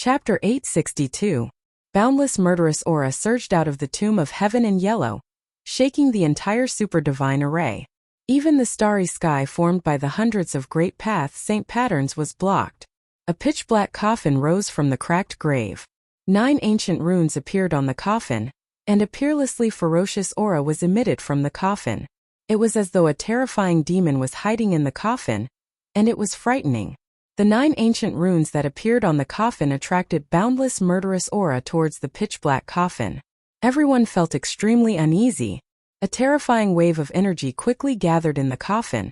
Chapter 862. Boundless murderous aura surged out of the tomb of heaven in yellow, shaking the entire super-divine array. Even the starry sky formed by the hundreds of great path saint patterns was blocked. A pitch-black coffin rose from the cracked grave. 9 ancient runes appeared on the coffin, and a peerlessly ferocious aura was emitted from the coffin. It was as though a terrifying demon was hiding in the coffin, and it was frightening. The 9 ancient runes that appeared on the coffin attracted boundless murderous aura towards the pitch-black coffin. Everyone felt extremely uneasy. A terrifying wave of energy quickly gathered in the coffin,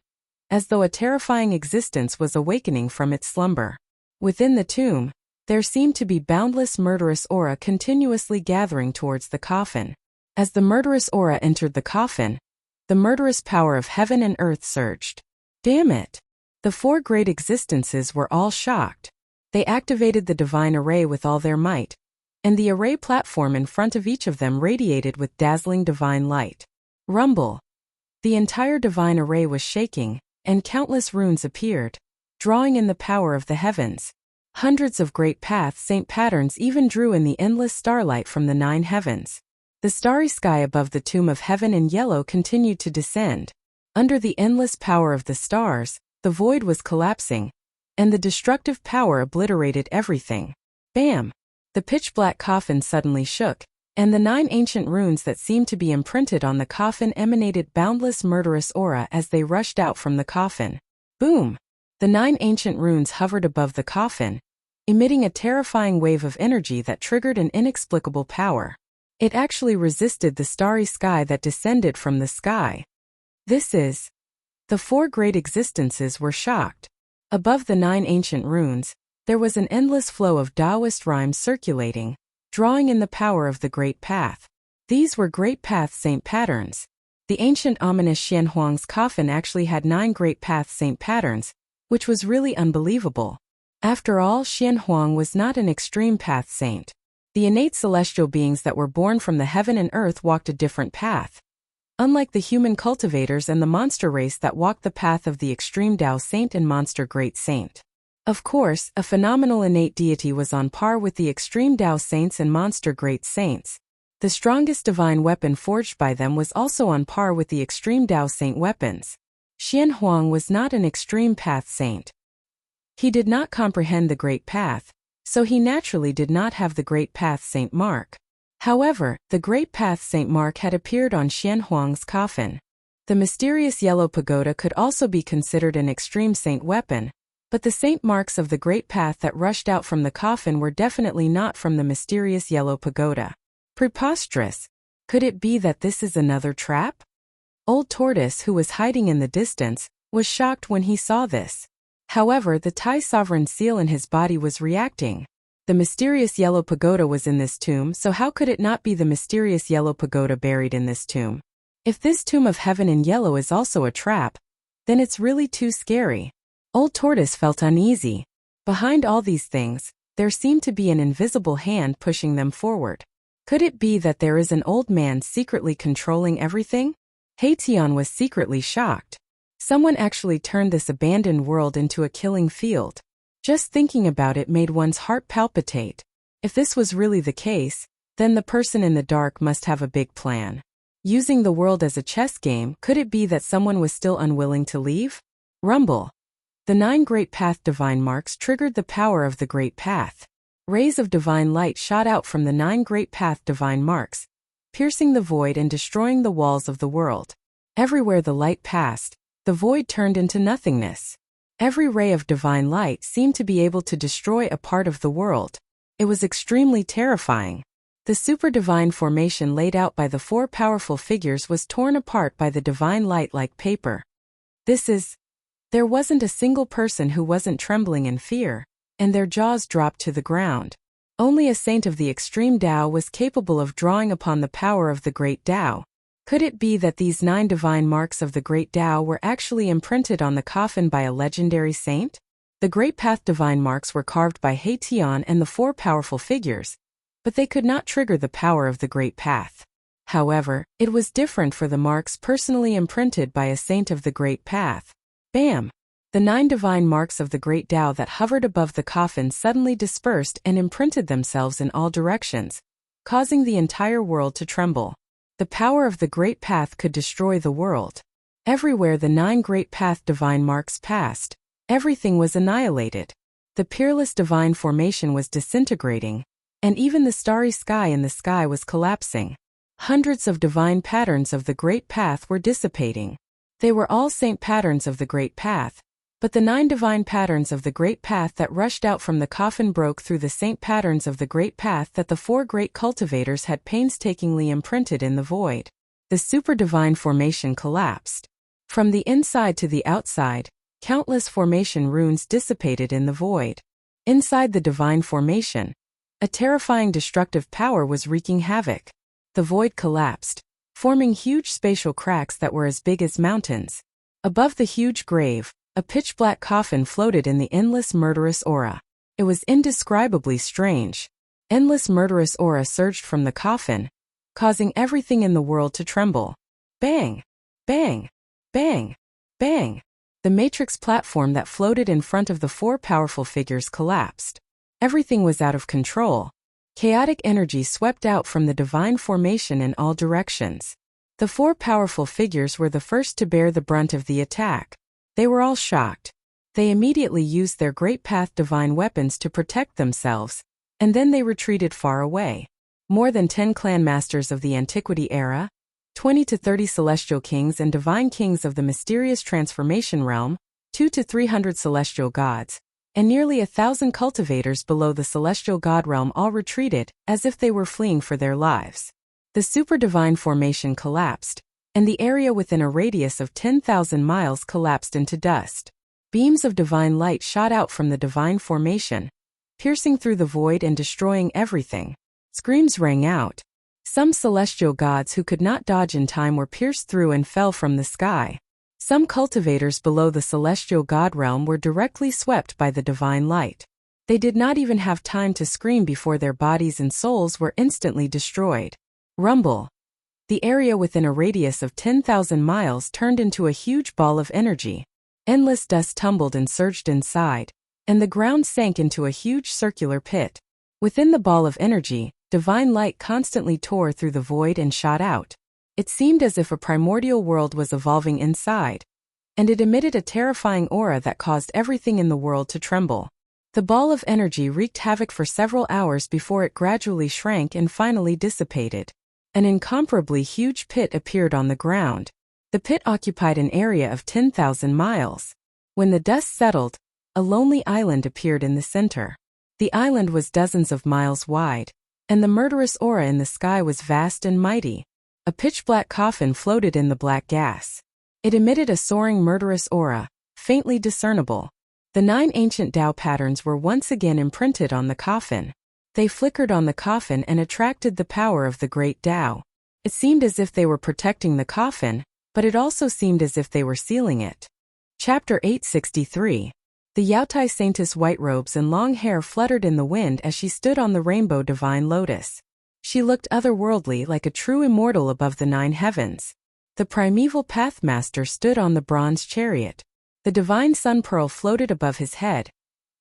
as though a terrifying existence was awakening from its slumber. Within the tomb, there seemed to be boundless murderous aura continuously gathering towards the coffin. As the murderous aura entered the coffin, the murderous power of heaven and earth surged. Damn it! The 4 great existences were all shocked. They activated the divine array with all their might, and the array platform in front of each of them radiated with dazzling divine light. Rumble! The entire divine array was shaking, and countless runes appeared, drawing in the power of the heavens. Hundreds of great path saint patterns even drew in the endless starlight from the 9 heavens. The starry sky above the tomb of heaven in yellow continued to descend. Under the endless power of the stars, the void was collapsing, and the destructive power obliterated everything. Bam! The pitch-black coffin suddenly shook, and the 9 ancient runes that seemed to be imprinted on the coffin emanated boundless murderous aura as they rushed out from the coffin. Boom! The 9 ancient runes hovered above the coffin, emitting a terrifying wave of energy that triggered an inexplicable power. It actually resisted the starry sky that descended from the sky. The 4 great existences were shocked. Above the 9 ancient runes, there was an endless flow of Taoist rhymes circulating, drawing in the power of the great path. These were great path saint patterns. The ancient ominous Xianhuang's coffin actually had 9 great path saint patterns, which was really unbelievable. After all, Xianhuang was not an extreme path saint. The innate celestial beings that were born from the heaven and earth walked a different path. Unlike the human cultivators and the monster race that walked the path of the extreme Tao saint and monster great saint. Of course, a phenomenal innate deity was on par with the extreme Tao saints and monster great saints. The strongest divine weapon forged by them was also on par with the extreme Tao saint weapons. Xianhuang was not an extreme path saint. He did not comprehend the great path, so he naturally did not have the great path saint mark. However, the great path saint mark had appeared on Xianhuang's coffin. The mysterious yellow pagoda could also be considered an extreme saint weapon, but the saint marks of the great path that rushed out from the coffin were definitely not from the mysterious yellow pagoda. Preposterous! Could it be that this is another trap? Old Tortoise, who was hiding in the distance, was shocked when he saw this. However, the Tai sovereign seal in his body was reacting. The mysterious yellow pagoda was in this tomb, so how could it not be the mysterious yellow pagoda buried in this tomb? If this tomb of heaven in yellow is also a trap, then it's really too scary. Old Tortoise felt uneasy. Behind all these things, there seemed to be an invisible hand pushing them forward. Could it be that there is an old man secretly controlling everything? Heian was secretly shocked. Someone actually turned this abandoned world into a killing field. Just thinking about it made one's heart palpitate. If this was really the case, then the person in the dark must have a big plan. Using the world as a chess game, could it be that someone was still unwilling to leave? Rumble! The 9 great path divine marks triggered the power of the great path. Rays of divine light shot out from the 9 great path divine marks, piercing the void and destroying the walls of the world. Everywhere the light passed, the void turned into nothingness. Every ray of divine light seemed to be able to destroy a part of the world. It was extremely terrifying. The super divine formation laid out by the 4 powerful figures was torn apart by the divine light like paper. There wasn't a single person who wasn't trembling in fear, and their jaws dropped to the ground. Only a saint of the extreme Tao was capable of drawing upon the power of the great Tao. Could it be that these 9 divine marks of the great Tao were actually imprinted on the coffin by a legendary saint? The great path divine marks were carved by Heian and the 4 powerful figures, but they could not trigger the power of the great path. However, it was different for the marks personally imprinted by a saint of the great path. Bam! The 9 divine marks of the great Tao that hovered above the coffin suddenly dispersed and imprinted themselves in all directions, causing the entire world to tremble. The power of the Great Path could destroy the world. Everywhere the 9 Great Path divine marks passed, everything was annihilated. The peerless divine formation was disintegrating, and even the starry sky in the sky was collapsing. Hundreds of divine patterns of the Great Path were dissipating. They were all saint patterns of the Great Path, but the 9 divine patterns of the Great Path that rushed out from the coffin broke through the saint patterns of the Great Path that the 4 great cultivators had painstakingly imprinted in the void. The super divine formation collapsed. From the inside to the outside, countless formation runes dissipated in the void. Inside the divine formation, a terrifying destructive power was wreaking havoc. The void collapsed, forming huge spatial cracks that were as big as mountains. Above the huge grave, a pitch-black coffin floated in the endless murderous aura. It was indescribably strange. Endless murderous aura surged from the coffin, causing everything in the world to tremble. Bang! Bang! Bang! Bang! The matrix platform that floated in front of the 4 powerful figures collapsed. Everything was out of control. Chaotic energy swept out from the divine formation in all directions. The 4 powerful figures were the first to bear the brunt of the attack. They were all shocked. They immediately used their Great Path divine weapons to protect themselves, and then they retreated far away. More than 10 clan masters of the Antiquity era, 20 to 30 celestial kings and divine kings of the mysterious transformation realm, 200 to 300 celestial gods, and nearly 1,000 cultivators below the celestial god realm all retreated, as if they were fleeing for their lives. The super divine formation collapsed, and the area within a radius of 10,000 miles collapsed into dust. Beams of divine light shot out from the divine formation, piercing through the void and destroying everything. Screams rang out. Some celestial gods who could not dodge in time were pierced through and fell from the sky. Some cultivators below the celestial god realm were directly swept by the divine light. They did not even have time to scream before their bodies and souls were instantly destroyed. Rumble. The area within a radius of 10,000 miles turned into a huge ball of energy. Endless dust tumbled and surged inside, and the ground sank into a huge circular pit. Within the ball of energy, divine light constantly tore through the void and shot out. It seemed as if a primordial world was evolving inside, and it emitted a terrifying aura that caused everything in the world to tremble. The ball of energy wreaked havoc for several hours before it gradually shrank and finally dissipated. An incomparably huge pit appeared on the ground. The pit occupied an area of 10,000 miles. When the dust settled, a lonely island appeared in the center. The island was dozens of miles wide, and the murderous aura in the sky was vast and mighty. A pitch-black coffin floated in the black gas. It emitted a soaring murderous aura, faintly discernible. The 9 ancient Tao patterns were once again imprinted on the coffin. They flickered on the coffin and attracted the power of the great Tao. It seemed as if they were protecting the coffin, but it also seemed as if they were sealing it. Chapter 863. The Yaotai Saintess' white robes and long hair fluttered in the wind as she stood on the rainbow divine lotus. She looked otherworldly, like a true immortal above the 9 heavens. The primeval Pathmaster stood on the bronze chariot. The divine sun pearl floated above his head,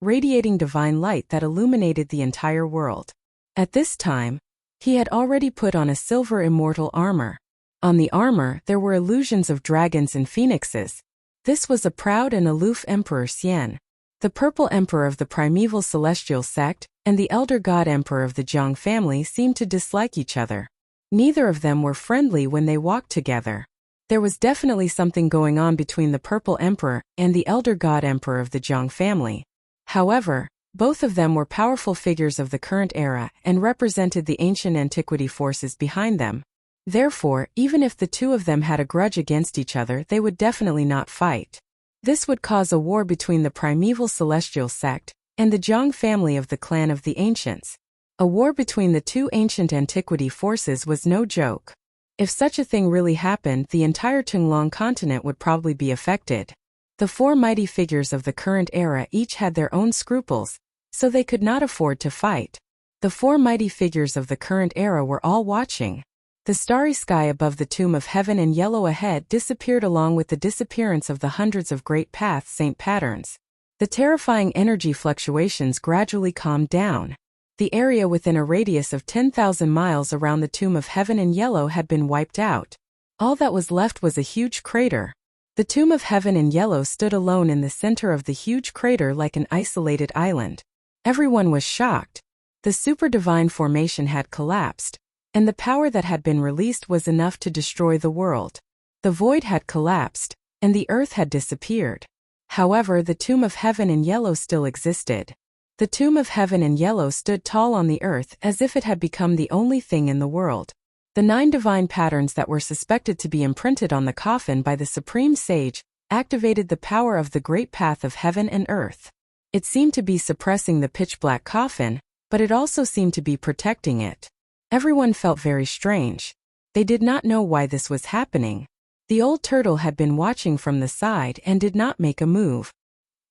radiating divine light that illuminated the entire world. At this time, he had already put on a silver immortal armor. On the armor there were illusions of dragons and phoenixes. This was a proud and aloof Emperor Xian, the purple emperor of the primeval celestial sect, and the elder god emperor of the Jiang family seemed to dislike each other. Neither of them were friendly when they walked together. There was definitely something going on between the purple emperor and the elder god emperor of the Jiang family. However, both of them were powerful figures of the current era and represented the ancient antiquity forces behind them. Therefore, even if the two of them had a grudge against each other, they would definitely not fight. This would cause a war between the primeval celestial sect and the Jiang family of the clan of the ancients. A war between the two ancient antiquity forces was no joke. If such a thing really happened, the entire Qinglong continent would probably be affected. The 4 mighty figures of the current era each had their own scruples, so they could not afford to fight. The 4 mighty figures of the current era were all watching. The starry sky above the tomb of heaven and yellow ahead disappeared along with the disappearance of the hundreds of great path saint patterns. The terrifying energy fluctuations gradually calmed down. The area within a radius of 10,000 miles around the tomb of heaven and yellow had been wiped out. All that was left was a huge crater. The tomb of heaven and yellow stood alone in the center of the huge crater like an isolated island. Everyone was shocked. The super-divine formation had collapsed, and the power that had been released was enough to destroy the world. The void had collapsed, and the earth had disappeared. However, the tomb of heaven and yellow still existed. The tomb of heaven and yellow stood tall on the earth as if it had become the only thing in the world. The 9 divine patterns that were suspected to be imprinted on the coffin by the Supreme Sage activated the power of the great path of heaven and earth. It seemed to be suppressing the pitch-black coffin, but it also seemed to be protecting it. Everyone felt very strange. They did not know why this was happening. The old turtle had been watching from the side and did not make a move.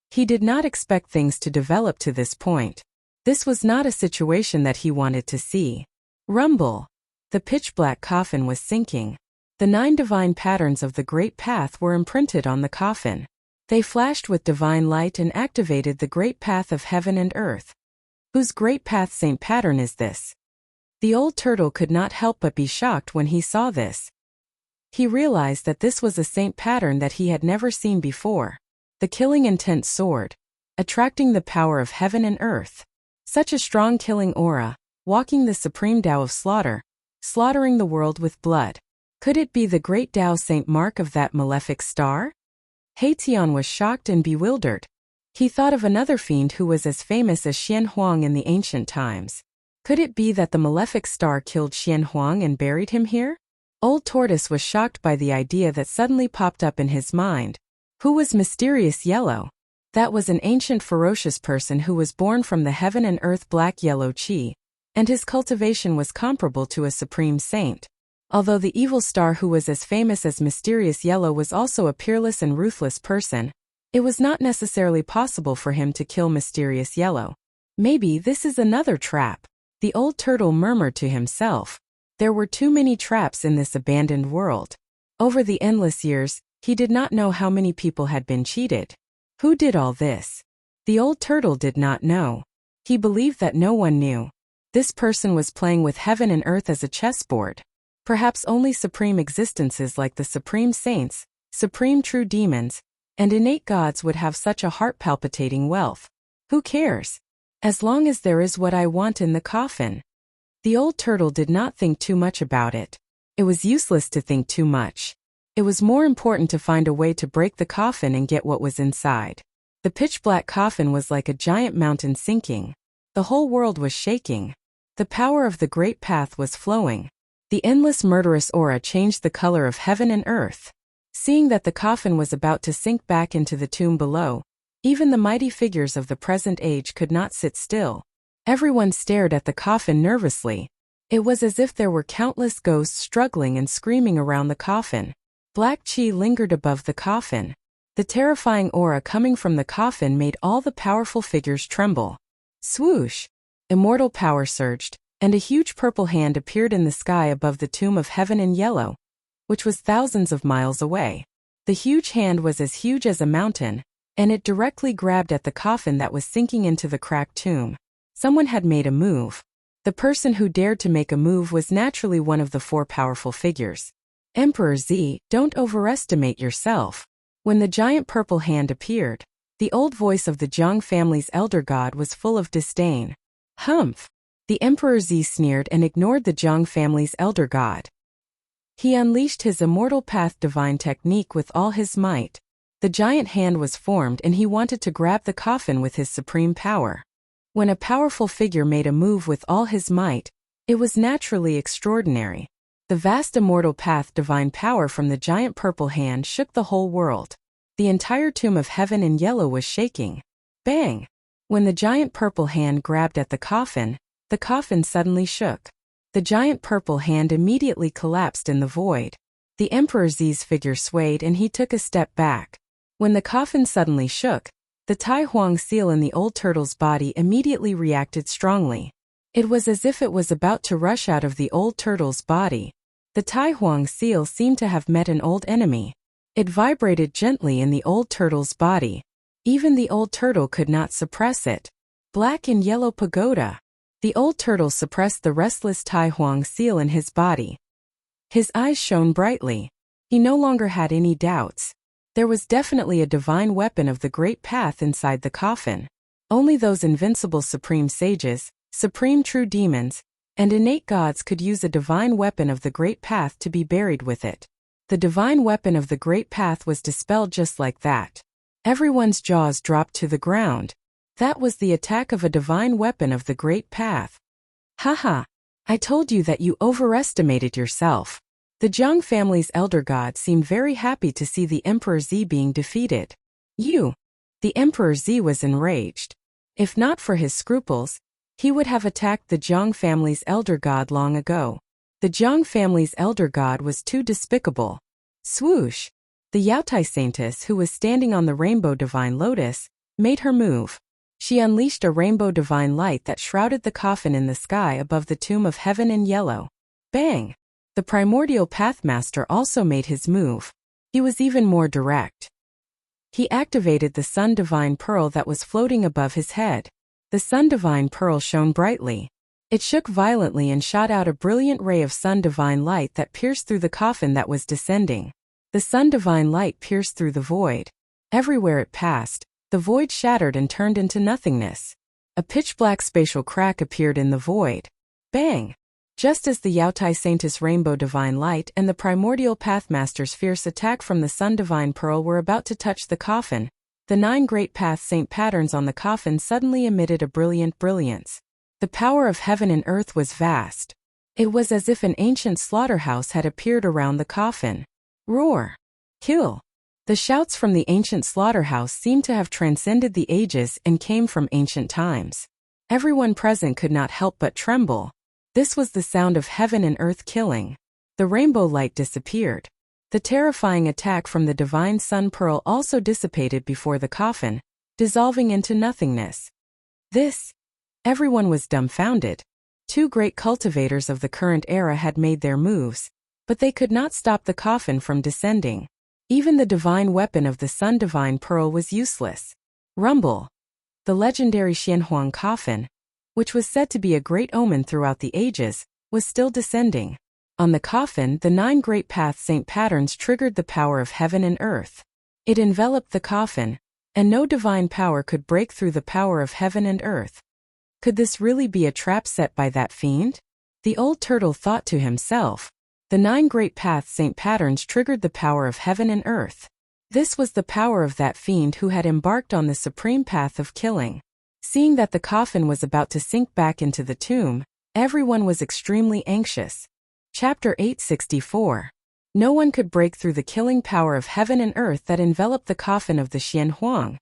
He did not expect things to develop to this point. This was not a situation that he wanted to see. Rumble. The pitch-black coffin was sinking. The 9 divine patterns of the great path were imprinted on the coffin. They flashed with divine light and activated the great path of heaven and earth. Whose great path saint pattern is this? The old turtle could not help but be shocked when he saw this. He realized that this was a saint pattern that he had never seen before. The killing intent sword, attracting the power of heaven and earth. Such a strong killing aura, walking the supreme Tao of slaughter, slaughtering the world with blood. Could it be the great Tao Saint mark of that malefic star? Haitian was shocked and bewildered. He thought of another fiend who was as famous as Xian Huang in the ancient times. Could it be that the malefic star killed Xian Huang and buried him here? Old Tortoise was shocked by the idea that suddenly popped up in his mind. Who was Mysterious Yellow? That was an ancient ferocious person who was born from the heaven and earth black yellow chi, and his cultivation was comparable to a supreme saint. Although the evil star who was as famous as Mysterious Yellow was also a peerless and ruthless person, it was not necessarily possible for him to kill Mysterious Yellow. Maybe this is another trap. The old turtle murmured to himself. There were too many traps in this abandoned world. Over the endless years, he did not know how many people had been cheated. Who did all this? The old turtle did not know. He believed that no one knew. This person was playing with heaven and earth as a chessboard. Perhaps only supreme existences like the supreme saints, supreme true demons, and innate gods would have such a heart-palpitating wealth. Who cares? As long as there is what I want in the coffin. The old turtle did not think too much about it. It was useless to think too much. It was more important to find a way to break the coffin and get what was inside. The pitch-black coffin was like a giant mountain sinking. The whole world was shaking. The power of the great path was flowing. The endless murderous aura changed the color of heaven and earth. Seeing that the coffin was about to sink back into the tomb below, even the mighty figures of the present age could not sit still. Everyone stared at the coffin nervously. It was as if there were countless ghosts struggling and screaming around the coffin. Black chi lingered above the coffin. The terrifying aura coming from the coffin made all the powerful figures tremble. Swoosh! Immortal power surged, and a huge purple hand appeared in the sky above the tomb of heaven and yellow, which was thousands of miles away. The huge hand was as huge as a mountain, and it directly grabbed at the coffin that was sinking into the cracked tomb. Someone had made a move. The person who dared to make a move was naturally one of the 4 powerful figures. Emperor Z, don't overestimate yourself. When the giant purple hand appeared, the old voice of the Jiang family's elder god was full of disdain. Humph! The Emperor Z sneered and ignored the Jiang family's elder god. He unleashed his immortal path divine technique with all his might. The giant hand was formed and he wanted to grab the coffin with his supreme power. When a powerful figure made a move with all his might, it was naturally extraordinary. The vast immortal path divine power from the giant purple hand shook the whole world. The entire tomb of heaven in yellow was shaking. Bang! When the giant purple hand grabbed at the coffin suddenly shook. The giant purple hand immediately collapsed in the void. The Emperor Z's figure swayed and he took a step back. When the coffin suddenly shook, the Tai Huang seal in the old turtle's body immediately reacted strongly. It was as if it was about to rush out of the old turtle's body. The Tai Huang seal seemed to have met an old enemy. It vibrated gently in the old turtle's body. Even the old turtle could not suppress it. Black and yellow pagoda. The old turtle suppressed the restless Tai Huang seal in his body. His eyes shone brightly. He no longer had any doubts. There was definitely a divine weapon of the great path inside the coffin. Only those invincible supreme sages, supreme true demons, and innate gods could use a divine weapon of the great path to be buried with it. The divine weapon of the great path was dispelled just like that. Everyone's jaws dropped to the ground. That was the attack of a divine weapon of the great path. Haha! I told you that you overestimated yourself. The Jiang family's elder god seemed very happy to see the Emperor Z being defeated. The Emperor Z was enraged. If not for his scruples, he would have attacked the Jiang family's elder god long ago. The Jiang family's elder god was too despicable. Swoosh! The Yaotai saintess, who was standing on the rainbow divine lotus, made her move. She unleashed a rainbow divine light that shrouded the coffin in the sky above the tomb of heaven in yellow. Bang! The primordial pathmaster also made his move. He was even more direct. He activated the Sun Divine Pearl that was floating above his head. The Sun Divine Pearl shone brightly. It shook violently and shot out a brilliant ray of Sun Divine light that pierced through the coffin that was descending. The Sun Divine light pierced through the void. Everywhere it passed, the void shattered and turned into nothingness. A pitch-black spatial crack appeared in the void. Bang! Just as the Yaotai Saintess Rainbow Divine Light and the Primordial Pathmaster's fierce attack from the Sun Divine Pearl were about to touch the coffin, the 9 Great Path Saint patterns on the coffin suddenly emitted a brilliant brilliance. The power of heaven and earth was vast. It was as if an ancient slaughterhouse had appeared around the coffin. Roar! Kill! The shouts from the ancient slaughterhouse seemed to have transcended the ages and came from ancient times. Everyone present could not help but tremble. This was the sound of heaven and earth killing. The rainbow light disappeared. The terrifying attack from the divine sun pearl also dissipated before the coffin, dissolving into nothingness. Everyone was dumbfounded. 2 great cultivators of the current era had made their moves, but they could not stop the coffin from descending. Even the divine weapon of the Sun Divine Pearl was useless. Rumble! The legendary Xianhuang coffin, which was said to be a great omen throughout the ages, was still descending. On the coffin, the 9 Great Path Saint patterns triggered the power of heaven and earth. It enveloped the coffin, and no divine power could break through the power of heaven and earth. Could this really be a trap set by that fiend? The old turtle thought to himself. The 9 Great Path Saint patterns triggered the power of heaven and earth. This was the power of that fiend who had embarked on the supreme path of killing. Seeing that the coffin was about to sink back into the tomb, everyone was extremely anxious. Chapter 864. No one could break through the killing power of heaven and earth that enveloped the coffin of the Xianhuang,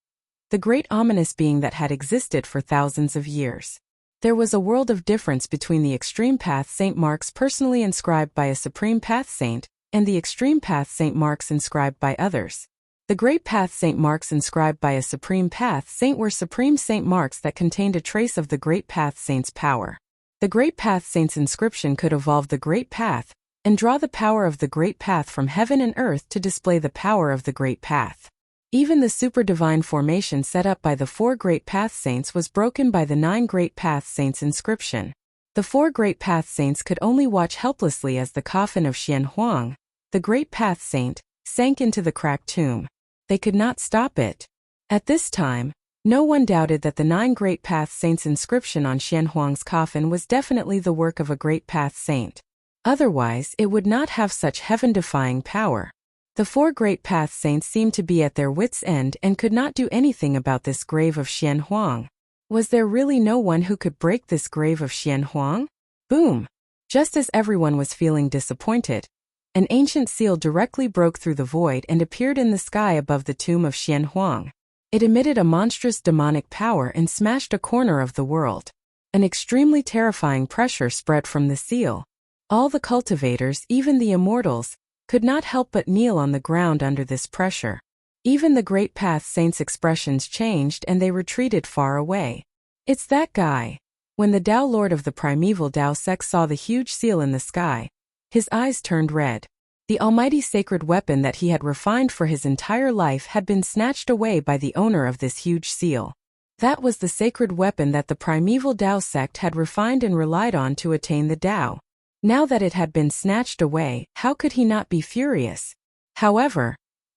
the great ominous being that had existed for thousands of years. There was a world of difference between the extreme path saint marks personally inscribed by a supreme path saint, and the extreme path saint marks inscribed by others. The Great Path Saint marks inscribed by a Supreme Path Saint were Supreme Saint marks that contained a trace of the Great Path Saint's power. The Great Path Saint's inscription could evolve the Great Path, and draw the power of the Great Path from heaven and earth to display the power of the Great Path. Even the super divine formation set up by the 4 Great Path Saints was broken by the 9 Great Path Saints inscription. The 4 Great Path Saints could only watch helplessly as the coffin of Xianhuang, the Great Path Saint, sank into the cracked tomb. They could not stop it. At this time, no one doubted that the 9 Great Path Saints' inscription on Xianhuang's coffin was definitely the work of a Great Path Saint. Otherwise, it would not have such heaven-defying power. The 4 Great Path Saints seemed to be at their wits' end and could not do anything about this grave of Xianhuang. Was there really no one who could break this grave of Xianhuang? Boom! Just as everyone was feeling disappointed, an ancient seal directly broke through the void and appeared in the sky above the tomb of Xianhuang. It emitted a monstrous demonic power and smashed a corner of the world. An extremely terrifying pressure spread from the seal. All the cultivators, even the immortals, could not help but kneel on the ground under this pressure. Even the Great Path Saints' expressions changed and they retreated far away. It's that guy. When the Tao Lord of the primeval Tao sect saw the huge seal in the sky, His eyes turned red. The almighty sacred weapon that he had refined for his entire life had been snatched away by the owner of this huge seal. That was the sacred weapon that the primeval Tao sect had refined and relied on to attain the Tao. Now that it had been snatched away, how could he not be furious? However,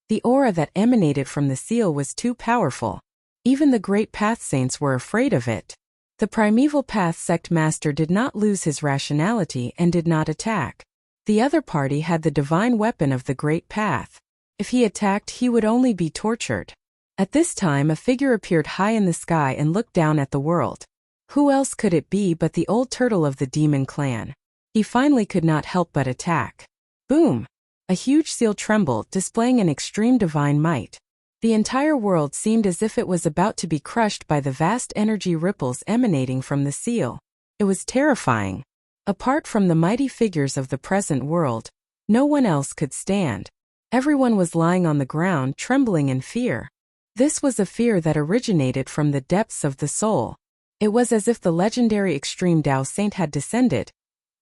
the aura that emanated from the seal was too powerful. Even the great path saints were afraid of it. The primeval path sect master did not lose his rationality and did not attack. The other party had the divine weapon of the great path. If he attacked, he would only be tortured. At this time, a figure appeared high in the sky and looked down at the world. Who else could it be but the old turtle of the demon clan? He finally could not help but attack. Boom! A huge seal trembled, displaying an extreme divine might. The entire world seemed as if it was about to be crushed by the vast energy ripples emanating from the seal. It was terrifying. Apart from the mighty figures of the present world, no one else could stand. Everyone was lying on the ground, trembling in fear. This was a fear that originated from the depths of the soul. It was as if the legendary extreme Tao saint had descended,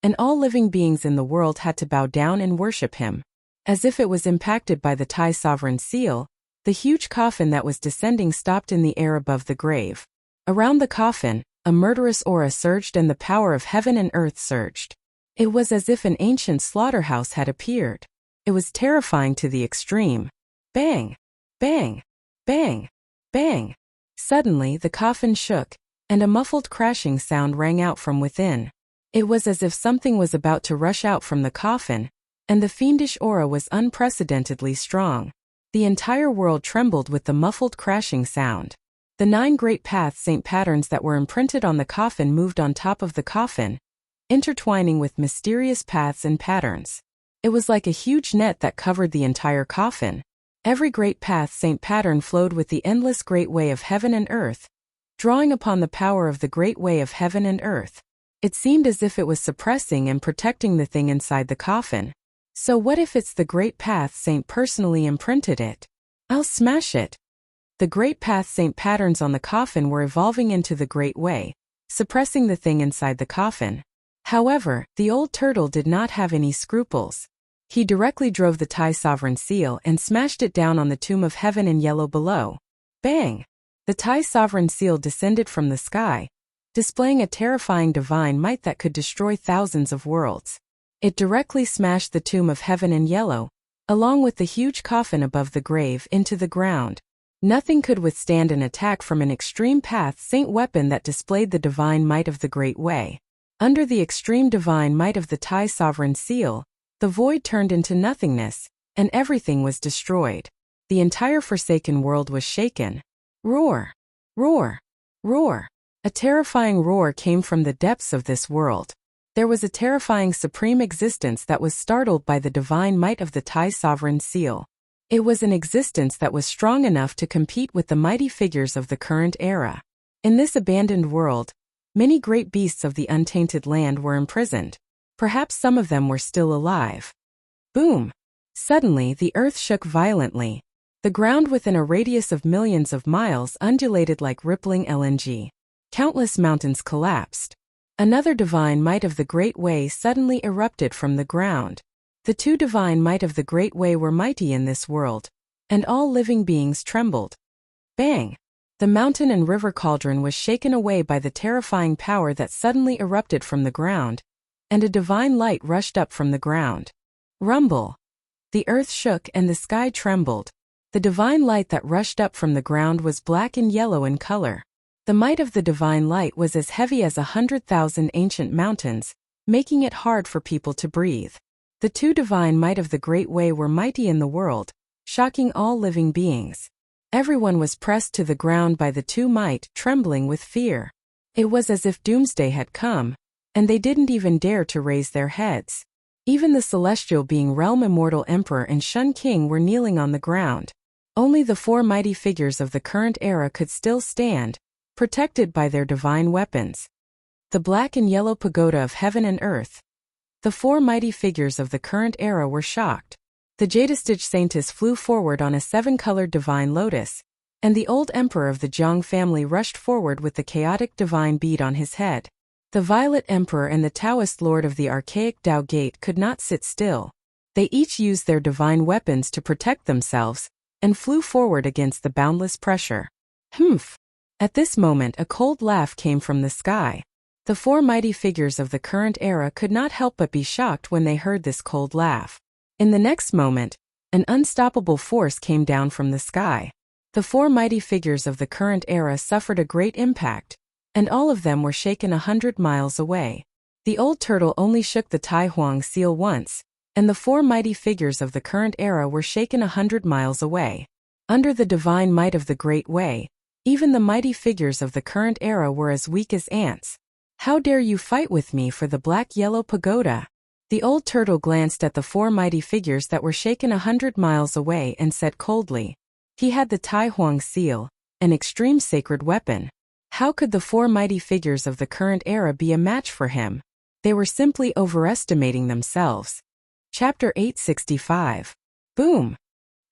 and all living beings in the world had to bow down and worship him. As if it was impacted by the Tai sovereign seal, the huge coffin that was descending stopped in the air above the grave. Around the coffin, a murderous aura surged and the power of heaven and earth surged. It was as if an ancient slaughterhouse had appeared. It was terrifying to the extreme. Bang! Bang! Bang! Bang! Suddenly, the coffin shook, and a muffled crashing sound rang out from within. It was as if something was about to rush out from the coffin, and the fiendish aura was unprecedentedly strong. The entire world trembled with the muffled crashing sound. The 9 great path saint patterns that were imprinted on the coffin moved on top of the coffin, intertwining with mysterious paths and patterns. It was like a huge net that covered the entire coffin. Every great path saint pattern flowed with the endless great way of heaven and earth, drawing upon the power of the great way of heaven and earth. It seemed as if it was suppressing and protecting the thing inside the coffin. So what if it's the great path saint personally imprinted it? I'll smash it. The great path saint patterns on the coffin were evolving into the great way, suppressing the thing inside the coffin. However, the old turtle did not have any scruples. He directly drove the Tai sovereign seal and smashed it down on the tomb of heaven in yellow below. Bang! The Tai sovereign seal descended from the sky, displaying a terrifying divine might that could destroy thousands of worlds. It directly smashed the tomb of heaven in yellow, along with the huge coffin above the grave, into the ground. Nothing could withstand an attack from an extreme path saint weapon that displayed the divine might of the great way. Under the extreme divine might of the Tai sovereign seal, the void turned into nothingness, and everything was destroyed. The entire forsaken world was shaken. Roar! Roar! Roar! A terrifying roar came from the depths of this world. There was a terrifying supreme existence that was startled by the divine might of the Tai sovereign seal. It was an existence that was strong enough to compete with the mighty figures of the current era. In this abandoned world, many great beasts of the untainted land were imprisoned. Perhaps some of them were still alive. Boom! Suddenly, the earth shook violently. The ground within a radius of millions of miles undulated like rippling LNG. Countless mountains collapsed. Another divine might of the Great Way suddenly erupted from the ground. The 2 divine might of the Great Way were mighty in this world, and all living beings trembled. Bang! The mountain and river cauldron was shaken away by the terrifying power that suddenly erupted from the ground, and a divine light rushed up from the ground. Rumble! The earth shook and the sky trembled. The divine light that rushed up from the ground was black and yellow in color. The might of the divine light was as heavy as 100,000 ancient mountains, making it hard for people to breathe. The 2 divine might of the Great Way were mighty in the world, shocking all living beings. Everyone was pressed to the ground by the 2 might, trembling with fear. It was as if doomsday had come, and they didn't even dare to raise their heads. Even the celestial being Realm Immortal Emperor and Shun King were kneeling on the ground. Only the 4 mighty figures of the current era could still stand, protected by their divine weapons. The black and yellow pagoda of heaven and earth. The 4 mighty figures of the current era were shocked. The Jadestige Saintess flew forward on a 7-colored divine lotus, and the old emperor of the Jiang family rushed forward with the chaotic divine bead on his head. The Violet Emperor and the Taoist Lord of the archaic Tao Gate could not sit still. They each used their divine weapons to protect themselves, and flew forward against the boundless pressure. Humph! At this moment a cold laugh came from the sky. The four mighty figures of the current era could not help but be shocked when they heard this cold laugh. In the next moment, an unstoppable force came down from the sky. The four mighty figures of the current era suffered a great impact, and all of them were shaken 100 miles away. The old turtle only shook the Tai Huang seal once, and the four mighty figures of the current era were shaken 100 miles away. Under the divine might of the Great Way, even the mighty figures of the current era were as weak as ants. How dare you fight with me for the black-yellow pagoda? The old turtle glanced at the four mighty figures that were shaken 100 miles away and said coldly. He had the Tai Huang seal, an extreme sacred weapon. How could the four mighty figures of the current era be a match for him? They were simply overestimating themselves. Chapter 865. Boom!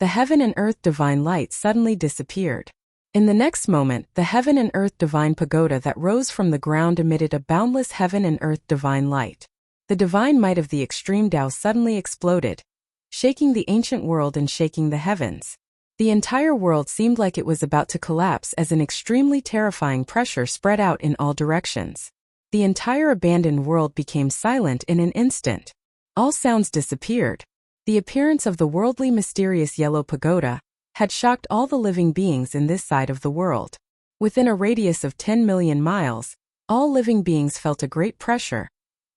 The heaven and earth divine light suddenly disappeared. In the next moment, the heaven and earth divine pagoda that rose from the ground emitted a boundless heaven and earth divine light. The divine might of the extreme Tao suddenly exploded, shaking the ancient world and shaking the heavens. The entire world seemed like it was about to collapse as an extremely terrifying pressure spread out in all directions. The entire abandoned world became silent in an instant. All sounds disappeared. The appearance of the worldly mysterious yellow pagoda had shocked all the living beings in this side of the world. Within a radius of 10 million miles, all living beings felt a great pressure,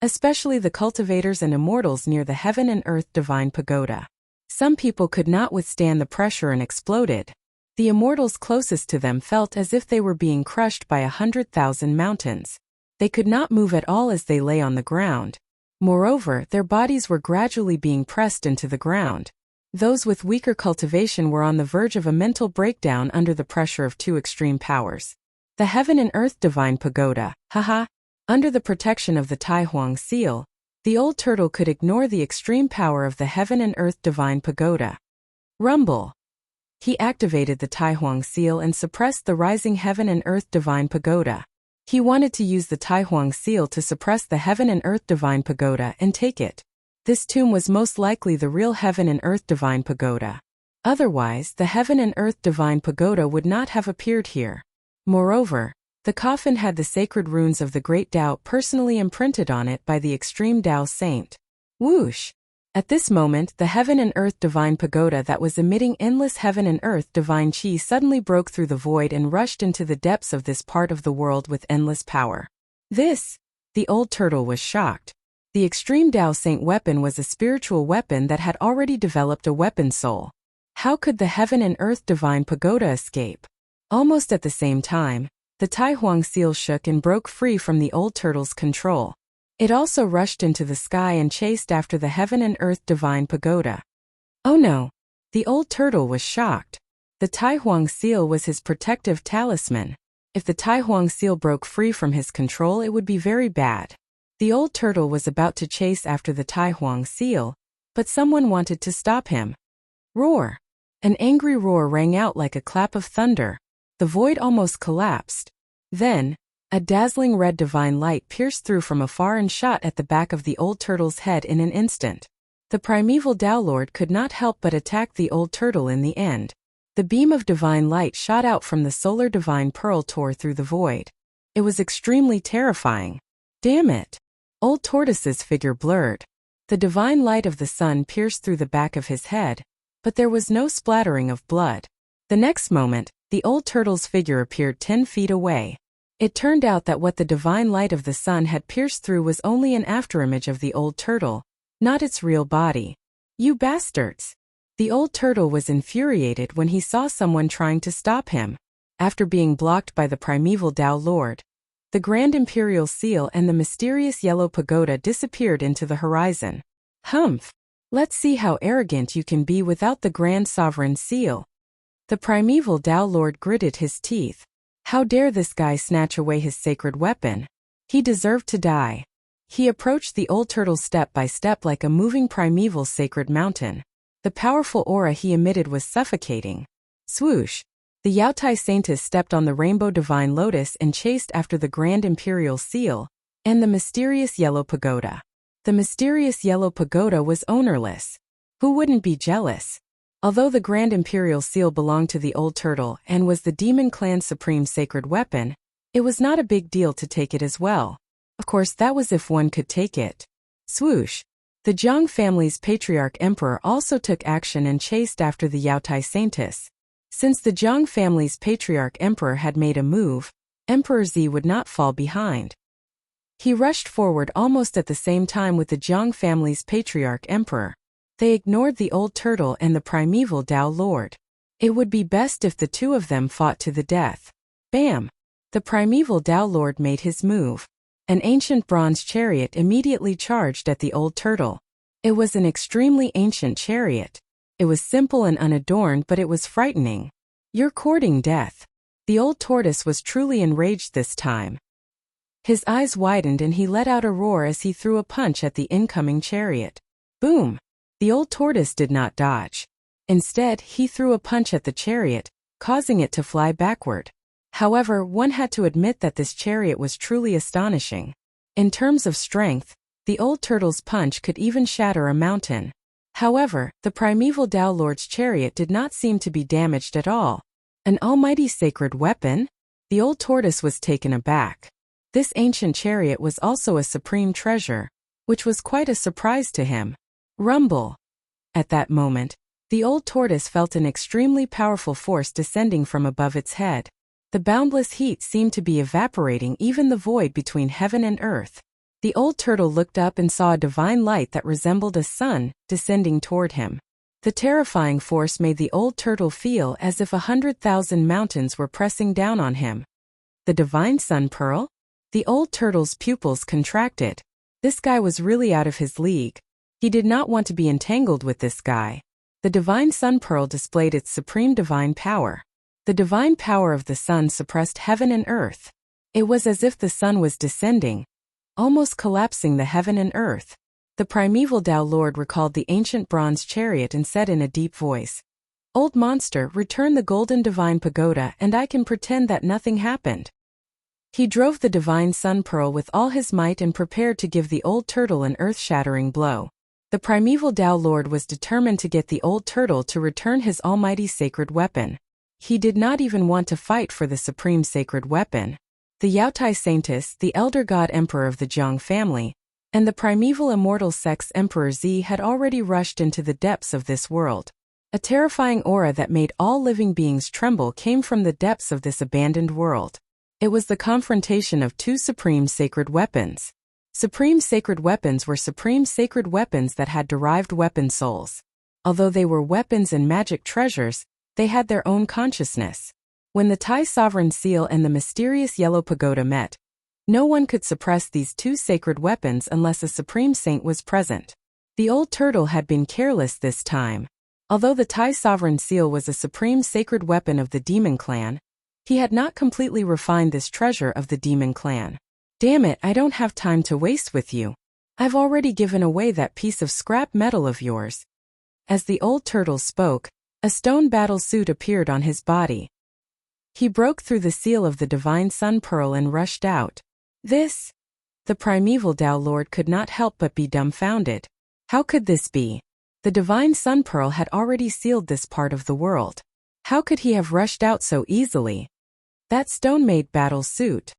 especially the cultivators and immortals near the heaven and earth divine pagoda. Some people could not withstand the pressure and exploded. The immortals closest to them felt as if they were being crushed by 100,000 mountains. They could not move at all as they lay on the ground. Moreover, their bodies were gradually being pressed into the ground. Those with weaker cultivation were on the verge of a mental breakdown under the pressure of two extreme powers. The heaven and earth divine pagoda, haha. Under the protection of the Tai Huang seal, the old turtle could ignore the extreme power of the heaven and earth divine pagoda. Rumble! He activated the Tai Huang seal and suppressed the rising heaven and earth divine pagoda. He wanted to use the Tai Huang seal to suppress the heaven and earth divine pagoda and take it. This tomb was most likely the real heaven and earth divine pagoda. Otherwise, the heaven and earth divine pagoda would not have appeared here. Moreover, the coffin had the sacred runes of the great Tao personally imprinted on it by the extreme Tao saint. Whoosh! At this moment, the heaven and earth divine pagoda that was emitting endless heaven and earth divine chi suddenly broke through the void and rushed into the depths of this part of the world with endless power. The old turtle was shocked. The extreme Tao saint weapon was a spiritual weapon that had already developed a weapon soul. How could the heaven and earth divine pagoda escape? Almost at the same time, the Tai Huang seal shook and broke free from the old turtle's control. It also rushed into the sky and chased after the heaven and earth divine pagoda. Oh no! The old turtle was shocked. The Tai Huang seal was his protective talisman. If the Tai Huang seal broke free from his control, it would be very bad. The old turtle was about to chase after the Tai Huang seal, but someone wanted to stop him. Roar! An angry roar rang out like a clap of thunder. The void almost collapsed. Then, a dazzling red divine light pierced through from afar and shot at the back of the old turtle's head in an instant. The primeval Tao Lord could not help but attack the old turtle in the end. The beam of divine light shot out from the solar divine pearl tore through the void. It was extremely terrifying. Damn it! Old tortoise's figure blurred. The divine light of the sun pierced through the back of his head, but there was no splattering of blood. The next moment, the old turtle's figure appeared 10 feet away. It turned out that what the divine light of the sun had pierced through was only an afterimage of the old turtle, not its real body. You bastards! The old turtle was infuriated when he saw someone trying to stop him. After being blocked by the primeval Tao Lord, the Grand Imperial Seal and the mysterious yellow pagoda disappeared into the horizon. Humph! Let's see how arrogant you can be without the Grand Sovereign Seal. The primeval Tao Lord gritted his teeth. How dare this guy snatch away his sacred weapon? He deserved to die. He approached the old turtle step by step like a moving primeval sacred mountain. The powerful aura he emitted was suffocating. Swoosh! The Yaotai Saintess stepped on the rainbow divine lotus and chased after the Grand Imperial Seal, And the mysterious yellow pagoda. The mysterious yellow pagoda was ownerless. Who wouldn't be jealous? Although the Grand Imperial Seal belonged to the old turtle and was the demon clan's supreme sacred weapon, it was not a big deal to take it as well. Of course, that was if one could take it. Swoosh! The Jiang family's patriarch emperor also took action and chased after the Yaotai Saintess. Since the Jiang family's patriarch emperor had made a move, Emperor Z would not fall behind. He rushed forward almost at the same time with the Jiang family's patriarch emperor. They ignored the old turtle and the primeval Tao Lord. It would be best if the two of them fought to the death. Bam! The primeval Tao Lord made his move. An ancient bronze chariot immediately charged at the old turtle. It was an extremely ancient chariot. It was simple and unadorned, but it was frightening. You're courting death. The old tortoise was truly enraged this time. His eyes widened and he let out a roar as he threw a punch at the incoming chariot. Boom! The old tortoise did not dodge. Instead, he threw a punch at the chariot, causing it to fly backward. However, one had to admit that this chariot was truly astonishing. In terms of strength, the old turtle's punch could even shatter a mountain. However, the primeval Tao Lord's chariot did not seem to be damaged at all. An almighty sacred weapon? The old tortoise was taken aback. This ancient chariot was also a supreme treasure, which was quite a surprise to him. Rumble! At that moment, the old tortoise felt an extremely powerful force descending from above its head. The boundless heat seemed to be evaporating even the void between heaven and earth. The old turtle looked up and saw a divine light that resembled a sun descending toward him. The terrifying force made the old turtle feel as if 100,000 mountains were pressing down on him. The divine sun pearl? The old turtle's pupils contracted. This guy was really out of his league. He did not want to be entangled with this guy. The divine sun pearl displayed its supreme divine power. The divine power of the sun suppressed heaven and earth. It was as if the sun was descending, almost collapsing the heaven and earth. The primeval Tao Lord recalled the ancient bronze chariot and said in a deep voice, "Old monster, return the golden divine pagoda and I can pretend that nothing happened." He drove the divine sun pearl with all his might and prepared to give the old turtle an earth-shattering blow. The primeval Tao Lord was determined to get the old turtle to return his almighty sacred weapon. He did not even want to fight for the supreme sacred weapon. The Yaotai Saintess, the elder god emperor of the Jiang family, and the primeval immortal sex Emperor Z had already rushed into the depths of this world. A terrifying aura that made all living beings tremble came from the depths of this abandoned world. It was the confrontation of two supreme sacred weapons. Supreme sacred weapons were supreme sacred weapons that had derived weapon souls. Although they were weapons and magic treasures, they had their own consciousness. When the Tai Sovereign Seal and the mysterious yellow pagoda met, no one could suppress these two sacred weapons unless a supreme saint was present. The old turtle had been careless this time. Although the Tai Sovereign Seal was a supreme sacred weapon of the demon clan, he had not completely refined this treasure of the demon clan. Damn it, I don't have time to waste with you. I've already given away that piece of scrap metal of yours. As the old turtle spoke, a stone battle suit appeared on his body. He broke through the seal of the divine sun pearl and rushed out. This? The primeval Tao Lord could not help but be dumbfounded. How could this be? The divine sun pearl had already sealed this part of the world. How could he have rushed out so easily? That stone-made battle suit.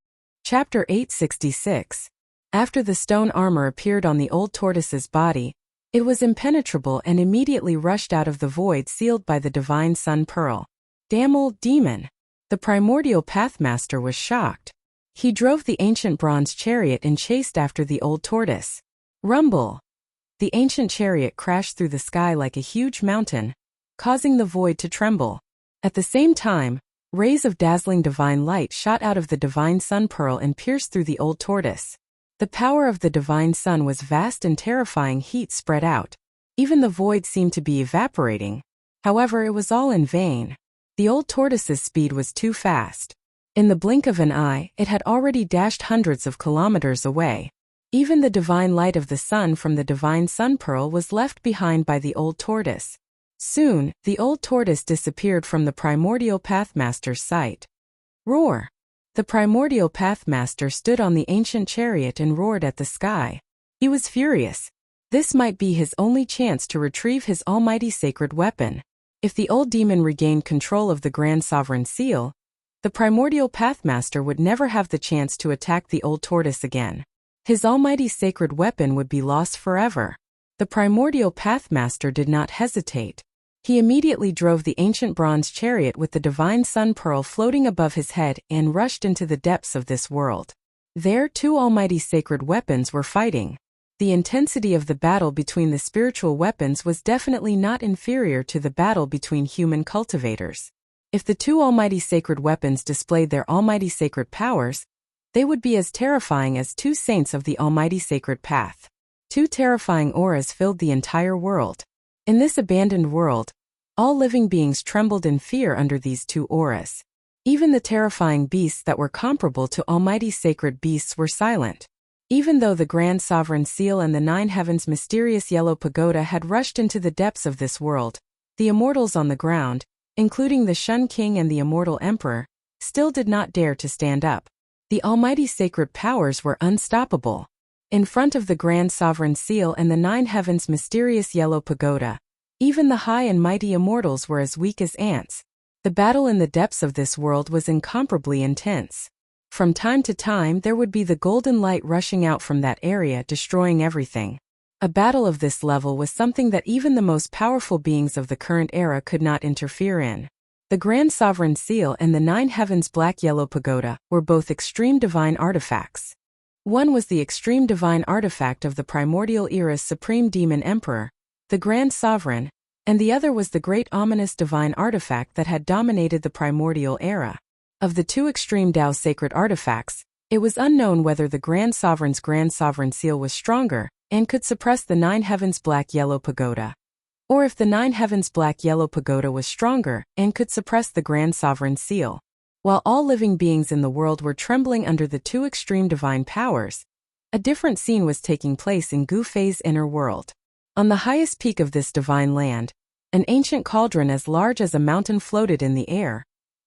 Chapter 866. After the stone armor appeared on the old tortoise's body, it was impenetrable and immediately rushed out of the void sealed by the divine sun pearl. Damn old demon! The primordial pathmaster was shocked. He drove the ancient bronze chariot and chased after the old tortoise. Rumble! The ancient chariot crashed through the sky like a huge mountain, causing the void to tremble. At the same time, rays of dazzling divine light shot out of the divine sun pearl and pierced through the old tortoise. The power of the divine sun was vast and terrifying heat spread out. Even the void seemed to be evaporating. However, it was all in vain. The old tortoise's speed was too fast. In the blink of an eye, it had already dashed hundreds of kilometers away. Even the divine light of the sun from the divine sun pearl was left behind by the old tortoise. Soon, the old tortoise disappeared from the primordial pathmaster's sight. Roar! The primordial Pathmaster stood on the ancient chariot and roared at the sky. He was furious. This might be his only chance to retrieve his almighty sacred weapon. If the old demon regained control of the Grand Sovereign Seal, the primordial Pathmaster would never have the chance to attack the old tortoise again. His almighty sacred weapon would be lost forever. The primordial Pathmaster did not hesitate. He immediately drove the ancient bronze chariot with the divine sun pearl floating above his head and rushed into the depths of this world. There, two almighty sacred weapons were fighting. The intensity of the battle between the spiritual weapons was definitely not inferior to the battle between human cultivators. If the two almighty sacred weapons displayed their almighty sacred powers, they would be as terrifying as two saints of the almighty sacred path. Two terrifying auras filled the entire world. In this abandoned world, all living beings trembled in fear under these two auras. Even the terrifying beasts that were comparable to almighty sacred beasts were silent. Even though the Grand Sovereign Seal and the Nine Heavens' mysterious yellow pagoda had rushed into the depths of this world, the immortals on the ground, including the Shun King and the Immortal Emperor, still did not dare to stand up. The almighty sacred powers were unstoppable. In front of the Grand Sovereign Seal and the Nine Heavens' mysterious yellow pagoda, even the high and mighty immortals were as weak as ants. The battle in the depths of this world was incomparably intense. From time to time there would be the golden light rushing out from that area, destroying everything. A battle of this level was something that even the most powerful beings of the current era could not interfere in. The Grand Sovereign Seal and the Nine Heavens' black-yellow pagoda were both extreme divine artifacts. One was the extreme divine artifact of the primordial era's supreme demon emperor, the Grand Sovereign, and the other was the great ominous divine artifact that had dominated the primordial era. Of the two extreme Tao sacred artifacts, it was unknown whether the Grand Sovereign's Grand Sovereign Seal was stronger and could suppress the Nine Heavens' black-yellow pagoda, or if the Nine Heavens' black-yellow pagoda was stronger and could suppress the Grand Sovereign Seal. While all living beings in the world were trembling under the two extreme divine powers, a different scene was taking place in Gu Fei's inner world. On the highest peak of this divine land, an ancient cauldron as large as a mountain floated in the air,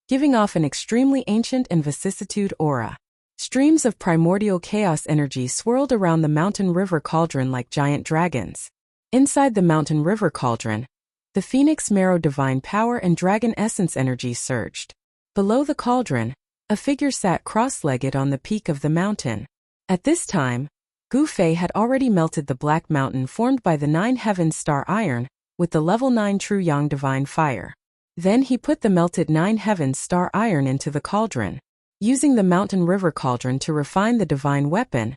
giving off an extremely ancient and vicissitude aura. Streams of primordial chaos energy swirled around the mountain river cauldron like giant dragons. Inside the mountain river cauldron, the phoenix marrow divine power and dragon essence energy surged. Below the cauldron, a figure sat cross-legged on the peak of the mountain. At this time, Gu Fei had already melted the black mountain formed by the Nine Heavens star iron with the level 9 true yang divine fire. Then he put the melted Nine Heavens star iron into the cauldron. Using the mountain river cauldron to refine the divine weapon,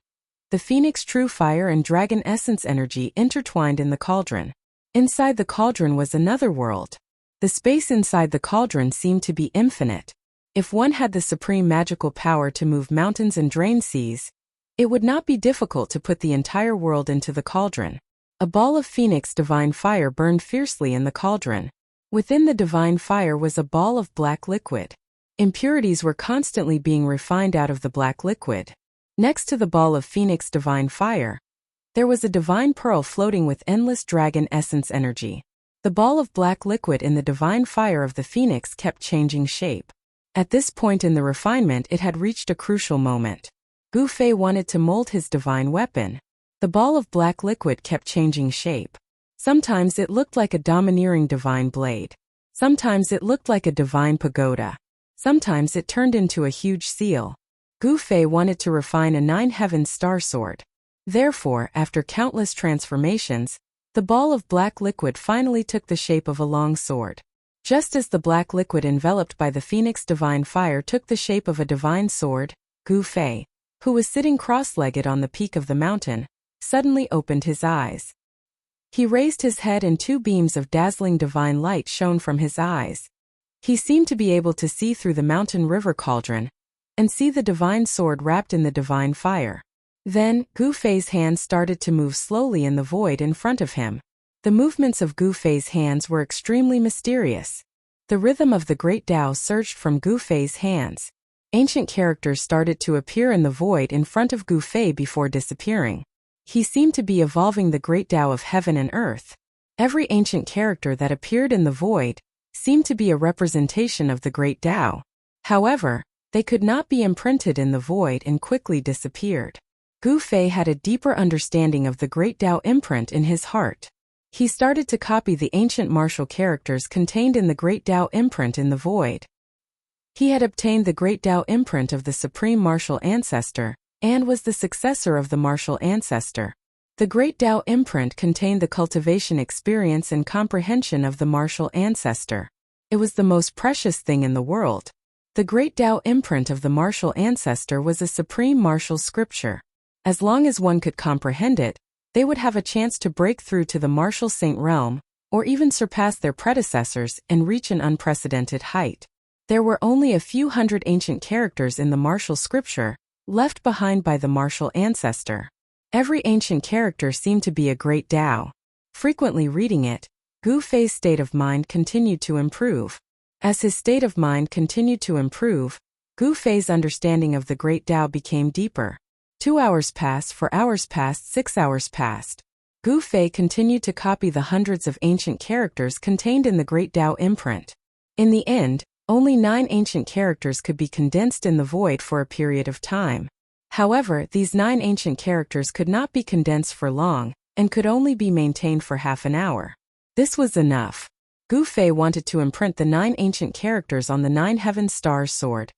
the phoenix true fire and dragon essence energy intertwined in the cauldron. Inside the cauldron was another world. The space inside the cauldron seemed to be infinite. If one had the supreme magical power to move mountains and drain seas, it would not be difficult to put the entire world into the cauldron. A ball of phoenix divine fire burned fiercely in the cauldron. Within the divine fire was a ball of black liquid. Impurities were constantly being refined out of the black liquid. Next to the ball of phoenix divine fire, there was a divine pearl floating with endless dragon essence energy. The ball of black liquid in the divine fire of the phoenix kept changing shape. At this point in the refinement it had reached a crucial moment. Gu Fei wanted to mold his divine weapon. The ball of black liquid kept changing shape. Sometimes it looked like a domineering divine blade. Sometimes it looked like a divine pagoda. Sometimes it turned into a huge seal. Gu Fei wanted to refine a Nine Heavens star sword. Therefore, after countless transformations, the ball of black liquid finally took the shape of a long sword. Just as the black liquid enveloped by the phoenix divine fire took the shape of a divine sword, Gu Fei, who was sitting cross-legged on the peak of the mountain, suddenly opened his eyes. He raised his head and two beams of dazzling divine light shone from his eyes. He seemed to be able to see through the mountain river cauldron and see the divine sword wrapped in the divine fire. Then, Gu Fei's hands started to move slowly in the void in front of him. The movements of Gu Fei's hands were extremely mysterious. The rhythm of the great Tao surged from Gu Fei's hands. Ancient characters started to appear in the void in front of Gu Fei before disappearing. He seemed to be evolving the great Tao of heaven and earth. Every ancient character that appeared in the void seemed to be a representation of the great Tao. However, They could not be imprinted in the void and quickly disappeared. Gu Fei had a deeper understanding of the Great Tao imprint in his heart. He started to copy the ancient martial characters contained in the Great Tao imprint in the void. He had obtained the Great Tao imprint of the Supreme Martial Ancestor, and was the successor of the Martial Ancestor. The Great Tao imprint contained the cultivation experience and comprehension of the Martial Ancestor. It was the most precious thing in the world. The Great Tao imprint of the Martial Ancestor was a supreme martial scripture. As long as one could comprehend it, they would have a chance to break through to the martial saint realm, or even surpass their predecessors and reach an unprecedented height. There were only a few hundred ancient characters in the martial scripture, left behind by the Martial Ancestor. Every ancient character seemed to be a great Tao. Frequently reading it, Gu Fei's state of mind continued to improve. As his state of mind continued to improve, Gu Fei's understanding of the Great Tao became deeper. 2 hours passed, 4 hours passed, 6 hours passed. Gu Fei continued to copy the hundreds of ancient characters contained in the Great Tao imprint. In the end, only 9 ancient characters could be condensed in the void for a period of time. However, these 9 ancient characters could not be condensed for long, and could only be maintained for half an hour. This was enough. Gu Fei wanted to imprint the 9 ancient characters on the 9 Heaven Stars sword,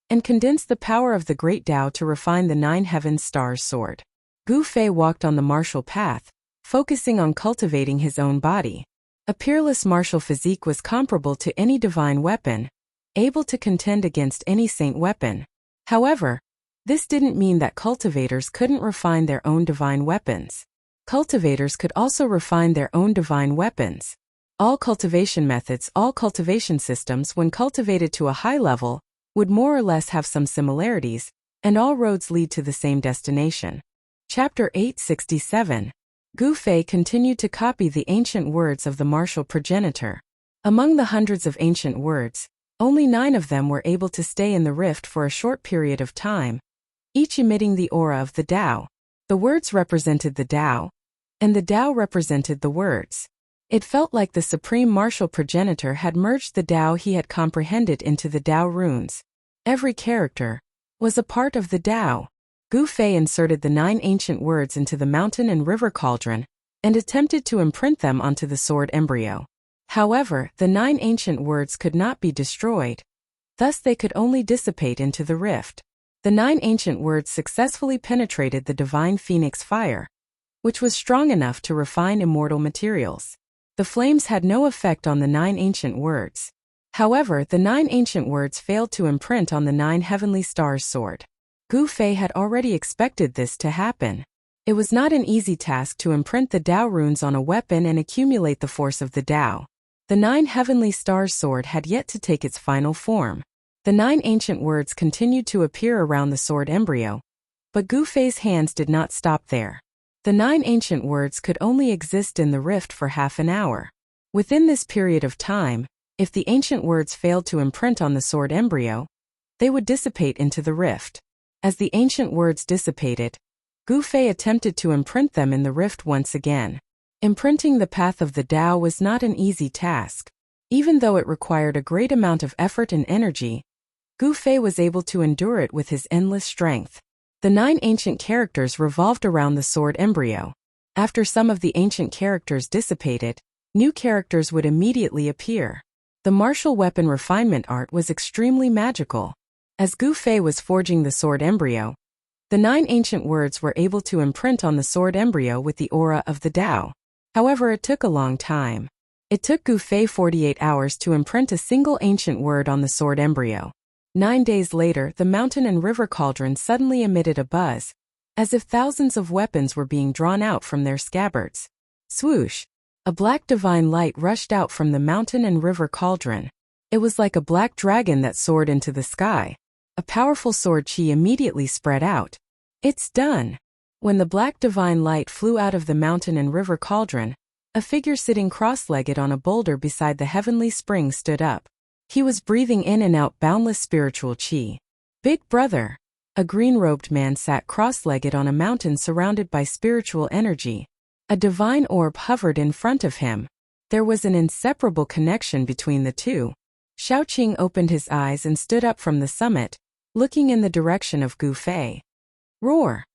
and condense the power of the Great Tao to refine the 9 Heaven Stars sword. Gu Fei walked on the martial path, focusing on cultivating his own body. A peerless martial physique was comparable to any divine weapon, able to contend against any saint weapon. However, this didn't mean that cultivators couldn't refine their own divine weapons. Cultivators could also refine their own divine weapons. All cultivation methods, all cultivation systems, when cultivated to a high level, would more or less have some similarities, and all roads lead to the same destination. Chapter 867. Gu Fei continued to copy the ancient words of the martial progenitor. Among the hundreds of ancient words, only 9 of them were able to stay in the rift for a short period of time, each emitting the aura of the Tao. The words represented the Tao, and the Tao represented the words. It felt like the supreme martial progenitor had merged the Tao he had comprehended into the Tao runes. Every character was a part of the Tao. Gu Fei inserted the 9 ancient words into the mountain and river cauldron, and attempted to imprint them onto the sword embryo. However, the 9 ancient words could not be destroyed. Thus they could only dissipate into the rift. The 9 ancient words successfully penetrated the divine phoenix fire, which was strong enough to refine immortal materials. The flames had no effect on the 9 ancient words. However, the 9 ancient words failed to imprint on the 9 heavenly stars sword. Gu Fei had already expected this to happen. It was not an easy task to imprint the Tao runes on a weapon and accumulate the force of the Tao. The 9 heavenly stars sword had yet to take its final form. The 9 ancient words continued to appear around the sword embryo, but Gu Fei's hands did not stop there. The 9 ancient words could only exist in the rift for half an hour. Within this period of time, if the ancient words failed to imprint on the sword embryo, they would dissipate into the rift. As the ancient words dissipated, Gu Fei attempted to imprint them in the rift once again. Imprinting the path of the Tao was not an easy task. Even though it required a great amount of effort and energy, Gu Fei was able to endure it with his endless strength. The 9 ancient characters revolved around the sword embryo. After some of the ancient characters dissipated, new characters would immediately appear. The martial weapon refinement art was extremely magical. As Gu Fei was forging the sword embryo, the 9 ancient words were able to imprint on the sword embryo with the aura of the Tao. However, it took a long time. It took Gu Fei 48 hours to imprint a single ancient word on the sword embryo. 9 days later, the mountain and river cauldron suddenly emitted a buzz, as if thousands of weapons were being drawn out from their scabbards. Swoosh! A black divine light rushed out from the mountain and river cauldron. It was like a black dragon that soared into the sky. A powerful sword chi immediately spread out. It's done! When the black divine light flew out of the mountain and river cauldron, a figure sitting cross-legged on a boulder beside the heavenly spring stood up. He was breathing in and out boundless spiritual chi. Big brother! A green-robed man sat cross-legged on a mountain surrounded by spiritual energy. A divine orb hovered in front of him. There was an inseparable connection between the two. Shaoqing opened his eyes and stood up from the summit, looking in the direction of Gu Fei. Roar!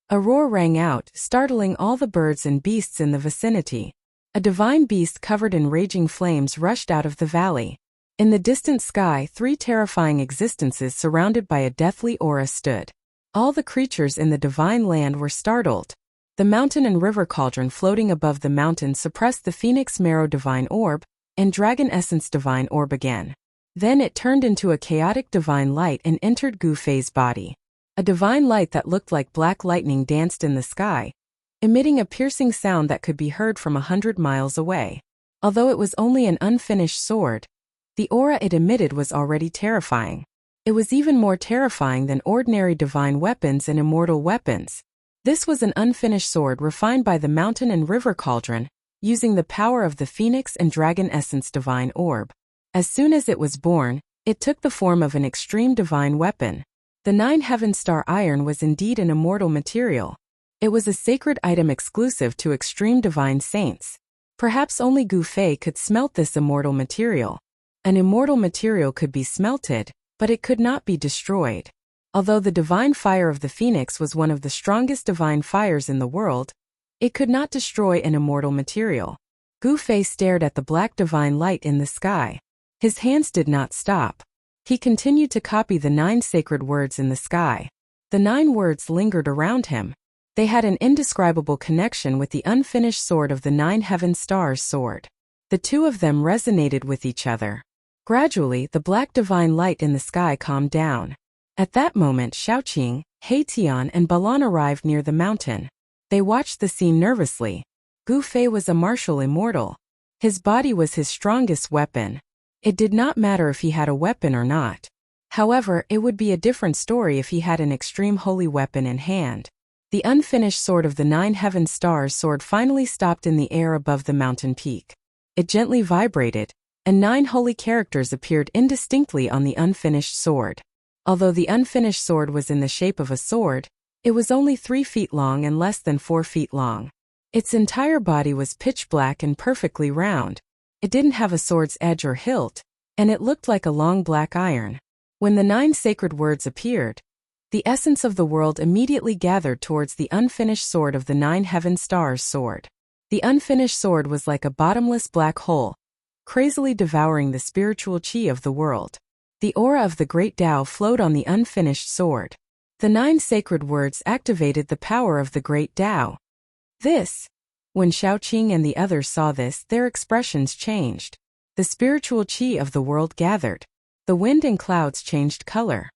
A roar rang out, startling all the birds and beasts in the vicinity. A divine beast covered in raging flames rushed out of the valley. In the distant sky, 3 terrifying existences surrounded by a deathly aura stood. All the creatures in the divine land were startled. The mountain and river cauldron floating above the mountain suppressed the phoenix marrow divine orb, and dragon essence divine orb again. Then it turned into a chaotic divine light and entered Gu Fei's body. A divine light that looked like black lightning danced in the sky, emitting a piercing sound that could be heard from 100 miles away. Although it was only an unfinished sword, the aura it emitted was already terrifying. It was even more terrifying than ordinary divine weapons and immortal weapons. This was an unfinished sword refined by the mountain and river cauldron, using the power of the phoenix and dragon essence divine orb. As soon as it was born, it took the form of an extreme divine weapon. The 9 Heaven Star Iron was indeed an immortal material. It was a sacred item exclusive to extreme divine saints. Perhaps only Gu Fei could smelt this immortal material. An immortal material could be smelted, but it could not be destroyed. Although the divine fire of the phoenix was one of the strongest divine fires in the world, it could not destroy an immortal material. Gu Fei stared at the black divine light in the sky. His hands did not stop. He continued to copy the 9 sacred words in the sky. The 9 words lingered around him. They had an indescribable connection with the unfinished sword of the 9 Heaven Stars sword. The 2 of them resonated with each other. Gradually, the black divine light in the sky calmed down. At that moment, Xiaoqing, Heitian, and Balan arrived near the mountain. They watched the scene nervously. Gu Fei was a martial immortal. His body was his strongest weapon. It did not matter if he had a weapon or not. However, it would be a different story if he had an extreme holy weapon in hand. The unfinished sword of the 9 Heaven Stars sword finally stopped in the air above the mountain peak. It gently vibrated, and 9 holy characters appeared indistinctly on the unfinished sword. Although the unfinished sword was in the shape of a sword, it was only 3 feet long and less than 4 feet long. Its entire body was pitch black and perfectly round. It didn't have a sword's edge or hilt, and it looked like a long black iron. When the 9 sacred words appeared, the essence of the world immediately gathered towards the unfinished sword of the 9 Heaven Stars sword. The unfinished sword was like a bottomless black hole, crazily devouring the spiritual chi of the world. The aura of the great Tao flowed on the unfinished sword. The 9 sacred words activated the power of the great Tao. When Xiaoqing and the others saw this, their expressions changed. The spiritual chi of the world gathered. The wind and clouds changed color.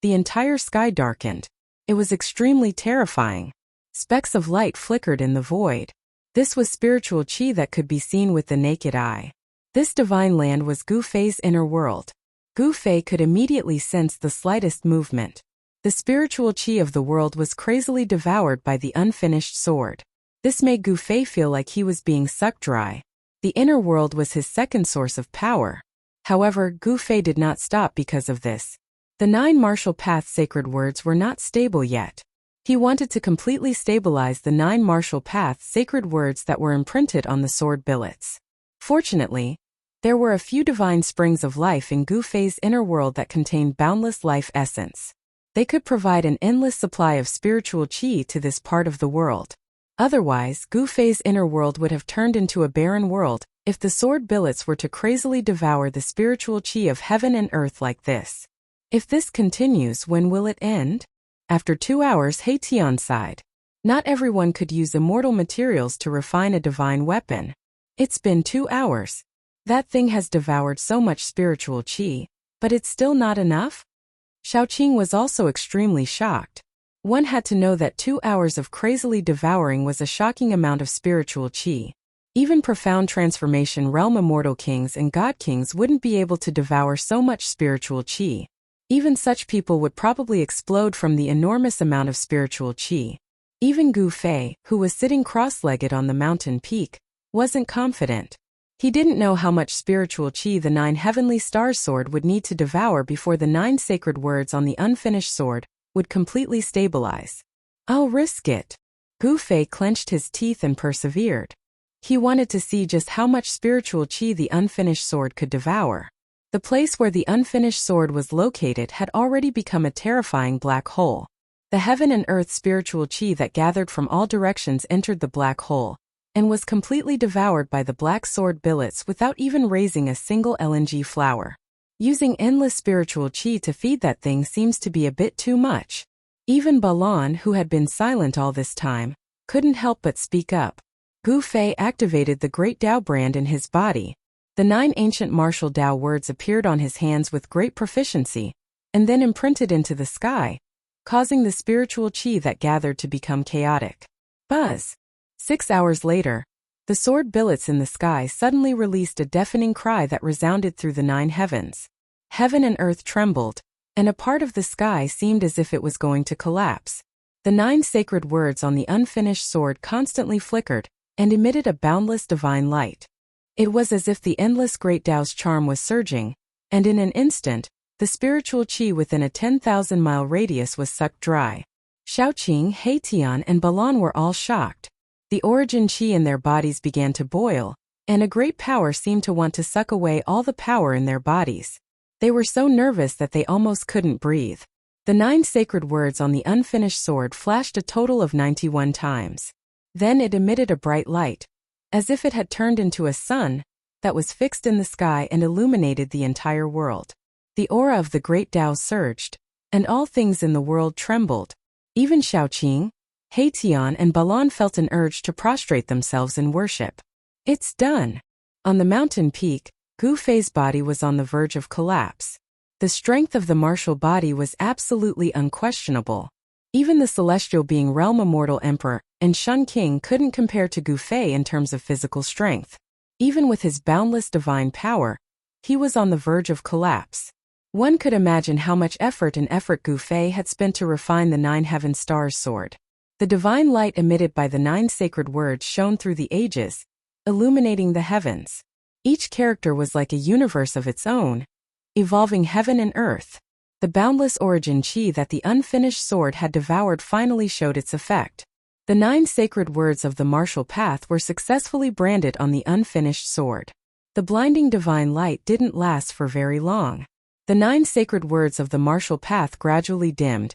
The entire sky darkened. It was extremely terrifying. Specks of light flickered in the void. This was spiritual chi that could be seen with the naked eye. This divine land was Gu Fei's inner world. Gu Fei could immediately sense the slightest movement. The spiritual chi of the world was crazily devoured by the unfinished sword. This made Gu Fei feel like he was being sucked dry. The inner world was his second source of power. However, Gu Fei did not stop because of this. The 9 martial path sacred words were not stable yet. He wanted to completely stabilize the 9 martial path sacred words that were imprinted on the sword billets. Fortunately, there were a few divine springs of life in Gu Fei's inner world that contained boundless life essence. They could provide an endless supply of spiritual chi to this part of the world. Otherwise, Gu Fei's inner world would have turned into a barren world if the sword billets were to crazily devour the spiritual chi of heaven and earth like this. If this continues, when will it end? After 2 hours, Heitian sighed. Not everyone could use immortal materials to refine a divine weapon. It's been 2 hours. That thing has devoured so much spiritual chi, but it's still not enough? Xiaoqing was also extremely shocked. One had to know that 2 hours of crazily devouring was a shocking amount of spiritual chi. Even profound transformation realm immortal kings and god kings wouldn't be able to devour so much spiritual chi. Even such people would probably explode from the enormous amount of spiritual chi. Even Gu Fei, who was sitting cross-legged on the mountain peak, wasn't confident. He didn't know how much spiritual chi the 9 heavenly stars sword would need to devour before the 9 sacred words on the unfinished sword would completely stabilize. I'll risk it. Gu Fei clenched his teeth and persevered. He wanted to see just how much spiritual chi the unfinished sword could devour. The place where the unfinished sword was located had already become a terrifying black hole. The heaven and earth spiritual chi that gathered from all directions entered the black hole, and was completely devoured by the black sword billets without even raising a single LNG flower. Using endless spiritual chi to feed that thing seems to be a bit too much. Even Balan, who had been silent all this time, couldn't help but speak up. Gu Fei activated the great Tao brand in his body. The 9 ancient martial Tao words appeared on his hands with great proficiency, and then imprinted into the sky, causing the spiritual chi that gathered to become chaotic. Buzz! 6 hours later, the sword billets in the sky suddenly released a deafening cry that resounded through the 9 heavens. Heaven and earth trembled, and a part of the sky seemed as if it was going to collapse. The 9 sacred words on the unfinished sword constantly flickered and emitted a boundless divine light. It was as if the endless great Tao's charm was surging, and in an instant, the spiritual chi within a 10,000-mile radius was sucked dry. Shaoqing, Heitian, and Balan were all shocked. The origin chi in their bodies began to boil, and a great power seemed to want to suck away all the power in their bodies. They were so nervous that they almost couldn't breathe. The 9 sacred words on the unfinished sword flashed a total of 91 times. Then it emitted a bright light, as if it had turned into a sun, that was fixed in the sky and illuminated the entire world. The aura of the great Tao surged, and all things in the world trembled. Even Shaoqing, Heitian, and Balan felt an urge to prostrate themselves in worship. It's done! On the mountain peak, Gu Fei's body was on the verge of collapse. The strength of the martial body was absolutely unquestionable. Even the celestial being Realm Immortal Emperor and Shun King couldn't compare to Gu Fei in terms of physical strength. Even with his boundless divine power, he was on the verge of collapse. One could imagine how much effort Gu Fei had spent to refine the 9 heaven stars sword. The divine light emitted by the 9 sacred words shone through the ages, illuminating the heavens. Each character was like a universe of its own, evolving heaven and earth. The boundless origin chi that the unfinished sword had devoured finally showed its effect. The 9 sacred words of the martial path were successfully branded on the unfinished sword. The blinding divine light didn't last for very long. The 9 sacred words of the martial path gradually dimmed,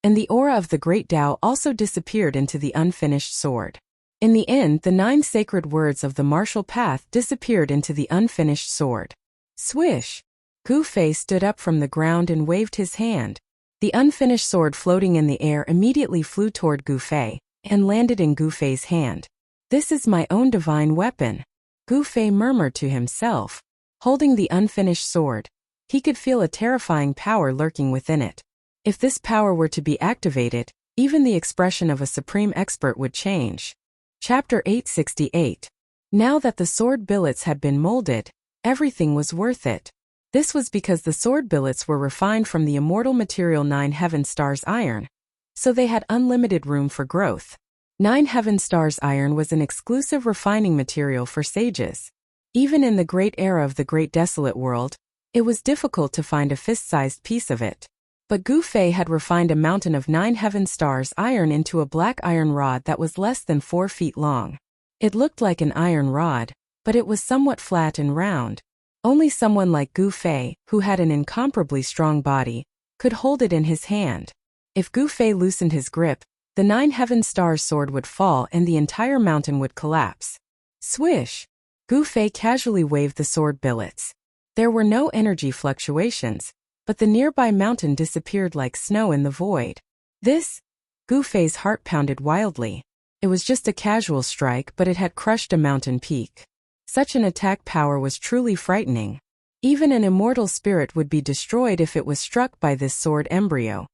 and the aura of the great Tao also disappeared into the unfinished sword. In the end, the 9 sacred words of the martial path disappeared into the unfinished sword. Swish! Gu Fei stood up from the ground and waved his hand. The unfinished sword floating in the air immediately flew toward Gu Fei and landed in Gu Fei's hand. This is my own divine weapon, Gu Fei murmured to himself. Holding the unfinished sword, he could feel a terrifying power lurking within it. If this power were to be activated, even the expression of a supreme expert would change. Chapter 868. Now that the sword billets had been molded, everything was worth it. This was because the sword billets were refined from the immortal material 9 heaven stars iron, so they had unlimited room for growth. 9 heaven stars iron was an exclusive refining material for sages. Even in the great era of the great desolate world, it was difficult to find a fist-sized piece of it. But Gu Fei had refined a mountain of 9 heaven stars iron into a black iron rod that was less than 4 feet long. It looked like an iron rod, but it was somewhat flat and round. Only someone like Gu Fei, who had an incomparably strong body, could hold it in his hand. If Gu Fei loosened his grip, the 9 heaven stars sword would fall and the entire mountain would collapse. Swish! Gu Fei casually waved the sword billets. There were no energy fluctuations, but the nearby mountain disappeared like snow in the void. Gu Fei's heart pounded wildly. It was just a casual strike, but it had crushed a mountain peak. Such an attack power was truly frightening. Even an immortal spirit would be destroyed if it was struck by this sword embryo.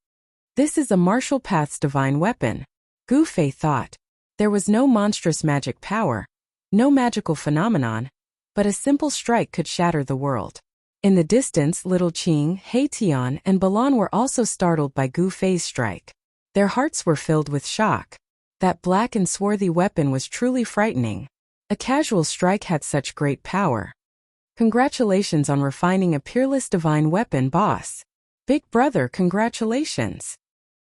This is a martial path's divine weapon, Gu Fei thought. There was no monstrous magic power, no magical phenomenon, but a simple strike could shatter the world. In the distance, little Qing, Heitian, and Balan were also startled by Gu Fei's strike. Their hearts were filled with shock. That black and swarthy weapon was truly frightening. A casual strike had such great power. Congratulations on refining a peerless divine weapon, boss. Big brother, congratulations.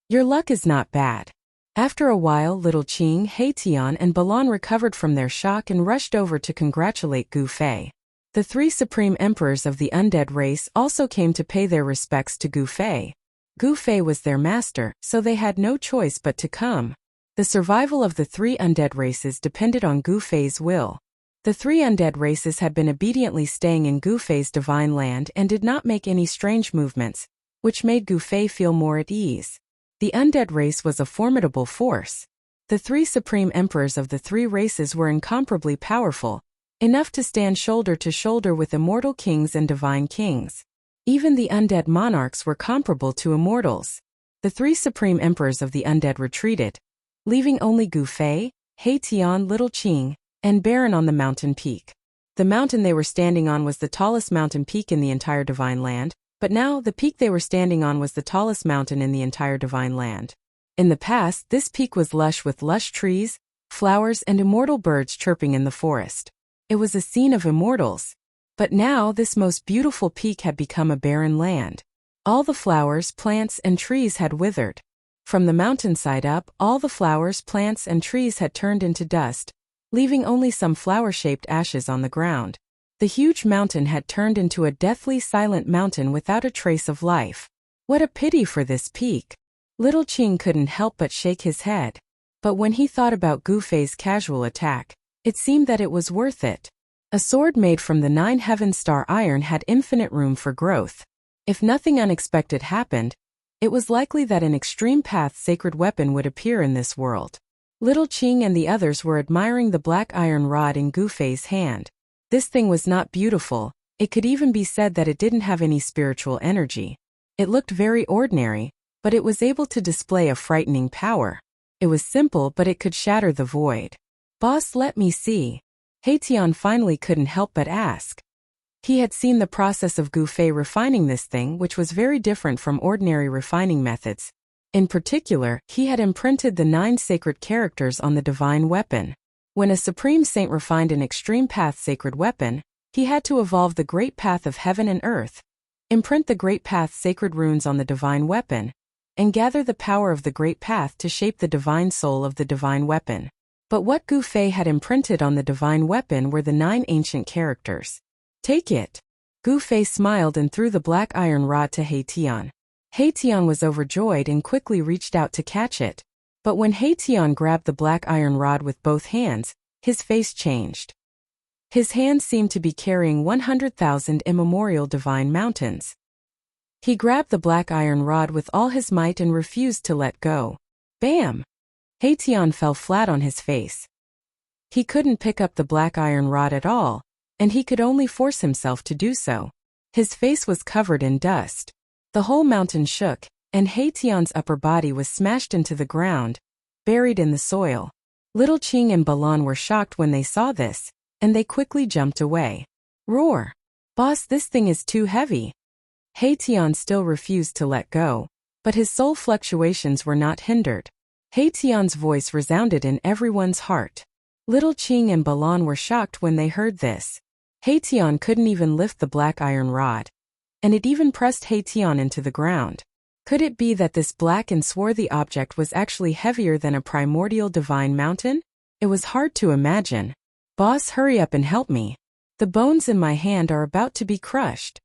Your luck is not bad. After a while, little Qing, Heitian, and Balan recovered from their shock and rushed over to congratulate Gu Fei. The three supreme emperors of the undead race also came to pay their respects to Gu Fei. Gu Fei was their master, so they had no choice but to come. The survival of the three undead races depended on Gu Fei's will. The three undead races had been obediently staying in Gu Fei's divine land and did not make any strange movements, which made Gu Fei feel more at ease. The undead race was a formidable force. The three supreme emperors of the three races were incomparably powerful, enough to stand shoulder to shoulder with immortal kings and divine kings. Even the undead monarchs were comparable to immortals. The three supreme emperors of the undead retreated, leaving only Gu Fei, He Tian, Little Qing, and Baron on the mountain peak. The mountain they were standing on was the tallest mountain peak in the entire divine land, but now the peak they were standing on was the tallest mountain in the entire divine land. In the past, this peak was lush with lush trees, flowers, and immortal birds chirping in the forest. It was a scene of immortals. But now this most beautiful peak had become a barren land. All the flowers, plants, and trees had withered. From the mountainside up, all the flowers, plants, and trees had turned into dust, leaving only some flower-shaped ashes on the ground. The huge mountain had turned into a deathly silent mountain without a trace of life. What a pity for this peak. Little Qing couldn't help but shake his head. But when he thought about Gu Fei's casual attack, it seemed that it was worth it. A sword made from the 9 heaven star iron had infinite room for growth. If nothing unexpected happened, it was likely that an extreme path sacred weapon would appear in this world. Little Qing and the others were admiring the black iron rod in Gu Fei's hand. This thing was not beautiful. It could even be said that it didn't have any spiritual energy. It looked very ordinary, but it was able to display a frightening power. It was simple, but it could shatter the void. "Boss, let me see." He Tian finally couldn't help but ask. He had seen the process of Gu Fei refining this thing, which was very different from ordinary refining methods. In particular, he had imprinted the 9 sacred characters on the divine weapon. When a supreme saint refined an extreme path sacred weapon, he had to evolve the great path of heaven and earth, imprint the great path sacred runes on the divine weapon, and gather the power of the great path to shape the divine soul of the divine weapon. But what Gu Fei had imprinted on the divine weapon were the 9 ancient characters. "Take it." Gu Fei smiled and threw the black iron rod to He Tian. He Tian was overjoyed and quickly reached out to catch it. But when He Tian grabbed the black iron rod with both hands, his face changed. His hands seemed to be carrying 100,000 immemorial divine mountains. He grabbed the black iron rod with all his might and refused to let go. Bam! He Tian fell flat on his face. He couldn't pick up the black iron rod at all, and he could only force himself to do so. His face was covered in dust. The whole mountain shook, and He Tian's upper body was smashed into the ground, buried in the soil. Little Qing and Balan were shocked when they saw this, and they quickly jumped away. "Roar! Boss, this thing is too heavy." He Tian still refused to let go, but his soul fluctuations were not hindered. He Tian's voice resounded in everyone's heart. Little Qing and Balan were shocked when they heard this. He Tian couldn't even lift the black iron rod, and it even pressed He Tian into the ground. Could it be that this black and swarthy object was actually heavier than a primordial divine mountain? It was hard to imagine. "Boss, hurry up and help me. The bones in my hand are about to be crushed."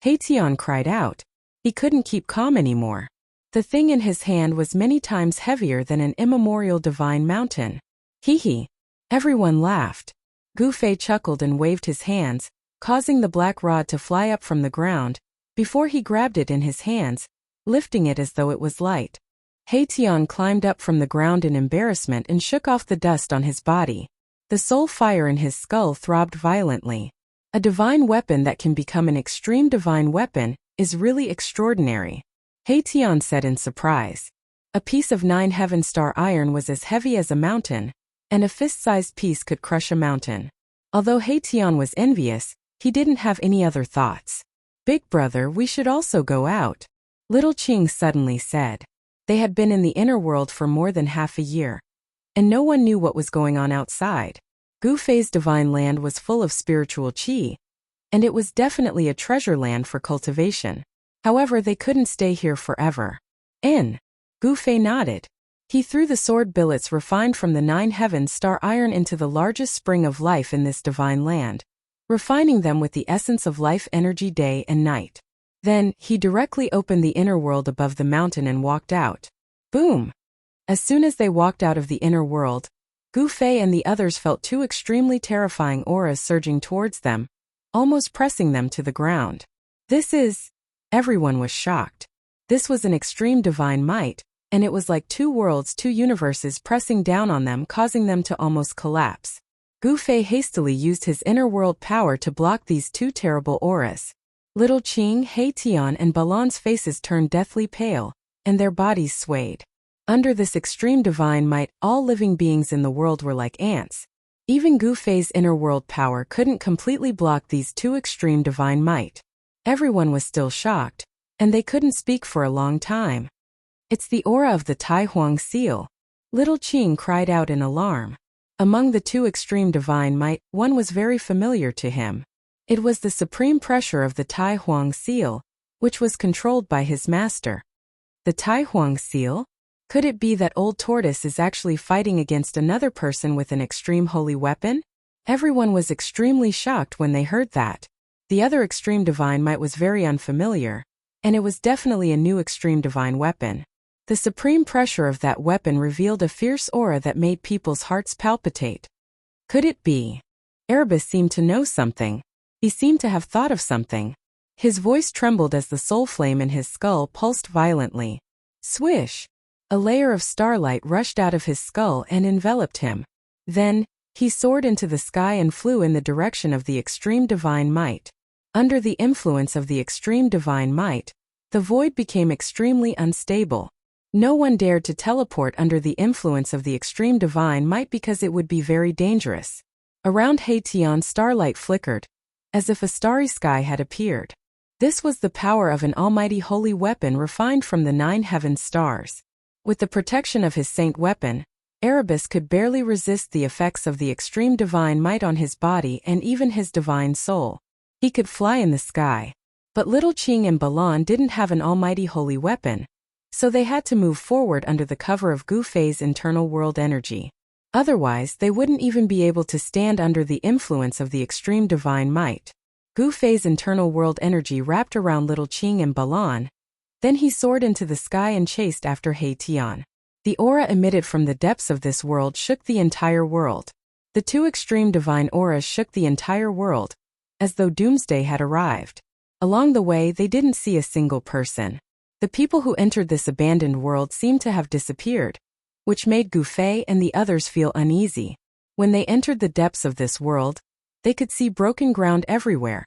He Tian cried out. He couldn't keep calm anymore. The thing in his hand was many times heavier than an immemorial divine mountain. Hee hee. Everyone laughed. Gu Fei chuckled and waved his hands, causing the black rod to fly up from the ground, before he grabbed it in his hands, lifting it as though it was light. He Tian climbed up from the ground in embarrassment and shook off the dust on his body. The soul fire in his skull throbbed violently. A divine weapon that can become an extreme divine weapon is really extraordinary, He Tian said in surprise. A piece of 9 heaven star iron was as heavy as a mountain, and a fist-sized piece could crush a mountain. Although He Tian was envious, he didn't have any other thoughts. "Big brother, we should also go out," Little Qing suddenly said. They had been in the inner world for more than half a year, and no one knew what was going on outside. Gu Fei's divine land was full of spiritual qi, and it was definitely a treasure land for cultivation. However, they couldn't stay here forever. Gu Fei nodded. He threw the sword billets refined from the 9 heaven star iron into the largest spring of life in this divine land. refining them with the essence of life energy day and night. Then, he directly opened the inner world above the mountain and walked out. Boom! As soon as they walked out of the inner world, Gu Fei and the others felt two extremely terrifying auras surging towards them, almost pressing them to the ground. Everyone was shocked. This was an extreme divine might, and it was like two worlds, two universes pressing down on them, causing them to almost collapse. Gu Fei hastily used his inner world power to block these two terrible auras. Little Qing, He Tian and Balan's faces turned deathly pale, and their bodies swayed. Under this extreme divine might, all living beings in the world were like ants. Even Gu Fei's inner world power couldn't completely block these two extreme divine might. Everyone was still shocked, and they couldn't speak for a long time. It's the aura of the Tai Huang seal. Little Qing cried out in alarm. Among the two extreme divine might, one was very familiar to him. It was the supreme pressure of the Tai Huang seal, which was controlled by his master. The Tai Huang seal? Could it be that old tortoise is actually fighting against another person with an extreme holy weapon? Everyone was extremely shocked when they heard that. The other extreme divine might was very unfamiliar, and it was definitely a new extreme divine weapon. The supreme pressure of that weapon revealed a fierce aura that made people's hearts palpitate. Could it be? Erebus seemed to know something. He seemed to have thought of something. His voice trembled as the soul flame in his skull pulsed violently. Swish! A layer of starlight rushed out of his skull and enveloped him. Then, he soared into the sky and flew in the direction of the extreme divine might. Under the influence of the extreme divine might, the void became extremely unstable. No one dared to teleport under the influence of the extreme divine might because it would be very dangerous. Around He Tian, starlight flickered, as if a starry sky had appeared. This was the power of an almighty holy weapon refined from the 9 heaven stars. With the protection of his saint weapon, Erebus could barely resist the effects of the extreme divine might on his body and even his divine soul. He could fly in the sky. But little Qing and Balan didn't have an almighty holy weapon, so they had to move forward under the cover of Gu Fei's internal world energy. Otherwise, they wouldn't even be able to stand under the influence of the extreme divine might. Gu Fei's internal world energy wrapped around little Qing and Balan. Then he soared into the sky and chased after He Tian. The aura emitted from the depths of this world shook the entire world. The two extreme divine auras shook the entire world, as though doomsday had arrived. Along the way, they didn't see a single person. The people who entered this abandoned world seemed to have disappeared, which made Gu Fei and the others feel uneasy. When they entered the depths of this world, they could see broken ground everywhere,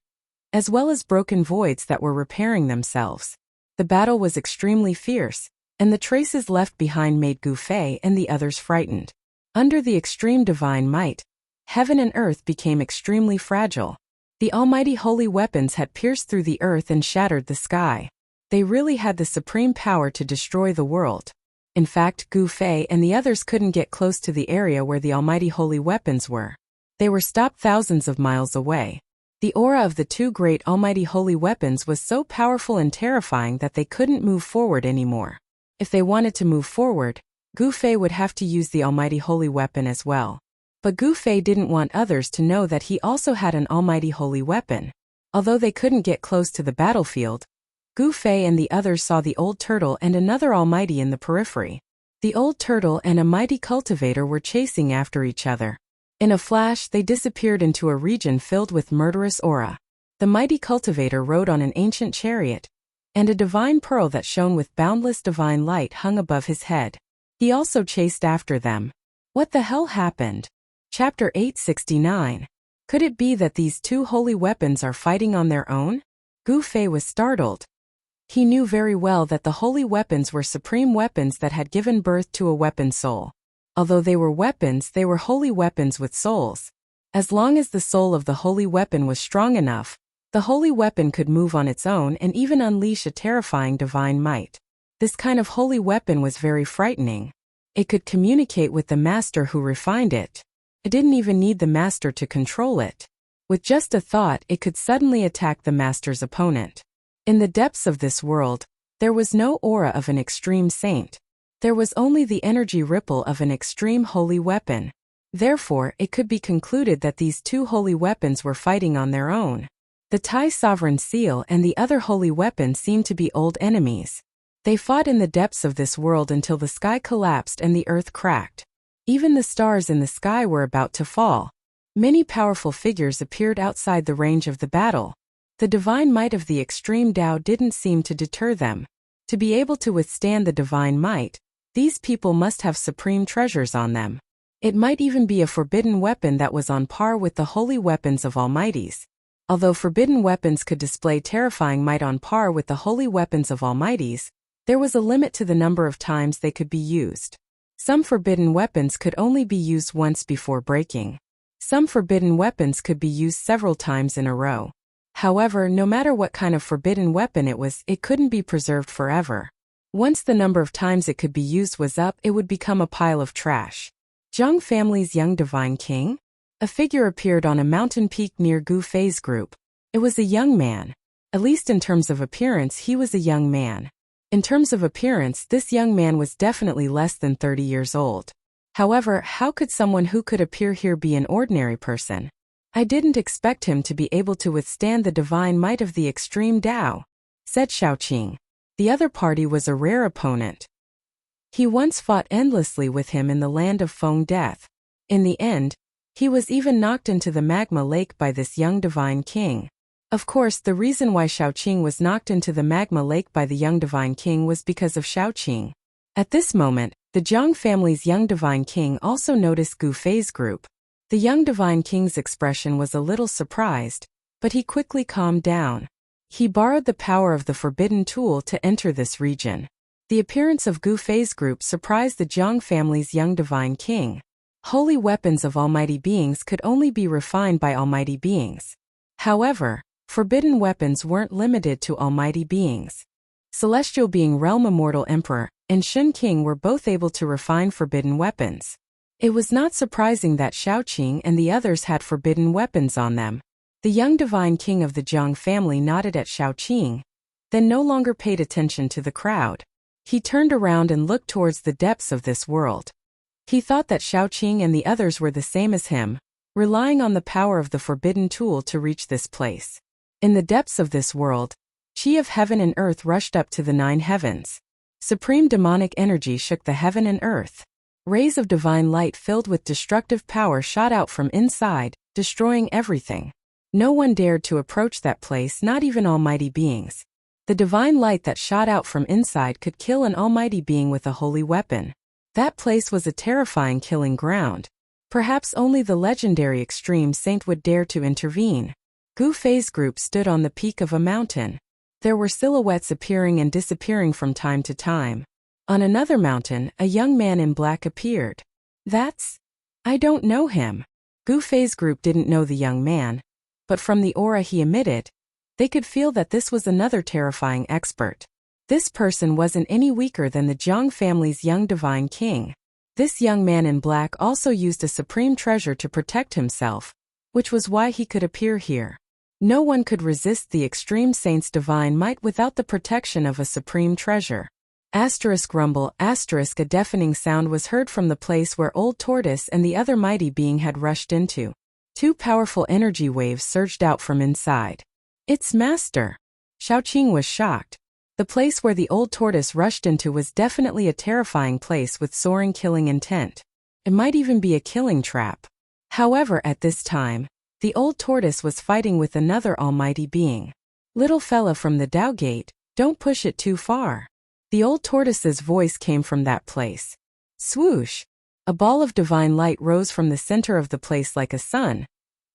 as well as broken voids that were repairing themselves. The battle was extremely fierce, and the traces left behind made Gu Fei and the others frightened. Under the extreme divine might, heaven and earth became extremely fragile. The almighty holy weapons had pierced through the earth and shattered the sky. They really had the supreme power to destroy the world. In fact, Gu Fei and the others couldn't get close to the area where the almighty holy weapons were. They were stopped thousands of miles away. The aura of the two great almighty holy weapons was so powerful and terrifying that they couldn't move forward anymore. If they wanted to move forward, Gu Fei would have to use the almighty holy weapon as well. But Gu Fei didn't want others to know that he also had an almighty holy weapon. Although they couldn't get close to the battlefield, Gu Fei and the others saw the old turtle and another almighty in the periphery. The old turtle and a mighty cultivator were chasing after each other. In a flash, they disappeared into a region filled with murderous aura. The mighty cultivator rode on an ancient chariot, and a divine pearl that shone with boundless divine light hung above his head. He also chased after them. What the hell happened? Chapter 869. Could it be that these two holy weapons are fighting on their own? Gu Fei was startled. He knew very well that the holy weapons were supreme weapons that had given birth to a weapon soul. Although they were weapons, they were holy weapons with souls. As long as the soul of the holy weapon was strong enough, the holy weapon could move on its own and even unleash a terrifying divine might. This kind of holy weapon was very frightening. It could communicate with the master who refined it. It didn't even need the master to control it. With just a thought, it could suddenly attack the master's opponent. In the depths of this world, there was no aura of an extreme saint. There was only the energy ripple of an extreme holy weapon. Therefore, it could be concluded that these two holy weapons were fighting on their own. The Thai sovereign seal and the other holy weapon seemed to be old enemies. They fought in the depths of this world until the sky collapsed and the earth cracked. Even the stars in the sky were about to fall. Many powerful figures appeared outside the range of the battle. The divine might of the extreme Tao didn't seem to deter them. To be able to withstand the divine might, these people must have supreme treasures on them. It might even be a forbidden weapon that was on par with the holy weapons of Almighties. Although forbidden weapons could display terrifying might on par with the holy weapons of Almighties, there was a limit to the number of times they could be used. Some forbidden weapons could only be used once before breaking. Some forbidden weapons could be used several times in a row. However, no matter what kind of forbidden weapon it was, it couldn't be preserved forever. Once the number of times it could be used was up, it would become a pile of trash. Zhang family's young divine king? A figure appeared on a mountain peak near Gu Fei's group. It was a young man. At least in terms of appearance, he was a young man. In terms of appearance, this young man was definitely less than 30 years old. However, how could someone who could appear here be an ordinary person? I didn't expect him to be able to withstand the divine might of the extreme Tao, said Xiaoqing. The other party was a rare opponent. He once fought endlessly with him in the land of Feng Death. In the end, he was even knocked into the magma lake by this young divine king. Of course, the reason why Xiaoqing was knocked into the magma lake by the young divine king was because of Xiaoqing. At this moment, the Zhang family's young divine king also noticed Gu Fei's group. The young divine king's expression was a little surprised, but he quickly calmed down. He borrowed the power of the forbidden tool to enter this region. The appearance of Gu Fei's group surprised the Zhang family's young divine king. Holy weapons of almighty beings could only be refined by almighty beings. However, forbidden weapons weren't limited to almighty beings. Celestial being Realm Immortal Emperor and Shun King were both able to refine forbidden weapons. It was not surprising that Xiaoqing and the others had forbidden weapons on them. The young divine king of the Zhang family nodded at Xiaoqing, then no longer paid attention to the crowd. He turned around and looked towards the depths of this world. He thought that Xiaoqing and the others were the same as him, relying on the power of the forbidden tool to reach this place. In the depths of this world, Qi of heaven and earth rushed up to the 9 heavens. Supreme demonic energy shook the heaven and earth. Rays of divine light filled with destructive power shot out from inside, destroying everything. No one dared to approach that place, not even almighty beings. The divine light that shot out from inside could kill an almighty being with a holy weapon. That place was a terrifying killing ground. Perhaps only the legendary extreme saint would dare to intervene. Gu Fei's group stood on the peak of a mountain. There were silhouettes appearing and disappearing from time to time. On another mountain, a young man in black appeared. I don't know him. Gu Fei's group didn't know the young man, but from the aura he emitted, they could feel that this was another terrifying expert. This person wasn't any weaker than the Zhang family's young divine king. This young man in black also used a supreme treasure to protect himself, which was why he could appear here. No one could resist the extreme saint's divine might without the protection of a supreme treasure. Rumble, a deafening sound was heard from the place where Old Tortoise and the other mighty being had rushed into. 2 powerful energy waves surged out from inside. It's Master! Xiaoqing was shocked. The place where the Old Tortoise rushed into was definitely a terrifying place with soaring killing intent. It might even be a killing trap. However, at this time, the Old Tortoise was fighting with another almighty being. Little fella from the Tao Gate, don't push it too far. The Old Tortoise's voice came from that place. Swoosh! A ball of divine light rose from the center of the place like a sun,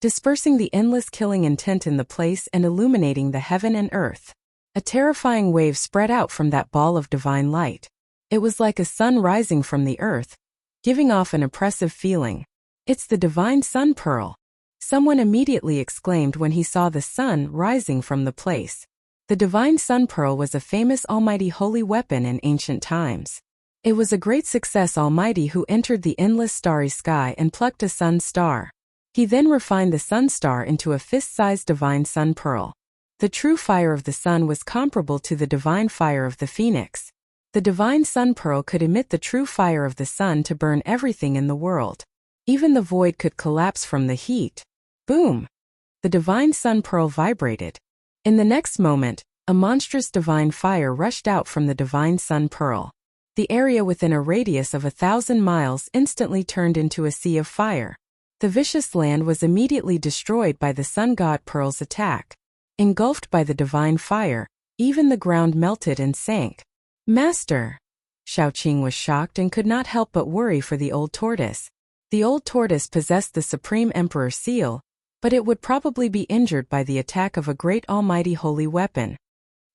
dispersing the endless killing intent in the place and illuminating the heaven and earth. A terrifying wave spread out from that ball of divine light. It was like a sun rising from the earth, giving off an oppressive feeling. It's the divine sun pearl. Someone immediately exclaimed when he saw the sun rising from the place. The divine sun pearl was a famous almighty holy weapon in ancient times. It was a great success almighty who entered the endless starry sky and plucked a sun star. He then refined the sun star into a fist-sized divine sun pearl. The true fire of the sun was comparable to the divine fire of the phoenix. The divine sun pearl could emit the true fire of the sun to burn everything in the world. Even the void could collapse from the heat. Boom! The divine sun pearl vibrated. In the next moment, a monstrous divine fire rushed out from the divine sun pearl. The area within a radius of 1,000 miles instantly turned into a sea of fire. The vicious land was immediately destroyed by the sun god pearl's attack. Engulfed by the divine fire, even the ground melted and sank. Master! Shaoqing was shocked and could not help but worry for the old tortoise. The old tortoise possessed the supreme emperor seal, but it would probably be injured by the attack of a great almighty holy weapon.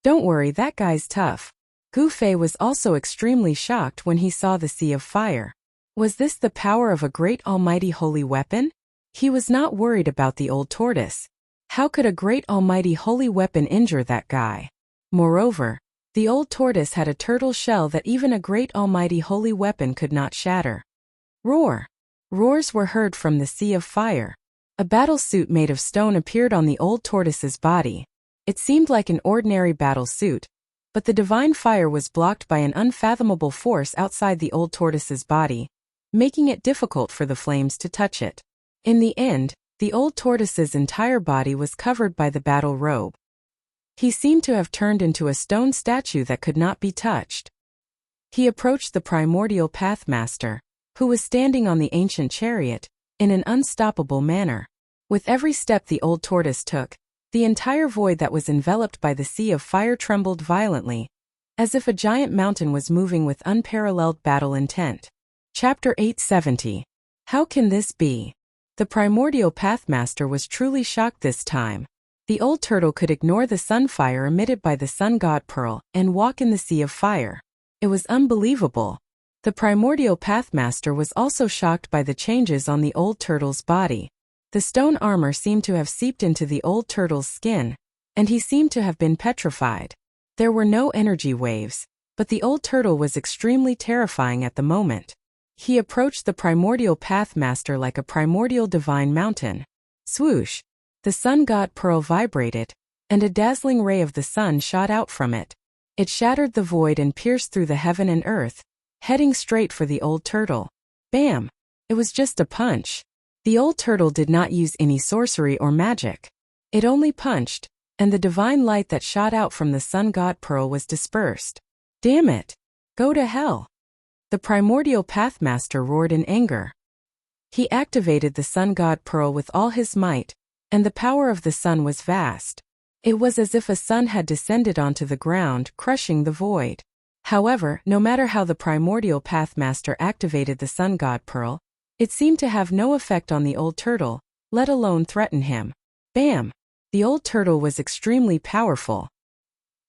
Don't worry, that guy's tough. Gu Fei was also extremely shocked when he saw the sea of fire. Was this the power of a great almighty holy weapon? He was not worried about the old tortoise. How could a great almighty holy weapon injure that guy? Moreover, the old tortoise had a turtle shell that even a great almighty holy weapon could not shatter. Roar! Roars were heard from the sea of fire. A battle suit made of stone appeared on the old tortoise's body. It seemed like an ordinary battle suit, but the divine fire was blocked by an unfathomable force outside the old tortoise's body, making it difficult for the flames to touch it. In the end, the old tortoise's entire body was covered by the battle robe. He seemed to have turned into a stone statue that could not be touched. He approached the primordial pathmaster, who was standing on the ancient chariot, in an unstoppable manner. With every step the old tortoise took, the entire void that was enveloped by the sea of fire trembled violently, as if a giant mountain was moving with unparalleled battle intent. Chapter 870. How can this be? The primordial pathmaster was truly shocked this time. The old turtle could ignore the sunfire emitted by the sun god pearl and walk in the sea of fire. It was unbelievable. The primordial pathmaster was also shocked by the changes on the old turtle's body. The stone armor seemed to have seeped into the old turtle's skin, and he seemed to have been petrified. There were no energy waves, but the old turtle was extremely terrifying at the moment. He approached the primordial pathmaster like a primordial divine mountain. Swoosh! The sun god pearl vibrated, and a dazzling ray of the sun shot out from it. It shattered the void and pierced through the heaven and earth, heading straight for the old turtle. Bam! It was just a punch. The old turtle did not use any sorcery or magic. It only punched, and the divine light that shot out from the sun god pearl was dispersed. Damn it! Go to hell! The primordial pathmaster roared in anger. He activated the sun god pearl with all his might, and the power of the sun was vast. It was as if a sun had descended onto the ground, crushing the void. However, no matter how the primordial pathmaster activated the sun god pearl, it seemed to have no effect on the old turtle, let alone threaten him. Bam! The old turtle was extremely powerful.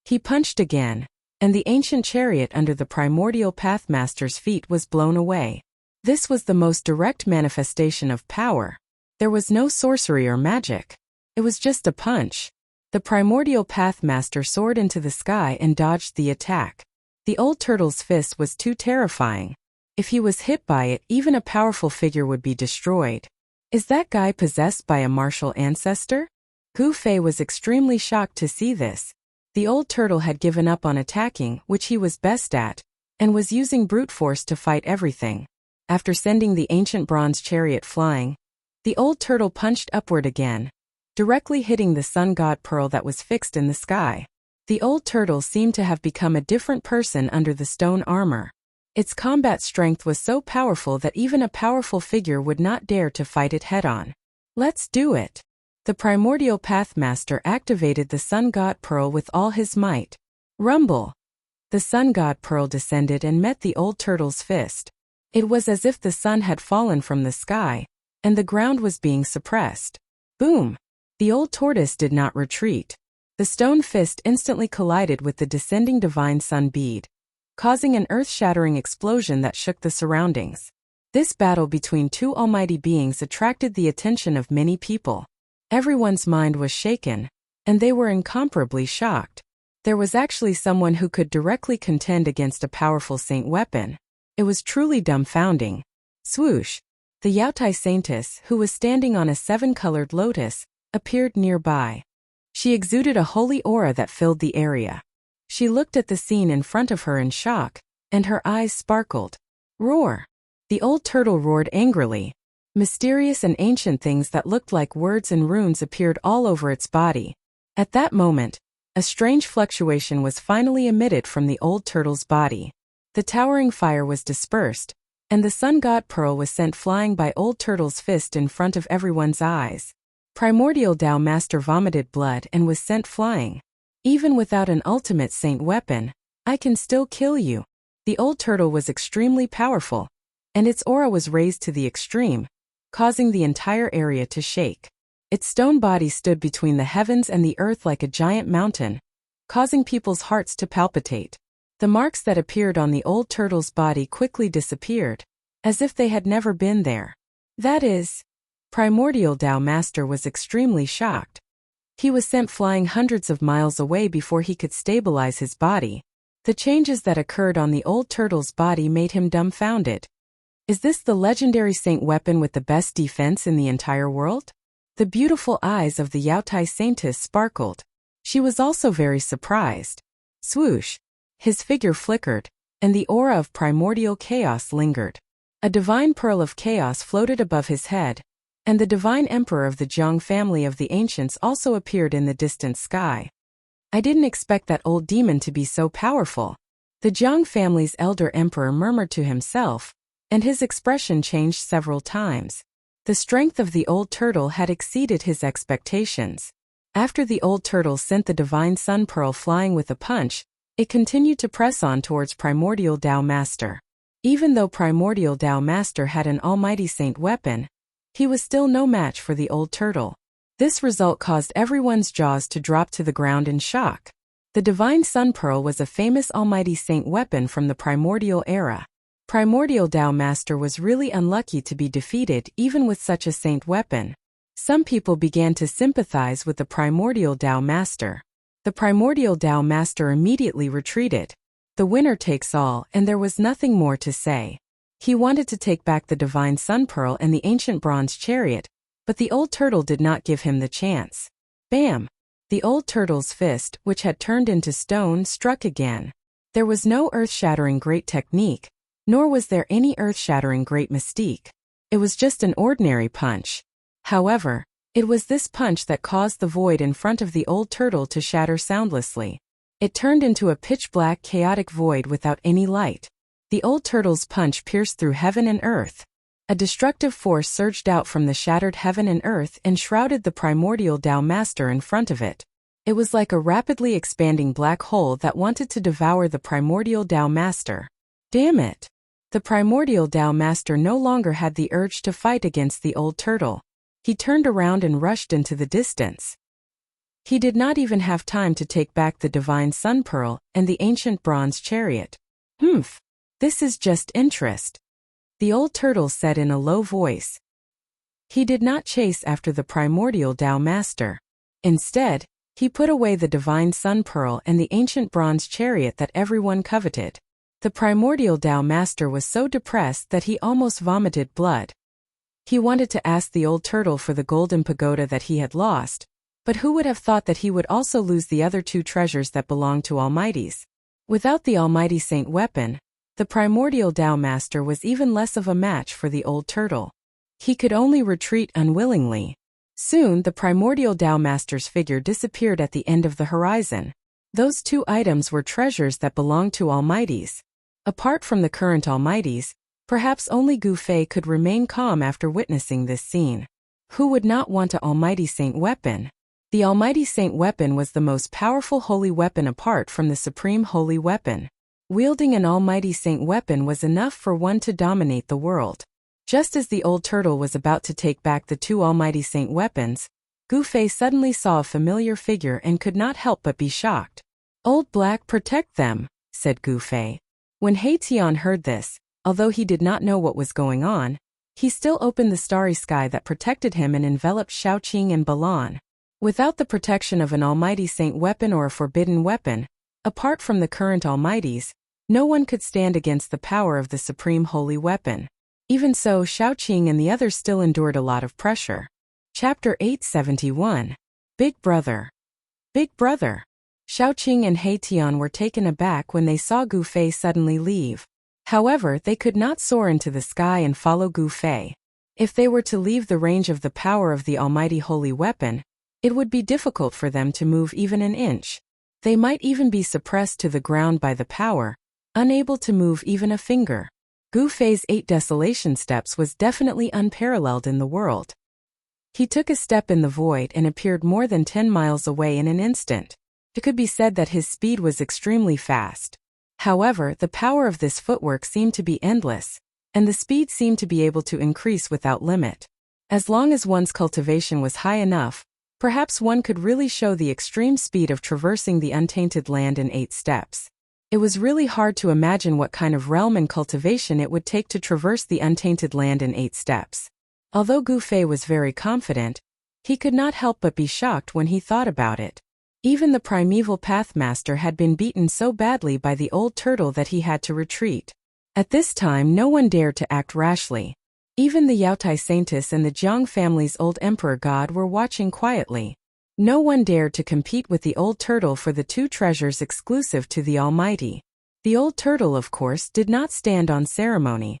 He punched again, and the ancient chariot under the primordial pathmaster's feet was blown away. This was the most direct manifestation of power. There was no sorcery or magic. It was just a punch. The primordial pathmaster soared into the sky and dodged the attack. The old turtle's fist was too terrifying. If he was hit by it, even a powerful figure would be destroyed. Is that guy possessed by a martial ancestor? Gu Fei was extremely shocked to see this. The old turtle had given up on attacking, which he was best at, and was using brute force to fight everything. After sending the ancient bronze chariot flying, the old turtle punched upward again, directly hitting the sun god pearl that was fixed in the sky. The old turtle seemed to have become a different person under the stone armor. Its combat strength was so powerful that even a powerful figure would not dare to fight it head-on. Let's do it! The primordial pathmaster activated the sun god pearl with all his might. Rumble! The sun god pearl descended and met the old turtle's fist. It was as if the sun had fallen from the sky, and the ground was being suppressed. Boom! The old tortoise did not retreat. The stone fist instantly collided with the descending divine sun bead, causing an earth-shattering explosion that shook the surroundings. This battle between two almighty beings attracted the attention of many people. Everyone's mind was shaken, and they were incomparably shocked. There was actually someone who could directly contend against a powerful saint weapon. It was truly dumbfounding. Swoosh! The Yaotai saintess, who was standing on a seven-colored lotus, appeared nearby. She exuded a holy aura that filled the area. She looked at the scene in front of her in shock, and her eyes sparkled. Roar! The old turtle roared angrily. Mysterious and ancient things that looked like words and runes appeared all over its body. At that moment, a strange fluctuation was finally emitted from the old turtle's body. The towering fire was dispersed, and the sun god pearl was sent flying by old turtle's fist in front of everyone's eyes. Primordial Tao Master vomited blood and was sent flying. Even without an ultimate saint weapon, I can still kill you. The old turtle was extremely powerful, and its aura was raised to the extreme, causing the entire area to shake. Its stone body stood between the heavens and the earth like a giant mountain, causing people's hearts to palpitate. The marks that appeared on the old turtle's body quickly disappeared, as if they had never been there. That is, Primordial Tao Master was extremely shocked. He was sent flying hundreds of miles away before he could stabilize his body. The changes that occurred on the old turtle's body made him dumbfounded. Is this the legendary saint weapon with the best defense in the entire world? The beautiful eyes of the Yaotai Saintess sparkled. She was also very surprised. Swoosh! His figure flickered, and the aura of primordial chaos lingered. A divine pearl of chaos floated above his head, and the divine emperor of the Jiang family of the ancients also appeared in the distant sky. I didn't expect that old demon to be so powerful. The Jiang family's elder emperor murmured to himself, and his expression changed several times. The strength of the old turtle had exceeded his expectations. After the old turtle sent the divine sun pearl flying with a punch, it continued to press on towards Primordial Tao Master. Even though Primordial Tao Master had an almighty saint weapon, he was still no match for the old turtle. This result caused everyone's jaws to drop to the ground in shock. The divine sun pearl was a famous almighty saint weapon from the primordial era. Primordial Tao Master was really unlucky to be defeated even with such a saint weapon. Some people began to sympathize with the Primordial Tao Master. The Primordial Tao Master immediately retreated. The winner takes all, and there was nothing more to say. He wanted to take back the divine sun pearl and the ancient bronze chariot, but the old turtle did not give him the chance. Bam! The old turtle's fist, which had turned into stone, struck again. There was no earth-shattering great technique, nor was there any earth-shattering great mystique. It was just an ordinary punch. However, it was this punch that caused the void in front of the old turtle to shatter soundlessly. It turned into a pitch-black chaotic void without any light. The old turtle's punch pierced through heaven and earth. A destructive force surged out from the shattered heaven and earth and shrouded the Primordial Tao Master in front of it. It was like a rapidly expanding black hole that wanted to devour the Primordial Tao Master. Damn it! The Primordial Tao Master no longer had the urge to fight against the old turtle. He turned around and rushed into the distance. He did not even have time to take back the divine sun pearl and the ancient bronze chariot. This is just interest, the old turtle said in a low voice. He did not chase after the Primordial Tao Master. Instead, he put away the divine sun pearl and the ancient bronze chariot that everyone coveted. The Primordial Tao Master was so depressed that he almost vomited blood. He wanted to ask the old turtle for the golden pagoda that he had lost, but who would have thought that he would also lose the other two treasures that belonged to Almighties? Without the almighty saint weapon, the Primordial Tao Master was even less of a match for the old turtle. He could only retreat unwillingly. Soon the Primordial Tao Master's figure disappeared at the end of the horizon. Those two items were treasures that belonged to Almighties. Apart from the current Almighties, perhaps only Gu Fei could remain calm after witnessing this scene. Who would not want an almighty saint weapon? The almighty saint weapon was the most powerful holy weapon apart from the supreme holy weapon. Wielding an almighty saint weapon was enough for one to dominate the world. Just as the old turtle was about to take back the two almighty saint weapons, Gu Fei suddenly saw a familiar figure and could not help but be shocked. "Old Black, protect them," said Gu Fei. When He Tian heard this, although he did not know what was going on, he still opened the starry sky that protected him and enveloped Shaoqing and Balan. Without the protection of an almighty saint weapon or a forbidden weapon, apart from the current Almighties, no one could stand against the power of the supreme holy weapon. Even so, Shaoqing and the others still endured a lot of pressure. Chapter 871. Big Brother. Big Brother. Shaoqing and He Tian were taken aback when they saw Gu Fei suddenly leave. However, they could not soar into the sky and follow Gu Fei. If they were to leave the range of the power of the almighty holy weapon, it would be difficult for them to move even an inch. They might even be suppressed to the ground by the power, unable to move even a finger. Gu Fei's 8 desolation steps was definitely unparalleled in the world. He took a step in the void and appeared more than 10 miles away in an instant. It could be said that his speed was extremely fast. However, the power of this footwork seemed to be endless, and the speed seemed to be able to increase without limit. As long as one's cultivation was high enough, perhaps one could really show the extreme speed of traversing the untainted land in 8 steps. It was really hard to imagine what kind of realm and cultivation it would take to traverse the untainted land in 8 steps. Although Gu Fei was very confident, he could not help but be shocked when he thought about it. Even the primeval Pathmaster had been beaten so badly by the old turtle that he had to retreat. At this time no one dared to act rashly. Even the Yaotai Saintess and the Jiang family's old emperor god were watching quietly. No one dared to compete with the old turtle for the 2 treasures exclusive to the Almighty. The old turtle, of course, did not stand on ceremony.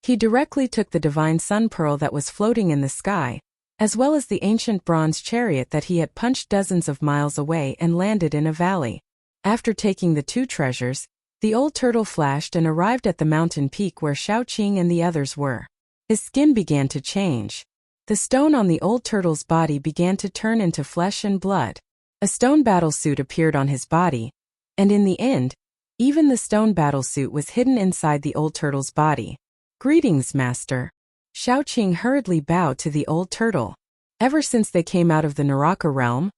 He directly took the divine sun pearl that was floating in the sky, as well as the ancient bronze chariot that he had punched dozens of miles away and landed in a valley. After taking the 2 treasures, the old turtle flashed and arrived at the mountain peak where Shaoqing and the others were. His skin began to change. The stone on the old turtle's body began to turn into flesh and blood. A stone battlesuit appeared on his body, and in the end, even the stone battlesuit was hidden inside the old turtle's body. "Greetings, Master." Shaoqing hurriedly bowed to the old turtle. Ever since they came out of the Naraka realm,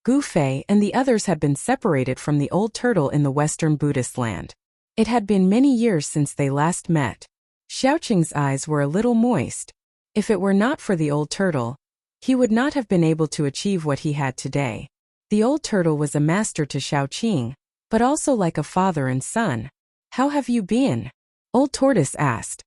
Gu Fei and the others had been separated from the old turtle in the western Buddhist land. It had been many years since they last met. Shaoqing's eyes were a little moist. If it were not for the old turtle, he would not have been able to achieve what he had today. The old turtle was a master to Shaoqing, but also like a father and son. "How have you been?" Old Tortoise asked.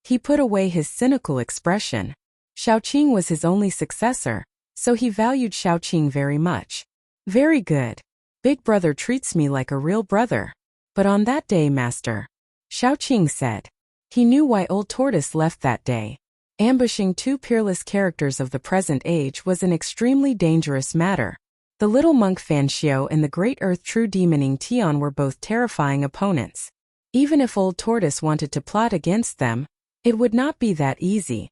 He put away his cynical expression. Shaoqing was his only successor, so he valued Shaoqing very much. "Very good. Big brother treats me like a real brother. But on that day, Master," Shaoqing said. He knew why Old Tortoise left that day. Ambushing 2 peerless characters of the present age was an extremely dangerous matter. The little monk Fan Xiao and the great earth true demoning Tian were both terrifying opponents. Even if Old Tortoise wanted to plot against them, it would not be that easy.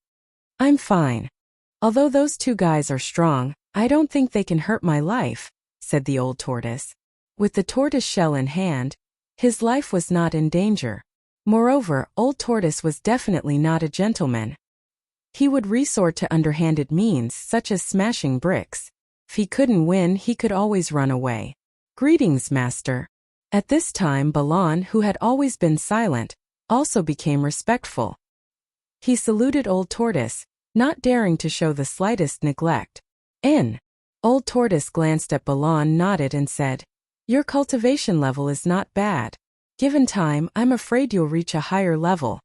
"I'm fine. Although those 2 guys are strong, I don't think they can hurt my life," said the old tortoise. With the tortoise shell in hand, his life was not in danger. Moreover, Old Tortoise was definitely not a gentleman. He would resort to underhanded means such as smashing bricks. If he couldn't win, he could always run away. "Greetings, Master." At this time Balan, who had always been silent, also became respectful. He saluted Old Tortoise, not daring to show the slightest neglect. Old Tortoise glanced at Balan, nodded and said, "Your cultivation level is not bad. Given time, I'm afraid you'll reach a higher level."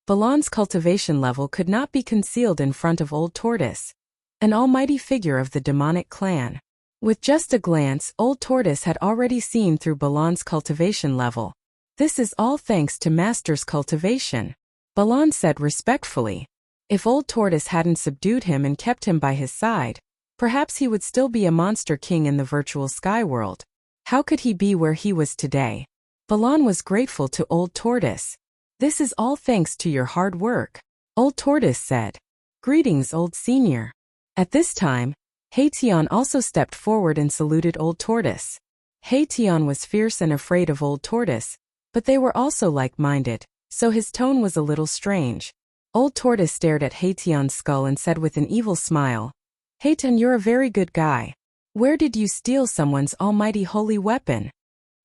Balan's cultivation level could not be concealed in front of Old Tortoise, an almighty figure of the demonic clan. With just a glance, Old Tortoise had already seen through Balan's cultivation level. "This is all thanks to Master's cultivation," Balan said respectfully. If Old Tortoise hadn't subdued him and kept him by his side, perhaps he would still be a monster king in the virtual sky world. How could he be where he was today? Balan was grateful to Old Tortoise. "This is all thanks to your hard work," Old Tortoise said. "Greetings, Old Senior." At this time, Tian also stepped forward and saluted Old Tortoise. Tian was fierce and afraid of Old Tortoise, but they were also like-minded, so his tone was a little strange. Old Tortoise stared at Tian's skull and said with an evil smile, "Tian, you're a very good guy. Where did you steal someone's almighty holy weapon?"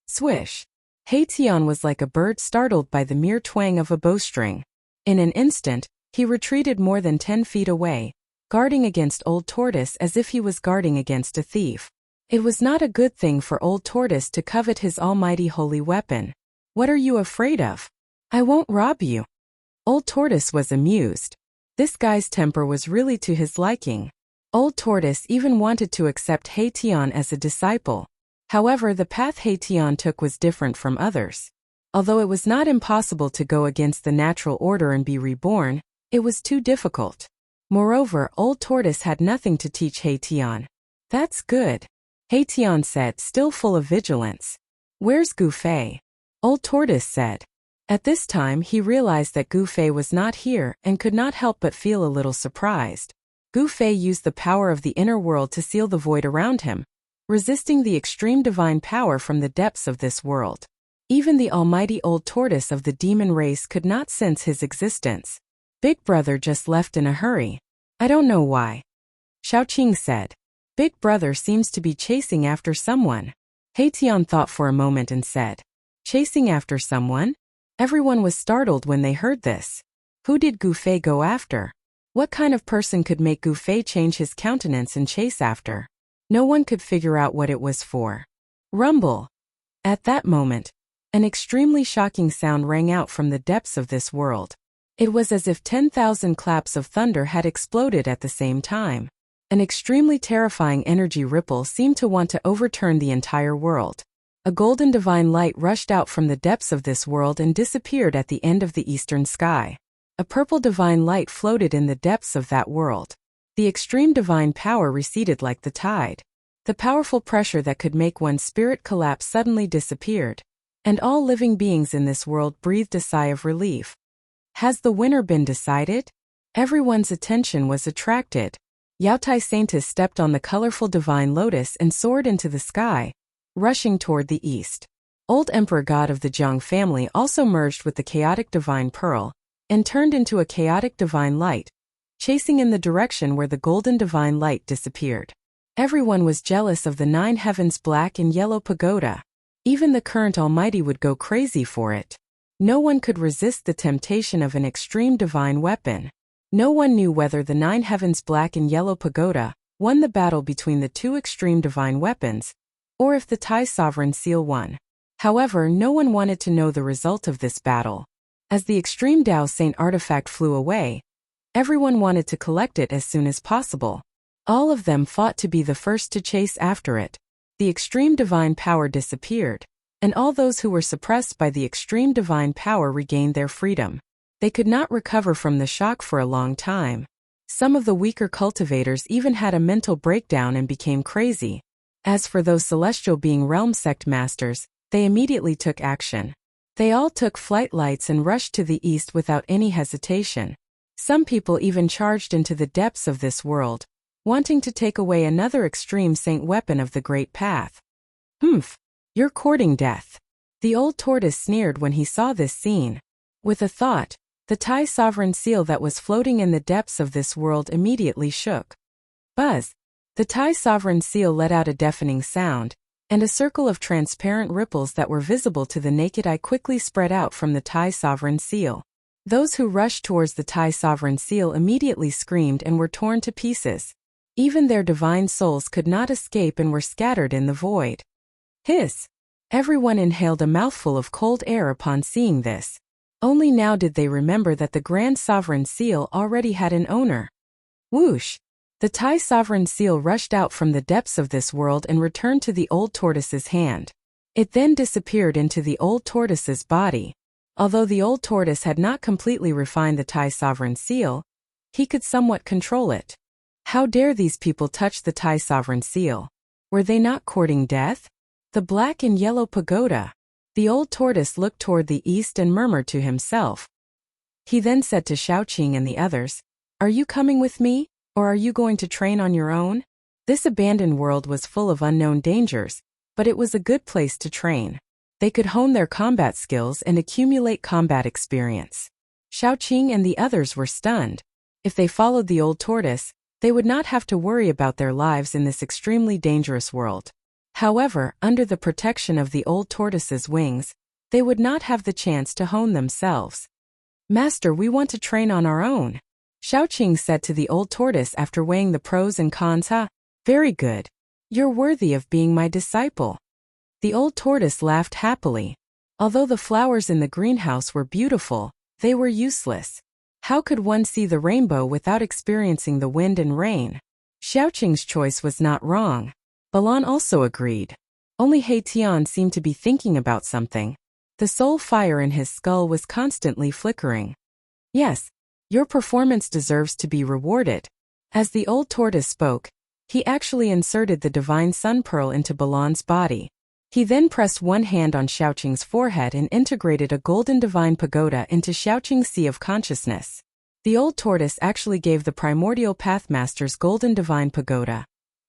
Swish! Tian was like a bird startled by the mere twang of a bowstring. In an instant, he retreated more than 10 feet away, guarding against Old Tortoise as if he was guarding against a thief. It was not a good thing for Old Tortoise to covet his almighty holy weapon. "What are you afraid of? I won't rob you." Old Tortoise was amused. This guy's temper was really to his liking. Old Tortoise even wanted to accept Tian as a disciple. However, the path Tian took was different from others. Although it was not impossible to go against the natural order and be reborn, It was too difficult. Moreover, Old Tortoise had nothing to teach Hei-Tian. That's good, Hei-Tian said, still full of vigilance. Where's Gu-Fei? Old Tortoise said. At this time he realized that Gu-Fei was not here and could not help but feel a little surprised. Gu-Fei used the power of the inner world to seal the void around him, resisting the extreme divine power from the depths of this world. Even the almighty Old Tortoise of the demon race could not sense his existence. Big Brother just left in a hurry. I don't know why. Xiaoqing said. Big Brother seems to be chasing after someone. Hei-Tian thought for a moment and said, chasing after someone? Everyone was startled when they heard this. Who did Gu-Fei go after? What kind of person could make Gu-Fei change his countenance and chase after? No one could figure out what it was for. Rumble. At that moment, an extremely shocking sound rang out from the depths of this world. It was as if 10,000 claps of thunder had exploded at the same time. An extremely terrifying energy ripple seemed to want to overturn the entire world. A golden divine light rushed out from the depths of this world and disappeared at the end of the eastern sky. A purple divine light floated in the depths of that world. The extreme divine power receded like the tide. The powerful pressure that could make one's spirit collapse suddenly disappeared, and all living beings in this world breathed a sigh of relief. Has the winner been decided? Everyone's attention was attracted. Yaotai Saintis stepped on the colorful divine lotus and soared into the sky, rushing toward the east. Old Emperor God of the Jiang family also merged with the chaotic divine pearl and turned into a chaotic divine light, chasing in the direction where the golden divine light disappeared. Everyone was jealous of the 9 heavens black and yellow pagoda. Even the current Almighty would go crazy for it. No one could resist the temptation of an extreme divine weapon. No one knew whether the 9 heavens black and yellow pagoda won the battle between the 2 extreme divine weapons, or if the Tai Sovereign Seal won. However, no one wanted to know the result of this battle. As the extreme Dao Saint artifact flew away, everyone wanted to collect it as soon as possible. All of them fought to be the first to chase after it. The extreme divine power disappeared, and all those who were suppressed by the extreme divine power regained their freedom. They could not recover from the shock for a long time. Some of the weaker cultivators even had a mental breakdown and became crazy. As for those celestial being realm sect masters, they immediately took action. They all took flight lights and rushed to the east without any hesitation. Some people even charged into the depths of this world, wanting to take away another extreme saint weapon of the Great Path. You're courting death. The Old Tortoise sneered when he saw this scene. With a thought, the Tai Sovereign Seal that was floating in the depths of this world immediately shook. Buzz! The Tai Sovereign Seal let out a deafening sound, and a circle of transparent ripples that were visible to the naked eye quickly spread out from the Tai Sovereign Seal. Those who rushed towards the Tai Sovereign Seal immediately screamed and were torn to pieces. Even their divine souls could not escape and were scattered in the void. Hiss! Everyone inhaled a mouthful of cold air upon seeing this. Only now did they remember that the Grand Sovereign Seal already had an owner. Whoosh! The Tai Sovereign Seal rushed out from the depths of this world and returned to the Old Tortoise's hand. It then disappeared into the Old Tortoise's body. Although the Old Tortoise had not completely refined the Tai Sovereign Seal, he could somewhat control it. How dare these people touch the Tai Sovereign Seal? Were they not courting death? The black and yellow pagoda. The Old Tortoise looked toward the east and murmured to himself. He then said to Xiaoqing and the others, "Are you coming with me? Or are you going to train on your own?" This abandoned world was full of unknown dangers, but it was a good place to train. They could hone their combat skills and accumulate combat experience. Xiaoqing and the others were stunned. If they followed the Old Tortoise, they would not have to worry about their lives in this extremely dangerous world. However, under the protection of the Old Tortoise's wings, they would not have the chance to hone themselves. "Master, we want to train on our own," Xiaoqing said to the Old Tortoise after weighing the pros and cons. Very good. You're worthy of being my disciple." The Old Tortoise laughed happily. Although the flowers in the greenhouse were beautiful, they were useless. How could one see the rainbow without experiencing the wind and rain? Xiaoqing's choice was not wrong. Balan also agreed. Only Hei-Tian seemed to be thinking about something. The soul fire in his skull was constantly flickering. Yes, Your performance deserves to be rewarded. As the old tortoise spoke, he actually inserted the divine sun pearl into Balan's body. He then pressed one hand on Xiaoqing's forehead and integrated a golden divine pagoda into Xiaoqing's sea of consciousness. The old tortoise actually gave the primordial pathmaster's golden divine pagoda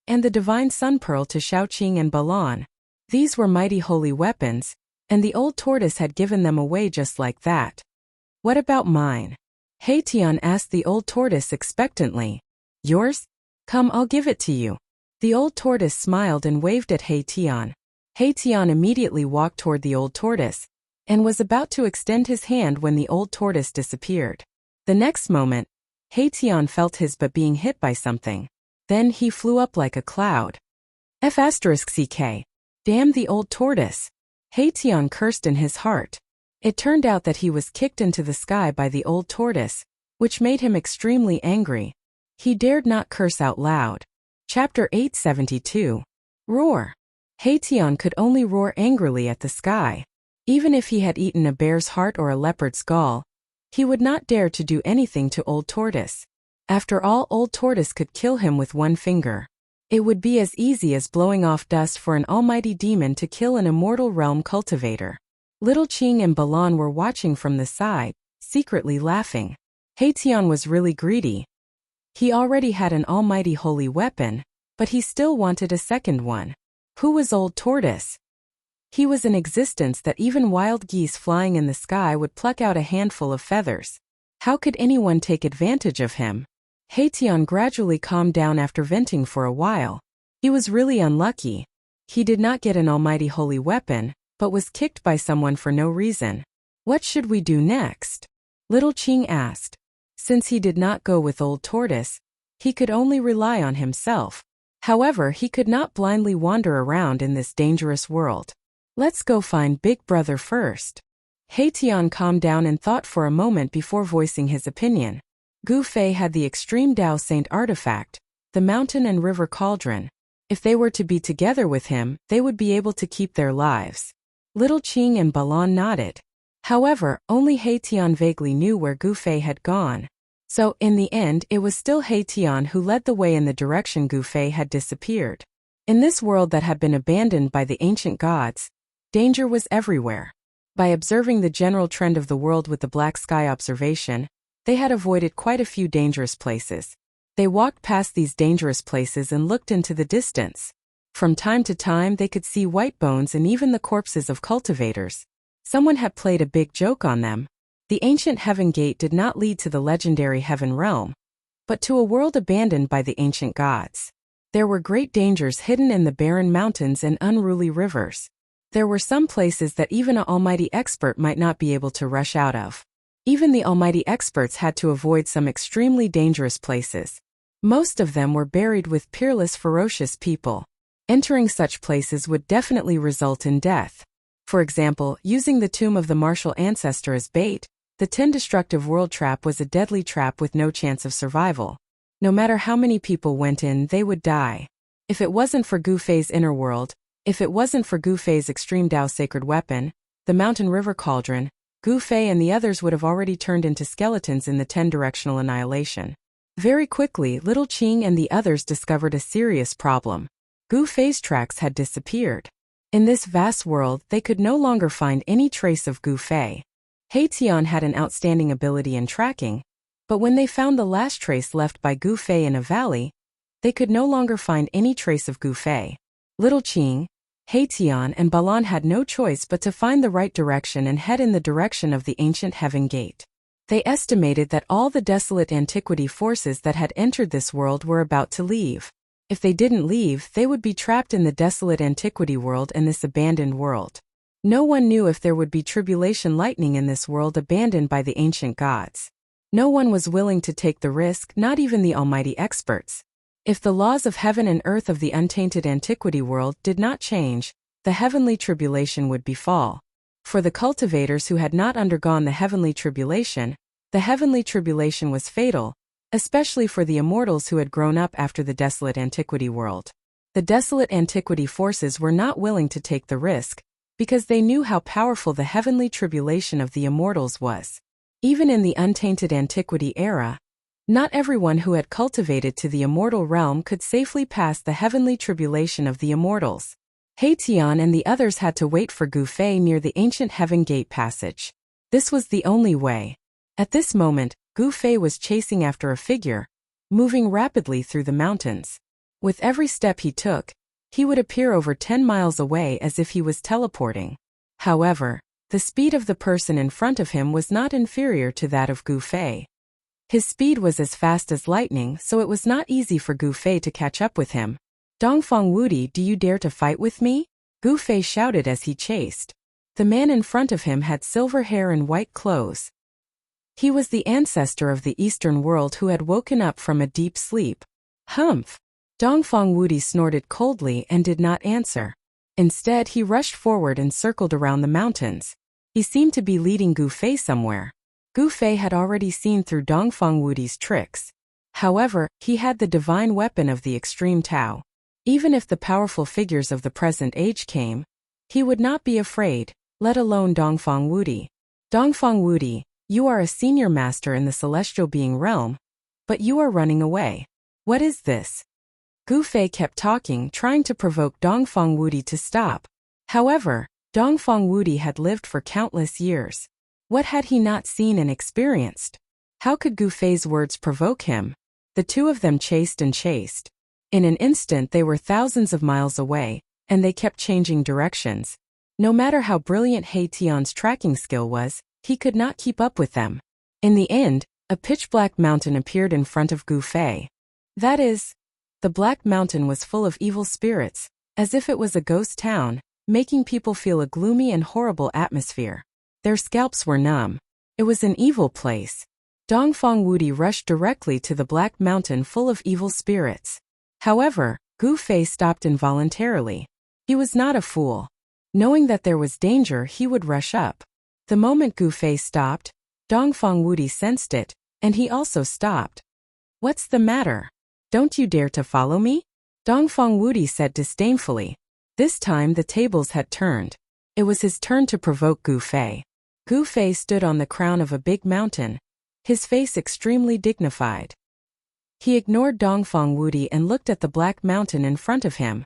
and the divine sun pearl to Xiaoqing and Balan. These were mighty holy weapons, and the old tortoise had given them away just like that. What about mine? Tian asked the old tortoise expectantly. Yours? Come, I'll give it to you. The old tortoise smiled and waved at Tian. Tian immediately walked toward the old tortoise and was about to extend his hand when the old tortoise disappeared. The next moment, Tian felt his butt being hit by something. Then he flew up like a cloud. F***ck. Damn the old tortoise. Tian cursed in his heart. It turned out that he was kicked into the sky by the old tortoise, which made him extremely angry. He dared not curse out loud. Chapter 872. Roar. Tian could only roar angrily at the sky. Even if he had eaten a bear's heart or a leopard's gall, he would not dare to do anything to Old Tortoise. After all, Old Tortoise could kill him with one finger. It would be as easy as blowing off dust for an almighty demon to kill an immortal realm cultivator. Little Qing and Balan were watching from the side, secretly laughing. Tian was really greedy. He already had an almighty holy weapon, but he still wanted a second one. Who was Old Tortoise? He was an existence that even wild geese flying in the sky would pluck out a handful of feathers. How could anyone take advantage of him? Tian gradually calmed down after venting for a while. He was really unlucky. He did not get an almighty holy weapon, but was kicked by someone for no reason. What should we do next? Little Qing asked. Since he did not go with Old Tortoise, he could only rely on himself. However, he could not blindly wander around in this dangerous world. Let's go find Big Brother first. Tian calmed down and thought for a moment before voicing his opinion. Gu Fei had the extreme Dao Saint artifact, the mountain and river cauldron. If they were to be together with him, they would be able to keep their lives. Little Qing and Balan nodded. However, only Tian vaguely knew where Gu Fei had gone. So, in the end, it was still Tian who led the way in the direction Gu Fei had disappeared. In this world that had been abandoned by the ancient gods, danger was everywhere. By observing the general trend of the world with the black sky observation, they had avoided quite a few dangerous places. They walked past these dangerous places and looked into the distance. From time to time they could see white bones and even the corpses of cultivators. Someone had played a big joke on them. The ancient heaven gate did not lead to the legendary heaven realm, but to a world abandoned by the ancient gods. There were great dangers hidden in the barren mountains and unruly rivers. There were some places that even an almighty expert might not be able to rush out of. Even the almighty experts had to avoid some extremely dangerous places. Most of them were buried with peerless, ferocious people. Entering such places would definitely result in death. For example, using the tomb of the martial ancestor as bait, the 10 destructive world trap was a deadly trap with no chance of survival. No matter how many people went in, they would die. If it wasn't for Gu Fei's inner world, if it wasn't for Gu Fei's extreme Dao sacred weapon, the mountain river cauldron, Gu Fei and the others would have already turned into skeletons in the 10-directional annihilation. Very quickly, Little Qing and the others discovered a serious problem. Gu Fei's tracks had disappeared. In this vast world, they could no longer find any trace of Gu Fei. Tian had an outstanding ability in tracking, but when they found the last trace left by Gu Fei in a valley, they could no longer find any trace of Gu Fei. Little Qing, Tian and Balan had no choice but to find the right direction and head in the direction of the ancient heaven gate. They estimated that all the desolate antiquity forces that had entered this world were about to leave. If they didn't leave, they would be trapped in the desolate antiquity world and this abandoned world. No one knew if there would be tribulation lightning in this world abandoned by the ancient gods. No one was willing to take the risk, not even the almighty experts. If the laws of heaven and earth of the untainted antiquity world did not change, the heavenly tribulation would befall. For the cultivators who had not undergone the heavenly tribulation was fatal, especially for the immortals who had grown up after the desolate antiquity world. The desolate antiquity forces were not willing to take the risk, because they knew how powerful the heavenly tribulation of the immortals was. Even in the untainted antiquity era, not everyone who had cultivated to the immortal realm could safely pass the heavenly tribulation of the immortals. Haitian and the others had to wait for Gu Fei near the ancient Heaven Gate passage. This was the only way. At this moment, Gu Fei was chasing after a figure, moving rapidly through the mountains. With every step he took, he would appear over 10 miles away as if he was teleporting. However, the speed of the person in front of him was not inferior to that of Gu Fei. His speed was as fast as lightning, so it was not easy for Gu Fei to catch up with him. Dongfang Wudi, do you dare to fight with me? Gu Fei shouted as he chased. The man in front of him had silver hair and white clothes. He was the ancestor of the Eastern world who had woken up from a deep sleep. Humph! Dongfang Wudi snorted coldly and did not answer. Instead, he rushed forward and circled around the mountains. He seemed to be leading Gu Fei somewhere. Gu Fei had already seen through Dongfang Wudi's tricks. However, he had the divine weapon of the extreme Tao. Even if the powerful figures of the present age came, he would not be afraid, let alone Dongfang Wudi. Dongfang Wudi, you are a senior master in the celestial being realm, but you are running away. What is this? Gu Fei kept talking, trying to provoke Dongfang Wudi to stop. However, Dongfang Wudi had lived for countless years. What had he not seen and experienced? How could Gu Fei's words provoke him? The two of them chased and chased. In an instant they were thousands of miles away, and they kept changing directions. No matter how brilliant Haitian's tracking skill was, he could not keep up with them. In the end, a pitch-black mountain appeared in front of Gu Fei. That is, the black mountain was full of evil spirits, as if it was a ghost town, making people feel a gloomy and horrible atmosphere. Their scalps were numb. It was an evil place. Dongfang Wudi rushed directly to the black mountain full of evil spirits. However, Gu Fei stopped involuntarily. He was not a fool. Knowing that there was danger, he would rush up. The moment Gu Fei stopped, Dongfang Wudi sensed it, and he also stopped. What's the matter? Don't you dare to follow me? Dongfang Wudi said disdainfully. This time the tables had turned. It was his turn to provoke Gu Fei. Gu Fei stood on the crown of a big mountain, his face extremely dignified. He ignored Dongfang Wudi and looked at the black mountain in front of him.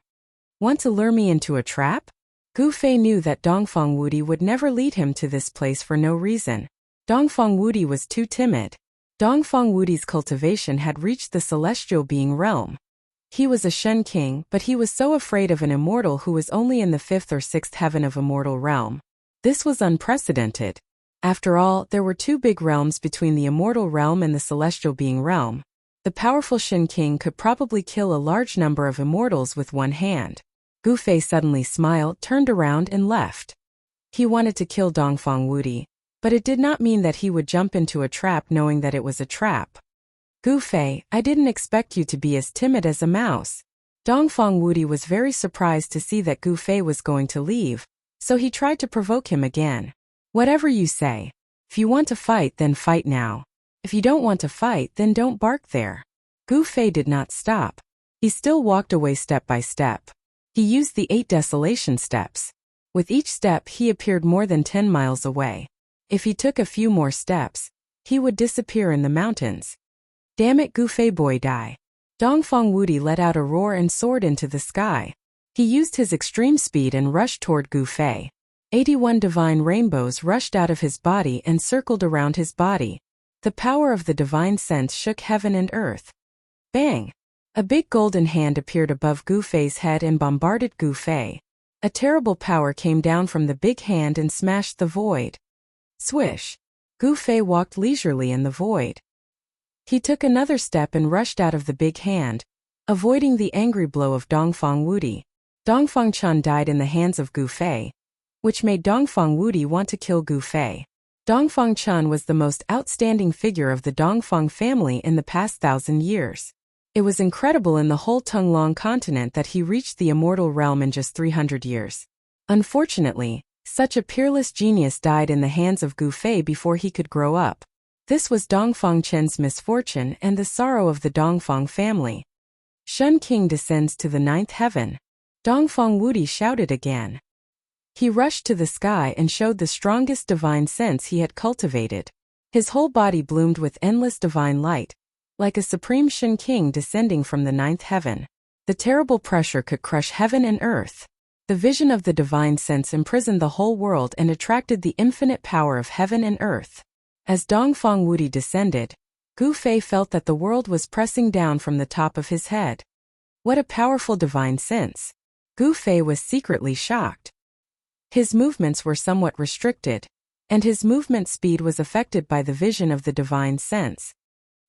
Want to lure me into a trap? Gu Fei knew that Dongfang Wudi would never lead him to this place for no reason. Dongfang Wudi was too timid. Dongfang Wudi's cultivation had reached the celestial being realm. He was a Shen king, but he was so afraid of an immortal who was only in the 5th or 6th heaven of immortal realm. This was unprecedented. After all, there were two big realms between the immortal realm and the celestial being realm. The powerful Shen king could probably kill a large number of immortals with one hand. Gu Fei suddenly smiled, turned around and left. He wanted to kill Dongfang Wudi, but it did not mean that he would jump into a trap knowing that it was a trap. Gu Fei, I didn't expect you to be as timid as a mouse. Dongfang Wudi was very surprised to see that Gu Fei was going to leave, so he tried to provoke him again. Whatever you say. If you want to fight, then fight now. If you don't want to fight, then don't bark there. Gu Fei did not stop. He still walked away step by step. He used the 8 desolation steps. With each step he appeared more than 10 miles away. If he took a few more steps, he would disappear in the mountains. Damn it, Gu Fei boy, die. Dongfang Wudi let out a roar and soared into the sky. He used his extreme speed and rushed toward Gu Fei. 81 divine rainbows rushed out of his body and circled around his body. The power of the divine sense shook heaven and earth. Bang! A big golden hand appeared above Gu Fei's head and bombarded Gu Fei. A terrible power came down from the big hand and smashed the void. Swish! Gu Fei walked leisurely in the void. He took another step and rushed out of the big hand, avoiding the angry blow of Dongfang Wudi. Dongfang Chun died in the hands of Gu Fei, which made Dongfang Wudi want to kill Gu Fei. Dongfang Chun was the most outstanding figure of the Dongfang family in the past 1,000 years. It was incredible in the whole Tunglong continent that he reached the immortal realm in just 300 years. Unfortunately, such a peerless genius died in the hands of Gu Fei before he could grow up. This was Dongfang Chen's misfortune and the sorrow of the Dongfang family. Shen King descends to the 9th heaven. Dongfang Wudi shouted again. He rushed to the sky and showed the strongest divine sense he had cultivated. His whole body bloomed with endless divine light, like a supreme Shen King descending from the ninth heaven. The terrible pressure could crush heaven and earth. The vision of the divine sense imprisoned the whole world and attracted the infinite power of heaven and earth. As Dongfang Wudi descended, Gu Fei felt that the world was pressing down from the top of his head. What a powerful divine sense! Gu Fei was secretly shocked. His movements were somewhat restricted, and his movement speed was affected by the vision of the divine sense.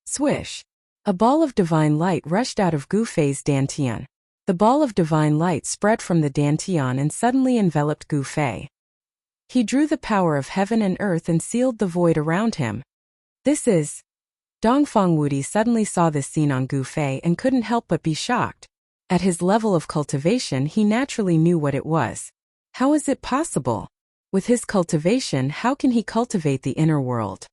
Swish! A ball of divine light rushed out of Gu Fei's dantian. The ball of divine light spread from the dantian and suddenly enveloped Gu Fei. He drew the power of heaven and earth and sealed the void around him. This is... Dongfang Wudi suddenly saw this scene on Gu Fei and couldn't help but be shocked. At his level of cultivation, he naturally knew what it was. How is it possible? With his cultivation, how can he cultivate the inner world?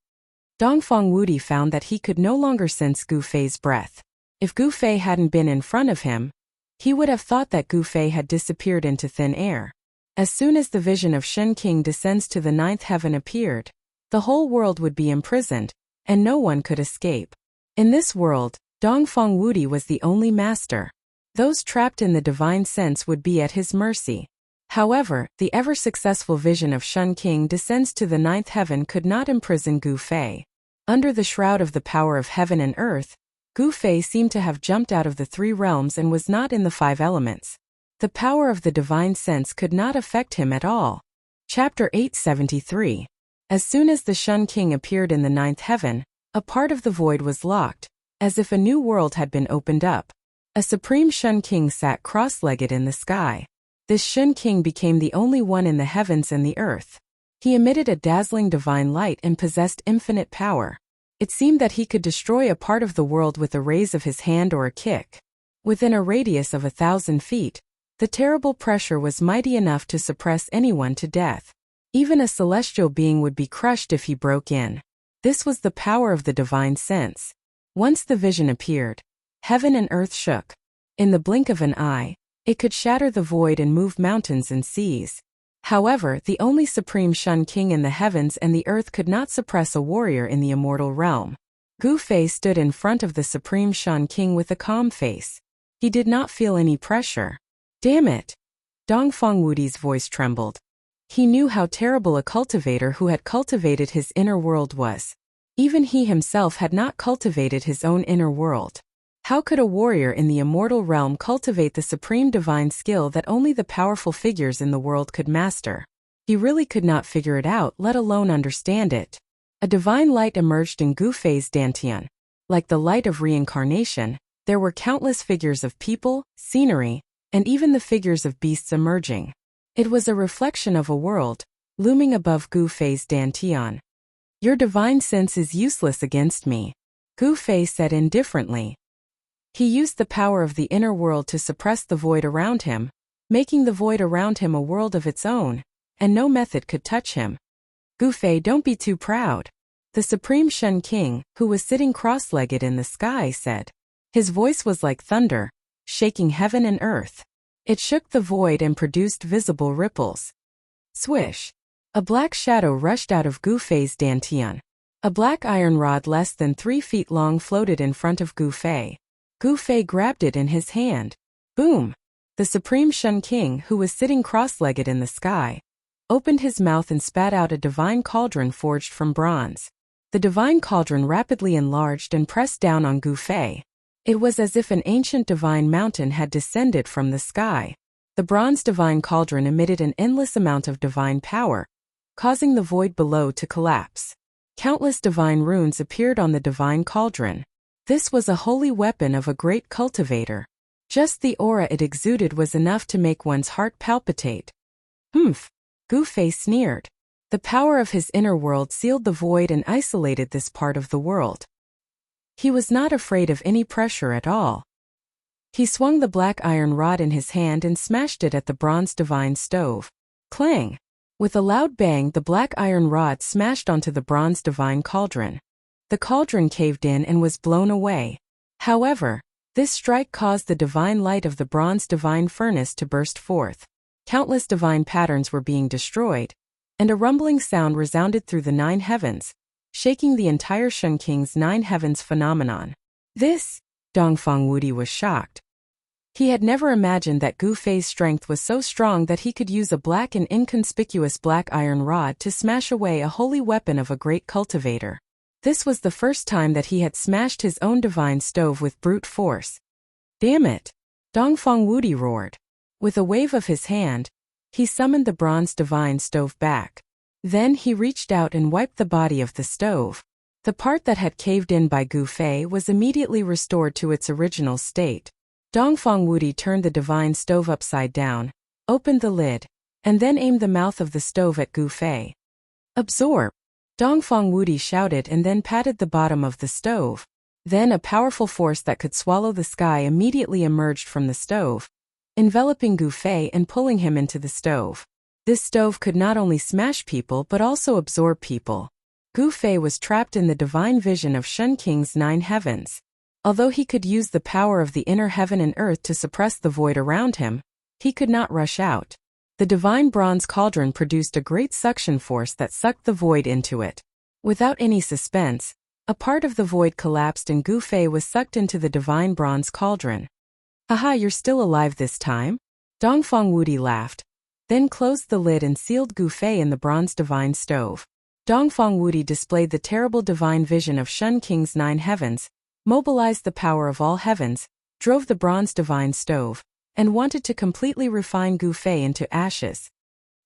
Dongfang Wudi found that he could no longer sense Gu Fei's breath. If Gu Fei hadn't been in front of him, he would have thought that Gu Fei had disappeared into thin air. As soon as the vision of Shen King descends to the ninth heaven appeared, the whole world would be imprisoned, and no one could escape. In this world, Dongfang Wudi was the only master. Those trapped in the divine sense would be at his mercy. However, the ever-successful vision of Shen King descends to the ninth heaven could not imprison Gu Fei. Under the shroud of the power of heaven and earth, Gu Fei seemed to have jumped out of the three realms and was not in the five elements. The power of the divine sense could not affect him at all. Chapter 873. As soon as the Shen King appeared in the ninth heaven, a part of the void was locked, as if a new world had been opened up. A supreme Shen King sat cross-legged in the sky. This Shen King became the only one in the heavens and the earth. He emitted a dazzling divine light and possessed infinite power. It seemed that he could destroy a part of the world with a raise of his hand or a kick. Within a radius of 1,000 feet, the terrible pressure was mighty enough to suppress anyone to death. Even a celestial being would be crushed if he broke in. This was the power of the divine sense. Once the vision appeared, heaven and earth shook. In the blink of an eye, it could shatter the void and move mountains and seas. However, the only supreme Shen King in the heavens and the earth could not suppress a warrior in the immortal realm. Gu Fei stood in front of the supreme Shen King with a calm face. He did not feel any pressure. Damn it! Dongfang Wudi's voice trembled. He knew how terrible a cultivator who had cultivated his inner world was. Even he himself had not cultivated his own inner world. How could a warrior in the immortal realm cultivate the supreme divine skill that only the powerful figures in the world could master? He really could not figure it out, let alone understand it. A divine light emerged in Gu Fei's dantian. Like the light of reincarnation, there were countless figures of people, scenery, and even the figures of beasts emerging. It was a reflection of a world, looming above Gu Fei's dantian. Your divine sense is useless against me, Gu Fei said indifferently. He used the power of the inner world to suppress the void around him, making the void around him a world of its own, and no method could touch him. Gu Fei, don't be too proud. The supreme Shen King, who was sitting cross-legged in the sky, said. His voice was like thunder, shaking heaven and earth. It shook the void and produced visible ripples. Swish! A black shadow rushed out of Gu Fei's dantian. A black iron rod less than 3 feet long floated in front of Gu Fei. Gu Fei grabbed it in his hand. Boom! The supreme Shen King, who was sitting cross-legged in the sky, opened his mouth and spat out a divine cauldron forged from bronze. The divine cauldron rapidly enlarged and pressed down on Gu Fei. It was as if an ancient divine mountain had descended from the sky. The bronze divine cauldron emitted an endless amount of divine power, causing the void below to collapse. Countless divine runes appeared on the divine cauldron. This was a holy weapon of a great cultivator. Just the aura it exuded was enough to make one's heart palpitate. Humph! Gu Fei sneered. The power of his inner world sealed the void and isolated this part of the world. He was not afraid of any pressure at all. He swung the black iron rod in his hand and smashed it at the bronze divine stove. Clang! With a loud bang, the black iron rod smashed onto the bronze divine cauldron. The cauldron caved in and was blown away. However, this strike caused the divine light of the bronze divine furnace to burst forth. Countless divine patterns were being destroyed, and a rumbling sound resounded through the 9 heavens. shaking the entire Shen King's 9 heavens phenomenon. This, Dongfang Wudi was shocked. He had never imagined that Gu Fei's strength was so strong that he could use a black and inconspicuous black iron rod to smash away a holy weapon of a great cultivator. This was the first time that he had smashed his own divine stove with brute force. Damn it! Dongfang Wudi roared. With a wave of his hand, he summoned the bronze divine stove back. Then he reached out and wiped the body of the stove. The part that had caved in by Gu Fei was immediately restored to its original state. Dongfang Wudi turned the divine stove upside down, opened the lid, and then aimed the mouth of the stove at Gu Fei. Absorb! Dongfang Wudi shouted and then patted the bottom of the stove. Then a powerful force that could swallow the sky immediately emerged from the stove, enveloping Gu Fei and pulling him into the stove. This stove could not only smash people but also absorb people. Gu Fei was trapped in the divine vision of Shen King's 9 heavens. Although he could use the power of the inner heaven and earth to suppress the void around him, he could not rush out. The divine bronze cauldron produced a great suction force that sucked the void into it. Without any suspense, a part of the void collapsed and Gu Fei was sucked into the divine bronze cauldron. Haha, you're still alive this time? Dongfang Wudi laughed, then closed the lid and sealed Gu Fei in the bronze divine stove. Dongfang Wudi displayed the terrible divine vision of Shen King's 9 heavens, mobilized the power of all heavens, drove the bronze divine stove, and wanted to completely refine Gu Fei into ashes.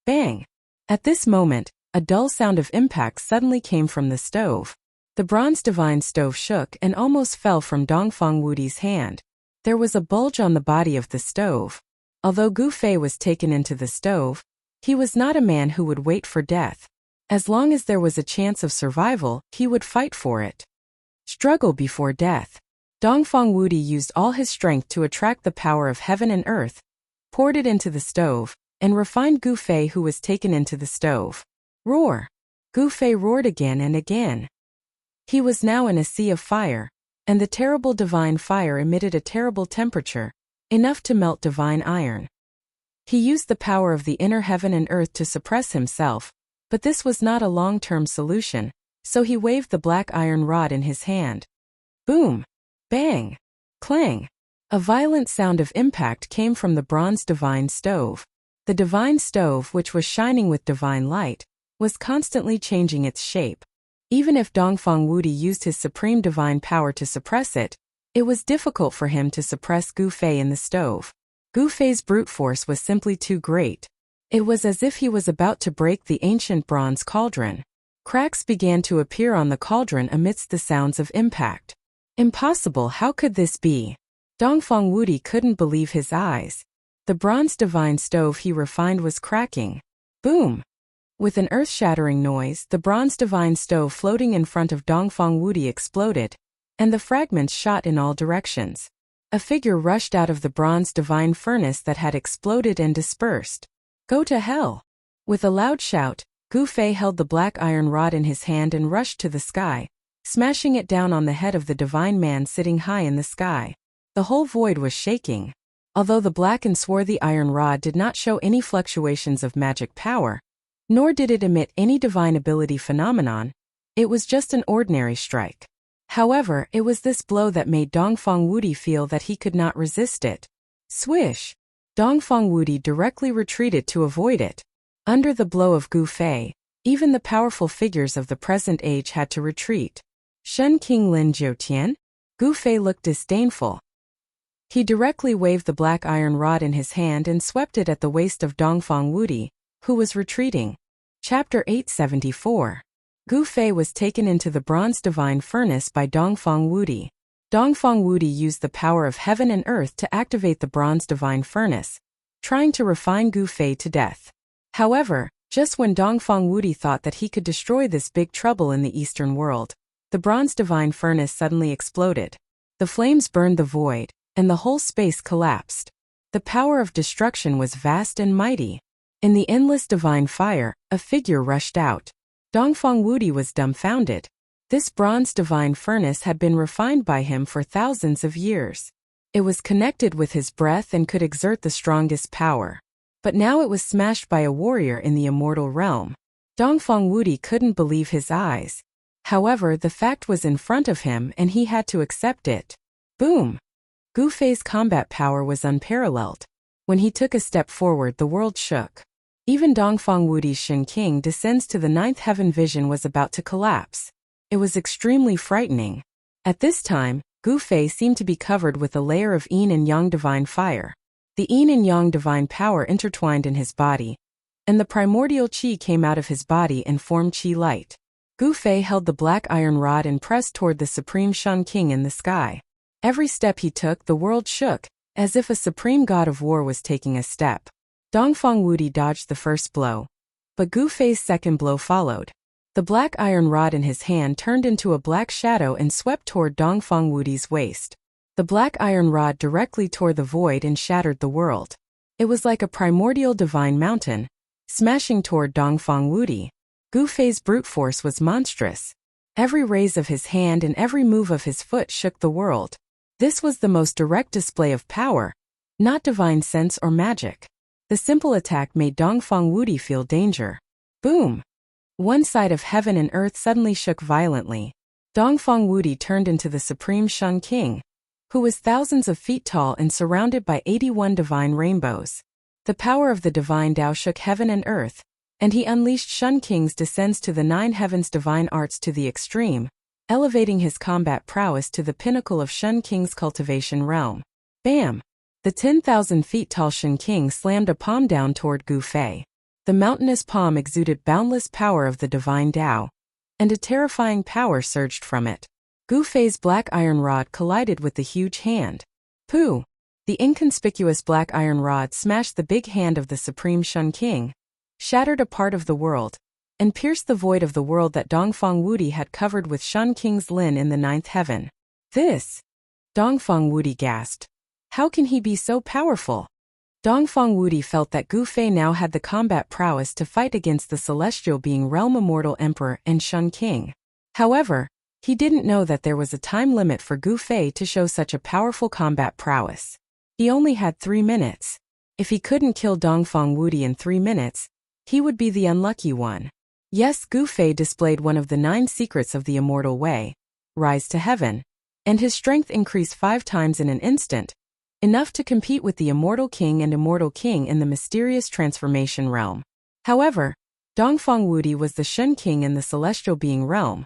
Bang! At this moment, a dull sound of impact suddenly came from the stove. The bronze divine stove shook and almost fell from Dongfang Wudi's hand. There was a bulge on the body of the stove. Although Gu Fei was taken into the stove, he was not a man who would wait for death. As long as there was a chance of survival, he would fight for it. Struggle before death. Dongfang Wudi used all his strength to attract the power of heaven and earth, poured it into the stove, and refined Gu Fei, who was taken into the stove. Roar! Gu Fei roared again and again. He was now in a sea of fire, and the terrible divine fire emitted a terrible temperature, enough to melt divine iron. He used the power of the inner heaven and earth to suppress himself, but this was not a long-term solution, so he waved the black iron rod in his hand. Boom! Bang! Clang! A violent sound of impact came from the bronze divine stove. The divine stove, which was shining with divine light, was constantly changing its shape. Even if Dongfang Wudi used his supreme divine power to suppress it, it was difficult for him to suppress Gu Fei in the stove. Gu Fei's brute force was simply too great. It was as if he was about to break the ancient bronze cauldron. Cracks began to appear on the cauldron amidst the sounds of impact. Impossible, how could this be? Dongfang Wudi couldn't believe his eyes. The bronze divine stove he refined was cracking. Boom! With an earth-shattering noise, the bronze divine stove floating in front of Dongfang Wudi exploded, and the fragments shot in all directions. A figure rushed out of the bronze divine furnace that had exploded and dispersed. Go to hell! With a loud shout, Gu Fei held the black iron rod in his hand and rushed to the sky, smashing it down on the head of the divine man sitting high in the sky. The whole void was shaking. Although the black and swarthy iron rod did not show any fluctuations of magic power, nor did it emit any divine ability phenomenon, it was just an ordinary strike. However, it was this blow that made Dongfang Wudi feel that he could not resist it. Swish! Dongfang Wudi directly retreated to avoid it. Under the blow of Gu Fei, even the powerful figures of the present age had to retreat. Shen King Lin Jiutian? Gu Fei looked disdainful. He directly waved the black iron rod in his hand and swept it at the waist of Dongfang Wudi, who was retreating. Chapter 874. Gu Fei was taken into the bronze divine furnace by Dongfang Wudi. Dongfang Wudi used the power of heaven and earth to activate the bronze divine furnace, trying to refine Gu Fei to death. However, just when Dongfang Wudi thought that he could destroy this big trouble in the Eastern world, the bronze divine furnace suddenly exploded. The flames burned the void, and the whole space collapsed. The power of destruction was vast and mighty. In the endless divine fire, a figure rushed out. Dongfang Wudi was dumbfounded. This bronze divine furnace had been refined by him for thousands of years. It was connected with his breath and could exert the strongest power. But now it was smashed by a warrior in the immortal realm. Dongfang Wudi couldn't believe his eyes. However, the fact was in front of him and he had to accept it. Boom! Gu Fei's combat power was unparalleled. When he took a step forward, the world shook. Even Dongfang Wudi's Shen King descends to the ninth heaven vision was about to collapse. It was extremely frightening. At this time, Gu Fei seemed to be covered with a layer of yin and yang divine fire. The yin and yang divine power intertwined in his body, and the primordial qi came out of his body and formed qi light. Gu Fei held the black iron rod and pressed toward the supreme Shen King in the sky. Every step he took, the world shook, as if a supreme god of war was taking a step. Dongfang Wudi dodged the first blow, but Gu Fei's second blow followed. The black iron rod in his hand turned into a black shadow and swept toward Dongfang Wudi's waist. The black iron rod directly tore the void and shattered the world. It was like a primordial divine mountain, smashing toward Dongfang Wudi. Gu Fei's brute force was monstrous. Every raise of his hand and every move of his foot shook the world. This was the most direct display of power, not divine sense or magic. The simple attack made Dongfang Wudi feel danger. Boom! One side of heaven and earth suddenly shook violently. Dongfang Wudi turned into the supreme Shen King, who was thousands of feet tall and surrounded by 81 divine rainbows. The power of the divine Tao shook heaven and earth, and he unleashed Shen King's descends to the nine heavens divine arts to the extreme, elevating his combat prowess to the pinnacle of Shen King's cultivation realm. Bam! The 10,000 feet tall Shen King slammed a palm down toward Gu Fei. The mountainous palm exuded boundless power of the divine Tao, and a terrifying power surged from it. Gu Fei's black iron rod collided with the huge hand. Pooh! The inconspicuous black iron rod smashed the big hand of the supreme Shen King, shattered a part of the world, and pierced the void of the world that Dongfang Wudi had covered with Shen King's lin in the ninth heaven. This! Dongfang Wudi gasped. How can he be so powerful? Dongfang Wudi felt that Gu Fei now had the combat prowess to fight against the celestial being realm immortal emperor and Shen King. However, he didn't know that there was a time limit for Gu Fei to show such a powerful combat prowess. He only had 3 minutes. If he couldn't kill Dongfang Wudi in 3 minutes, he would be the unlucky one. Yes, Gu Fei displayed one of the 9 secrets of the immortal way, rise to heaven, and his strength increased 5 times in an instant, enough to compete with the immortal king and immortal king in the mysterious transformation realm. However, Dongfang Wudi was the Shen King in the celestial being realm,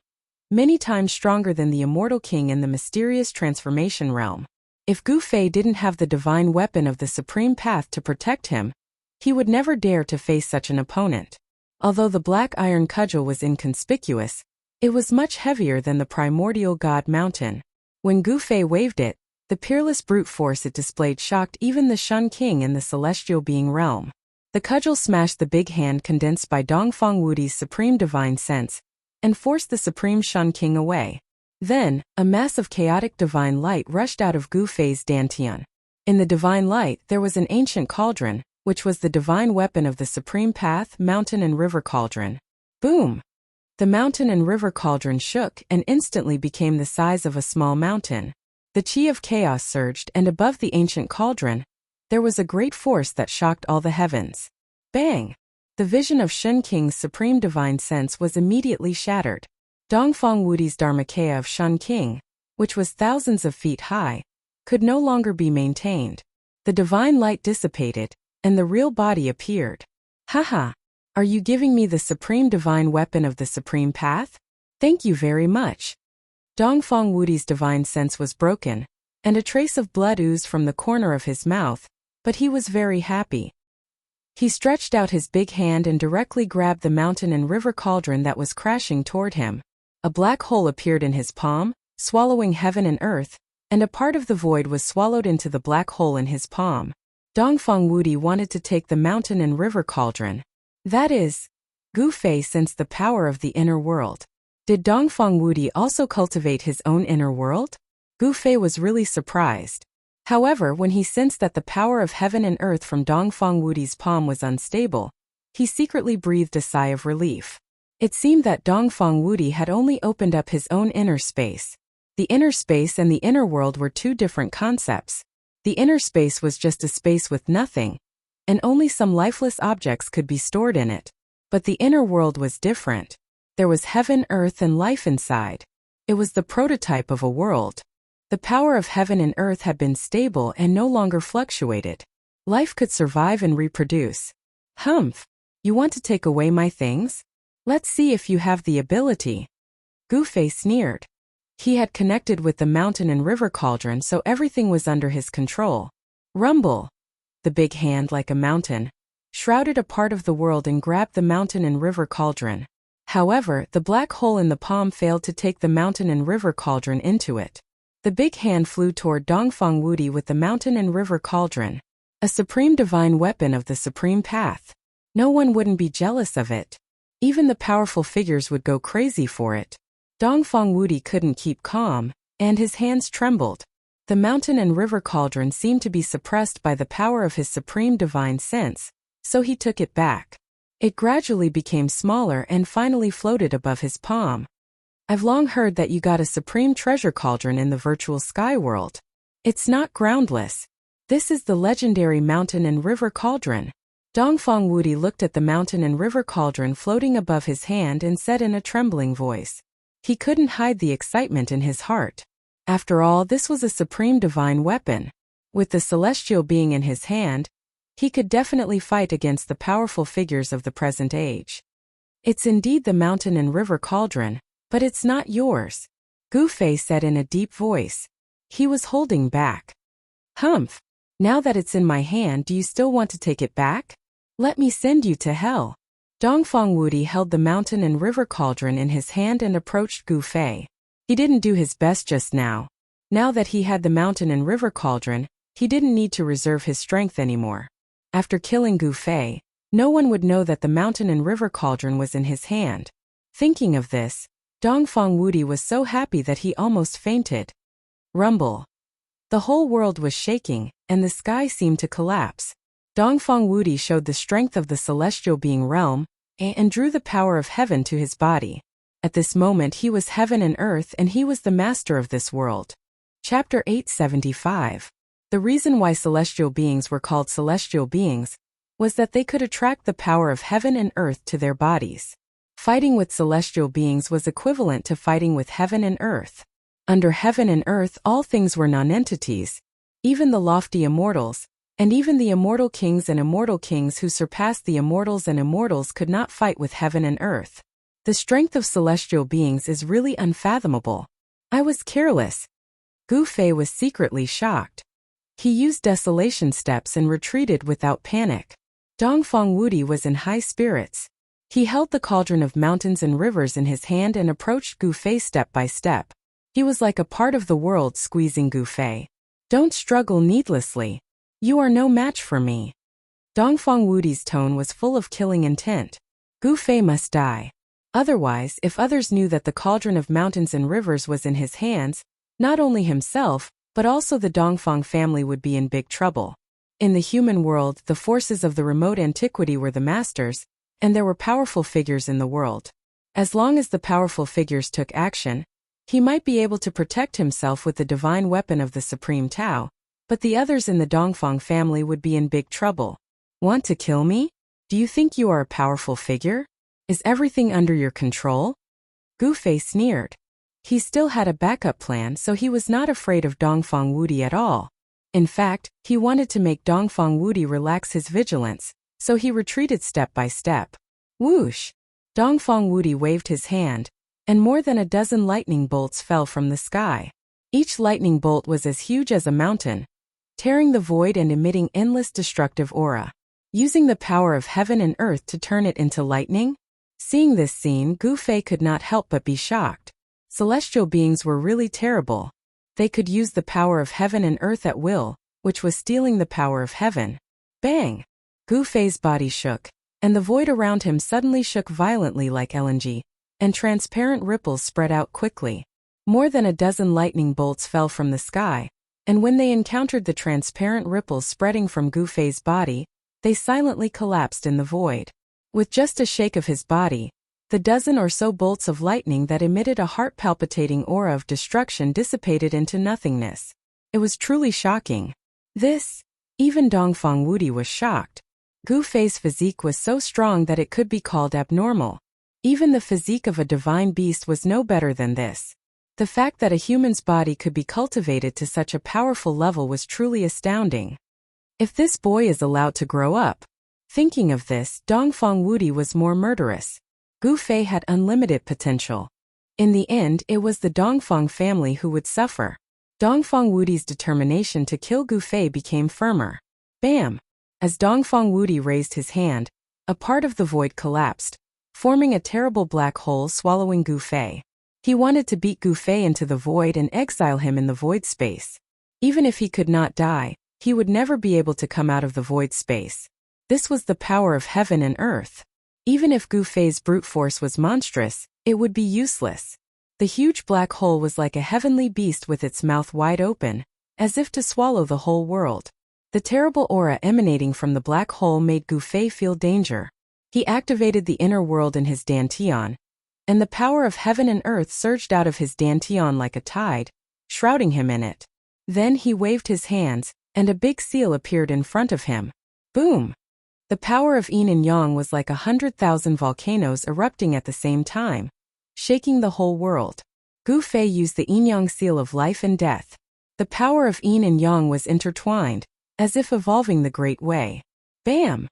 many times stronger than the immortal king in the mysterious transformation realm. If Gu Fei didn't have the divine weapon of the supreme path to protect him, he would never dare to face such an opponent. Although the black iron cudgel was inconspicuous, it was much heavier than the primordial god mountain. When Gu Fei waved it, the peerless brute force it displayed shocked even the Shen King in the celestial being realm. The cudgel smashed the big hand condensed by Dongfang Wudi's supreme divine sense, and forced the supreme Shen King away. Then, a mass of chaotic divine light rushed out of Gu Fei's dantian. In the divine light there was an ancient cauldron, which was the divine weapon of the supreme path, mountain and river cauldron. Boom! The mountain and river cauldron shook and instantly became the size of a small mountain. The chi of chaos surged, and above the ancient cauldron, there was a great force that shocked all the heavens. Bang! The vision of Shen King's supreme divine sense was immediately shattered. Dongfang Wudi's Dharmakaya of Shen King, which was thousands of feet high, could no longer be maintained. The divine light dissipated, and the real body appeared. Haha! Are you giving me the supreme divine weapon of the supreme path? Thank you very much. Dongfang Wudi's divine sense was broken, and a trace of blood oozed from the corner of his mouth, but he was very happy. He stretched out his big hand and directly grabbed the mountain and river cauldron that was crashing toward him. A black hole appeared in his palm, swallowing heaven and earth, and a part of the void was swallowed into the black hole in his palm. Dongfang Wudi wanted to take the mountain and river cauldron. That is, Gu Fei sensed the power of the inner world. Did Dongfang Wudi also cultivate his own inner world? Gu Fei was really surprised. However, when he sensed that the power of heaven and earth from Dongfang Wudi's palm was unstable, he secretly breathed a sigh of relief. It seemed that Dongfang Wudi had only opened up his own inner space. The inner space and the inner world were 2 different concepts. The inner space was just a space with nothing, and only some lifeless objects could be stored in it. But the inner world was different. There was heaven, earth, and life inside. It was the prototype of a world. The power of heaven and earth had been stable and no longer fluctuated. Life could survive and reproduce. Humph! You want to take away my things? Let's see if you have the ability. Goofy sneered. He had connected with the mountain and river cauldron, so everything was under his control. Rumble! The big hand, like a mountain, shrouded a part of the world and grabbed the mountain and river cauldron. However, the black hole in the palm failed to take the mountain and river cauldron into it. The big hand flew toward Dongfang Wudi with the mountain and river cauldron, a supreme divine weapon of the supreme path. No one wouldn't be jealous of it. Even the powerful figures would go crazy for it. Dongfang Wudi couldn't keep calm, and his hands trembled. The mountain and river cauldron seemed to be suppressed by the power of his supreme divine sense, so he took it back. It gradually became smaller and finally floated above his palm. I've long heard that you got a supreme treasure cauldron in the virtual sky world. It's not groundless. This is the legendary mountain and river cauldron. Dongfang Wudi looked at the mountain and river cauldron floating above his hand and said in a trembling voice. He couldn't hide the excitement in his heart. After all, this was a supreme divine weapon. With the celestial being in his hand, he could definitely fight against the powerful figures of the present age. It's indeed the mountain and river cauldron, but it's not yours, Goofy said in a deep voice. He was holding back. Humph! Now that it's in my hand, do you still want to take it back? Let me send you to hell. Dongfang Wudi held the mountain and river cauldron in his hand and approached Goofy. He didn't do his best just now. Now that he had the mountain and river cauldron, he didn't need to reserve his strength anymore. After killing Goofy, no one would know that the mountain and river cauldron was in his hand. Thinking of this, Dongfang Wudi was so happy that he almost fainted. Rumble. The whole world was shaking, and the sky seemed to collapse. Dongfang Wudi showed the strength of the celestial being realm, and drew the power of heaven to his body. At this moment he was heaven and earth, and he was the master of this world. Chapter 875. The reason why celestial beings were called celestial beings was that they could attract the power of heaven and earth to their bodies. Fighting with celestial beings was equivalent to fighting with heaven and earth. Under heaven and earth all things were non-entities, even the lofty immortals, and even the immortal kings and immortal kings who surpassed the immortals and immortals could not fight with heaven and earth. The strength of celestial beings is really unfathomable. I was careless. Goofy was secretly shocked. He used desolation steps and retreated without panic. Dongfang Wudi was in high spirits. He held the cauldron of mountains and rivers in his hand and approached Goofy step by step. He was like a part of the world squeezing Goofy. Don't struggle needlessly. You are no match for me. Dongfang Wudi's tone was full of killing intent. Goofy must die. Otherwise, if others knew that the cauldron of mountains and rivers was in his hands, not only himself, but also the Dongfang family would be in big trouble. In the human world, the forces of the remote antiquity were the masters, and there were powerful figures in the world. As long as the powerful figures took action, he might be able to protect himself with the divine weapon of the Supreme Tao, but the others in the Dongfang family would be in big trouble. Want to kill me? Do you think you are a powerful figure? Is everything under your control? Goofy sneered. He still had a backup plan, so he was not afraid of Dongfang Wudi at all. In fact, he wanted to make Dongfang Wudi relax his vigilance, so he retreated step by step. Whoosh! Dongfang Wudi waved his hand, and more than a dozen lightning bolts fell from the sky. Each lightning bolt was as huge as a mountain, tearing the void and emitting endless destructive aura. Using the power of heaven and earth to turn it into lightning? Seeing this scene, Goofy could not help but be shocked. Celestial beings were really terrible. They could use the power of heaven and earth at will, which was stealing the power of heaven. Bang! Goofy's body shook, and the void around him suddenly shook violently like LNG, and transparent ripples spread out quickly. More than a dozen lightning bolts fell from the sky, and when they encountered the transparent ripples spreading from Goofy's body, they silently collapsed in the void. With just a shake of his body, the dozen or so bolts of lightning that emitted a heart-palpitating aura of destruction dissipated into nothingness. It was truly shocking. Even Dongfang Wudi was shocked. Goofy's physique was so strong that it could be called abnormal. Even the physique of a divine beast was no better than this. The fact that a human's body could be cultivated to such a powerful level was truly astounding. If this boy is allowed to grow up. Thinking of this, Dongfang Wudi was more murderous. Gu Fei had unlimited potential. In the end, it was the Dongfang family who would suffer. Dongfang Wudi's determination to kill Gu Fei became firmer. Bam! As Dongfang Wudi raised his hand, a part of the void collapsed, forming a terrible black hole swallowing Gu Fei. He wanted to beat Gu Fei into the void and exile him in the void space. Even if he could not die, he would never be able to come out of the void space. This was the power of heaven and earth. Even if Gu Fei's brute force was monstrous, it would be useless. The huge black hole was like a heavenly beast with its mouth wide open, as if to swallow the whole world. The terrible aura emanating from the black hole made Gu Fei feel danger. He activated the inner world in his dantian, and the power of heaven and earth surged out of his dantian like a tide, shrouding him in it. Then he waved his hands, and a big seal appeared in front of him. Boom! The power of yin and yang was like 100,000 volcanoes erupting at the same time, shaking the whole world. Gu Fei used the yin-yang seal of life and death. The power of yin and yang was intertwined, as if evolving the great way. Bam!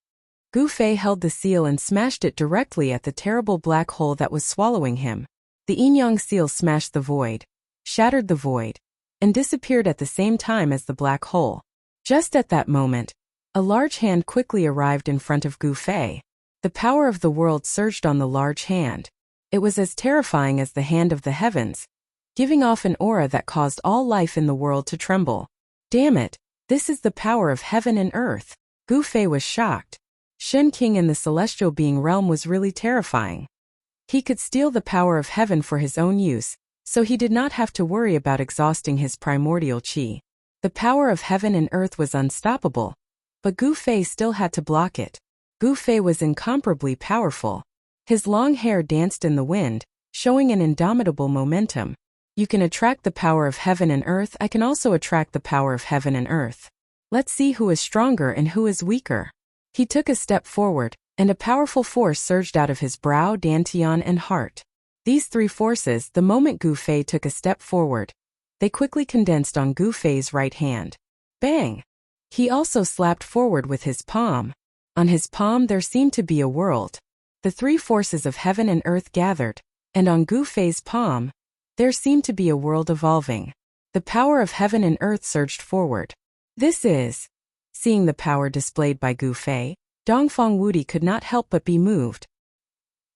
Gu Fei held the seal and smashed it directly at the terrible black hole that was swallowing him. The yin-yang seal smashed the void, shattered the void, and disappeared at the same time as the black hole. Just at that moment, a large hand quickly arrived in front of Gu Fei. The power of the world surged on the large hand. It was as terrifying as the hand of the heavens, giving off an aura that caused all life in the world to tremble. Damn it, this is the power of heaven and earth. Gu Fei was shocked. Shen King in the celestial being realm was really terrifying. He could steal the power of heaven for his own use, so he did not have to worry about exhausting his primordial qi. The power of heaven and earth was unstoppable, but Gu Fei still had to block it. Gu Fei was incomparably powerful. His long hair danced in the wind, showing an indomitable momentum. You can attract the power of heaven and earth. I can also attract the power of heaven and earth. Let's see who is stronger and who is weaker. He took a step forward, and a powerful force surged out of his brow, dantian, and heart. These three forces, the moment Gu Fei took a step forward, they quickly condensed on Gu Fei's right hand. Bang! He also slapped forward with his palm. On his palm there seemed to be a world. The three forces of heaven and earth gathered, and on Gu Fei's palm, there seemed to be a world evolving. The power of heaven and earth surged forward. This is... Seeing the power displayed by Gu Fei, Dongfang Wudi could not help but be moved.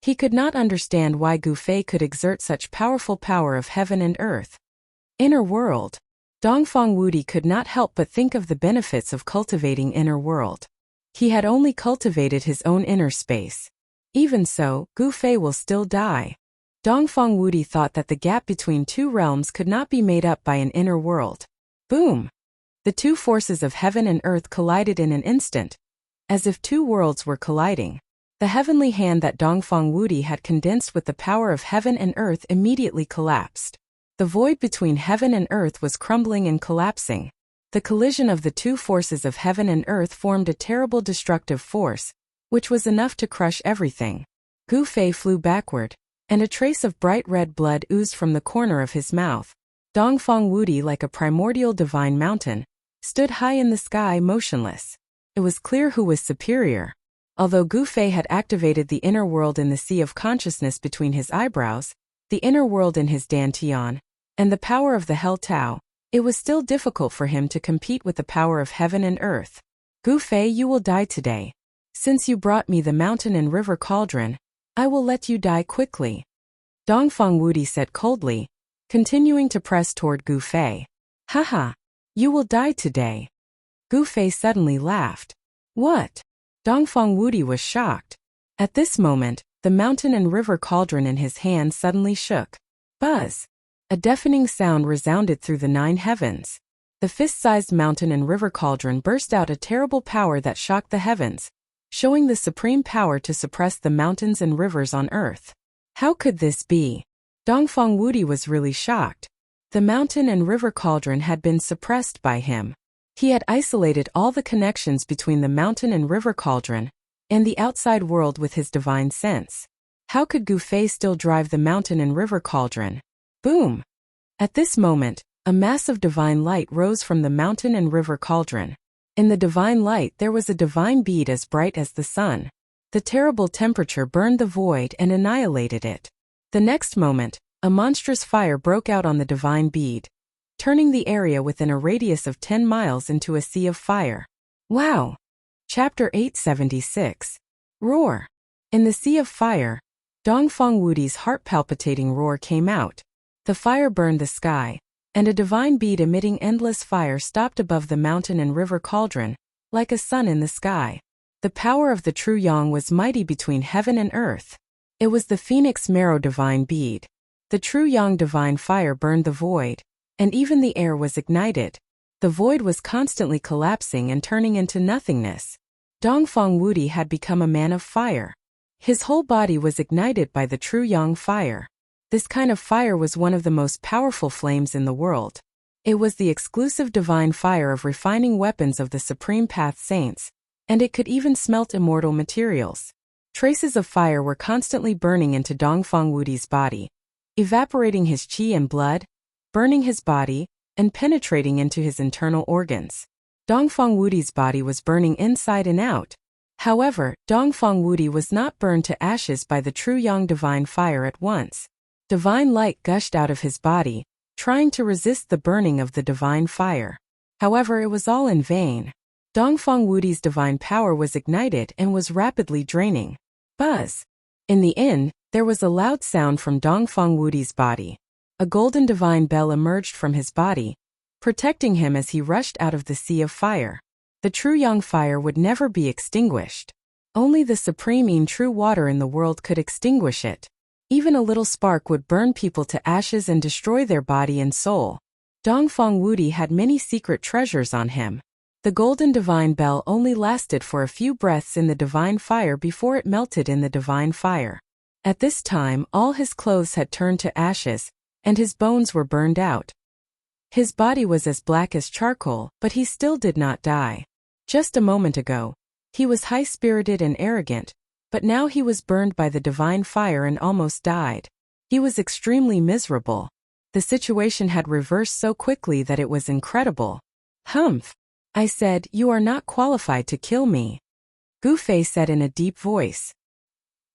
He could not understand why Gu Fei could exert such powerful power of heaven and earth. Inner world. Dongfang Wudi could not help but think of the benefits of cultivating inner world. He had only cultivated his own inner space. Even so, Gu Fei will still die. Dongfang Wudi thought that the gap between two realms could not be made up by an inner world. Boom! The two forces of heaven and earth collided in an instant, as if two worlds were colliding. The heavenly hand that Dongfang Wudi had condensed with the power of heaven and earth immediately collapsed. The void between heaven and earth was crumbling and collapsing. The collision of the two forces of heaven and earth formed a terrible destructive force, which was enough to crush everything. Gu Fei flew backward, and a trace of bright red blood oozed from the corner of his mouth. Dongfang Wudi, like a primordial divine mountain, stood high in the sky motionless. It was clear who was superior. Although Gu Fei had activated the inner world in the sea of consciousness between his eyebrows, the inner world in his dantian, and the power of the Hell Tao, it was still difficult for him to compete with the power of heaven and earth. Gu Fei, you will die today. Since you brought me the mountain and river cauldron, I will let you die quickly. Dongfang Wudi said coldly, continuing to press toward Gu Fei. Haha. You will die today. Gu Fei suddenly laughed. What? Dongfang Wudi was shocked. At this moment, the mountain and river cauldron in his hand suddenly shook. Buzz! A deafening sound resounded through the 9 heavens. The fist-sized mountain and river cauldron burst out a terrible power that shocked the heavens, showing the supreme power to suppress the mountains and rivers on earth. How could this be? Dongfang Wudi was really shocked. The mountain and river cauldron had been suppressed by him. He had isolated all the connections between the mountain and river cauldron and the outside world with his divine sense. How could Gu Fei still drive the mountain and river cauldron? Boom! At this moment, a massive divine light rose from the mountain and river cauldron. In the divine light there was a divine bead as bright as the sun. The terrible temperature burned the void and annihilated it. The next moment, a monstrous fire broke out on the divine bead, turning the area within a radius of 10 miles into a sea of fire. Wow! Chapter 876. Roar. In the sea of fire, Dongfang Wudi's heart-palpitating roar came out. The fire burned the sky, and a divine bead emitting endless fire stopped above the mountain and river cauldron, like a sun in the sky. The power of the true yang was mighty between heaven and earth. It was the phoenix marrow divine bead. The true yang divine fire burned the void, and even the air was ignited. The void was constantly collapsing and turning into nothingness. Dongfang Wudi had become a man of fire. His whole body was ignited by the true yang fire. This kind of fire was one of the most powerful flames in the world. It was the exclusive divine fire of refining weapons of the Supreme Path Saints, and it could even smelt immortal materials. Traces of fire were constantly burning into Dongfang Wudi's body, evaporating his qi and blood, burning his body, and penetrating into his internal organs. Dongfang Wudi's body was burning inside and out. However, Dongfang Wudi was not burned to ashes by the true yang divine fire at once. Divine light gushed out of his body, trying to resist the burning of the divine fire. However, it was all in vain. Dongfang Wudi's divine power was ignited and was rapidly draining. Buzz! In the end, there was a loud sound from Dongfang Wudi's body. A golden divine bell emerged from his body, protecting him as he rushed out of the sea of fire. The true yang fire would never be extinguished. Only the supreme and true water in the world could extinguish it. Even a little spark would burn people to ashes and destroy their body and soul. Dongfang Wudi had many secret treasures on him. The golden divine bell only lasted for a few breaths in the divine fire before it melted in the divine fire. At this time, all his clothes had turned to ashes, and his bones were burned out. His body was as black as charcoal, but he still did not die. Just a moment ago, he was high-spirited and arrogant, but now he was burned by the divine fire and almost died. He was extremely miserable. The situation had reversed so quickly that it was incredible. Humph! I said, you are not qualified to kill me. Gu Fei said in a deep voice.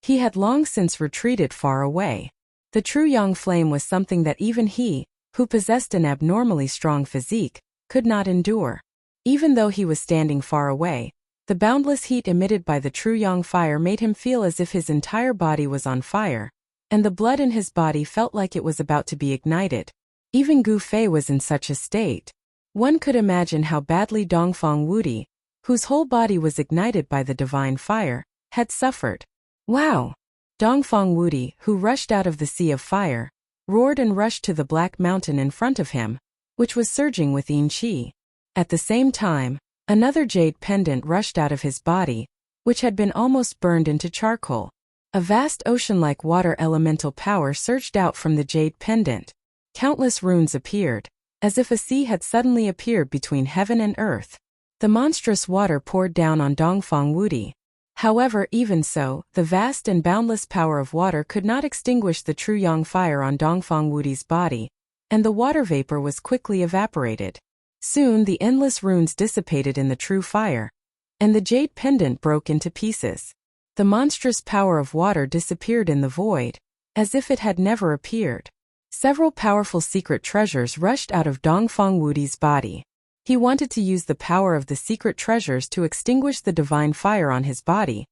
He had long since retreated far away. The true yang flame was something that even he, who possessed an abnormally strong physique, could not endure. Even though he was standing far away, the boundless heat emitted by the true yang fire made him feel as if his entire body was on fire, and the blood in his body felt like it was about to be ignited. Even Gu Fei was in such a state. One could imagine how badly Dongfang Wudi, whose whole body was ignited by the divine fire, had suffered. Wow! Dongfang Wudi, who rushed out of the sea of fire, roared and rushed to the black mountain in front of him, which was surging with yin qi. At the same time, another jade pendant rushed out of his body, which had been almost burned into charcoal. A vast ocean-like water elemental power surged out from the jade pendant. Countless runes appeared, as if a sea had suddenly appeared between heaven and earth. The monstrous water poured down on Dongfang Wudi. However, even so, the vast and boundless power of water could not extinguish the true yang fire on Dongfang Wudi's body, and the water vapor was quickly evaporated. Soon the endless runes dissipated in the true fire, and the jade pendant broke into pieces. The monstrous power of water disappeared in the void, as if it had never appeared. Several powerful secret treasures rushed out of Dongfang Wudi's body. He wanted to use the power of the secret treasures to extinguish the divine fire on his body,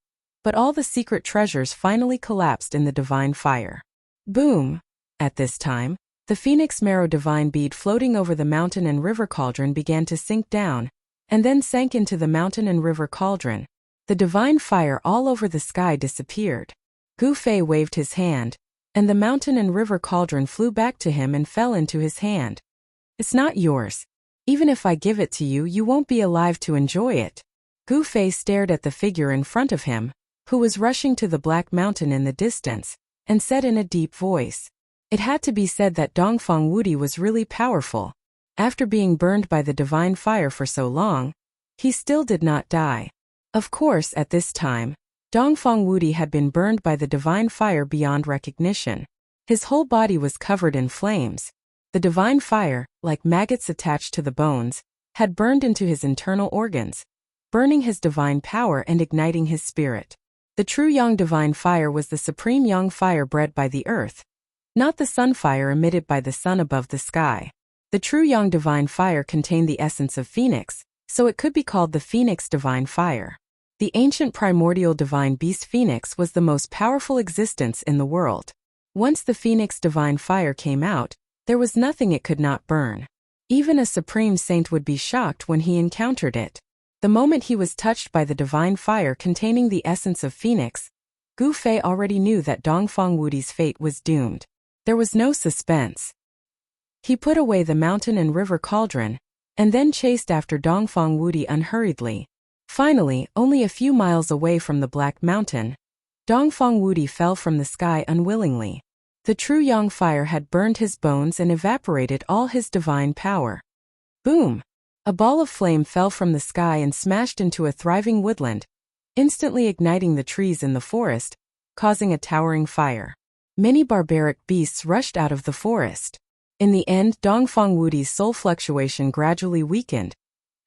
but all the secret treasures finally collapsed in the divine fire. Boom! At this time, the phoenix marrow divine bead floating over the mountain and river cauldron began to sink down, and then sank into the mountain and river cauldron. The divine fire all over the sky disappeared. Gu Fei waved his hand, and the mountain and river cauldron flew back to him and fell into his hand. It's not yours. Even if I give it to you, you won't be alive to enjoy it. Gu Fei stared at the figure in front of him, who was rushing to the black mountain in the distance, and said in a deep voice. It had to be said that Dongfang Wudi was really powerful. After being burned by the divine fire for so long, he still did not die. Of course, at this time, Dongfang Wudi had been burned by the divine fire beyond recognition. His whole body was covered in flames. The divine fire, like maggots attached to the bones, had burned into his internal organs, burning his divine power and igniting his spirit. The true yang divine fire was the supreme yang fire bred by the earth, not the sun fire emitted by the sun above the sky. The true yang divine fire contained the essence of phoenix, so it could be called the phoenix divine fire. The ancient primordial divine beast phoenix was the most powerful existence in the world. Once the phoenix divine fire came out, there was nothing it could not burn. Even a supreme saint would be shocked when he encountered it. The moment he was touched by the divine fire containing the essence of phoenix, Gu Fei already knew that Dongfang Wudi's fate was doomed. There was no suspense. He put away the mountain and river cauldron, and then chased after Dongfang Wudi unhurriedly. Finally, only a few miles away from the Black Mountain, Dongfang Wudi fell from the sky unwillingly. The true yang fire had burned his bones and evaporated all his divine power. Boom! A ball of flame fell from the sky and smashed into a thriving woodland, instantly igniting the trees in the forest, causing a towering fire. Many barbaric beasts rushed out of the forest. In the end, Dongfang Wudi's soul fluctuation gradually weakened,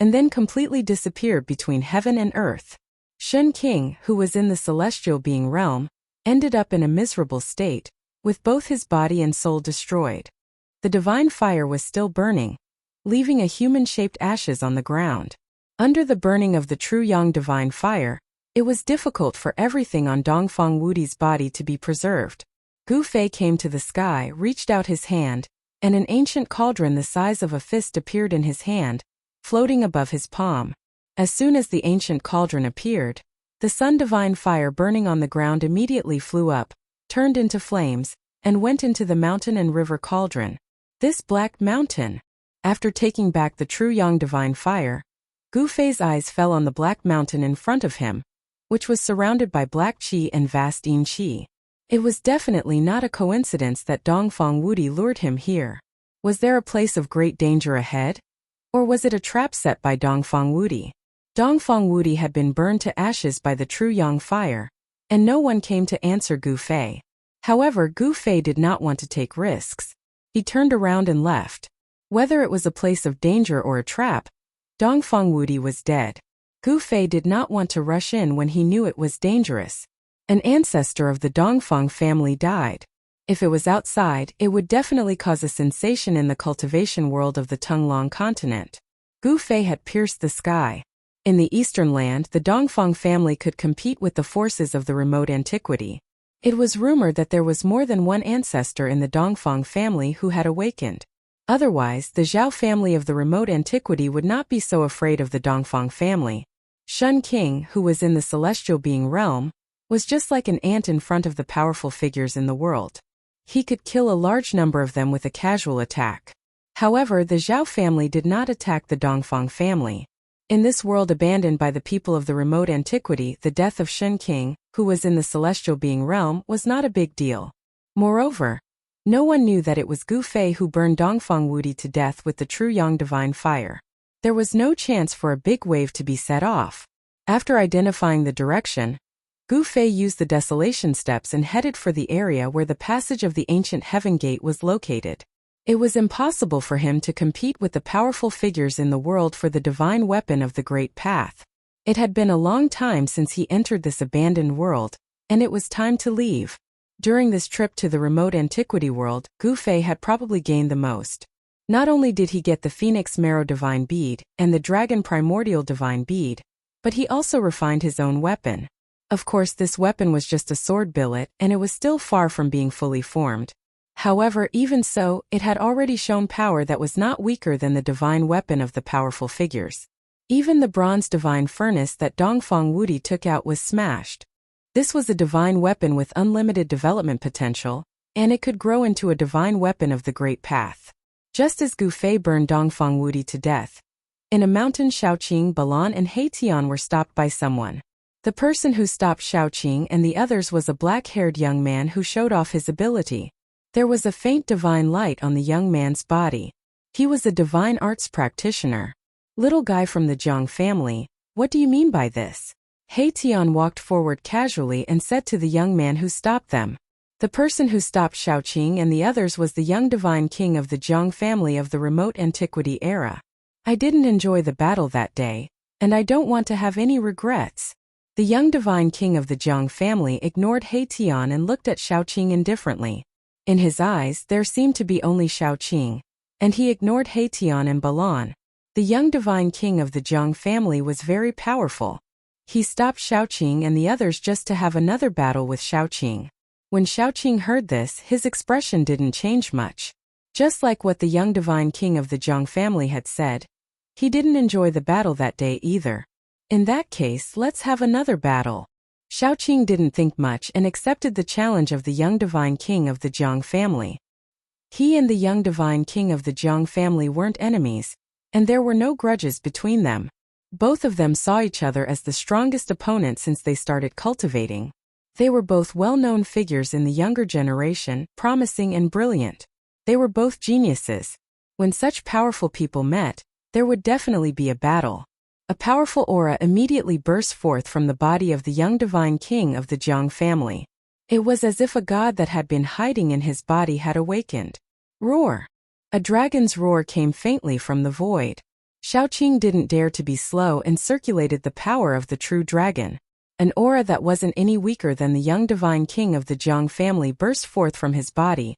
and then completely disappeared between heaven and earth. Shun King, who was in the celestial being realm, ended up in a miserable state, with both his body and soul destroyed. The divine fire was still burning, leaving a human-shaped ashes on the ground. Under the burning of the true yang divine fire, it was difficult for everything on Dongfang Wudi's body to be preserved. Gu Fei came to the sky, reached out his hand, and an ancient cauldron the size of a fist appeared in his hand, floating above his palm. As soon as the ancient cauldron appeared, the sun divine fire burning on the ground immediately flew up, turned into flames, and went into the mountain and river cauldron. This Black Mountain. After taking back the true yang divine fire, Gu Fei's eyes fell on the Black Mountain in front of him, which was surrounded by black qi and vast yin qi. It was definitely not a coincidence that Dongfang Wudi lured him here. Was there a place of great danger ahead? Or was it a trap set by Dongfang Wudi? Dongfang Wudi had been burned to ashes by the true yang fire, and no one came to answer Gu Fei. However, Gu Fei did not want to take risks. He turned around and left. Whether it was a place of danger or a trap, Dongfang Wudi was dead. Gu Fei did not want to rush in when he knew it was dangerous. An ancestor of the Dongfang family died. If it was outside, it would definitely cause a sensation in the cultivation world of the Tunglong continent. Gu Fei had pierced the sky. In the eastern land, the Dongfang family could compete with the forces of the remote antiquity. It was rumored that there was more than one ancestor in the Dongfang family who had awakened. Otherwise, the Zhao family of the remote antiquity would not be so afraid of the Dongfang family. Shun King, who was in the celestial being realm, was just like an ant in front of the powerful figures in the world. He could kill a large number of them with a casual attack. However, the Zhao family did not attack the Dongfang family. In this world abandoned by the people of the remote antiquity, the death of Shun King, who was in the celestial being realm, was not a big deal. Moreover, no one knew that it was Gu Fei who burned Dongfang Wudi to death with the true yang divine fire. There was no chance for a big wave to be set off. After identifying the direction, Gu Fei used the desolation steps and headed for the area where the passage of the ancient heaven gate was located. It was impossible for him to compete with the powerful figures in the world for the divine weapon of the Great Path. It had been a long time since he entered this abandoned world, and it was time to leave. During this trip to the remote antiquity world, Gu Fei had probably gained the most. Not only did he get the Phoenix Marrow Divine Bead and the Dragon Primordial Divine Bead, but he also refined his own weapon. Of course, this weapon was just a sword billet, and it was still far from being fully formed. However, even so, it had already shown power that was not weaker than the divine weapon of the powerful figures. Even the bronze divine furnace that Dongfang Wudi took out was smashed. This was a divine weapon with unlimited development potential, and it could grow into a divine weapon of the Great Path. Just as Gu Fei burned Dongfang Wudi to death, in a mountain Shaoqing, Balan and Heitian were stopped by someone. The person who stopped Shaoqing and the others was a black-haired young man who showed off his ability. There was a faint divine light on the young man's body. He was a divine arts practitioner. Little guy from the Jiang family, what do you mean by this? Tian walked forward casually and said to the young man who stopped them. The person who stopped Xiaoqing and the others was the young divine king of the Zhang family of the remote antiquity era. I didn't enjoy the battle that day, and I don't want to have any regrets. The young divine king of the Zhang family ignored Tian and looked at Xiaoqing indifferently. In his eyes there seemed to be only Xiaoqing, and he ignored Tian and Balan. The young divine king of the Zhang family was very powerful. He stopped Xiaoqing and the others just to have another battle with Xiaoqing. When Xiaoqing heard this, his expression didn't change much. Just like what the young divine king of the Zhang family had said, he didn't enjoy the battle that day either. In that case, let's have another battle. Xiaoqing didn't think much and accepted the challenge of the young divine king of the Zhang family. He and the young divine king of the Zhang family weren't enemies, and there were no grudges between them. Both of them saw each other as the strongest opponent since they started cultivating. They were both well-known figures in the younger generation, promising and brilliant. They were both geniuses. When such powerful people met, there would definitely be a battle. A powerful aura immediately burst forth from the body of the young divine king of the Zhang family. It was as if a god that had been hiding in his body had awakened. Roar! A dragon's roar came faintly from the void. Xiaoqing didn't dare to be slow and circulated the power of the true dragon. An aura that wasn't any weaker than the young divine king of the Zhang family burst forth from his body,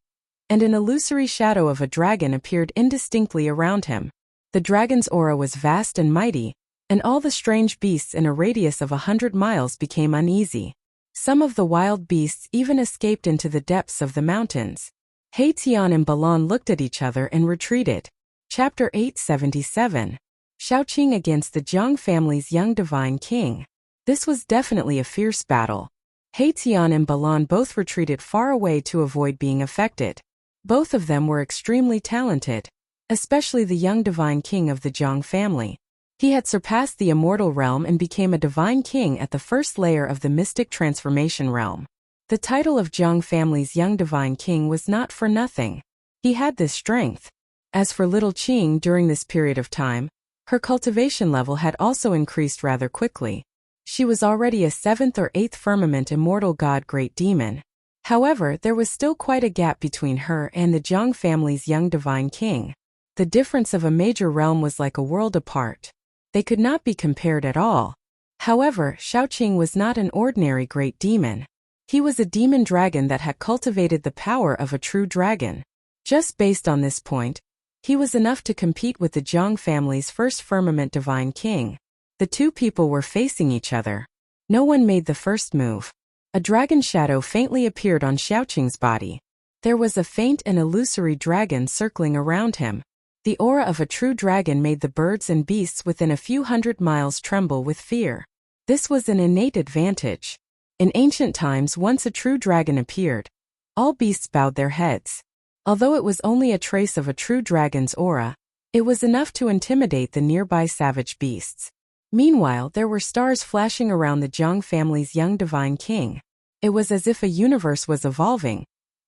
and an illusory shadow of a dragon appeared indistinctly around him. The dragon's aura was vast and mighty, and all the strange beasts in a radius of 100 miles became uneasy. Some of the wild beasts even escaped into the depths of the mountains. Tian and Balan looked at each other and retreated. Chapter 877. Xiaoqing against the Zhang family's young divine king. This was definitely a fierce battle. Tian and Balan both retreated far away to avoid being affected. Both of them were extremely talented, especially the young divine king of the Zhang family. He had surpassed the immortal realm and became a divine king at the first layer of the mystic transformation realm. The title of Zhang family's young divine king was not for nothing. He had this strength. As for little Qing, during this period of time, her cultivation level had also increased rather quickly. She was already a 7th or 8th firmament immortal god great demon. However, there was still quite a gap between her and the Zhang family's young divine king. The difference of a major realm was like a world apart. They could not be compared at all. However, Xiaoqing was not an ordinary great demon. He was a demon dragon that had cultivated the power of a true dragon. Just based on this point, he was enough to compete with the Zhang family's first firmament divine king. The two people were facing each other. No one made the first move. A dragon shadow faintly appeared on Xiaoqing's body. There was a faint and illusory dragon circling around him. The aura of a true dragon made the birds and beasts within a few hundred miles tremble with fear. This was an innate advantage. In ancient times, once a true dragon appeared, all beasts bowed their heads. Although it was only a trace of a true dragon's aura, it was enough to intimidate the nearby savage beasts. Meanwhile, there were stars flashing around the Zhang family's young divine king. It was as if a universe was evolving,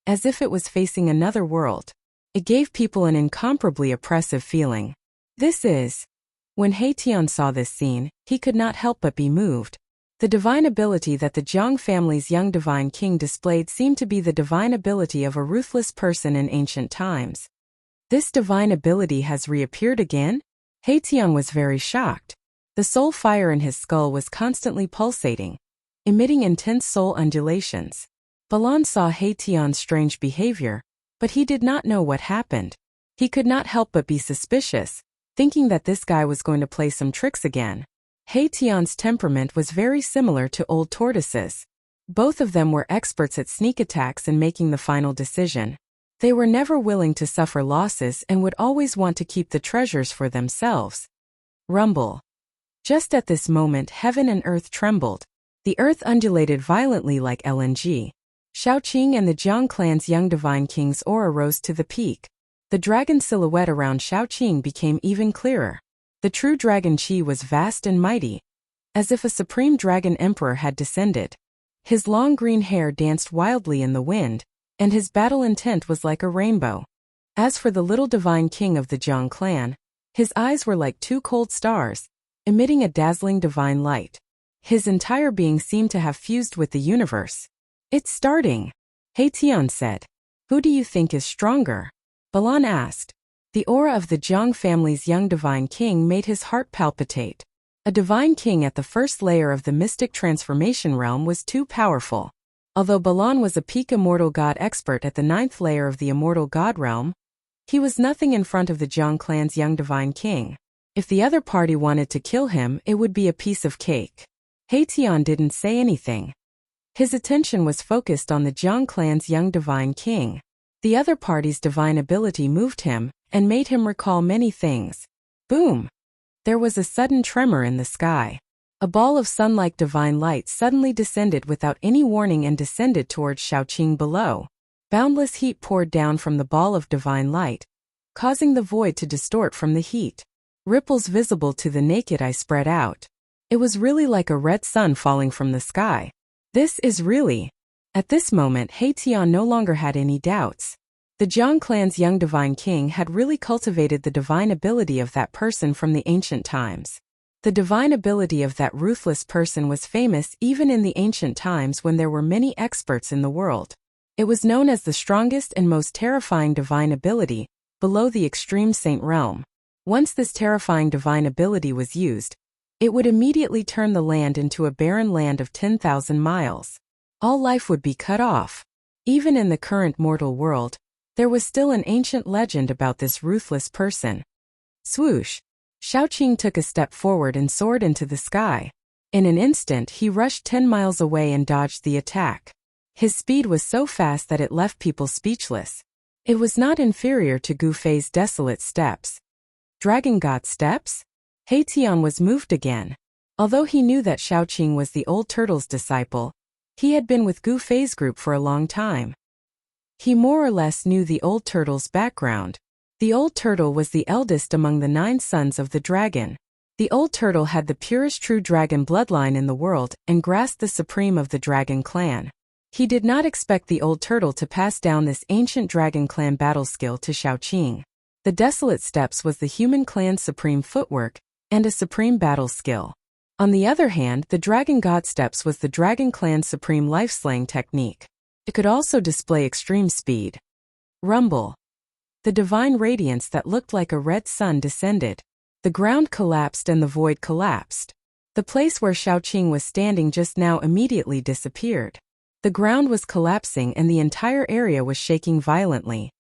as if it was facing another world. It gave people an incomparably oppressive feeling. When Tian saw this scene, he could not help but be moved. The divine ability that the Zhang family's young divine king displayed seemed to be the divine ability of a ruthless person in ancient times. This divine ability has reappeared again? Tian was very shocked. The soul fire in his skull was constantly pulsating, emitting intense soul undulations. Balan saw Tian's strange behavior, but he did not know what happened. He could not help but be suspicious, thinking that this guy was going to play some tricks again. Tian's temperament was very similar to old tortoises. Both of them were experts at sneak attacks and making the final decision. They were never willing to suffer losses and would always want to keep the treasures for themselves. Rumble. Just at this moment, heaven and earth trembled. The earth undulated violently like LNG. Xiaoqing and the Zhang clan's young divine king's aura rose to the peak. The dragon silhouette around Xiaoqing became even clearer. The true dragon Qi was vast and mighty, as if a supreme dragon emperor had descended. His long green hair danced wildly in the wind, and his battle intent was like a rainbow. As for the little divine king of the Zhang clan, his eyes were like two cold stars, emitting a dazzling divine light. His entire being seemed to have fused with the universe. "It's starting," Haitian said. "Who do you think is stronger?" Balan asked. The aura of the Jiang family's young divine king made his heart palpitate. A divine king at the first layer of the mystic transformation realm was too powerful. Although Balan was a peak immortal god expert at the 9th layer of the immortal god realm, he was nothing in front of the Jiang clan's young divine king. If the other party wanted to kill him, it would be a piece of cake. Haitian didn't say anything. His attention was focused on the Jiang clan's young divine king. The other party's divine ability moved him and made him recall many things. Boom! There was a sudden tremor in the sky. A ball of sun-like divine light suddenly descended without any warning and descended towards Xiaoqing below. Boundless heat poured down from the ball of divine light, causing the void to distort from the heat. Ripples visible to the naked eye spread out. It was really like a red sun falling from the sky. This is really... At this moment, Haitian no longer had any doubts. The Jiang clan's young divine king had really cultivated the divine ability of that person from the ancient times. The divine ability of that ruthless person was famous even in the ancient times when there were many experts in the world. It was known as the strongest and most terrifying divine ability, below the extreme saint realm. Once this terrifying divine ability was used, it would immediately turn the land into a barren land of 10,000 miles. All life would be cut off. Even in the current mortal world, there was still an ancient legend about this ruthless person. Swoosh! Xiaoqing took a step forward and soared into the sky. In an instant, he rushed 10 miles away and dodged the attack. His speed was so fast that it left people speechless. It was not inferior to Gu Fei's desolate steps. Dragon God steps? Haitian was moved again. Although he knew that Xiaoqing was the old turtle's disciple, he had been with Gu Fei's group for a long time. He more or less knew the old turtle's background. The old turtle was the eldest among the 9 sons of the dragon. The old turtle had the purest true dragon bloodline in the world and grasped the supreme of the dragon clan. He did not expect the old turtle to pass down this ancient dragon clan battle skill to Xiaoqing. The desolate steps was the human clan's supreme footwork and a supreme battle skill. On the other hand, the dragon god steps was the dragon clan's supreme life-slaying technique. It could also display extreme speed. Rumble. The divine radiance that looked like a red sun descended. The ground collapsed and the void collapsed. The place where Xiaoqing was standing just now immediately disappeared. The ground was collapsing and the entire area was shaking violently.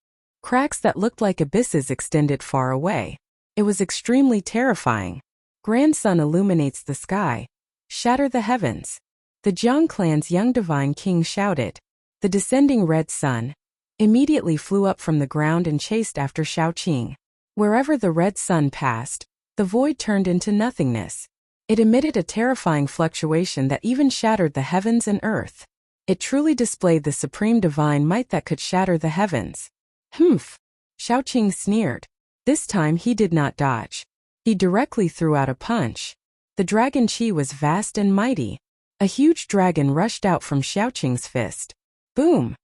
Cracks that looked like abysses extended far away. It was extremely terrifying. Grand sun illuminates the sky. Shatter the heavens. The Jiang clan's young divine king shouted. The descending red sun immediately flew up from the ground and chased after Xiaoqing. Wherever the red sun passed, the void turned into nothingness. It emitted a terrifying fluctuation that even shattered the heavens and earth. It truly displayed the supreme divine might that could shatter the heavens. Humph! Xiaoqing sneered. This time he did not dodge. He directly threw out a punch. The dragon chi was vast and mighty. A huge dragon rushed out from Xiaoqing's fist. Boom!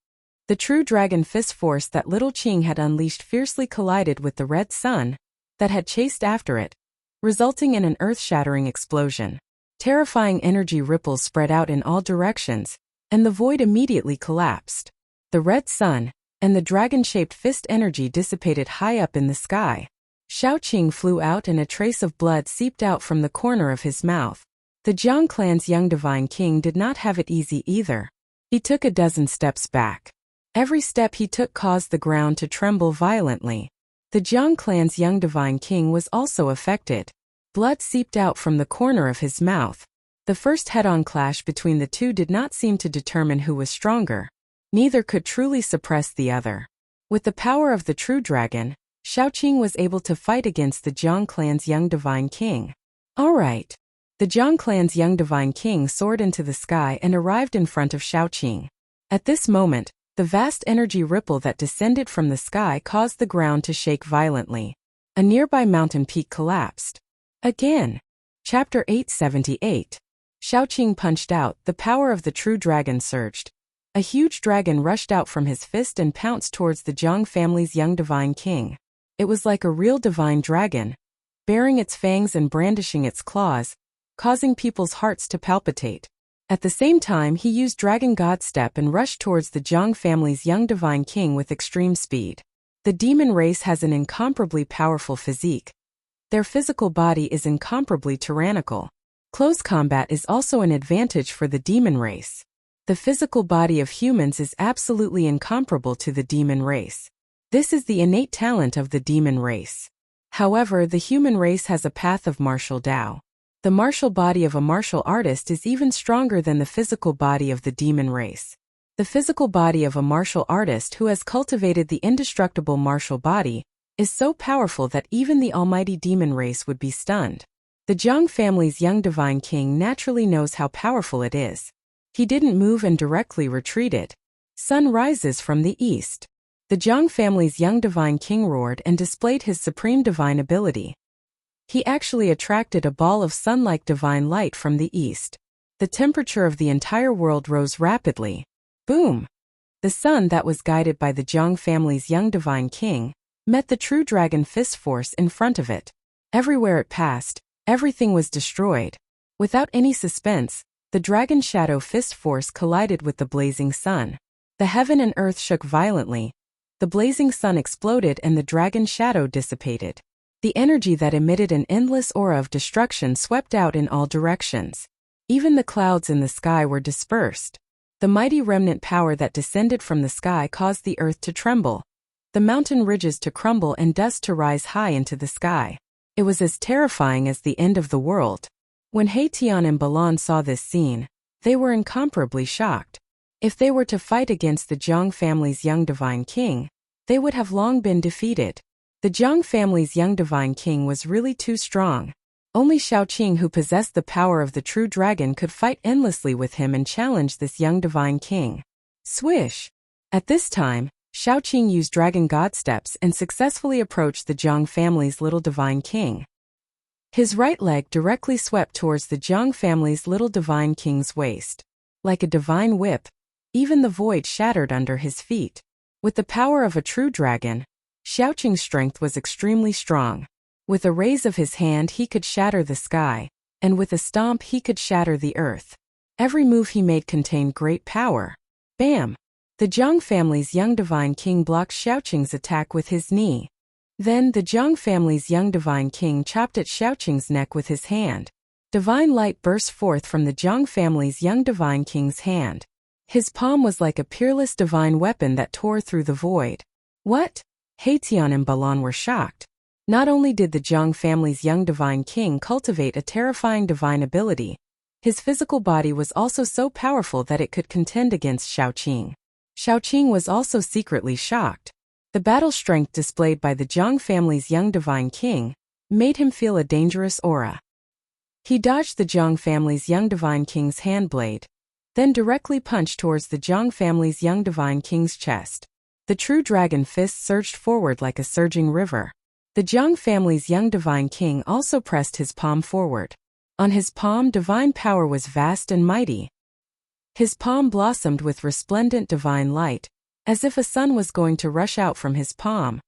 The true dragon fist force that little Qing had unleashed fiercely collided with the red sun that had chased after it, resulting in an earth-shattering explosion. Terrifying energy ripples spread out in all directions, and the void immediately collapsed. The red sun and the dragon-shaped fist energy dissipated high up in the sky. Xiaoqing flew out and a trace of blood seeped out from the corner of his mouth. The Jiang clan's young divine king did not have it easy either. He took a dozen steps back. Every step he took caused the ground to tremble violently. The Jiang clan's young divine king was also affected. Blood seeped out from the corner of his mouth. The first head-on clash between the two did not seem to determine who was stronger. Neither could truly suppress the other. With the power of the true dragon, Xiaoqing was able to fight against the Jiang clan's young divine king. All right. The Jiang clan's young divine king soared into the sky and arrived in front of Xiaoqing. At this moment, the vast energy ripple that descended from the sky caused the ground to shake violently. A nearby mountain peak collapsed. Again. Chapter 878. Xiaoqing punched out, the power of the true dragon surged. A huge dragon rushed out from his fist and pounced towards the Jiang family's young divine king. It was like a real divine dragon, baring its fangs and brandishing its claws, causing people's hearts to palpitate. At the same time, he used Dragon God Step and rushed towards the Jiang family's young divine king with extreme speed. The demon race has an incomparably powerful physique. Their physical body is incomparably tyrannical. Close combat is also an advantage for the demon race. The physical body of humans is absolutely incomparable to the demon race. This is the innate talent of the demon race. However, the human race has a path of martial Tao. The martial body of a martial artist is even stronger than the physical body of the demon race. The physical body of a martial artist who has cultivated the indestructible martial body is so powerful that even the almighty demon race would be stunned. The Jiang family's young divine king naturally knows how powerful it is. He didn't move and directly retreated. Sun rises from the east. The Jiang family's young divine king roared and displayed his supreme divine ability. He actually attracted a ball of sun-like divine light from the east. The temperature of the entire world rose rapidly. Boom! The sun that was guided by the Jiang family's young divine king met the true dragon fist force in front of it. Everywhere it passed, everything was destroyed. Without any suspense, the dragon shadow fist force collided with the blazing sun. The heaven and earth shook violently. The blazing sun exploded and the dragon shadow dissipated. The energy that emitted an endless aura of destruction swept out in all directions. Even the clouds in the sky were dispersed. The mighty remnant power that descended from the sky caused the earth to tremble, the mountain ridges to crumble and dust to rise high into the sky. It was as terrifying as the end of the world. When Tian and Balan saw this scene, they were incomparably shocked. If they were to fight against the Jiang family's young divine king, they would have long been defeated. The Jiang family's young divine king was really too strong. Only Shaoqing, who possessed the power of the true dragon, could fight endlessly with him and challenge this young divine king. Swish! At this time, Shaoqing used Dragon God Steps and successfully approached the Jiang family's little divine king. His right leg directly swept towards the Jiang family's little divine king's waist. Like a divine whip, even the void shattered under his feet. With the power of a true dragon, Shaoqing's strength was extremely strong. With a raise of his hand he could shatter the sky, and with a stomp he could shatter the earth. Every move he made contained great power. Bam! The Jiang family's young divine king blocked Shaoqing's attack with his knee. Then the Jiang family's young divine king chopped at Shaoqing's neck with his hand. Divine light burst forth from the Jiang family's young divine king's hand. His palm was like a peerless divine weapon that tore through the void. What? Tian and Balan were shocked. Not only did the Jiang family's young divine king cultivate a terrifying divine ability, his physical body was also so powerful that it could contend against Shaoqing. Shaoqing was also secretly shocked. The battle strength displayed by the Jiang family's young divine king made him feel a dangerous aura. He dodged the Jiang family's young divine king's hand blade, then directly punched towards the Jiang family's young divine king's chest. The true dragon fist surged forward like a surging river. The Jiang family's young divine king also pressed his palm forward. On his palm, divine power was vast and mighty. His palm blossomed with resplendent divine light, as if a sun was going to rush out from his palm.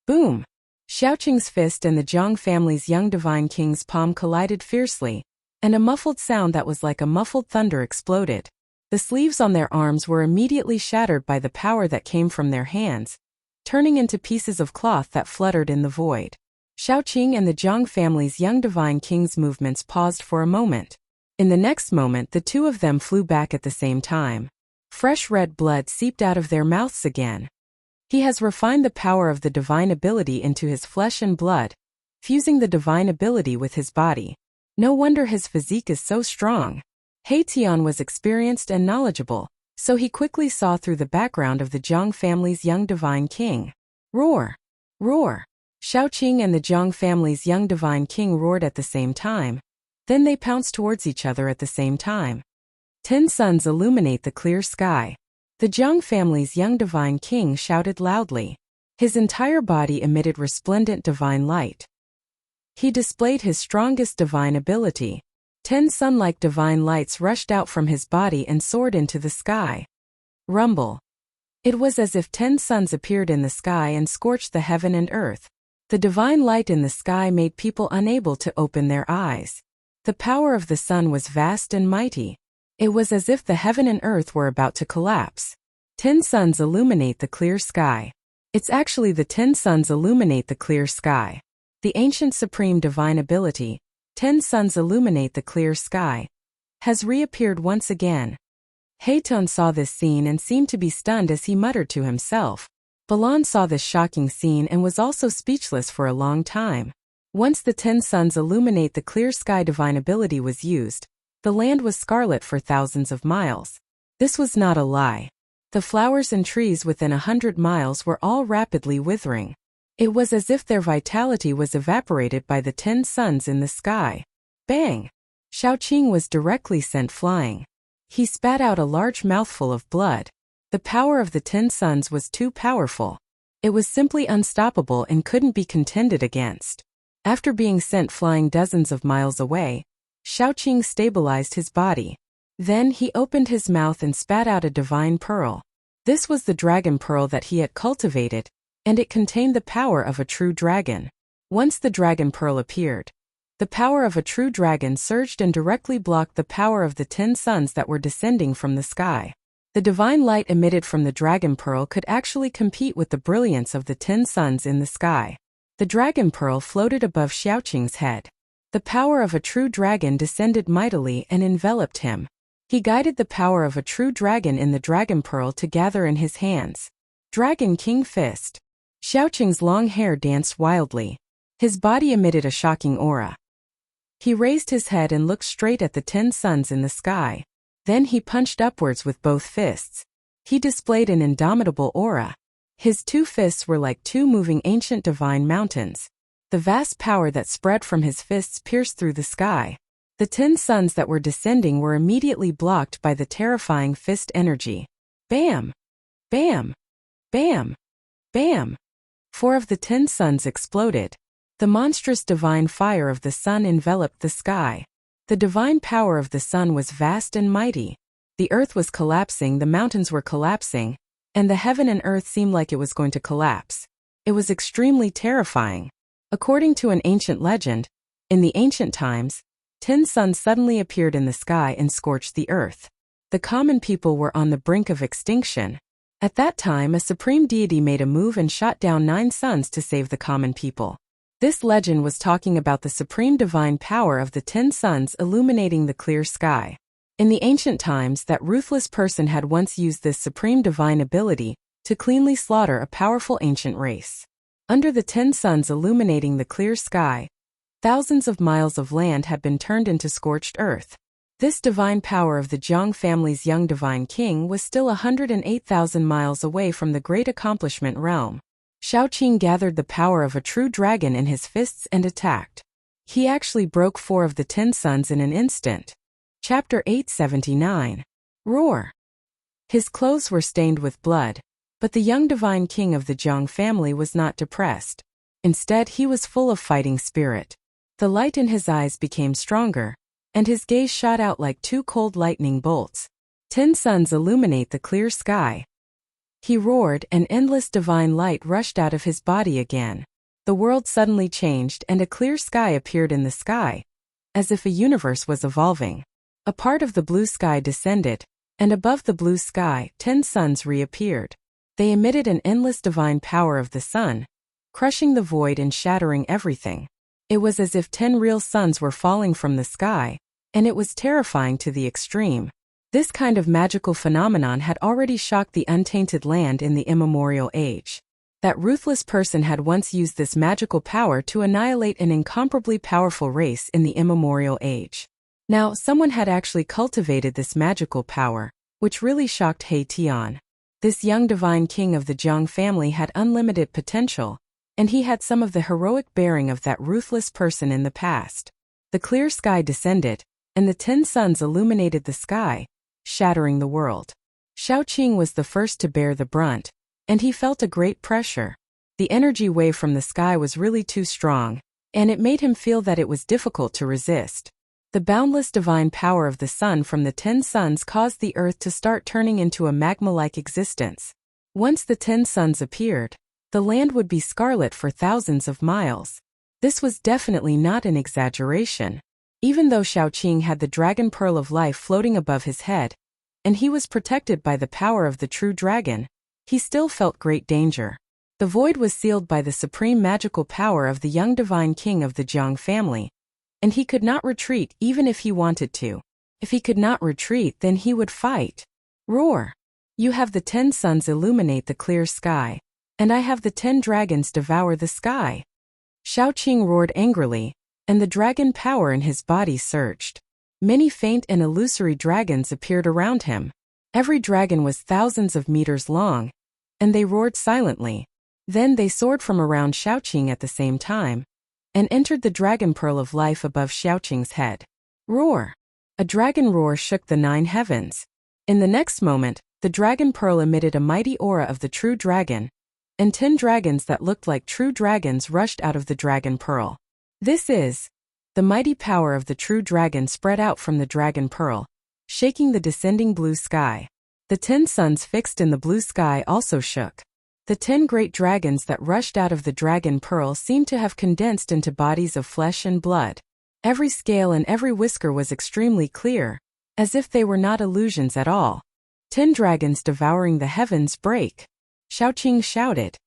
Boom! Shaoqing's fist and the Jiang family's young divine king's palm collided fiercely, and a muffled sound that was like a muffled thunder exploded. The sleeves on their arms were immediately shattered by the power that came from their hands, turning into pieces of cloth that fluttered in the void. Shaoqing and the Jiang family's young divine king's movements paused for a moment. In the next moment, the two of them flew back at the same time. Fresh red blood seeped out of their mouths again. He has refined the power of the divine ability into his flesh and blood, fusing the divine ability with his body. No wonder his physique is so strong. Tian was experienced and knowledgeable, so he quickly saw through the background of the Jiang family's young divine king. Roar! Roar! Shaoqing and the Jiang family's young divine king roared at the same time. Then they pounced towards each other at the same time. 10 suns illuminate the clear sky. The Jiang family's young divine king shouted loudly. His entire body emitted resplendent divine light. He displayed his strongest divine ability. 10 sun-like divine lights rushed out from his body and soared into the sky. Rumble. It was as if 10 suns appeared in the sky and scorched the heaven and earth. The divine light in the sky made people unable to open their eyes. The power of the sun was vast and mighty. It was as if the heaven and earth were about to collapse. 10 suns illuminate the clear sky. It's actually the 10 suns illuminate the clear sky. The ancient supreme divine ability, 10 suns illuminate the clear sky, has reappeared once again. Heiton saw this scene and seemed to be stunned as he muttered to himself. Balan saw this shocking scene and was also speechless for a long time. Once the 10 suns illuminate the clear sky divine ability was used, the land was scarlet for thousands of miles. This was not a lie. The flowers and trees within 100 miles were all rapidly withering. It was as if their vitality was evaporated by the 10 suns in the sky. Bang! Xiaoqing was directly sent flying. He spat out a large mouthful of blood. The power of the 10 suns was too powerful. It was simply unstoppable and couldn't be contended against. After being sent flying dozens of miles away, Xiaoqing stabilized his body. Then he opened his mouth and spat out a divine pearl. This was the dragon pearl that he had cultivated, and it contained the power of a true dragon. Once the dragon pearl appeared, the power of a true dragon surged and directly blocked the power of the 10 suns that were descending from the sky. The divine light emitted from the dragon pearl could actually compete with the brilliance of the 10 suns in the sky. The dragon pearl floated above Xiaoqing's head. The power of a true dragon descended mightily and enveloped him. He guided the power of a true dragon in the dragon pearl to gather in his hands. Dragon King Fist. Xiaoqing's long hair danced wildly. His body emitted a shocking aura. He raised his head and looked straight at the 10 suns in the sky. Then he punched upwards with both fists. He displayed an indomitable aura. His 2 fists were like 2 moving ancient divine mountains. The vast power that spread from his fists pierced through the sky. The 10 suns that were descending were immediately blocked by the terrifying fist energy. Bam! Bam! Bam! Bam! 4 of the 10 suns exploded. The monstrous divine fire of the sun enveloped the sky. The divine power of the sun was vast and mighty. The earth was collapsing, the mountains were collapsing, and the heaven and earth seemed like it was going to collapse. It was extremely terrifying. According to an ancient legend, in the ancient times, 10 suns suddenly appeared in the sky and scorched the earth. The common people were on the brink of extinction. At that time, a supreme deity made a move and shot down 9 suns to save the common people. This legend was talking about the supreme divine power of the 10 suns illuminating the clear sky. In the ancient times, that ruthless person had once used this supreme divine ability to cleanly slaughter a powerful ancient race. Under the 10 suns illuminating the clear sky, thousands of miles of land had been turned into scorched earth. This divine power of the Jiang family's young divine king was still 108,000 miles away from the great accomplishment realm. Xiaoqing gathered the power of a true dragon in his fists and attacked. He actually broke 4 of the 10 suns in an instant. Chapter 879. Roar. His clothes were stained with blood, but the young divine king of the Jiang family was not depressed. Instead, he was full of fighting spirit. The light in his eyes became stronger, and his gaze shot out like 2 cold lightning bolts. 10 suns illuminate the clear sky. He roared, and endless divine light rushed out of his body again. The world suddenly changed and a clear sky appeared in the sky, as if a universe was evolving. A part of the blue sky descended, and above the blue sky, 10 suns reappeared. They emitted an endless divine power of the sun, crushing the void and shattering everything. It was as if 10 real suns were falling from the sky, and it was terrifying to the extreme. This kind of magical phenomenon had already shocked the untainted land in the immemorial age. That ruthless person had once used this magical power to annihilate an incomparably powerful race in the immemorial age. Now, someone had actually cultivated this magical power, which really shocked He Tian. This young divine king of the Jiang family had unlimited potential, and he had some of the heroic bearing of that ruthless person in the past. The clear sky descended, and the 10 suns illuminated the sky, shattering the world. Xiaoqing was the first to bear the brunt, and he felt a great pressure. The energy wave from the sky was really too strong, and it made him feel that it was difficult to resist. The boundless divine power of the sun from the 10 suns caused the earth to start turning into a magma-like existence. Once the 10 suns appeared, the land would be scarlet for thousands of miles. This was definitely not an exaggeration. Even though Xiaoqing had the dragon pearl of life floating above his head, and he was protected by the power of the true dragon, he still felt great danger. The void was sealed by the supreme magical power of the young divine king of the Jiang family, and he could not retreat even if he wanted to. If he could not retreat, then he would fight. Roar! You have the 10 suns illuminate the clear sky, and I have the 10 dragons devour the sky. Xiaoqing roared angrily, and the dragon power in his body surged. Many faint and illusory dragons appeared around him. Every dragon was thousands of meters long, and they roared silently. Then they soared from around Xiaoqing at the same time, and entered the dragon pearl of life above Xiaoqing's head. Roar! A dragon roar shook the 9 heavens. In the next moment, the dragon pearl emitted a mighty aura of the true dragon, and 10 dragons that looked like true dragons rushed out of the dragon pearl. This is the mighty power of the true dragon spread out from the dragon pearl, shaking the descending blue sky. The 10 suns fixed in the blue sky also shook. The 10 great dragons that rushed out of the dragon pearl seemed to have condensed into bodies of flesh and blood. Every scale and every whisker was extremely clear, as if they were not illusions at all. 10 dragons devouring the heavens break. Xiaoqing shouted.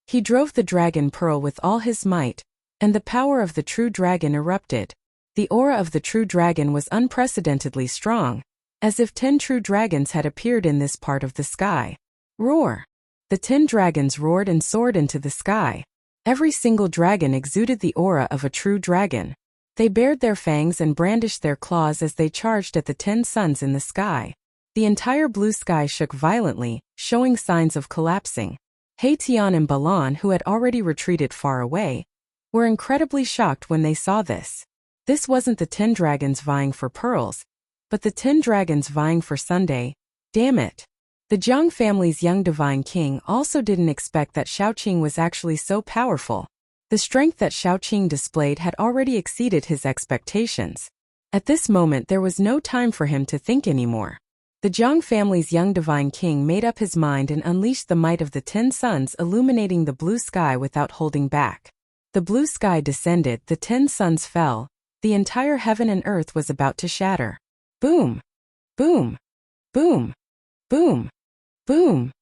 He drove the dragon pearl with all his might, and the power of the true dragon erupted. The aura of the true dragon was unprecedentedly strong, as if 10 true dragons had appeared in this part of the sky. Roar! The 10 dragons roared and soared into the sky. Every single dragon exuded the aura of a true dragon. They bared their fangs and brandished their claws as they charged at the 10 suns in the sky. The entire blue sky shook violently, showing signs of collapsing. He Tian and Balan, who had already retreated far away, were incredibly shocked when they saw this. This wasn't the 10 dragons vying for pearls, but the 10 dragons vying for Sunday. Damn it! The Jiang family's young divine king also didn't expect that Xiaoqing was actually so powerful. The strength that Xiaoqing displayed had already exceeded his expectations. At this moment there was no time for him to think anymore. The Jiang family's young divine king made up his mind and unleashed the might of the 10 suns illuminating the blue sky without holding back. The blue sky descended, the 10 suns fell, the entire heaven and earth was about to shatter. Boom! Boom! Boom! Boom! Boom!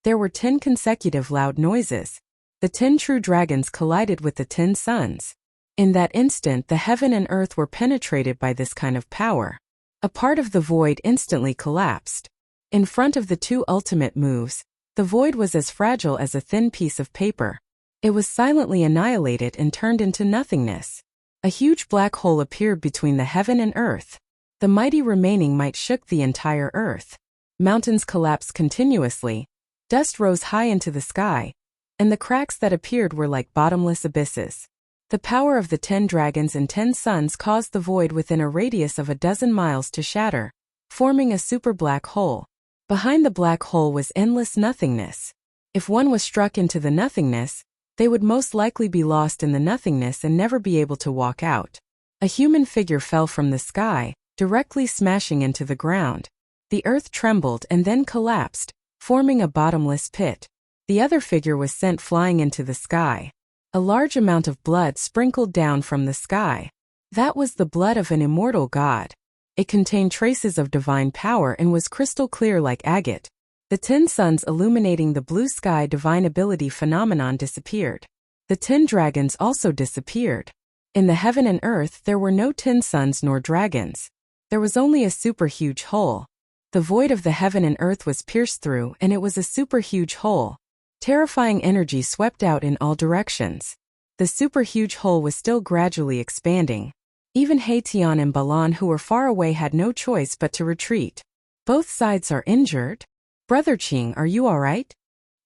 There were 10 consecutive loud noises. The 10 true dragons collided with the 10 suns. In that instant, the heaven and earth were penetrated by this kind of power. A part of the void instantly collapsed. In front of the 2 ultimate moves, the void was as fragile as a thin piece of paper. It was silently annihilated and turned into nothingness. A huge black hole appeared between the heaven and earth. The mighty remaining might shook the entire earth. Mountains collapsed continuously. Dust rose high into the sky, and the cracks that appeared were like bottomless abysses. The power of the 10 dragons and 10 suns caused the void within a radius of 12 miles to shatter, forming a super black hole. Behind the black hole was endless nothingness. If one was struck into the nothingness, they would most likely be lost in the nothingness and never be able to walk out. A human figure fell from the sky, directly smashing into the ground. The earth trembled and then collapsed, forming a bottomless pit. The other figure was sent flying into the sky. A large amount of blood sprinkled down from the sky. That was the blood of an immortal god. It contained traces of divine power and was crystal clear like agate. The 10 suns illuminating the blue sky divine ability phenomenon disappeared. The 10 dragons also disappeared. In the heaven and earth there were no 10 suns nor dragons. There was only a super huge hole. The void of the heaven and earth was pierced through and it was a super huge hole. Terrifying energy swept out in all directions. The super huge hole was still gradually expanding. Even He Tian and Balan, who were far away, had no choice but to retreat. Both sides are injured? Brother Qing, are you alright?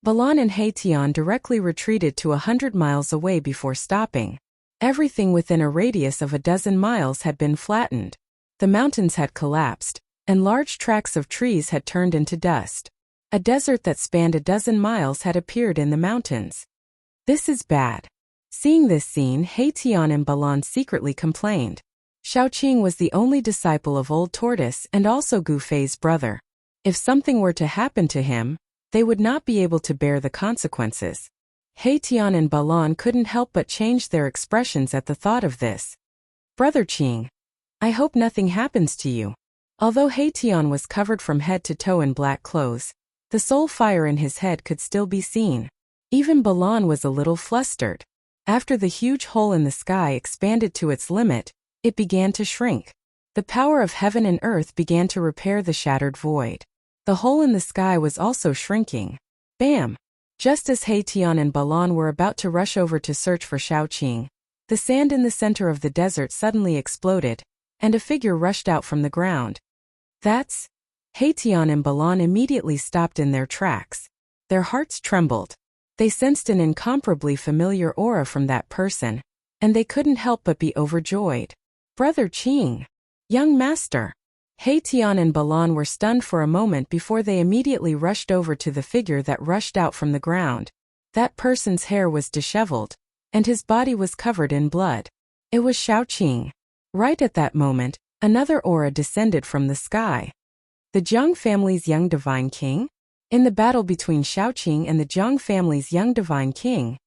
Balan and He Tian directly retreated to 100 miles away before stopping. Everything within a radius of 12 miles had been flattened. The mountains had collapsed, and large tracts of trees had turned into dust. A desert that spanned 12 miles had appeared in the mountains. This is bad. Seeing this scene, He Tian and Balan secretly complained. Xiaoqing was the only disciple of Old Tortoise and also Gu Fei's brother. If something were to happen to him, they would not be able to bear the consequences. He Tian and Balan couldn't help but change their expressions at the thought of this. Brother Qing, I hope nothing happens to you. Although Haetion was covered from head to toe in black clothes, the soul fire in his head could still be seen. Even Balan was a little flustered. After the huge hole in the sky expanded to its limit, it began to shrink. The power of heaven and earth began to repair the shattered void. The hole in the sky was also shrinking. Bam! Just as Haetion and Balan were about to rush over to search for Shaoqing, the sand in the center of the desert suddenly exploded, and a figure rushed out from the ground. That's... Haetion and Balan immediately stopped in their tracks. Their hearts trembled. They sensed an incomparably familiar aura from that person, and they couldn't help but be overjoyed. Brother Qing! Young master! Haetion and Balan were stunned for a moment before they immediately rushed over to the figure that rushed out from the ground. That person's hair was disheveled, and his body was covered in blood. It was Shaoqing. Right at that moment, another aura descended from the sky. The Jiang family's young divine king? In the battle between Shaoqing and the Jiang family's young divine king,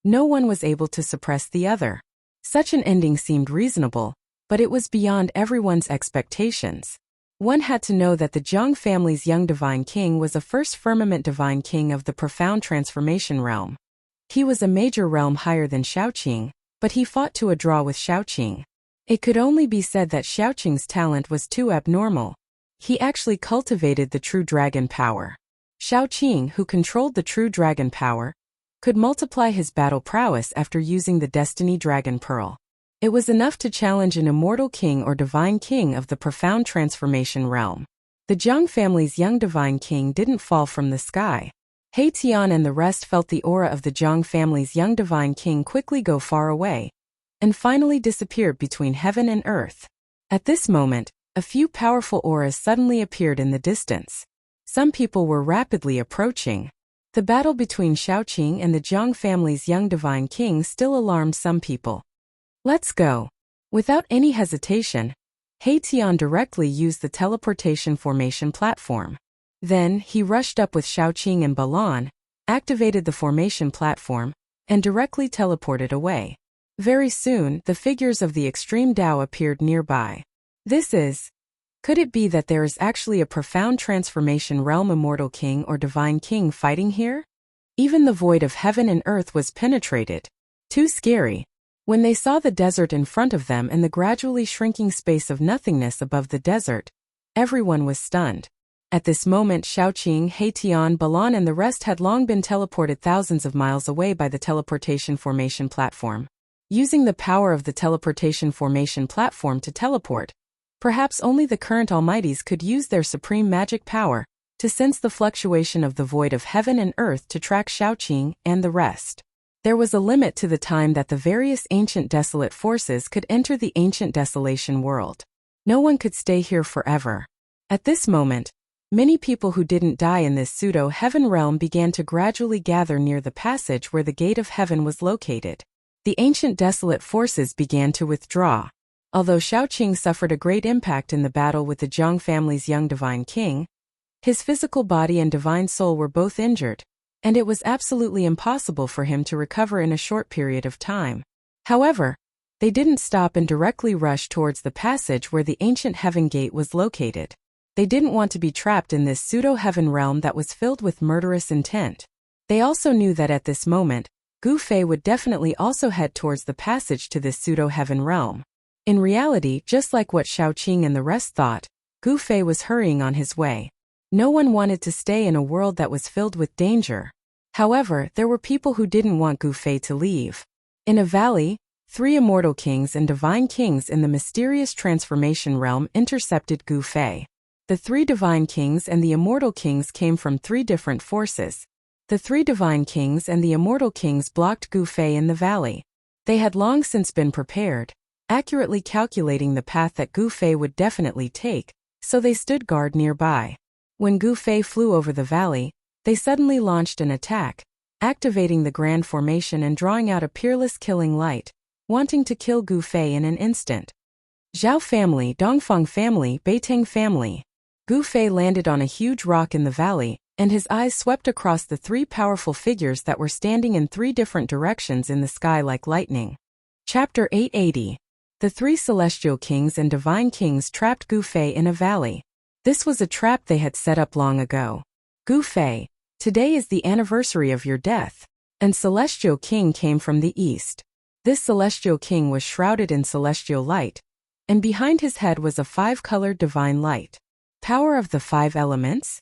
no one was able to suppress the other. Such an ending seemed reasonable, but it was beyond everyone's expectations. One had to know that the Jiang family's young divine king was a first firmament divine king of the profound transformation realm. He was a major realm higher than Shaoqing, but he fought to a draw with Shaoqing. It could only be said that Shaoqing's talent was too abnormal. He actually cultivated the true dragon power. Shaoqing, who controlled the true dragon power, could multiply his battle prowess after using the Destiny Dragon Pearl. It was enough to challenge an immortal king or divine king of the profound transformation realm. The Jiang family's young divine king didn't fall from the sky. Haetion and the rest felt the aura of the Jiang family's young divine king quickly go far away, and finally disappeared between heaven and earth. At this moment, a few powerful auras suddenly appeared in the distance. Some people were rapidly approaching. The battle between Shaoqing and the Jiang family's young divine king still alarmed some people. Let's go. Without any hesitation, Haetion directly used the teleportation formation platform. Then, he rushed up with Shaoqing and Balan, activated the formation platform, and directly teleported away. Very soon, the figures of the extreme Tao appeared nearby. Could it be that there is actually a profound transformation realm immortal king or divine king fighting here? Even the void of heaven and earth was penetrated. Too scary. When they saw the desert in front of them and the gradually shrinking space of nothingness above the desert, everyone was stunned. At this moment, Shaoqing, Haetion, Balan and the rest had long been teleported thousands of miles away by the teleportation formation platform. Using the power of the teleportation formation platform to teleport, perhaps only the current almighties could use their supreme magic power to sense the fluctuation of the void of heaven and earth to track Shaoqing and the rest. There was a limit to the time that the various ancient desolate forces could enter the ancient desolation world. No one could stay here forever. At this moment, many people who didn't die in this pseudo-heaven realm began to gradually gather near the passage where the gate of heaven was located. The ancient desolate forces began to withdraw. Although Shaoqing suffered a great impact in the battle with the Jiang family's young divine king, his physical body and divine soul were both injured, and it was absolutely impossible for him to recover in a short period of time. However, they didn't stop and directly rush towards the passage where the ancient heaven gate was located. They didn't want to be trapped in this pseudo-heaven realm that was filled with murderous intent. They also knew that at this moment, Gu Fei would definitely also head towards the passage to this pseudo-heaven realm. In reality, just like what Shaoqing and the rest thought, Gu Fei was hurrying on his way. No one wanted to stay in a world that was filled with danger. However, there were people who didn't want Gu Fei to leave. In a valley, 3 immortal kings and divine kings in the mysterious transformation realm intercepted Gu Fei. The 3 divine kings and the immortal kings came from 3 different forces. The 3 divine kings and the immortal kings blocked Gu Fei in the valley. They had long since been prepared, accurately calculating the path that Gu Fei would definitely take, so they stood guard nearby. When Gu Fei flew over the valley, they suddenly launched an attack, activating the grand formation and drawing out a peerless killing light, wanting to kill Gu Fei in an instant. Zhao family, Dongfang family, Beiteng family. Gu Fei landed on a huge rock in the valley, and his eyes swept across the 3 powerful figures that were standing in 3 different directions in the sky like lightning. Chapter 880. The three celestial kings and divine kings trapped Gu Fei in a valley. This was a trap they had set up long ago. Gu Fei, today is the anniversary of your death. And celestial king came from the east. This celestial king was shrouded in celestial light, and behind his head was a five-colored divine light. Power of the five elements?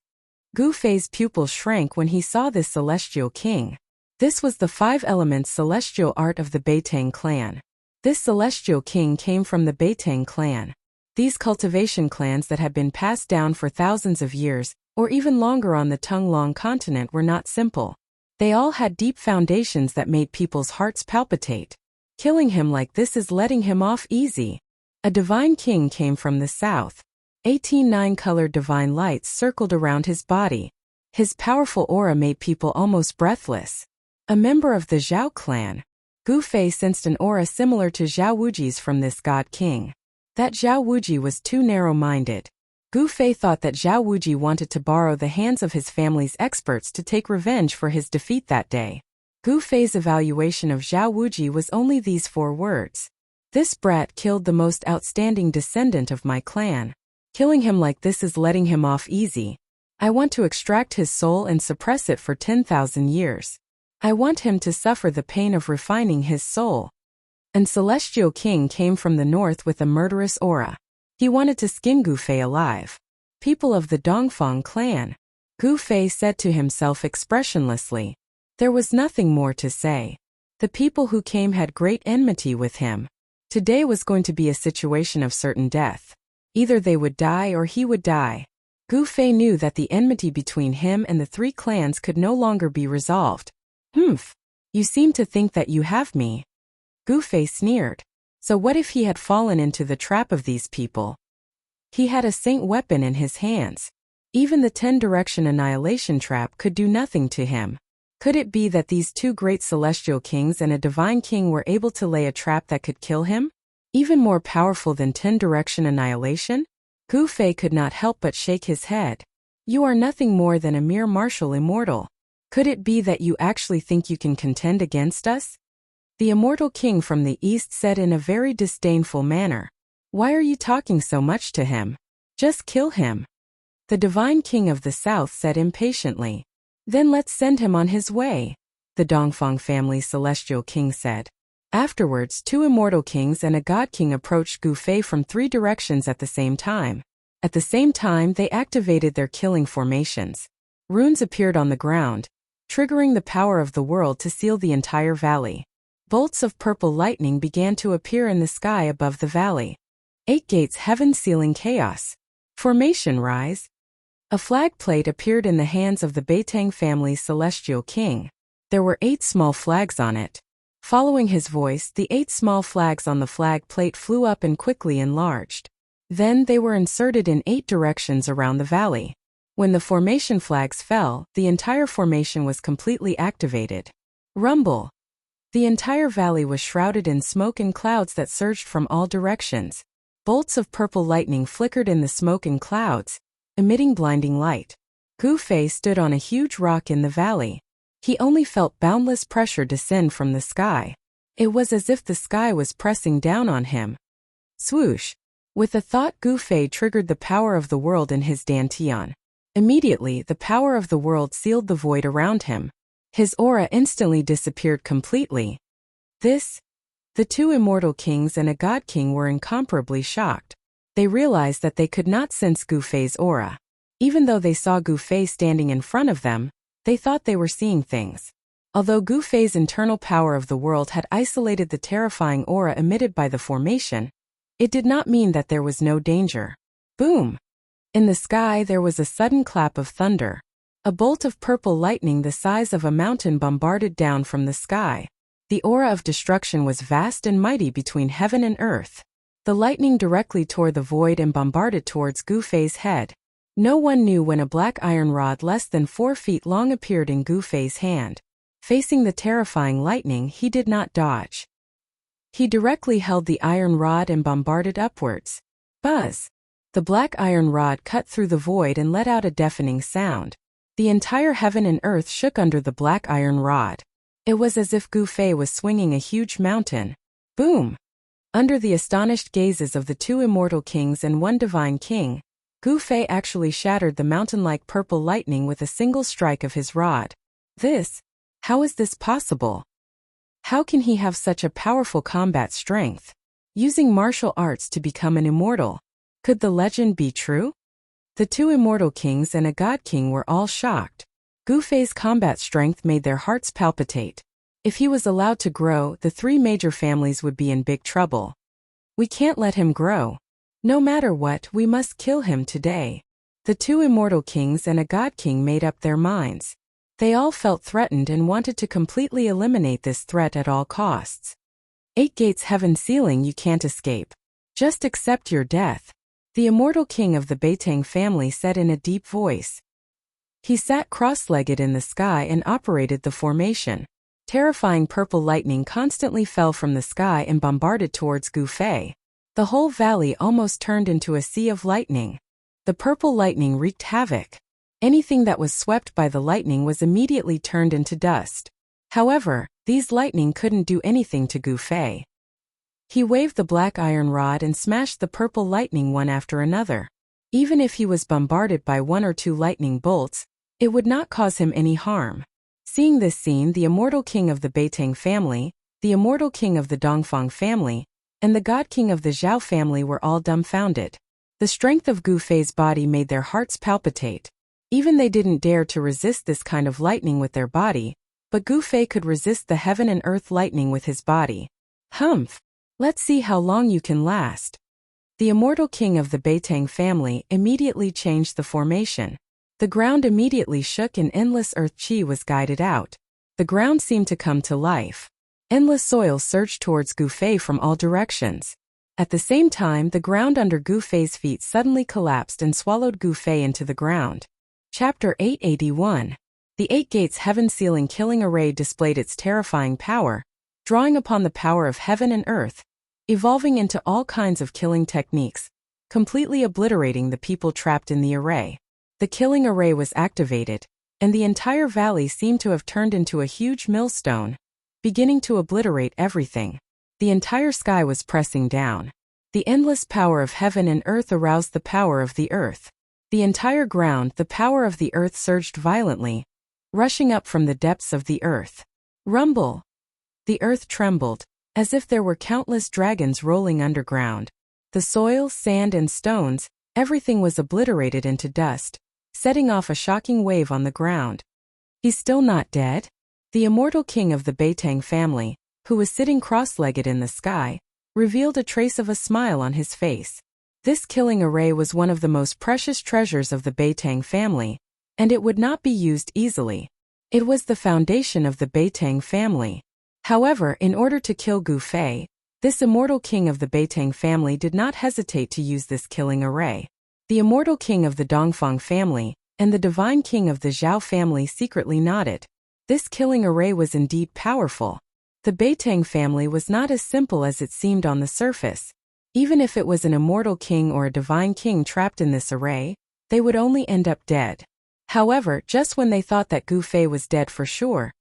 Gu Fei's pupils shrank when he saw this celestial king. This was the five elements celestial art of the Beitang clan. This celestial king came from the Beitang clan. These cultivation clans that had been passed down for thousands of years, or even longer on the Tonglong continent, were not simple. They all had deep foundations that made people's hearts palpitate. Killing him like this is letting him off easy. A divine king came from the south. 18 nine-colored divine lights circled around his body. His powerful aura made people almost breathless. A member of the Zhao clan. Gu Fei sensed an aura similar to Zhao Wuji's from this god king. That Zhao Wuji was too narrow-minded. Gu Fei thought that Zhao Wuji wanted to borrow the hands of his family's experts to take revenge for his defeat that day. Gu Fei's evaluation of Zhao Wuji was only these 4 words. This brat killed the most outstanding descendant of my clan. Killing him like this is letting him off easy. I want to extract his soul and suppress it for 10,000 years. I want him to suffer the pain of refining his soul. And Celestial King came from the north with a murderous aura. He wanted to skin Gu Fei alive. People of the Dongfang clan. Gu Fei said to himself expressionlessly. There was nothing more to say. The people who came had great enmity with him. Today was going to be a situation of certain death. Either they would die or he would die. Gu Fei knew that the enmity between him and the 3 clans could no longer be resolved. Humph. You seem to think that you have me. Gu Fei sneered. So what if he had fallen into the trap of these people? He had a saint weapon in his hands. Even the 10-direction annihilation trap could do nothing to him. Could it be that these 2 great celestial kings and a divine king were able to lay a trap that could kill him? Even more powerful than 10-direction annihilation? Gu Fei could not help but shake his head. You are nothing more than a mere martial immortal. Could it be that you actually think you can contend against us? The immortal king from the east said in a very disdainful manner. Why are you talking so much to him? Just kill him. The divine king of the south said impatiently. Then let's send him on his way, the Dongfang family's celestial king said. Afterwards, 2 immortal kings and a god king approached Gu Fei from 3 directions at the same time. At the same time, they activated their killing formations. Runes appeared on the ground, triggering the power of the world to seal the entire valley. Bolts of purple lightning began to appear in the sky above the valley. 8 gates heaven sealing chaos. Formation rise. A flag plate appeared in the hands of the Beitang family's celestial king. There were 8 small flags on it. Following his voice, the 8 small flags on the flag plate flew up and quickly enlarged. Then they were inserted in 8 directions around the valley. When the formation flags fell, the entire formation was completely activated. Rumble. The entire valley was shrouded in smoke and clouds that surged from all directions. Bolts of purple lightning flickered in the smoke and clouds, emitting blinding light. Gu Fei stood on a huge rock in the valley. He only felt boundless pressure descend from the sky. It was as if the sky was pressing down on him. Swoosh. With a thought, Gu Fei triggered the power of the world in his dantian. Immediately, the power of the world sealed the void around him. His aura instantly disappeared completely. The 2 immortal kings and a god king were incomparably shocked. They realized that they could not sense Gu Fei's aura. Even though they saw Gu Fei standing in front of them, they thought they were seeing things. Although Gu Fei's internal power of the world had isolated the terrifying aura emitted by the formation, it did not mean that there was no danger. Boom! In the sky there was a sudden clap of thunder. A bolt of purple lightning the size of a mountain bombarded down from the sky. The aura of destruction was vast and mighty between heaven and earth. The lightning directly tore the void and bombarded towards Gu Fei's head. No one knew when a black iron rod less than 4 feet long appeared in Gu Fei's hand. Facing the terrifying lightning, he did not dodge. He directly held the iron rod and bombarded upwards. Buzz! The black iron rod cut through the void and let out a deafening sound. The entire heaven and earth shook under the black iron rod. It was as if Gu Fei was swinging a huge mountain. Boom! Under the astonished gazes of the two immortal kings and one divine king, Gu Fei actually shattered the mountain-like purple lightning with a single strike of his rod. How is this possible? How can he have such a powerful combat strength? Using martial arts to become an immortal. Could the legend be true? The two immortal kings and a god king were all shocked. Gu Fei's combat strength made their hearts palpitate. If he was allowed to grow, the three major families would be in big trouble. We can't let him grow. No matter what, we must kill him today. The two immortal kings and a god king made up their minds. They all felt threatened and wanted to completely eliminate this threat at all costs. 8 gates heaven ceiling, you can't escape. Just accept your death. The immortal king of the Beitang family said in a deep voice. He sat cross-legged in the sky and operated the formation. Terrifying purple lightning constantly fell from the sky and bombarded towards Gu Fei. The whole valley almost turned into a sea of lightning. The purple lightning wreaked havoc. Anything that was swept by the lightning was immediately turned into dust. However, these lightning couldn't do anything to Gu Fei. He waved the black iron rod and smashed the purple lightning one after another. Even if he was bombarded by 1 or 2 lightning bolts, it would not cause him any harm. Seeing this scene, the immortal king of the Beitang family, the immortal king of the Dongfang family, and the god king of the Zhao family were all dumbfounded. The strength of Gu Fei's body made their hearts palpitate. Even they didn't dare to resist this kind of lightning with their body, but Gu Fei could resist the heaven and earth lightning with his body. Humph! Let's see how long you can last. The immortal king of the Beitang family immediately changed the formation. The ground immediately shook and endless earth chi was guided out. The ground seemed to come to life. Endless soil surged towards Gu Fei from all directions. At the same time, the ground under Gu Fei's feet suddenly collapsed and swallowed Gu Fei into the ground. Chapter 881. The 8 gates heaven ceiling killing array displayed its terrifying power, drawing upon the power of heaven and earth, evolving into all kinds of killing techniques, completely obliterating the people trapped in the array. The killing array was activated, and the entire valley seemed to have turned into a huge millstone, beginning to obliterate everything. The entire sky was pressing down. The endless power of heaven and earth aroused the power of the earth. The entire ground, the power of the earth surged violently, rushing up from the depths of the earth. Rumble! The earth trembled, as if there were countless dragons rolling underground. The soil, sand, and stones, everything was obliterated into dust, setting off a shocking wave on the ground. He's still not dead? The immortal king of the Beitang family, who was sitting cross-legged in the sky, revealed a trace of a smile on his face. This killing array was one of the most precious treasures of the Beitang family, and it would not be used easily. It was the foundation of the Beitang family. However, in order to kill Gu Fei, this immortal king of the Beitang family did not hesitate to use this killing array. The immortal king of the Dongfang family and the divine king of the Zhao family secretly nodded. This killing array was indeed powerful. The Beitang family was not as simple as it seemed on the surface. Even if it was an immortal king or a divine king trapped in this array, they would only end up dead. However, just when they thought that Gu Fei was dead for sure,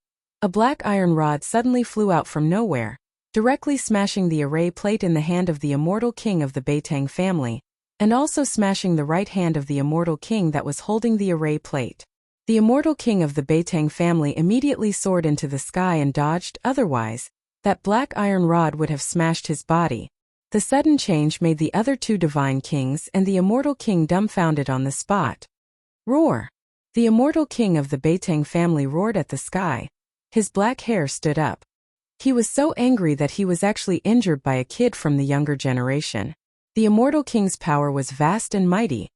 a black iron rod suddenly flew out from nowhere, directly smashing the array plate in the hand of the immortal king of the Beitang family, and also smashing the right hand of the immortal king that was holding the array plate. The immortal king of the Beitang family immediately soared into the sky and dodged, otherwise, that black iron rod would have smashed his body. The sudden change made the other 2 divine kings and the immortal king dumbfounded on the spot. Roar! The immortal king of the Beitang family roared at the sky. His black hair stood up. He was so angry that he was actually injured by a kid from the younger generation. The immortal king's power was vast and mighty.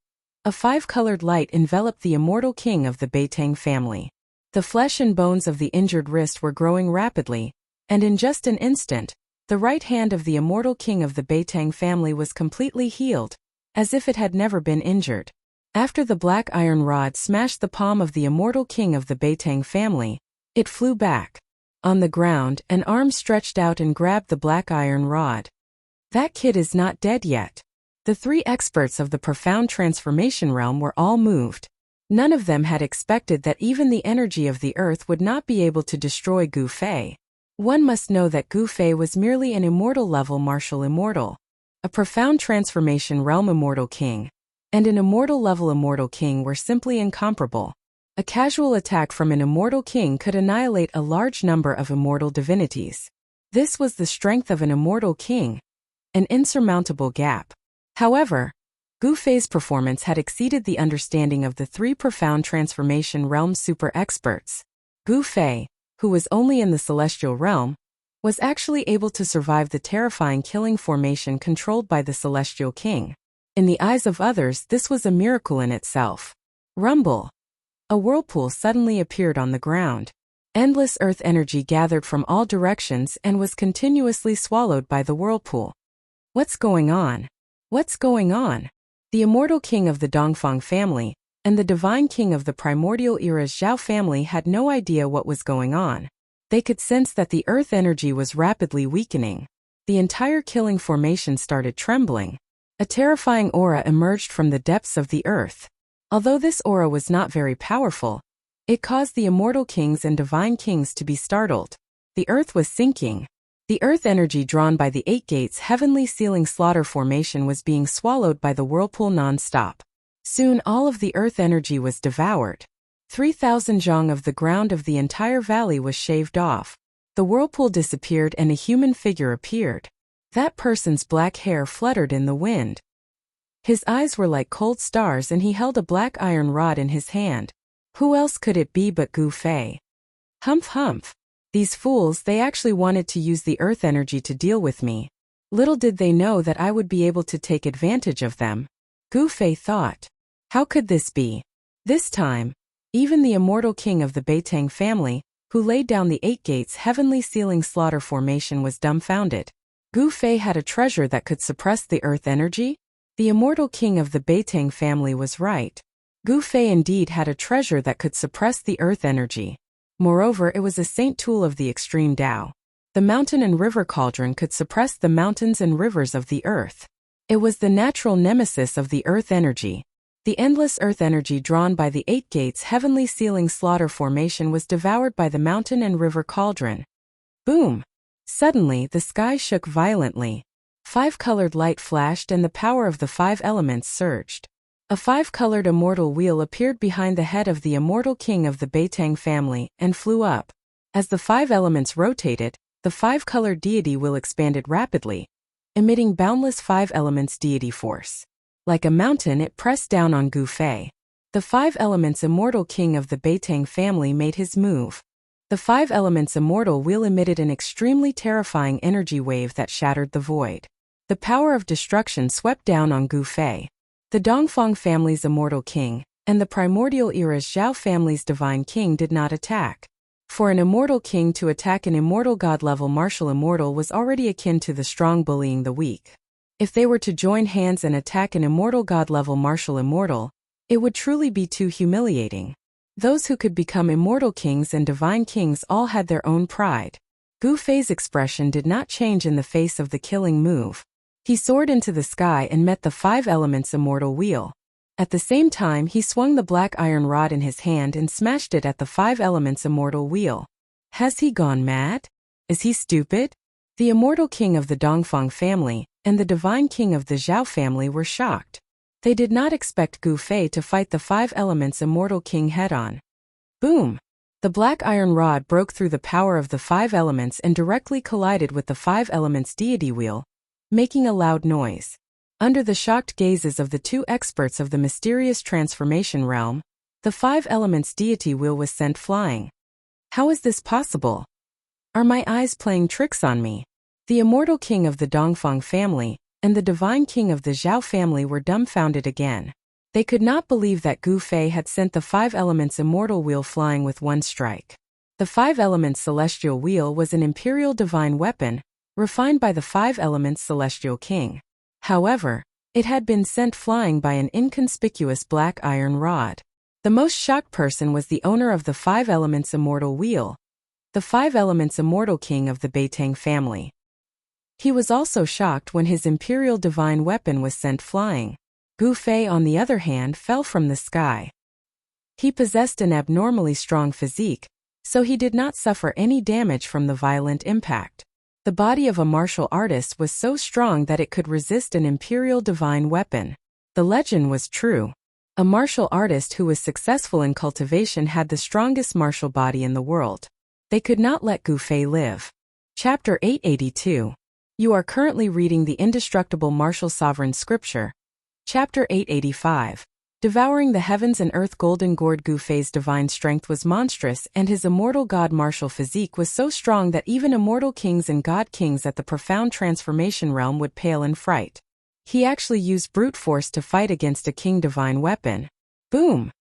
A 5-colored light enveloped the immortal king of the Beitang family. The flesh and bones of the injured wrist were growing rapidly, and in just an instant, the right hand of the immortal king of the Beitang family was completely healed, as if it had never been injured. After the black iron rod smashed the palm of the immortal king of the Beitang family, it flew back. On the ground, an arm stretched out and grabbed the black iron rod. That kid is not dead yet. The 3 experts of the profound transformation realm were all moved. None of them had expected that even the energy of the earth would not be able to destroy Gu Fei. One must know that Gu Fei was merely an immortal-level martial immortal, a profound transformation realm immortal king, and an immortal-level immortal king were simply incomparable. A casual attack from an immortal king could annihilate a large number of immortal divinities. This was the strength of an immortal king, an insurmountable gap. However, Gu Fei's performance had exceeded the understanding of the three profound transformation realm super experts. Gu Fei, who was only in the celestial realm, was actually able to survive the terrifying killing formation controlled by the celestial king. In the eyes of others, this was a miracle in itself. Rumble. A whirlpool suddenly appeared on the ground. Endless earth energy gathered from all directions and was continuously swallowed by the whirlpool. What's going on? What's going on? The immortal king of the Dongfang family and the divine king of the primordial era's Zhao family had no idea what was going on. They could sense that the earth energy was rapidly weakening. The entire killing formation started trembling. A terrifying aura emerged from the depths of the earth. Although this aura was not very powerful, it caused the immortal kings and divine kings to be startled. The earth was sinking. The earth energy drawn by the Eight Gates heavenly sealing slaughter formation was being swallowed by the whirlpool non-stop. Soon all of the earth energy was devoured. 3,000 zhang of the ground of the entire valley was shaved off. The whirlpool disappeared and a human figure appeared. That person's black hair fluttered in the wind. His eyes were like cold stars and he held a black iron rod in his hand. Who else could it be but Gu Fei? Humph humph. These fools, they actually wanted to use the earth energy to deal with me. Little did they know that I would be able to take advantage of them. Gu Fei thought. How could this be? This time, even the immortal king of the Beitang family, who laid down the Eight Gates heavenly sealing slaughter formation, was dumbfounded. Gu Fei had a treasure that could suppress the earth energy? The immortal king of the Beitang family was right. Gu Fei indeed had a treasure that could suppress the earth energy. Moreover, it was a saint tool of the extreme Tao. The mountain and river cauldron could suppress the mountains and rivers of the earth. It was the natural nemesis of the earth energy. The endless earth energy drawn by the Eight Gates heavenly sealing slaughter formation was devoured by the mountain and river cauldron. Boom! Suddenly, the sky shook violently. 5-colored light flashed and the power of the 5 elements surged. A 5-colored immortal wheel appeared behind the head of the immortal king of the Beitang family and flew up. As the 5 elements rotated, the 5-colored deity wheel expanded rapidly, emitting boundless 5 elements deity force. Like a mountain, it pressed down on Gu Fei. The 5 elements immortal king of the Beitang family made his move. The 5 elements immortal wheel emitted an extremely terrifying energy wave that shattered the void. The power of destruction swept down on Gu Fei. The Dongfang family's immortal king and the primordial era's Zhao family's divine king did not attack. For an immortal king to attack an immortal god-level martial immortal was already akin to the strong bullying the weak. If they were to join hands and attack an immortal god-level martial immortal, it would truly be too humiliating. Those who could become immortal kings and divine kings all had their own pride. Gu Fei's expression did not change in the face of the killing move. He soared into the sky and met the 5 elements immortal wheel. At the same time, he swung the black iron rod in his hand and smashed it at the 5 elements immortal wheel. Has he gone mad? Is he stupid? The immortal king of the Dongfang family and the divine king of the Zhao family were shocked. They did not expect Gu Fei to fight the 5 elements immortal king head-on. Boom! The black iron rod broke through the power of the 5 elements and directly collided with the 5 elements deity wheel, making a loud noise. Under the shocked gazes of the 2 experts of the mysterious transformation realm, the 5 elements deity wheel was sent flying. How is this possible? Are my eyes playing tricks on me? The immortal king of the Dongfang family and the divine king of the Zhao family were dumbfounded again. They could not believe that Gu Fei had sent the 5 elements immortal wheel flying with one strike. The 5 elements celestial wheel was an imperial divine weapon, refined by the 5 elements celestial king. However, it had been sent flying by an inconspicuous black iron rod. The most shocked person was the owner of the 5 elements immortal wheel, the 5 elements immortal king of the Beitang family. He was also shocked when his imperial divine weapon was sent flying. Gu Fei, on the other hand, fell from the sky. He possessed an abnormally strong physique, so he did not suffer any damage from the violent impact. The body of a martial artist was so strong that it could resist an imperial divine weapon. The legend was true. A martial artist who was successful in cultivation had the strongest martial body in the world. They could not let Gu Fei live. Chapter 882. You are currently reading the Indestructible Martial Sovereign Scripture. Chapter 885. Devouring the heavens and earth. Golden Gourd. Gu Fei's divine strength was monstrous, and his immortal god martial physique was so strong that even immortal kings and god kings at the profound transformation realm would pale in fright. He actually used brute force to fight against a king divine weapon. Boom!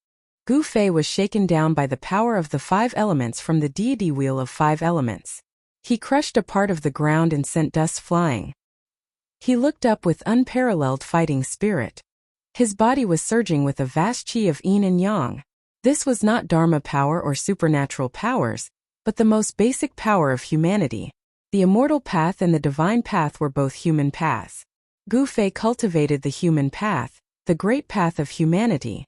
Gu Fei was shaken down by the power of the 5 elements from the deity wheel of 5 elements. He crushed a part of the ground and sent dust flying. He looked up with unparalleled fighting spirit. His body was surging with a vast chi of yin and yang. This was not dharma power or supernatural powers, but the most basic power of humanity. The immortal path and the divine path were both human paths. Gu Fei cultivated the human path, the great path of humanity.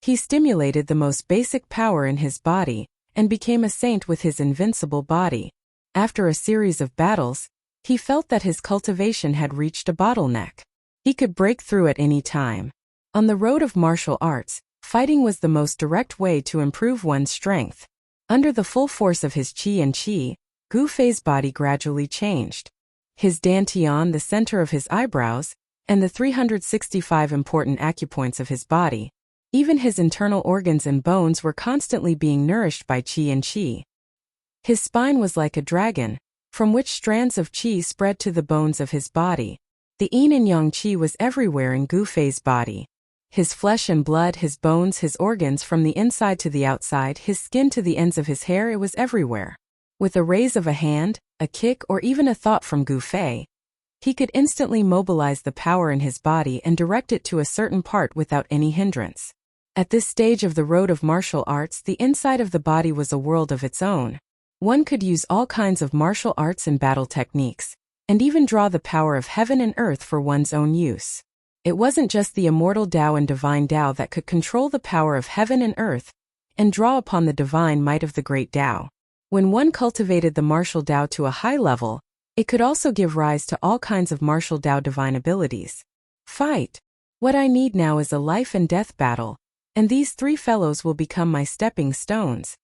He stimulated the most basic power in his body, and became a saint with his invincible body. After a series of battles, he felt that his cultivation had reached a bottleneck. He could break through at any time. On the road of martial arts, fighting was the most direct way to improve one's strength. Under the full force of his qi, Gu Fei's body gradually changed. His dantian, the center of his eyebrows, and the 365 important acupoints of his body, even his internal organs and bones were constantly being nourished by qi. His spine was like a dragon, from which strands of qi spread to the bones of his body. The yin and yang qi was everywhere in Gu Fei's body. His flesh and blood, his bones, his organs, from the inside to the outside, his skin to the ends of his hair, it was everywhere. With a raise of a hand, a kick, or even a thought from Gu Fei, he could instantly mobilize the power in his body and direct it to a certain part without any hindrance. At this stage of the road of martial arts, the inside of the body was a world of its own. One could use all kinds of martial arts and battle techniques, and even draw the power of heaven and earth for one's own use. It wasn't just the immortal Tao and divine Tao that could control the power of heaven and earth and draw upon the divine might of the great Tao. When one cultivated the martial Tao to a high level, it could also give rise to all kinds of martial Tao divine abilities. Fight! What I need now is a life and death battle, and these 3 fellows will become my stepping stones.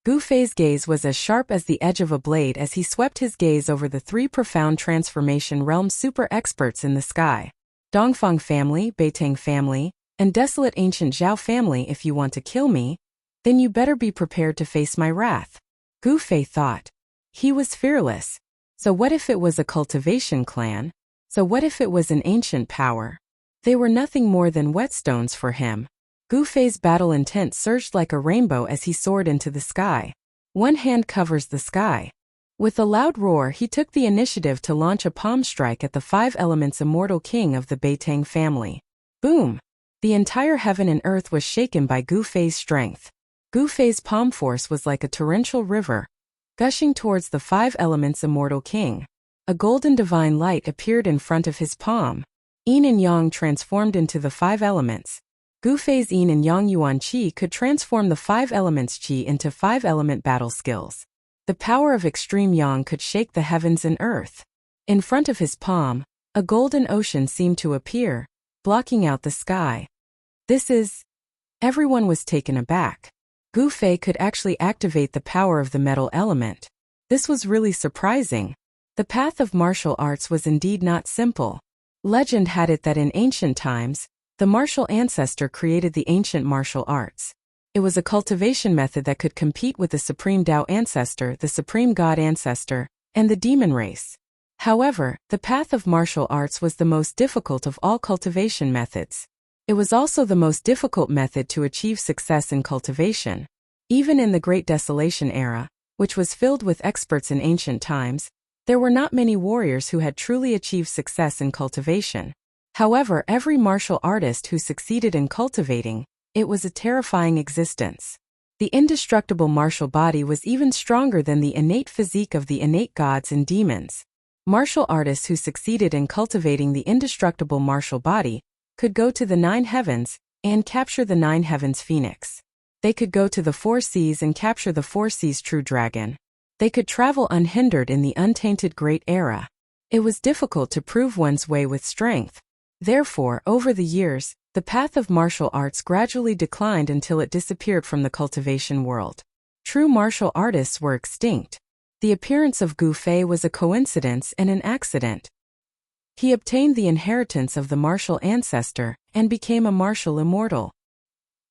Gu Fei's gaze was as sharp as the edge of a blade as he swept his gaze over the 3 profound transformation realm super experts in the sky. Dongfang family, Beitang family, and desolate ancient Zhao family. If you want to kill me, then you better be prepared to face my wrath. Gu Fei thought. He was fearless. So what if it was a cultivation clan? So what if it was an ancient power? They were nothing more than whetstones for him. Gu Fei's battle intent surged like a rainbow as he soared into the sky. One hand covers the sky. With a loud roar, he took the initiative to launch a palm strike at the 5 elements immortal king of the Beitang family. Boom! The entire heaven and earth was shaken by Gu Fei's strength. Gu Fei's palm force was like a torrential river, gushing towards the 5 elements immortal king. A golden divine light appeared in front of his palm. Yin and yang transformed into the 5 elements. Gu Fei's yin and yang yuan qi could transform the 5 elements qi into 5-element battle skills. The power of extreme yang could shake the heavens and earth. In front of his palm, a golden ocean seemed to appear, blocking out the sky. This is... Everyone was taken aback. Gu Fei could actually activate the power of the metal element. This was really surprising. The path of martial arts was indeed not simple. Legend had it that in ancient times, the martial ancestor created the ancient martial arts. It was a cultivation method that could compete with the supreme Tao ancestor, the supreme God ancestor, and the demon race. However, the path of martial arts was the most difficult of all cultivation methods. It was also the most difficult method to achieve success in cultivation. Even in the Great Desolation era, which was filled with experts in ancient times, there were not many warriors who had truly achieved success in cultivation. However, every martial artist who succeeded in cultivating, it was a terrifying existence. The indestructible martial body was even stronger than the innate physique of the innate gods and demons. Martial artists who succeeded in cultivating the indestructible martial body could go to the 9 heavens and capture the 9 heavens phoenix. They could go to the Four Seas and capture the Four Seas' true dragon. They could travel unhindered in the untainted Great Era. It was difficult to prove one's way with strength. Therefore, over the years, the path of martial arts gradually declined until it disappeared from the cultivation world. True martial artists were extinct. The appearance of Gu Fei was a coincidence and an accident. He obtained the inheritance of the martial ancestor and became a martial immortal.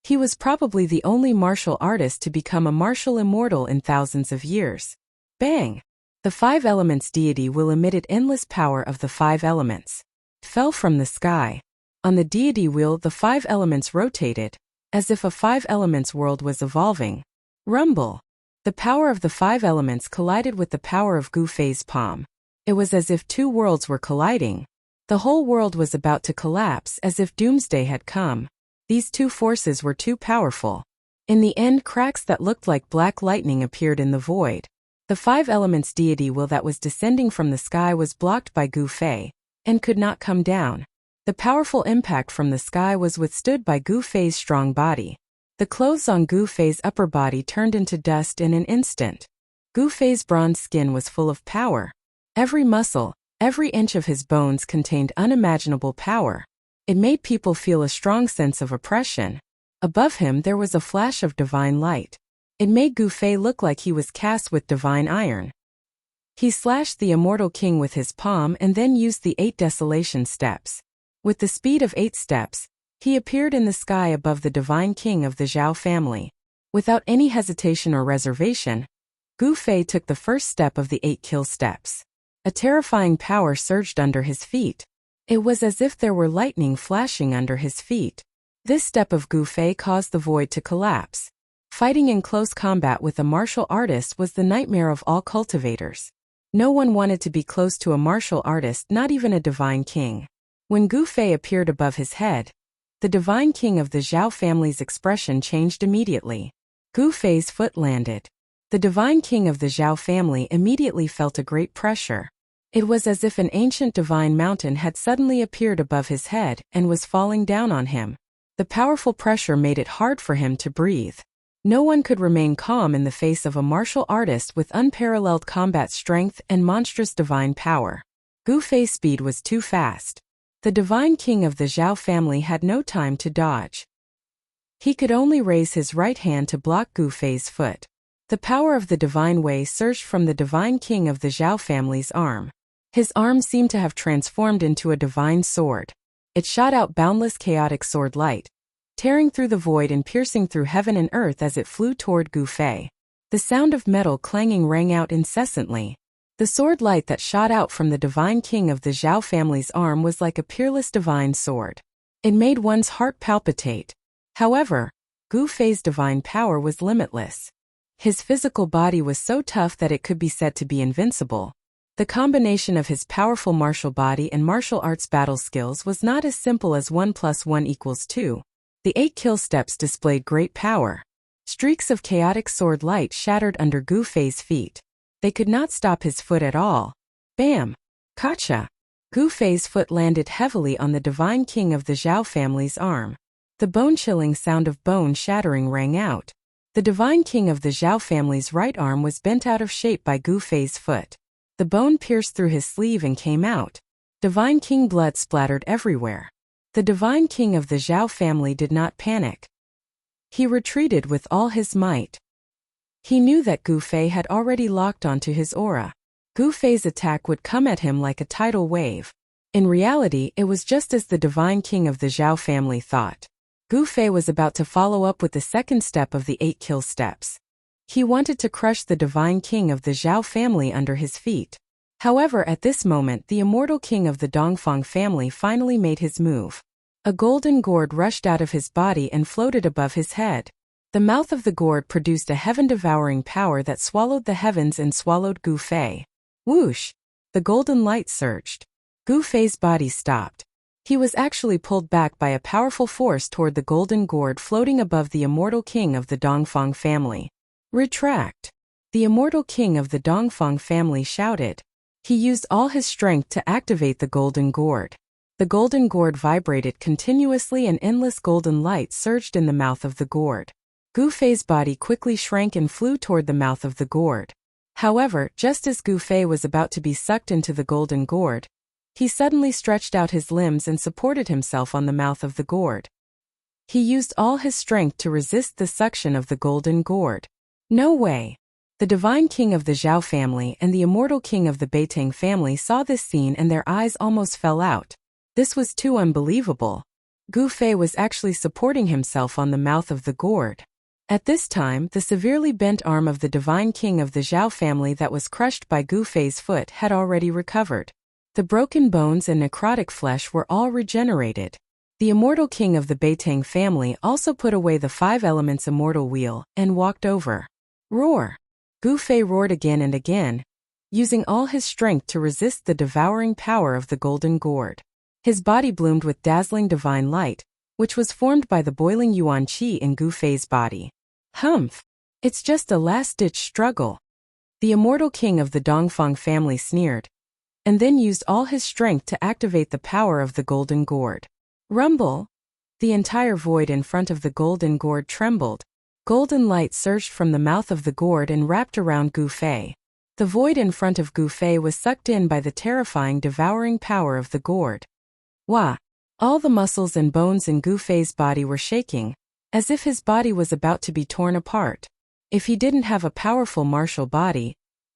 He was probably the only martial artist to become a martial immortal in thousands of years. Bang! The five elements deity will emitted endless power of the five elements. Fell from the sky. On the deity wheel the five elements rotated, as if a five elements world was evolving. Rumble! The power of the five elements collided with the power of Gu Fei's palm. It was as if two worlds were colliding. The whole world was about to collapse as if doomsday had come. These two forces were too powerful. In the end, cracks that looked like black lightning appeared in the void. The five elements deity will that was descending from the sky was blocked by Gu Fei, and could not come down. The powerful impact from the sky was withstood by Gu Fei's strong body. The clothes on Gu Fei's upper body turned into dust in an instant. Gu Fei's bronze skin was full of power. Every muscle, every inch of his bones contained unimaginable power. It made people feel a strong sense of oppression. Above him there was a flash of divine light. It made Gu Fei look like he was cast with divine iron. He slashed the immortal king with his palm and then used the 8 desolation steps. With the speed of 8 steps, he appeared in the sky above the divine king of the Zhao family. Without any hesitation or reservation, Gu Fei took the first step of the 8 kill steps. A terrifying power surged under his feet. It was as if there were lightning flashing under his feet. This step of Gu Fei caused the void to collapse. Fighting in close combat with a martial artist was the nightmare of all cultivators. No one wanted to be close to a martial artist, not even a divine king. When Gu Fei appeared above his head, the divine king of the Zhao family's expression changed immediately. Gu Fei's foot landed. The divine king of the Zhao family immediately felt a great pressure. It was as if an ancient divine mountain had suddenly appeared above his head and was falling down on him. The powerful pressure made it hard for him to breathe. No one could remain calm in the face of a martial artist with unparalleled combat strength and monstrous divine power. Gu Fei's speed was too fast. The divine king of the Zhao family had no time to dodge. He could only raise his right hand to block Gu Fei's foot. The power of the divine way surged from the divine king of the Zhao family's arm. His arm seemed to have transformed into a divine sword. It shot out boundless chaotic sword light, tearing through the void and piercing through heaven and earth as it flew toward Gu Fei. The sound of metal clanging rang out incessantly. The sword light that shot out from the divine king of the Zhao family's arm was like a peerless divine sword. It made one's heart palpitate. However, Gu Fei's divine power was limitless. His physical body was so tough that it could be said to be invincible. The combination of his powerful martial body and martial arts battle skills was not as simple as 1 + 1 = 2. The 8 kill steps displayed great power. Streaks of chaotic sword light shattered under Gu Fei's feet. They could not stop his foot at all. Bam! Gotcha! Gu Fei's foot landed heavily on the divine king of the Zhao family's arm. The bone-chilling sound of bone shattering rang out. The divine king of the Zhao family's right arm was bent out of shape by Gu Fei's foot. The bone pierced through his sleeve and came out. Divine king blood splattered everywhere. The divine king of the Zhao family did not panic. He retreated with all his might. He knew that Gu Fei had already locked onto his aura. Gu Fei's attack would come at him like a tidal wave. In reality, it was just as the divine king of the Zhao family thought. Gu Fei was about to follow up with the second step of the 8 kill steps. He wanted to crush the divine king of the Zhao family under his feet. However, at this moment, the immortal king of the Dongfang family finally made his move. A golden gourd rushed out of his body and floated above his head. The mouth of the gourd produced a heaven-devouring power that swallowed the heavens and swallowed Gu Fei. Whoosh! The golden light surged. Gu Fei's body stopped. He was actually pulled back by a powerful force toward the golden gourd floating above the immortal king of the Dongfang family. Retract! The immortal king of the Dongfang family shouted. He used all his strength to activate the golden gourd. The golden gourd vibrated continuously and endless golden light surged in the mouth of the gourd. Gu Fei's body quickly shrank and flew toward the mouth of the gourd. However, just as Gu Fei was about to be sucked into the golden gourd, he suddenly stretched out his limbs and supported himself on the mouth of the gourd. He used all his strength to resist the suction of the golden gourd. No way! The divine king of the Zhao family and the immortal king of the Beitang family saw this scene and their eyes almost fell out. This was too unbelievable. Gu Fei was actually supporting himself on the mouth of the gourd. At this time, the severely bent arm of the divine king of the Zhao family that was crushed by Gu Fei's foot had already recovered. The broken bones and necrotic flesh were all regenerated. The immortal king of the Beitang family also put away the 5 elements immortal wheel and walked over. Roar! Gu Fei roared again and again, using all his strength to resist the devouring power of the golden gourd. His body bloomed with dazzling divine light, which was formed by the boiling yuan qi in Gu Fei's body. Humph! It's just a last-ditch struggle. The immortal king of the Dongfang family sneered, and then used all his strength to activate the power of the golden gourd. Rumble! The entire void in front of the golden gourd trembled. Golden light surged from the mouth of the gourd and wrapped around Gu Fei. The void in front of Gu Fei was sucked in by the terrifying devouring power of the gourd. Wah! All the muscles and bones in Gu Fei's body were shaking, as if his body was about to be torn apart. If he didn't have a powerful martial body,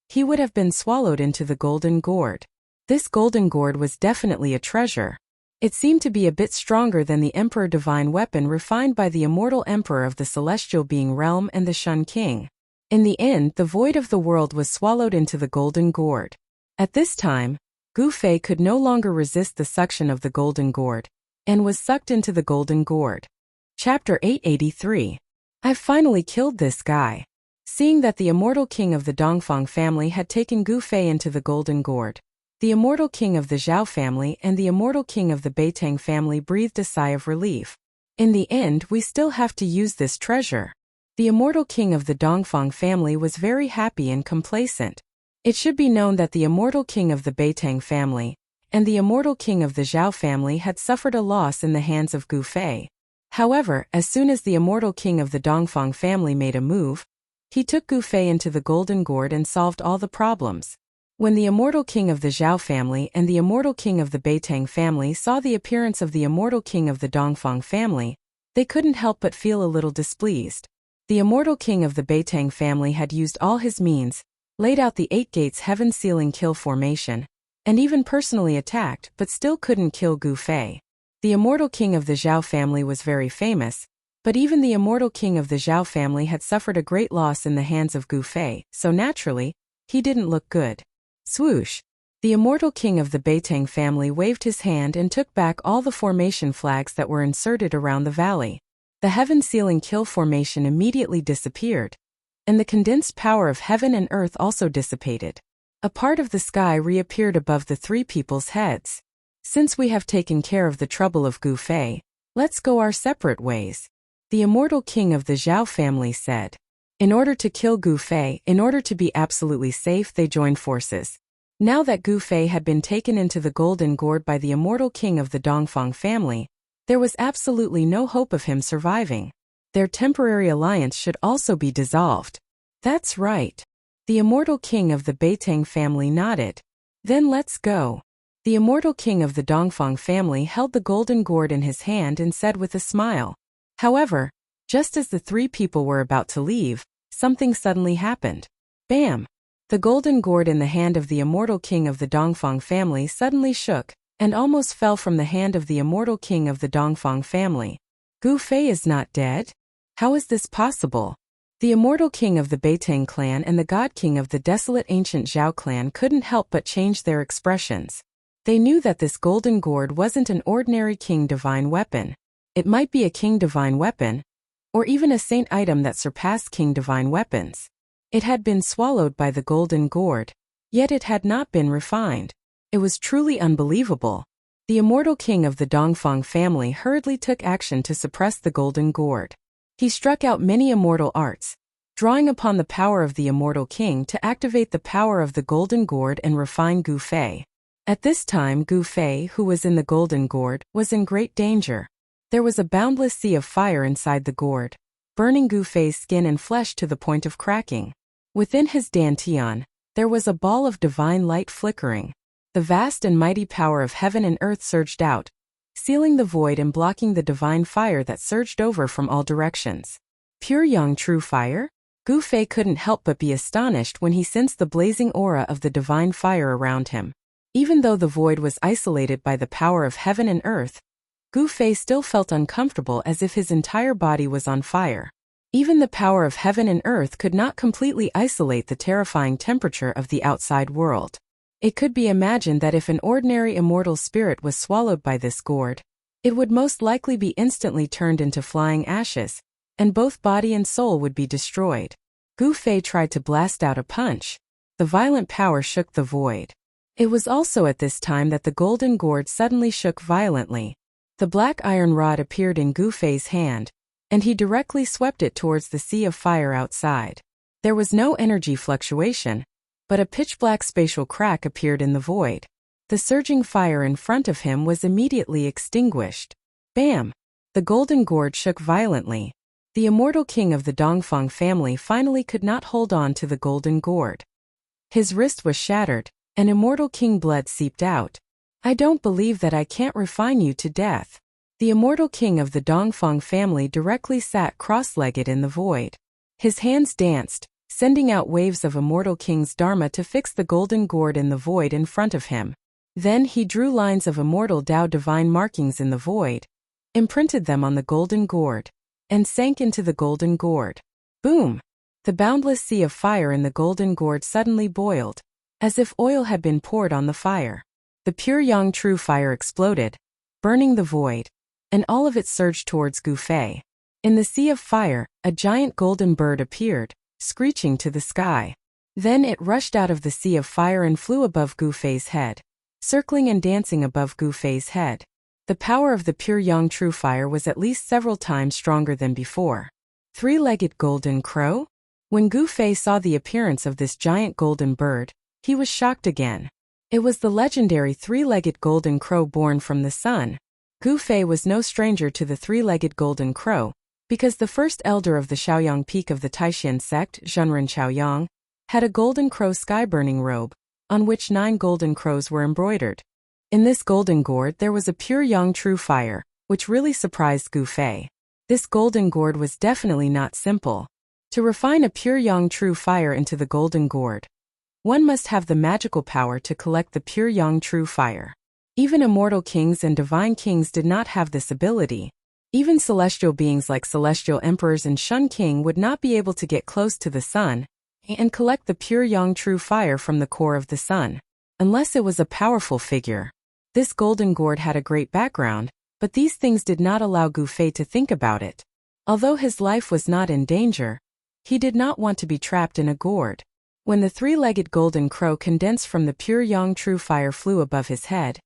he would have been swallowed into the golden gourd. This golden gourd was definitely a treasure. It seemed to be a bit stronger than the Emperor Divine weapon refined by the immortal Emperor of the Celestial Being Realm and the Shun King. In the end, the void of the world was swallowed into the golden gourd. At this time, Gu Fei could no longer resist the suction of the golden gourd, and was sucked into the golden gourd. Chapter 883. I've finally killed this guy. Seeing that the immortal king of the Dongfang family had taken Gu Fei into the golden gourd, the immortal king of the Zhao family and the immortal king of the Beitang family breathed a sigh of relief. In the end, we still have to use this treasure. The immortal king of the Dongfang family was very happy and complacent. It should be known that the immortal king of the Beitang family and the immortal king of the Zhao family had suffered a loss in the hands of Gu Fei. However, as soon as the immortal king of the Dongfang family made a move, he took Gu Fei into the golden gourd and solved all the problems. When the immortal king of the Zhao family and the immortal king of the Beitang family saw the appearance of the immortal king of the Dongfang family, they couldn't help but feel a little displeased. The immortal king of the Beitang family had used all his means, laid out the 8 gates heaven-sealing kill formation, and even personally attacked but still couldn't kill Gu Fei. The immortal king of the Zhao family was very famous, but even the immortal king of the Zhao family had suffered a great loss in the hands of Gu Fei, so naturally, he didn't look good. Swoosh! The immortal king of the Beitang family waved his hand and took back all the formation flags that were inserted around the valley. The heaven-sealing kill formation immediately disappeared, and the condensed power of heaven and earth also dissipated. A part of the sky reappeared above the 3 people's heads. Since we have taken care of the trouble of Gu Fei, let's go our separate ways, the immortal king of the Zhao family said. In order to kill Gu Fei, in order to be absolutely safe, they joined forces. Now that Gu Fei had been taken into the golden gourd by the immortal king of the Dongfang family, there was absolutely no hope of him surviving. Their temporary alliance should also be dissolved. That's right. The immortal king of the Beitang family nodded. Then let's go. The immortal king of the Dongfang family held the golden gourd in his hand and said with a smile. However, just as the 3 people were about to leave, something suddenly happened. Bam! The golden gourd in the hand of the immortal king of the Dongfang family suddenly shook, and almost fell from the hand of the immortal king of the Dongfang family. Gu Fei is not dead? How is this possible? The immortal king of the Beitang clan and the god king of the desolate ancient Zhao clan couldn't help but change their expressions. They knew that this golden gourd wasn't an ordinary king divine weapon. It might be a king divine weapon, or even a saint item that surpassed king divine weapons. It had been swallowed by the golden gourd, yet it had not been refined. It was truly unbelievable. The immortal king of the Dongfang family hurriedly took action to suppress the golden gourd. He struck out many immortal arts, drawing upon the power of the immortal king to activate the power of the golden gourd and refine Gu Fei. At this time, Gu Fei, who was in the golden gourd, was in great danger. There was a boundless sea of fire inside the gourd. burning Gu Fei's skin and flesh to the point of cracking. Within his dantian, there was a ball of divine light flickering. The vast and mighty power of heaven and earth surged out, sealing the void and blocking the divine fire that surged over from all directions. Pure young true fire? Gu Fei couldn't help but be astonished when he sensed the blazing aura of the divine fire around him. Even though the void was isolated by the power of heaven and earth, Gu Fei still felt uncomfortable as if his entire body was on fire. Even the power of heaven and earth could not completely isolate the terrifying temperature of the outside world. It could be imagined that if an ordinary immortal spirit was swallowed by this gourd, it would most likely be instantly turned into flying ashes, and both body and soul would be destroyed. Gu Fei tried to blast out a punch. The violent power shook the void. It was also at this time that the golden gourd suddenly shook violently. The black iron rod appeared in Gu Fei's hand, and he directly swept it towards the sea of fire outside. There was no energy fluctuation, but a pitch-black spatial crack appeared in the void. The surging fire in front of him was immediately extinguished. Bam! The golden gourd shook violently. The immortal king of the Dongfang family finally could not hold on to the golden gourd. His wrist was shattered, and immortal king blood seeped out. I don't believe that I can't refine you to death. The immortal king of the Dongfang family directly sat cross-legged in the void. His hands danced, sending out waves of immortal king's dharma to fix the golden gourd in the void in front of him. Then he drew lines of immortal Tao divine markings in the void, imprinted them on the golden gourd, and sank into the golden gourd. Boom! The boundless sea of fire in the golden gourd suddenly boiled, as if oil had been poured on the fire. The pure yang true fire exploded, burning the void, and all of it surged towards Gu Fei. In the sea of fire, a giant golden bird appeared, screeching to the sky. Then it rushed out of the sea of fire and flew above Gu Fei's head, circling and dancing above Gu Fei's head. The power of the pure yang true fire was at least several times stronger than before. Three-legged golden crow? When Gu Fei saw the appearance of this giant golden bird, he was shocked again. It was the legendary three-legged golden crow born from the sun. Gu Fei was no stranger to the three-legged golden crow, because the first elder of the Shaoyang peak of the Taishan sect, Zhenren Shaoyang, had a golden crow sky-burning robe, on which 9 golden crows were embroidered. In this golden gourd there was a pure yang true fire, which really surprised Gu Fei. This golden gourd was definitely not simple. To refine a pure yang true fire into the golden gourd, one must have the magical power to collect the pure yang true fire. Even immortal kings and divine kings did not have this ability. Even celestial beings like celestial emperors and Shun King would not be able to get close to the sun and collect the pure yang true fire from the core of the sun, unless it was a powerful figure. This golden gourd had a great background, but these things did not allow Gu Fei to think about it. Although his life was not in danger, he did not want to be trapped in a gourd. When the three-legged golden crow condensed from the pure yang true fire flew above his head,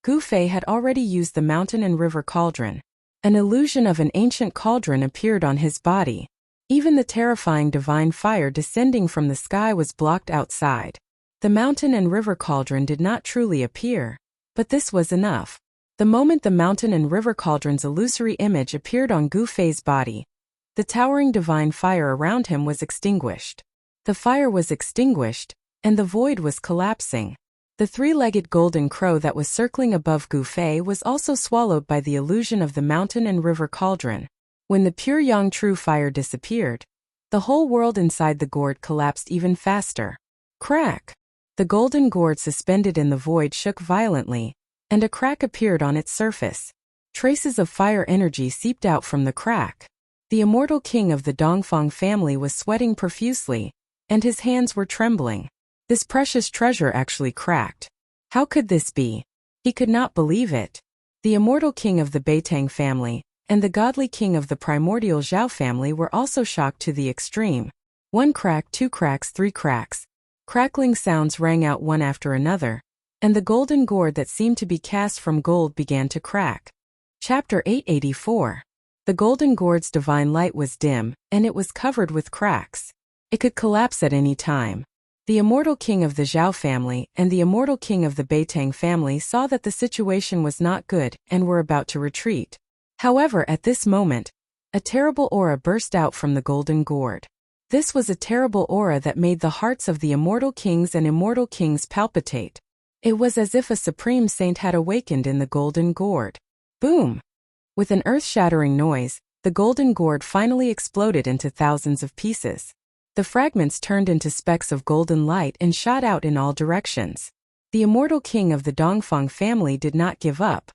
Gu Fei had already used the mountain and river cauldron. An illusion of an ancient cauldron appeared on his body. Even the terrifying divine fire descending from the sky was blocked outside. The mountain and river cauldron did not truly appear, but this was enough. The moment the mountain and river cauldron's illusory image appeared on Gu Fei's body, the towering divine fire around him was extinguished. The fire was extinguished, and the void was collapsing. The three-legged golden crow that was circling above Gu Fei was also swallowed by the illusion of the mountain and river cauldron. When the pure yang true fire disappeared, the whole world inside the gourd collapsed even faster. Crack! The golden gourd suspended in the void shook violently, and a crack appeared on its surface. Traces of fire energy seeped out from the crack. The immortal king of the Dongfang family was sweating profusely, and his hands were trembling. This precious treasure actually cracked. How could this be? He could not believe it. The immortal king of the Beitang family and the godly king of the primordial Zhao family were also shocked to the extreme. 1 crack, 2 cracks, 3 cracks. Crackling sounds rang out one after another, and the golden gourd that seemed to be cast from gold began to crack. Chapter 884. The golden gourd's divine light was dim, and it was covered with cracks. It could collapse at any time. The immortal king of the Zhao family and the immortal king of the Beitang family saw that the situation was not good and were about to retreat. However, at this moment, A terrible aura burst out from the golden gourd. This was a terrible aura that made the hearts of the immortal kings and immortal kings palpitate. It was as if a supreme saint had awakened in the golden gourd. Boom! With an earth-shattering noise, the golden gourd finally exploded into thousands of pieces. The fragments turned into specks of golden light and shot out in all directions. The immortal king of the Dongfang family did not give up.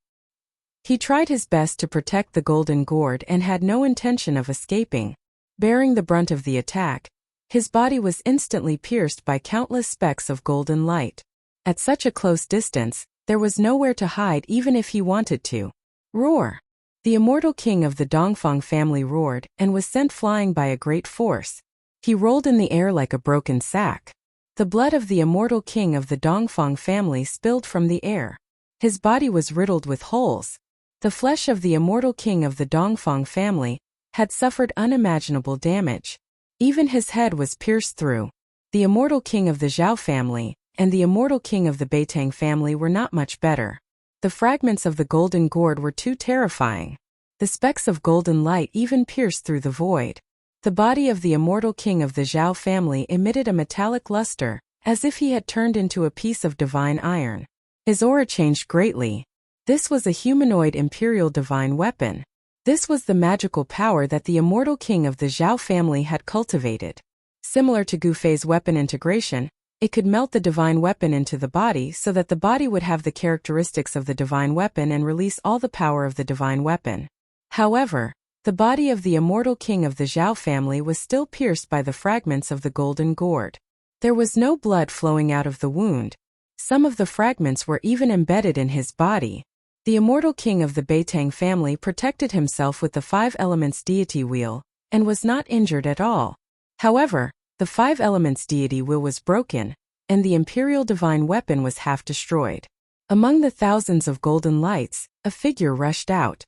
He tried his best to protect the golden gourd and had no intention of escaping. Bearing the brunt of the attack, his body was instantly pierced by countless specks of golden light. At such a close distance, there was nowhere to hide even if he wanted to. Roar! The immortal king of the Dongfang family roared and was sent flying by a great force. He rolled in the air like a broken sack. The blood of the immortal king of the Dongfang family spilled from the air. His body was riddled with holes. The flesh of the immortal king of the Dongfang family had suffered unimaginable damage. Even his head was pierced through. The immortal king of the Zhao family and the immortal king of the Beitang family were not much better. The fragments of the golden gourd were too terrifying. The specks of golden light even pierced through the void. The body of the immortal king of the Zhao family emitted a metallic luster, as if he had turned into a piece of divine iron. His aura changed greatly. This was a humanoid imperial divine weapon. This was the magical power that the immortal king of the Zhao family had cultivated. Similar to Gu Fei's weapon integration, it could melt the divine weapon into the body so that the body would have the characteristics of the divine weapon and release all the power of the divine weapon. However, the body of the immortal king of the Zhao family was still pierced by the fragments of the golden gourd. There was no blood flowing out of the wound. Some of the fragments were even embedded in his body. The immortal king of the Beitang family protected himself with the 5 elements deity wheel, and was not injured at all. However, the 5 elements deity wheel was broken, and the imperial divine weapon was half destroyed. Among the thousands of golden lights, a figure rushed out.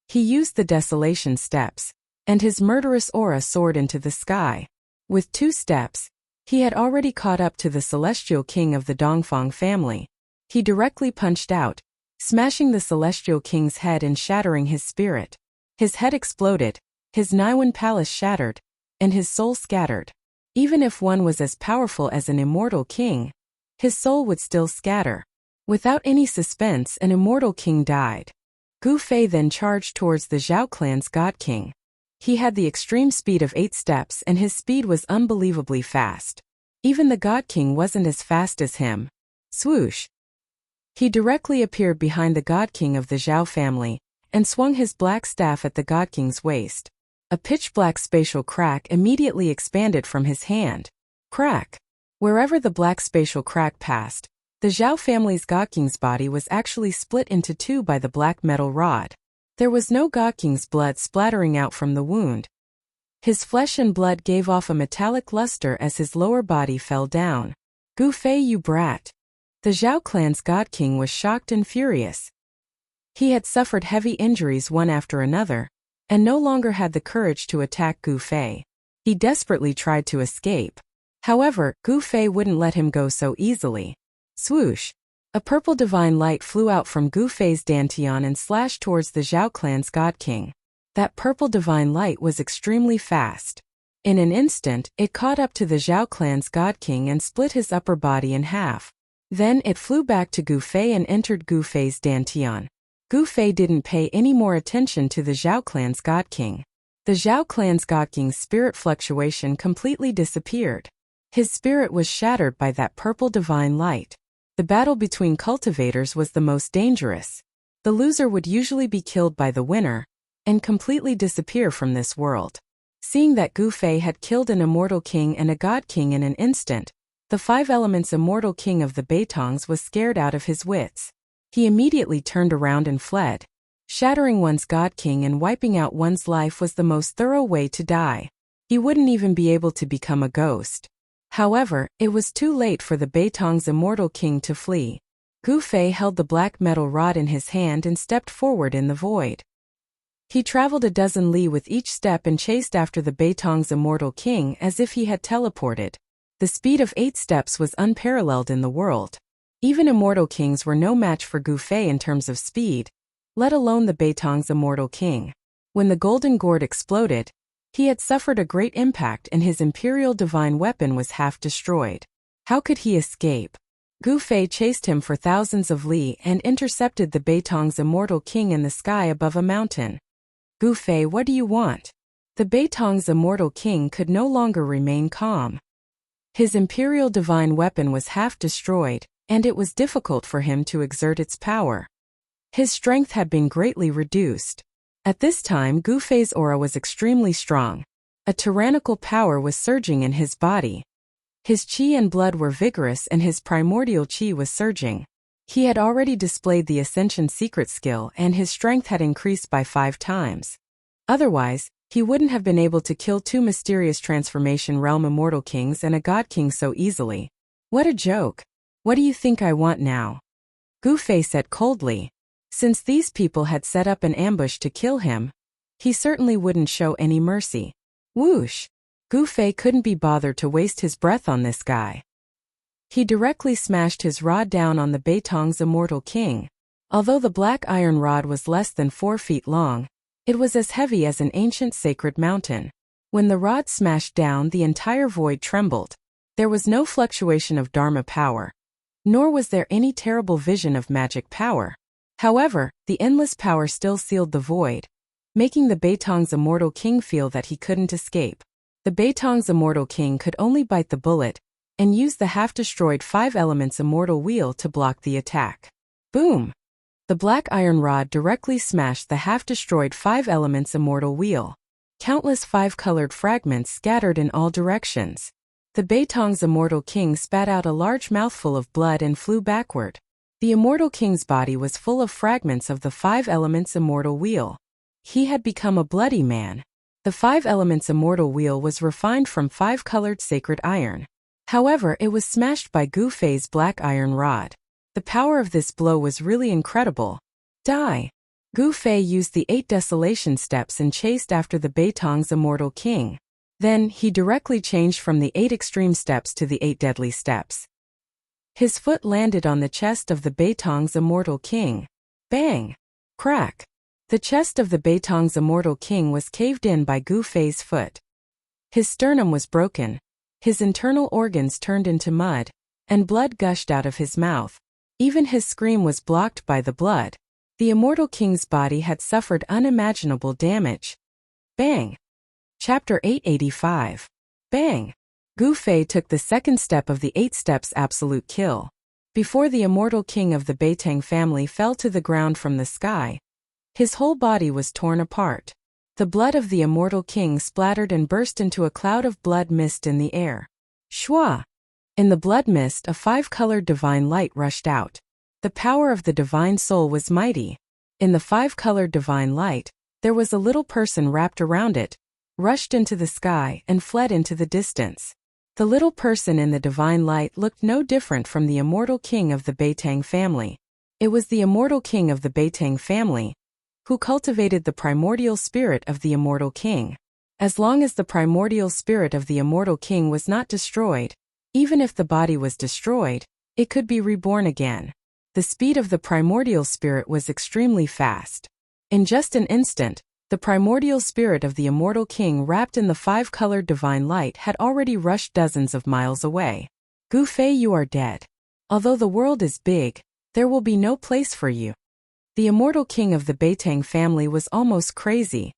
He used the desolation steps, and his murderous aura soared into the sky. With 2 steps, he had already caught up to the celestial king of the Dongfang family. He directly punched out, smashing the celestial king's head and shattering his spirit. His head exploded, his Naiwan palace shattered, and his soul scattered. Even if one was as powerful as an immortal king, his soul would still scatter. Without any suspense, an immortal king died. Gu Fei then charged towards the Zhao clan's god king. He had the extreme speed of 8 steps and his speed was unbelievably fast. Even the god king wasn't as fast as him. Swoosh! He directly appeared behind the god king of the Zhao family, and swung his black staff at the god king's waist. A pitch-black spatial crack immediately expanded from his hand. Crack! Wherever the black spatial crack passed, the Zhao family's god king's body was actually split into 2 by the black metal rod. There was no god king's blood splattering out from the wound. His flesh and blood gave off a metallic luster as his lower body fell down. Gu Fei, you brat! The Zhao clan's god king was shocked and furious. He had suffered heavy injuries one after another, and no longer had the courage to attack Gu Fei. He desperately tried to escape. However, Gu Fei wouldn't let him go so easily. Swoosh! A purple divine light flew out from Gu Fei's dantian and slashed towards the Zhao clan's god king. That purple divine light was extremely fast. In an instant, it caught up to the Zhao clan's god king and split his upper body in half. Then it flew back to Gu Fei and entered Gu Fei's dantian. Gu Fei didn't pay any more attention to the Zhao clan's god king. The Zhao clan's god king's spirit fluctuation completely disappeared. His spirit was shattered by that purple divine light. The battle between cultivators was the most dangerous. The loser would usually be killed by the winner, and completely disappear from this world. Seeing that Gu Fei had killed an immortal king and a god king in an instant, the 5 elements immortal king of the Beitongs was scared out of his wits. He immediately turned around and fled. Shattering one's god king and wiping out one's life was the most thorough way to die. He wouldn't even be able to become a ghost. However, it was too late for the Beitong's immortal king to flee. Gu Fei held the black metal rod in his hand and stepped forward in the void. He traveled a dozen li with each step and chased after the Beitong's immortal king as if he had teleported. The speed of 8 steps was unparalleled in the world. Even immortal kings were no match for Gu Fei in terms of speed, let alone the Beitong's immortal king. When the golden gourd exploded, he had suffered a great impact and his imperial divine weapon was half destroyed. How could he escape? Gu Fei chased him for thousands of li and intercepted the Beitong's immortal king in the sky above a mountain. Gu Fei, what do you want? The Beitong's immortal king could no longer remain calm. His imperial divine weapon was half destroyed, and it was difficult for him to exert its power. His strength had been greatly reduced. At this time, Gu Fei's aura was extremely strong. A tyrannical power was surging in his body. His qi and blood were vigorous and his primordial qi was surging. He had already displayed the Ascension secret skill and his strength had increased by 5 times. Otherwise, he wouldn't have been able to kill 2 mysterious transformation realm immortal kings and a god king so easily. What a joke. What do you think I want now? Gu Fei said coldly. Since these people had set up an ambush to kill him, he certainly wouldn't show any mercy. Whoosh! Gu Fei couldn't be bothered to waste his breath on this guy. He directly smashed his rod down on the Beitong's immortal king. Although the black iron rod was less than 4 feet long, it was as heavy as an ancient sacred mountain. When the rod smashed down, the entire void trembled. There was no fluctuation of Dharma power, nor was there any terrible vision of magic power. However, the endless power still sealed the void, making the Beitong's immortal king feel that he couldn't escape. The Beitong's immortal king could only bite the bullet and use the half-destroyed 5 elements immortal wheel to block the attack. Boom! The black iron rod directly smashed the half-destroyed 5 elements immortal wheel. Countless 5-colored fragments scattered in all directions. The Beitong's immortal king spat out a large mouthful of blood and flew backward. The immortal king's body was full of fragments of the 5 elements immortal wheel. He had become a bloody man. The 5 elements immortal wheel was refined from 5-colored sacred iron. However, it was smashed by Gu Fei's black iron rod. The power of this blow was really incredible. Die! Gu Fei used the 8 desolation steps and chased after the Beitong's immortal king. Then, he directly changed from the 8 extreme steps to the 8 deadly steps. His foot landed on the chest of the Beitong's immortal king. Bang! Crack! The chest of the Beitong's immortal king was caved in by Gu Fei's foot. His sternum was broken. His internal organs turned into mud, and blood gushed out of his mouth. Even his scream was blocked by the blood. The immortal king's body had suffered unimaginable damage. Bang! Chapter 885. Bang! Gu Fei took the second step of the 8 steps absolute kill. Before the immortal king of the Beitang family fell to the ground from the sky, his whole body was torn apart. The blood of the immortal king splattered and burst into a cloud of blood mist in the air. Shwa! In the blood mist, a 5-colored divine light rushed out. The power of the divine soul was mighty. In the 5-colored divine light, there was a little person wrapped around it, rushed into the sky and fled into the distance. The little person in the divine light looked no different from the immortal king of the Beitang family. It was the immortal king of the Beitang family, who cultivated the primordial spirit of the immortal king. As long as the primordial spirit of the immortal king was not destroyed, even if the body was destroyed, it could be reborn again. The speed of the primordial spirit was extremely fast. In just an instant, the primordial spirit of the immortal king wrapped in the 5-colored divine light had already rushed dozens of miles away. Gu Fei, you are dead. Although the world is big, there will be no place for you. The immortal king of the Beitang family was almost crazy.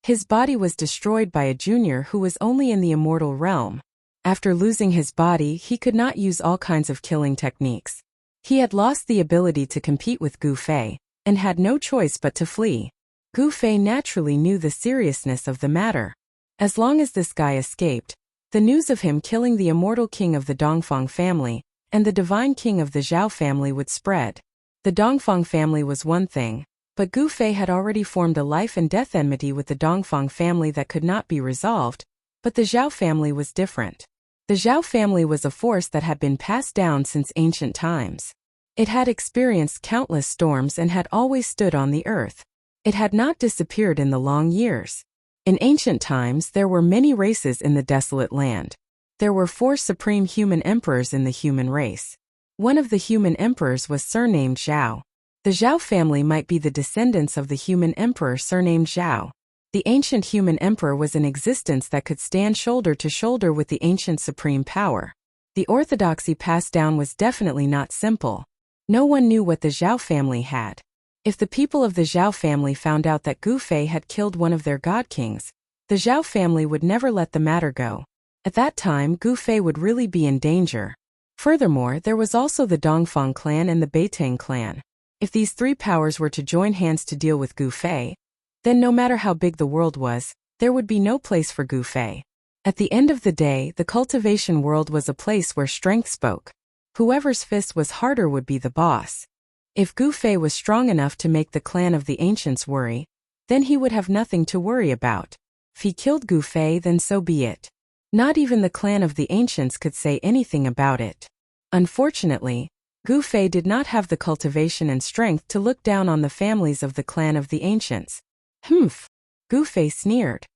His body was destroyed by a junior who was only in the immortal realm. After losing his body, he could not use all kinds of killing techniques. He had lost the ability to compete with Gu Fei, and had no choice but to flee. Gu Fei naturally knew the seriousness of the matter. As long as this guy escaped, the news of him killing the immortal king of the Dongfang family and the divine king of the Zhao family would spread. The Dongfang family was one thing, but Gu Fei had already formed a life and death enmity with the Dongfang family that could not be resolved, but the Zhao family was different. The Zhao family was a force that had been passed down since ancient times. It had experienced countless storms and had always stood on the earth. It had not disappeared in the long years. In ancient times, there were many races in the desolate land. There were 4 supreme human emperors in the human race. One of the human emperors was surnamed Zhao. The Zhao family might be the descendants of the human emperor surnamed Zhao. The ancient human emperor was an existence that could stand shoulder to shoulder with the ancient supreme power. The orthodoxy passed down was definitely not simple. No one knew what the Zhao family had. If the people of the Zhao family found out that Gu Fei had killed one of their god kings, the Zhao family would never let the matter go. At that time, Gu Fei would really be in danger. Furthermore, there was also the Dongfang clan and the Beitang clan. If these three powers were to join hands to deal with Gu Fei, then no matter how big the world was, there would be no place for Gu Fei. At the end of the day, the cultivation world was a place where strength spoke. Whoever's fist was harder would be the boss. If Gu Fei was strong enough to make the clan of the ancients worry, then he would have nothing to worry about. If he killed Gu Fei, then so be it. Not even the clan of the ancients could say anything about it. Unfortunately, Gu Fei did not have the cultivation and strength to look down on the families of the clan of the ancients. Humph! Gu Fei sneered.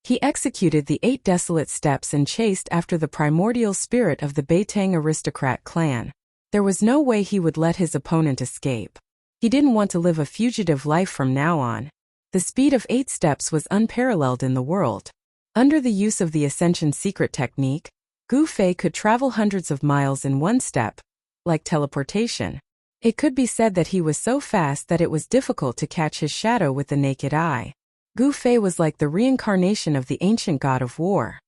He executed the 8 desolate steps and chased after the primordial spirit of the Beitang aristocrat clan. There was no way he would let his opponent escape. He didn't want to live a fugitive life from now on. The speed of 8 steps was unparalleled in the world. Under the use of the Ascension secret technique, Gu Fei could travel hundreds of miles in 1 step, like teleportation. It could be said that he was so fast that it was difficult to catch his shadow with the naked eye. Gu Fei was like the reincarnation of the ancient god of war.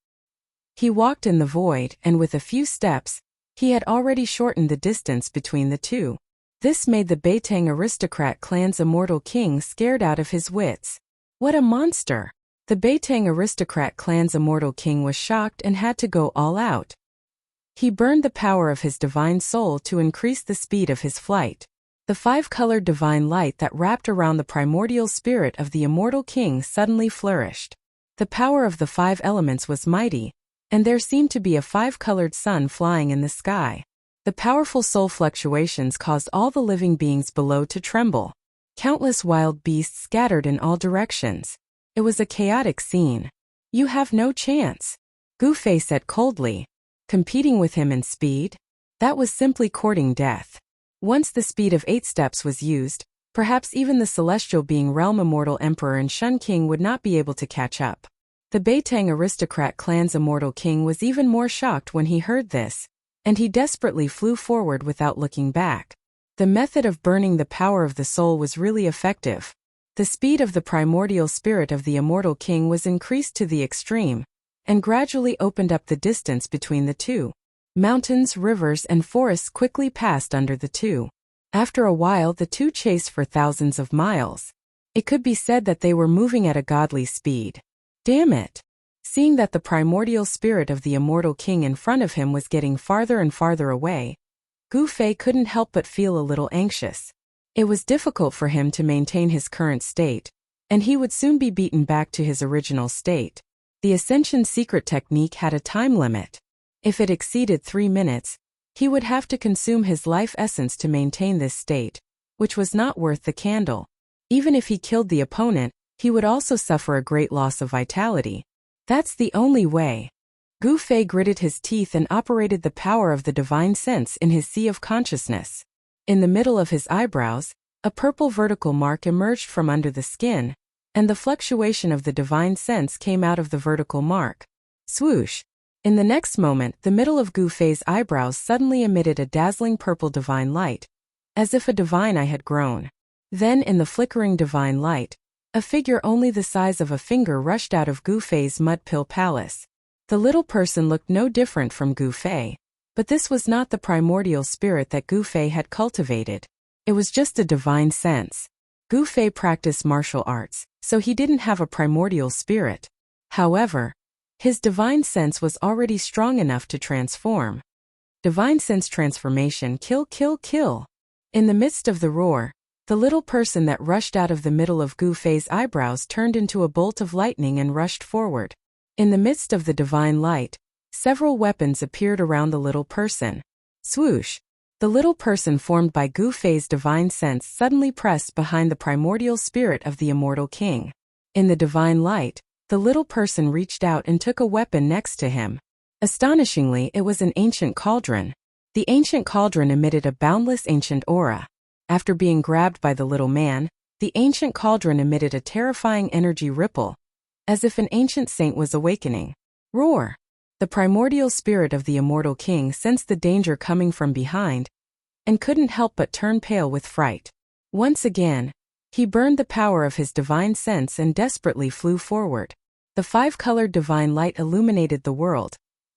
He walked in the void, and with a few steps, he had already shortened the distance between the two. This made the Beitang aristocrat clan's immortal king scared out of his wits. What a monster! The Beitang aristocrat clan's immortal king was shocked and had to go all out. He burned the power of his divine soul to increase the speed of his flight. The 5-colored divine light that wrapped around the primordial spirit of the immortal king suddenly flourished. The power of the 5 elements was mighty, and there seemed to be a 5-colored sun flying in the sky. The powerful soul fluctuations caused all the living beings below to tremble. Countless wild beasts scattered in all directions. It was a chaotic scene. You have no chance, Gu Fei said coldly. Competing with him in speed? That was simply courting death. Once the speed of 8 steps was used, perhaps even the celestial being realm immortal emperor and Shun King would not be able to catch up. The Beitang aristocrat clan's immortal king was even more shocked when he heard this, and he desperately flew forward without looking back. The method of burning the power of the soul was really effective. The speed of the primordial spirit of the immortal king was increased to the extreme, and gradually opened up the distance between the two. Mountains, rivers, and forests quickly passed under the two. After a while, the two chased for thousands of miles. It could be said that they were moving at a godly speed. Damn it! Seeing that the primordial spirit of the immortal king in front of him was getting farther and farther away, Gu Fei couldn't help but feel a little anxious. It was difficult for him to maintain his current state, and he would soon be beaten back to his original state. The Ascension secret technique had a time limit. If it exceeded 3 minutes, he would have to consume his life essence to maintain this state, which was not worth the candle. Even if he killed the opponent, he would also suffer a great loss of vitality. That's the only way. Gu Fei gritted his teeth and operated the power of the divine sense in his sea of consciousness. In the middle of his eyebrows, a purple vertical mark emerged from under the skin, and the fluctuation of the divine sense came out of the vertical mark. Swoosh! In the next moment, the middle of Gu Fei's eyebrows suddenly emitted a dazzling purple divine light, as if a divine eye had grown. Then, in the flickering divine light, a figure only the size of a finger rushed out of Gu Fei's mud pill palace. The little person looked no different from Gu Fei, but this was not the primordial spirit that Gu Fei had cultivated. It was just a divine sense. Gu Fei practiced martial arts, so he didn't have a primordial spirit. However, his divine sense was already strong enough to transform. Divine sense transformation, kill, kill, kill. In the midst of the roar, the little person that rushed out of the middle of Gu Fei's eyebrows turned into a bolt of lightning and rushed forward. In the midst of the divine light, several weapons appeared around the little person. Swoosh! The little person formed by Gu Fei's divine sense suddenly pressed behind the primordial spirit of the immortal king. In the divine light, the little person reached out and took a weapon next to him. Astonishingly, it was an ancient cauldron. The ancient cauldron emitted a boundless ancient aura. After being grabbed by the little man, the ancient cauldron emitted a terrifying energy ripple, as if an ancient saint was awakening. Roar! The primordial spirit of the immortal king sensed the danger coming from behind, and couldn't help but turn pale with fright. Once again, he burned the power of his divine sense and desperately flew forward. The five-colored divine light illuminated the world,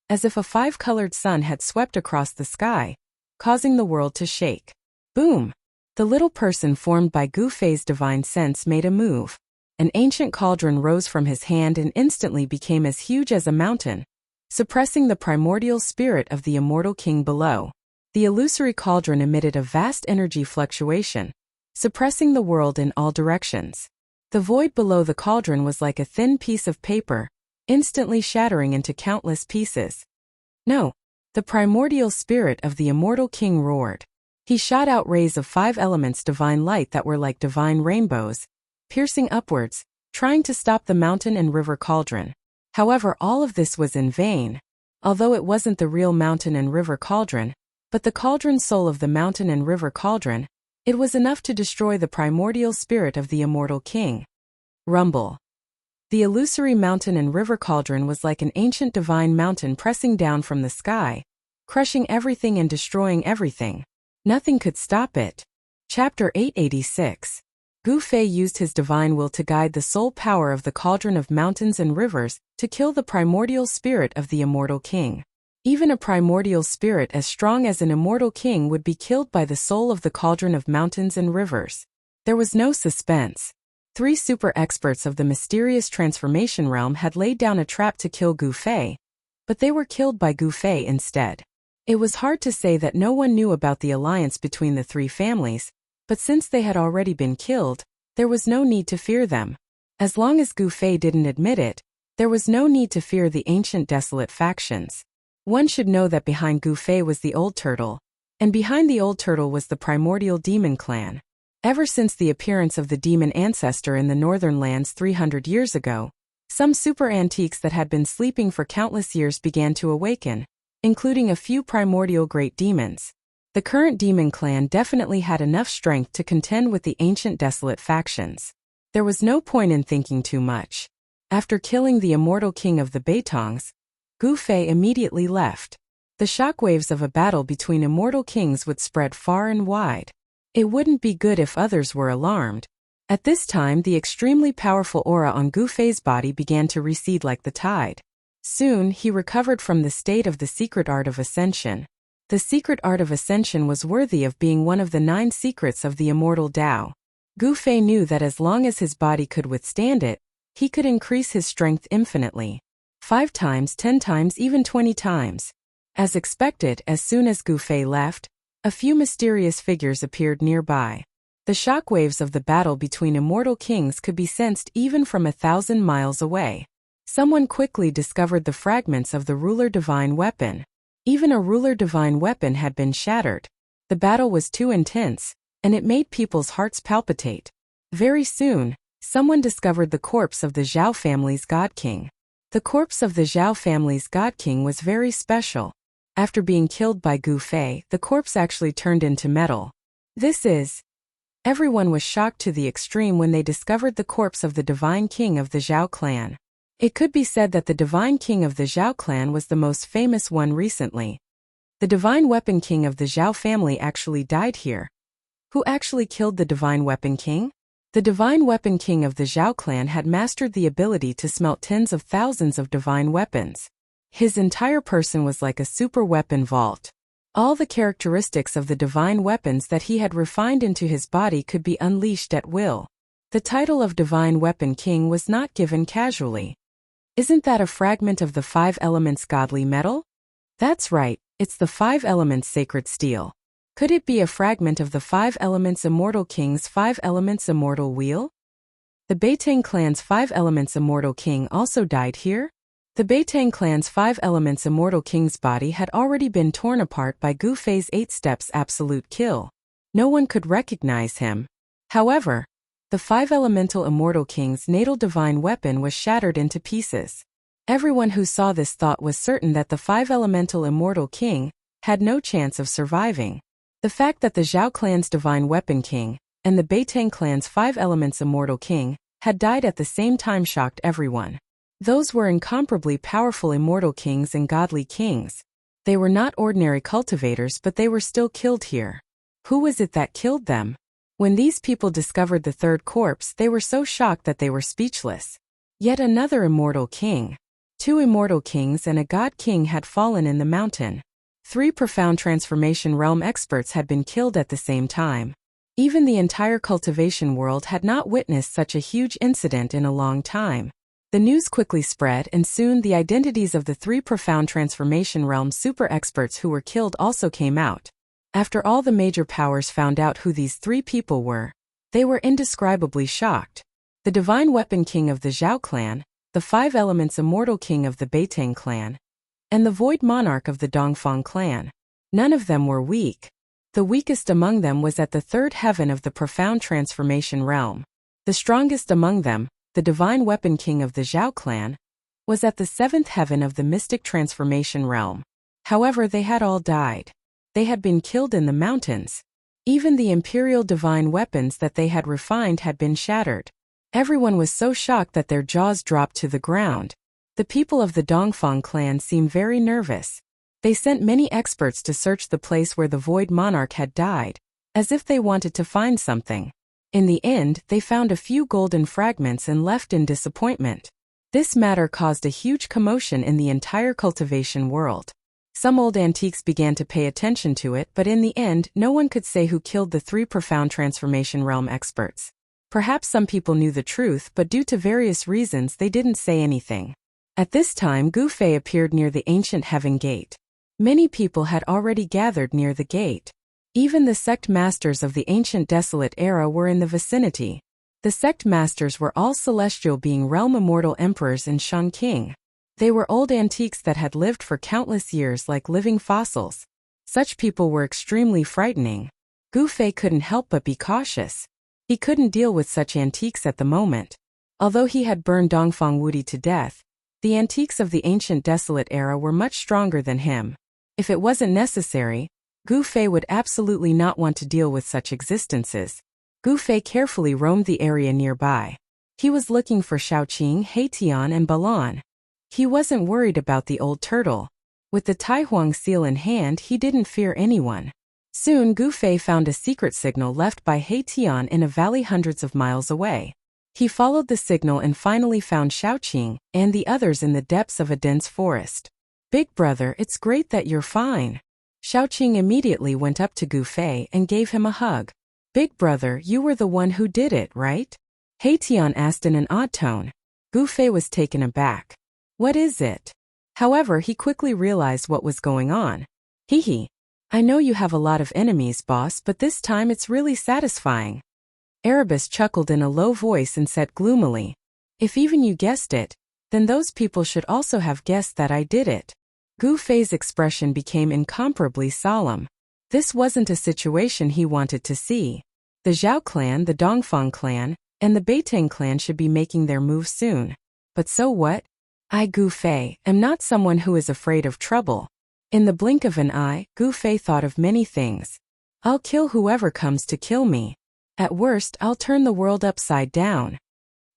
as if a five-colored sun had swept across the sky, causing the world to shake. Boom! The little person formed by Gu Fei's divine sense made a move. An ancient cauldron rose from his hand and instantly became as huge as a mountain, suppressing the primordial spirit of the immortal king below. The illusory cauldron emitted a vast energy fluctuation, suppressing the world in all directions. The void below the cauldron was like a thin piece of paper, instantly shattering into countless pieces. No! The primordial spirit of the immortal king roared. He shot out rays of 5 elements divine light that were like divine rainbows, piercing upwards, trying to stop the mountain and river cauldron. However, all of this was in vain. Although it wasn't the real mountain and river cauldron, but the cauldron soul of the mountain and river cauldron, it was enough to destroy the primordial spirit of the immortal king. Rumble. The illusory mountain and river cauldron was like an ancient divine mountain pressing down from the sky, crushing everything and destroying everything. Nothing could stop it. Chapter 886. Gu Fei used his divine will to guide the soul power of the cauldron of mountains and rivers to kill the primordial spirit of the immortal king. Even a primordial spirit as strong as an immortal king would be killed by the soul of the cauldron of mountains and rivers. There was no suspense. 3 super experts of the mysterious transformation realm had laid down a trap to kill Gu Fei, but they were killed by Gu Fei instead. It was hard to say that no one knew about the alliance between the 3 families, but since they had already been killed, there was no need to fear them. As long as Gu Fei didn't admit it, there was no need to fear the ancient desolate factions. One should know that behind Gu Fei was the Old Turtle, and behind the Old Turtle was the primordial demon clan. Ever since the appearance of the demon ancestor in the northern lands 300 years ago, some super antiques that had been sleeping for countless years began to awaken, including a few primordial great demons. The current demon clan definitely had enough strength to contend with the ancient desolate factions. There was no point in thinking too much. After killing the immortal king of the Beitongs, Gu Fei immediately left. The shockwaves of a battle between immortal kings would spread far and wide. It wouldn't be good if others were alarmed. At this time, the extremely powerful aura on Gu Fei's body began to recede like the tide. Soon, he recovered from the state of the secret art of ascension. The secret art of ascension was worthy of being one of the 9 secrets of the immortal Tao. Gu Fei knew that as long as his body could withstand it, he could increase his strength infinitely. 5 times, 10 times, even 20 times. As expected, as soon as Gu Fei left, a few mysterious figures appeared nearby. The shockwaves of the battle between immortal kings could be sensed even from 1,000 miles away. Someone quickly discovered the fragments of the ruler divine weapon. Even a ruler divine weapon had been shattered. The battle was too intense, and it made people's hearts palpitate. Very soon, someone discovered the corpse of the Zhao family's god king. The corpse of the Zhao family's god king was very special. After being killed by Gu Fei, the corpse actually turned into metal. Everyone was shocked to the extreme when they discovered the corpse of the divine king of the Zhao clan. It could be said that the divine king of the Zhao clan was the most famous one recently. The divine weapon king of the Zhao family actually died here. Who actually killed the divine weapon king? The divine weapon king of the Zhao clan had mastered the ability to smelt tens of thousands of divine weapons. His entire person was like a super weapon vault. All the characteristics of the divine weapons that he had refined into his body could be unleashed at will. The title of Divine Weapon King was not given casually. Isn't that a fragment of the 5 elements godly metal? That's right, it's the 5 elements sacred steel. Could it be a fragment of the 5 elements immortal king's 5 elements immortal wheel? The Beitang clan's 5 elements immortal king also died here? The Beitang clan's 5 elements immortal king's body had already been torn apart by Gu Fei's 8 steps absolute kill. No one could recognize him. However, the 5 elemental immortal king's natal divine weapon was shattered into pieces. Everyone who saw this thought was certain that the 5 elemental immortal king had no chance of surviving. The fact that the Zhao clan's divine weapon king and the Beitang clan's 5 elements immortal king had died at the same time shocked everyone. Those were incomparably powerful immortal kings and godly kings. They were not ordinary cultivators, but they were still killed here. Who was it that killed them? When these people discovered the third corpse, they were so shocked that they were speechless. Yet another immortal king. 2 immortal kings and a god king had fallen in the mountain. 3 profound transformation realm experts had been killed at the same time. Even the entire cultivation world had not witnessed such a huge incident in a long time. The news quickly spread, and soon the identities of the 3 profound transformation realm super experts who were killed also came out. After all the major powers found out who these 3 people were, they were indescribably shocked. The divine weapon king of the Zhao clan, the 5 elements immortal king of the Beitang clan, and the void monarch of the Dongfang clan. None of them were weak. The weakest among them was at the 3rd heaven of the profound transformation realm. The strongest among them, the divine weapon king of the Zhao clan, was at the 7th heaven of the mystic transformation realm. However, they had all died. They had been killed in the mountains. Even the imperial divine weapons that they had refined had been shattered. Everyone was so shocked that their jaws dropped to the ground. The people of the Dongfang clan seemed very nervous. They sent many experts to search the place where the void monarch had died, as if they wanted to find something. In the end, they found a few golden fragments and left in disappointment. This matter caused a huge commotion in the entire cultivation world. Some old antiques began to pay attention to it, but in the end, no one could say who killed the 3 profound transformation realm experts. Perhaps some people knew the truth, but due to various reasons they didn't say anything. At this time, Gu Fei appeared near the ancient heaven gate. Many people had already gathered near the gate. Even the sect masters of the ancient desolate era were in the vicinity. The sect masters were all celestial being realm immortal emperors and Shang King. They were old antiques that had lived for countless years like living fossils. Such people were extremely frightening. Gu Fei couldn't help but be cautious. He couldn't deal with such antiques at the moment. Although he had burned Dongfang Wudi to death, the antiques of the ancient desolate era were much stronger than him. If it wasn't necessary, Gu Fei would absolutely not want to deal with such existences. Gu Fei carefully roamed the area nearby. He was looking for Shaoqing, Heitian, and Balan. He wasn't worried about the old turtle. With the Taihuang seal in hand, he didn't fear anyone. Soon Gu Fei found a secret signal left by Heitian in a valley hundreds of miles away. He followed the signal and finally found Shaoqing and the others in the depths of a dense forest. "Big brother, it's great that you're fine." Shaoqing immediately went up to Gu Fei and gave him a hug. "Big brother, you were the one who did it, right?" Heitian asked in an odd tone. Gu Fei was taken aback. "What is it?" However, he quickly realized what was going on. "Hee. I know you have a lot of enemies, boss, but this time it's really satisfying." Erebus chuckled in a low voice and said gloomily, "If even you guessed it, then those people should also have guessed that I did it." Gu Fei's expression became incomparably solemn. This wasn't a situation he wanted to see. The Zhao clan, the Dongfang clan, and the Beitang clan should be making their move soon. But so what? I, Gu Fei, am not someone who is afraid of trouble. In the blink of an eye, Gu Fei thought of many things. I'll kill whoever comes to kill me. At worst, I'll turn the world upside down.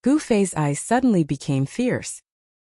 Gu Fei's eyes suddenly became fierce.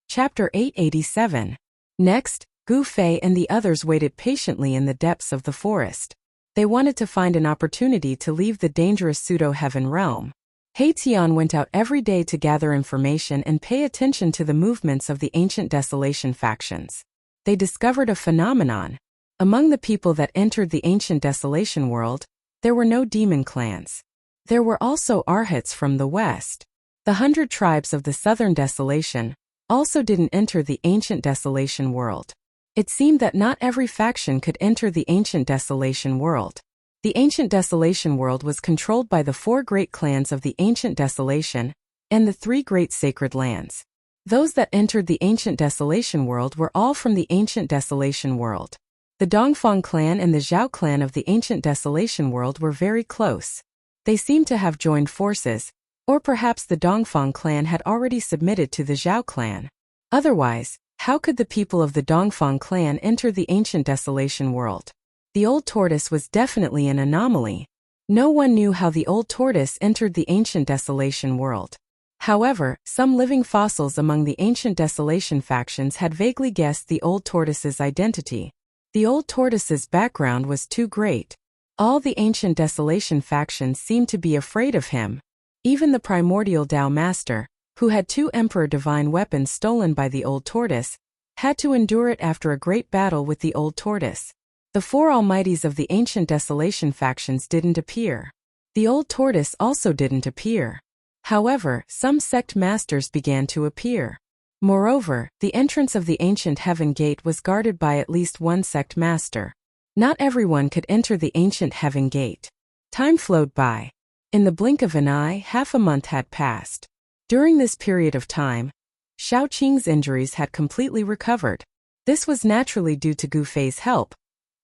Chapter 887. Next, Gu Fei and the others waited patiently in the depths of the forest. They wanted to find an opportunity to leave the dangerous pseudo-heaven realm. Heitian went out every day to gather information and pay attention to the movements of the ancient desolation factions. They discovered a phenomenon. Among the people that entered the ancient desolation world, there were no demon clans. There were also arhats from the west. The 100 tribes of the southern desolation also didn't enter the ancient desolation world. It seemed that not every faction could enter the ancient desolation world. The ancient desolation world was controlled by the 4 great clans of the ancient desolation and the 3 great sacred lands. Those that entered the ancient desolation world were all from the ancient desolation world. The Dongfang clan and the Zhao clan of the ancient desolation world were very close. They seemed to have joined forces, or perhaps the Dongfang clan had already submitted to the Zhao clan. Otherwise, how could the people of the Dongfang clan enter the ancient desolation world? The old tortoise was definitely an anomaly. No one knew how the old tortoise entered the ancient desolation world. However, some living fossils among the ancient Desolation factions had vaguely guessed the old tortoise's identity. The old tortoise's background was too great. All the ancient Desolation factions seemed to be afraid of him. Even the primordial Tao Master, who had 2 Emperor Divine weapons stolen by the old tortoise, had to endure it after a great battle with the old tortoise. The 4 almighties of the ancient Desolation factions didn't appear. The old tortoise also didn't appear. However, some sect masters began to appear. Moreover, the entrance of the ancient Heaven Gate was guarded by at least 1 sect master. Not everyone could enter the ancient Heaven Gate. Time flowed by. In the blink of an eye, half a month had passed. During this period of time, Xiaoqing's injuries had completely recovered. This was naturally due to Gu Fei's help,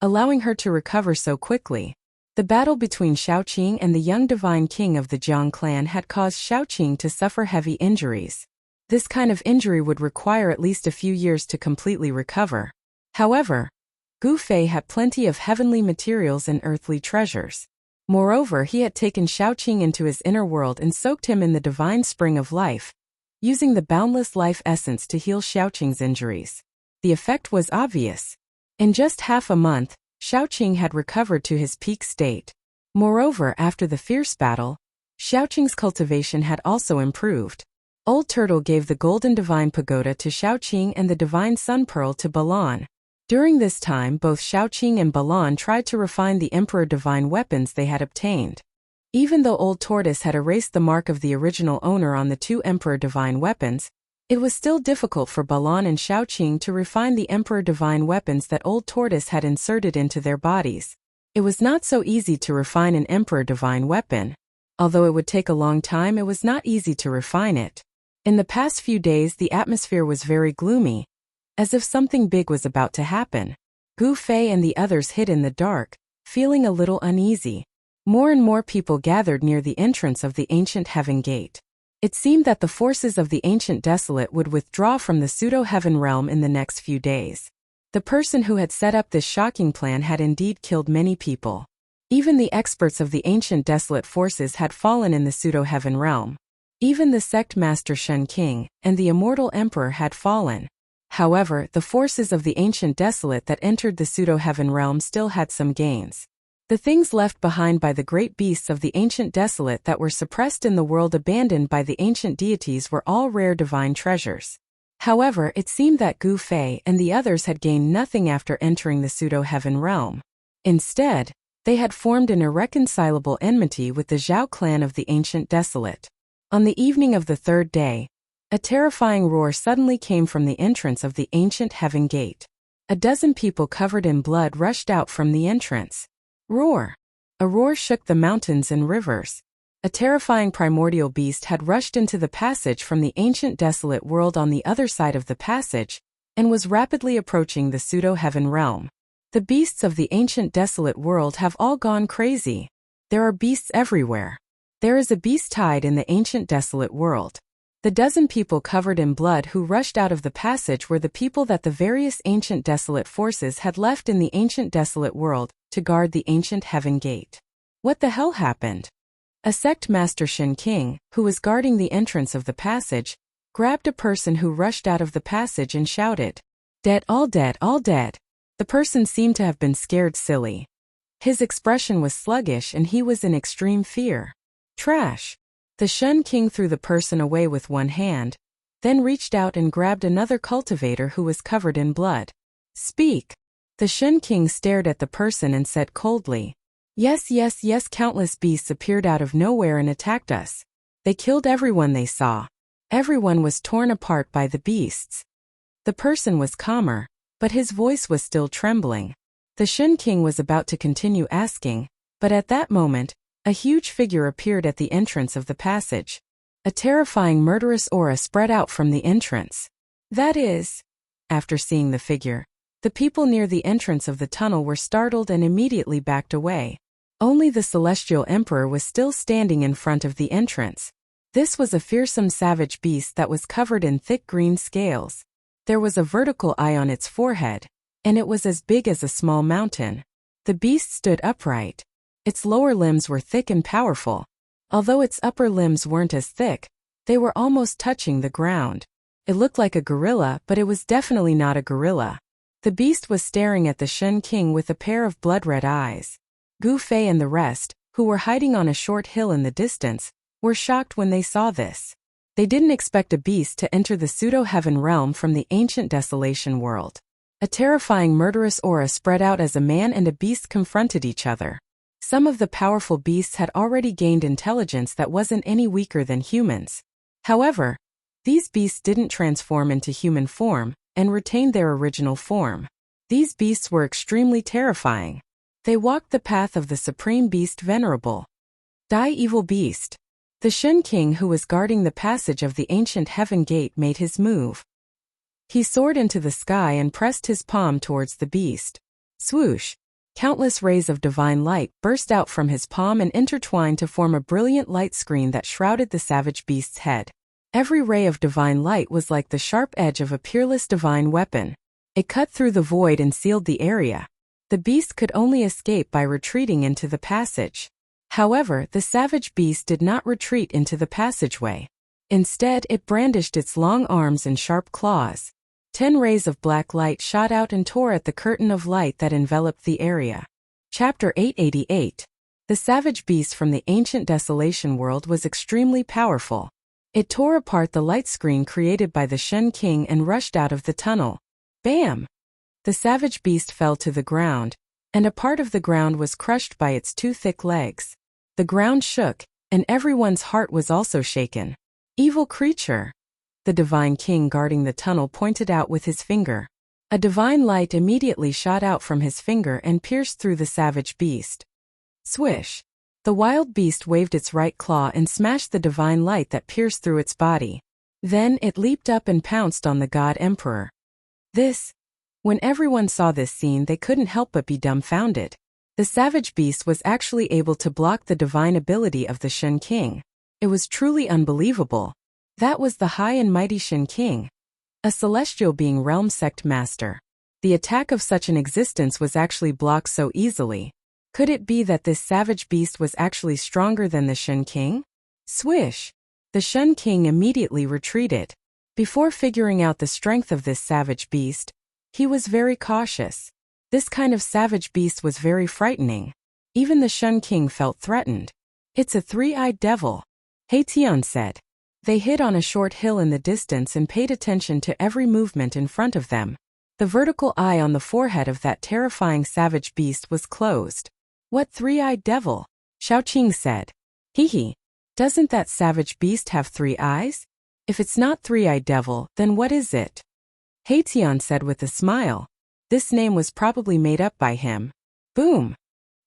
allowing her to recover so quickly. The battle between Xiaoqing and the young divine king of the Jiang clan had caused Xiaoqing to suffer heavy injuries. This kind of injury would require at least a few years to completely recover. However, Gu Fei had plenty of heavenly materials and earthly treasures. Moreover, he had taken Xiaoqing into his inner world and soaked him in the divine spring of life, using the boundless life essence to heal Xiaoqing's injuries. The effect was obvious. In just half a month, Xiaoqing had recovered to his peak state. Moreover, after the fierce battle, Xiaoqing's cultivation had also improved. Old Turtle gave the Golden Divine Pagoda to Xiaoqing and the Divine Sun Pearl to Balan. During this time, both Xiaoqing and Balan tried to refine the Emperor Divine weapons they had obtained. Even though Old Tortoise had erased the mark of the original owner on the 2 Emperor Divine weapons, it was still difficult for Balan and Xiaoqing to refine the Emperor Divine weapons that Old Tortoise had inserted into their bodies. It was not so easy to refine an Emperor Divine weapon. Although it would take a long time, it was not easy to refine it. In the past few days, the atmosphere was very gloomy, as if something big was about to happen. Gu Fei and the others hid in the dark, feeling a little uneasy. More and more people gathered near the entrance of the ancient Heaven Gate. It seemed that the forces of the ancient Desolate would withdraw from the pseudo-heaven realm in the next few days. The person who had set up this shocking plan had indeed killed many people. Even the experts of the ancient Desolate forces had fallen in the pseudo-heaven realm. Even the sect master Shen King and the immortal emperor had fallen. However, the forces of the ancient Desolate that entered the pseudo-heaven realm still had some gains. The things left behind by the great beasts of the ancient Desolate that were suppressed in the world abandoned by the ancient deities were all rare divine treasures. However, it seemed that Gu Fei and the others had gained nothing after entering the pseudo-heaven realm. Instead, they had formed an irreconcilable enmity with the Zhao clan of the ancient Desolate. On the evening of the 3rd day, a terrifying roar suddenly came from the entrance of the ancient Heaven Gate. A dozen people covered in blood rushed out from the entrance. Roar! A roar shook the mountains and rivers. A terrifying primordial beast had rushed into the passage from the ancient Desolate world on the other side of the passage, and was rapidly approaching the pseudo-heaven realm. The beasts of the ancient Desolate world have all gone crazy. There are beasts everywhere. There is a beast tide in the ancient Desolate world. The dozen people covered in blood who rushed out of the passage were the people that the various ancient Desolate forces had left in the ancient Desolate world to guard the ancient Heaven Gate. What the hell happened? A sect master Shen King, who was guarding the entrance of the passage, grabbed a person who rushed out of the passage and shouted, "Dead, all dead, all dead." The person seemed to have been scared silly. His expression was sluggish and he was in extreme fear. Trash! The Shen King threw the person away with one hand, then reached out and grabbed another cultivator who was covered in blood. "Speak!" The Shen King stared at the person and said coldly, Yes, countless beasts appeared out of nowhere and attacked us. They killed everyone they saw. Everyone was torn apart by the beasts." The person was calmer, but his voice was still trembling. The Shen King was about to continue asking, but at that moment, a huge figure appeared at the entrance of the passage. A terrifying murderous aura spread out from the entrance. That is, after seeing the figure, the people near the entrance of the tunnel were startled and immediately backed away. Only the Celestial Emperor was still standing in front of the entrance. This was a fearsome savage beast that was covered in thick green scales. There was a vertical eye on its forehead, and it was as big as a small mountain. The beast stood upright. Its lower limbs were thick and powerful. Although its upper limbs weren't as thick, They were almost touching the ground. It looked like a gorilla, but it was definitely not a gorilla. The beast was staring at the Shen King with a pair of blood-red eyes. Gu Fei and the rest, who were hiding on a short hill in the distance, were shocked when they saw this. They didn't expect a beast to enter the pseudo-heaven realm from the ancient desolation world. A terrifying murderous aura spread out as a man and a beast confronted each other. Some of the powerful beasts had already gained intelligence that wasn't any weaker than humans. However, these beasts didn't transform into human form and retained their original form. These beasts were extremely terrifying. They walked the path of the supreme beast venerable. Die evil beast. The Shen King who was guarding the passage of the ancient heaven gate made his move. He soared into the sky and pressed his palm towards the beast. Swoosh! Countless rays of divine light burst out from his palm and intertwined to form a brilliant light screen that shrouded the savage beast's head. Every ray of divine light was like the sharp edge of a peerless divine weapon. It cut through the void and sealed the area. The beast could only escape by retreating into the passage. However, the savage beast did not retreat into the passageway. Instead, it brandished its long arms and sharp claws. 10 rays of black light shot out and tore at the curtain of light that enveloped the area. Chapter 888. The savage beast from the ancient desolation world was extremely powerful. It tore apart the light screen created by the Shen King and rushed out of the tunnel. Bam! The savage beast fell to the ground, and a part of the ground was crushed by its 2 thick legs. The ground shook, and everyone's heart was also shaken. Evil creature! The divine king guarding the tunnel pointed out with his finger. A divine light immediately shot out from his finger and pierced through the savage beast. Swish! The wild beast waved its right claw and smashed the divine light that pierced through its body. Then it leaped up and pounced on the god emperor. When everyone saw this scene, they couldn't help but be dumbfounded. The savage beast was actually able to block the divine ability of the Shen King. It was truly unbelievable. That was the high and mighty Shen King, a celestial being realm sect master. The attack of such an existence was actually blocked so easily. Could it be that this savage beast was actually stronger than the Shen King? Swish! The Shen King immediately retreated. Before figuring out the strength of this savage beast, he was very cautious. This kind of savage beast was very frightening. Even the Shen King felt threatened. It's a 3-eyed devil, Tian said. They hid on a short hill in the distance and paid attention to every movement in front of them. The vertical eye on the forehead of that terrifying savage beast was closed. What 3-eyed devil? Xiaoqing said. Hee. Doesn't that savage beast have 3 eyes? If it's not 3-eyed devil, then what is it? Tian said with a smile. This name was probably made up by him. Boom!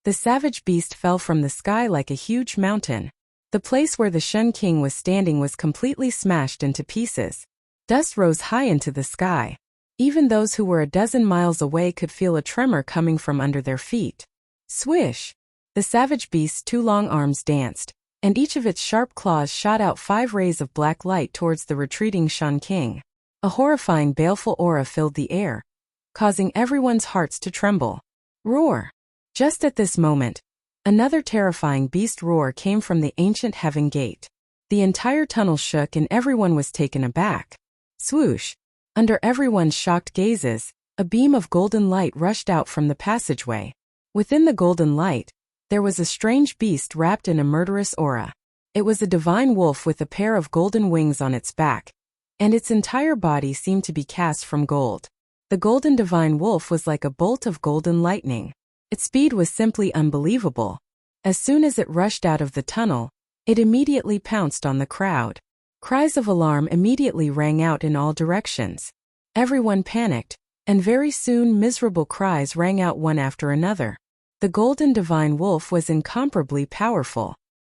The savage beast fell from the sky like a huge mountain. The place where the Shen King was standing was completely smashed into pieces. Dust rose high into the sky. Even those who were a dozen miles away could feel a tremor coming from under their feet. Swish! The savage beast's 2 long arms danced, and each of its sharp claws shot out 5 rays of black light towards the retreating Shen King. A horrifying baleful aura filled the air, causing everyone's hearts to tremble. Roar! Just at this moment, another terrifying beast roar came from the ancient heaven gate. The entire tunnel shook and everyone was taken aback. Swoosh! Under everyone's shocked gazes, a beam of golden light rushed out from the passageway. Within the golden light, there was a strange beast wrapped in a murderous aura. It was a divine wolf with a pair of golden wings on its back, and its entire body seemed to be cast from gold. The golden divine wolf was like a bolt of golden lightning. Its speed was simply unbelievable. As soon as it rushed out of the tunnel, it immediately pounced on the crowd. Cries of alarm immediately rang out in all directions. Everyone panicked, and very soon miserable cries rang out one after another. The golden divine wolf was incomparably powerful.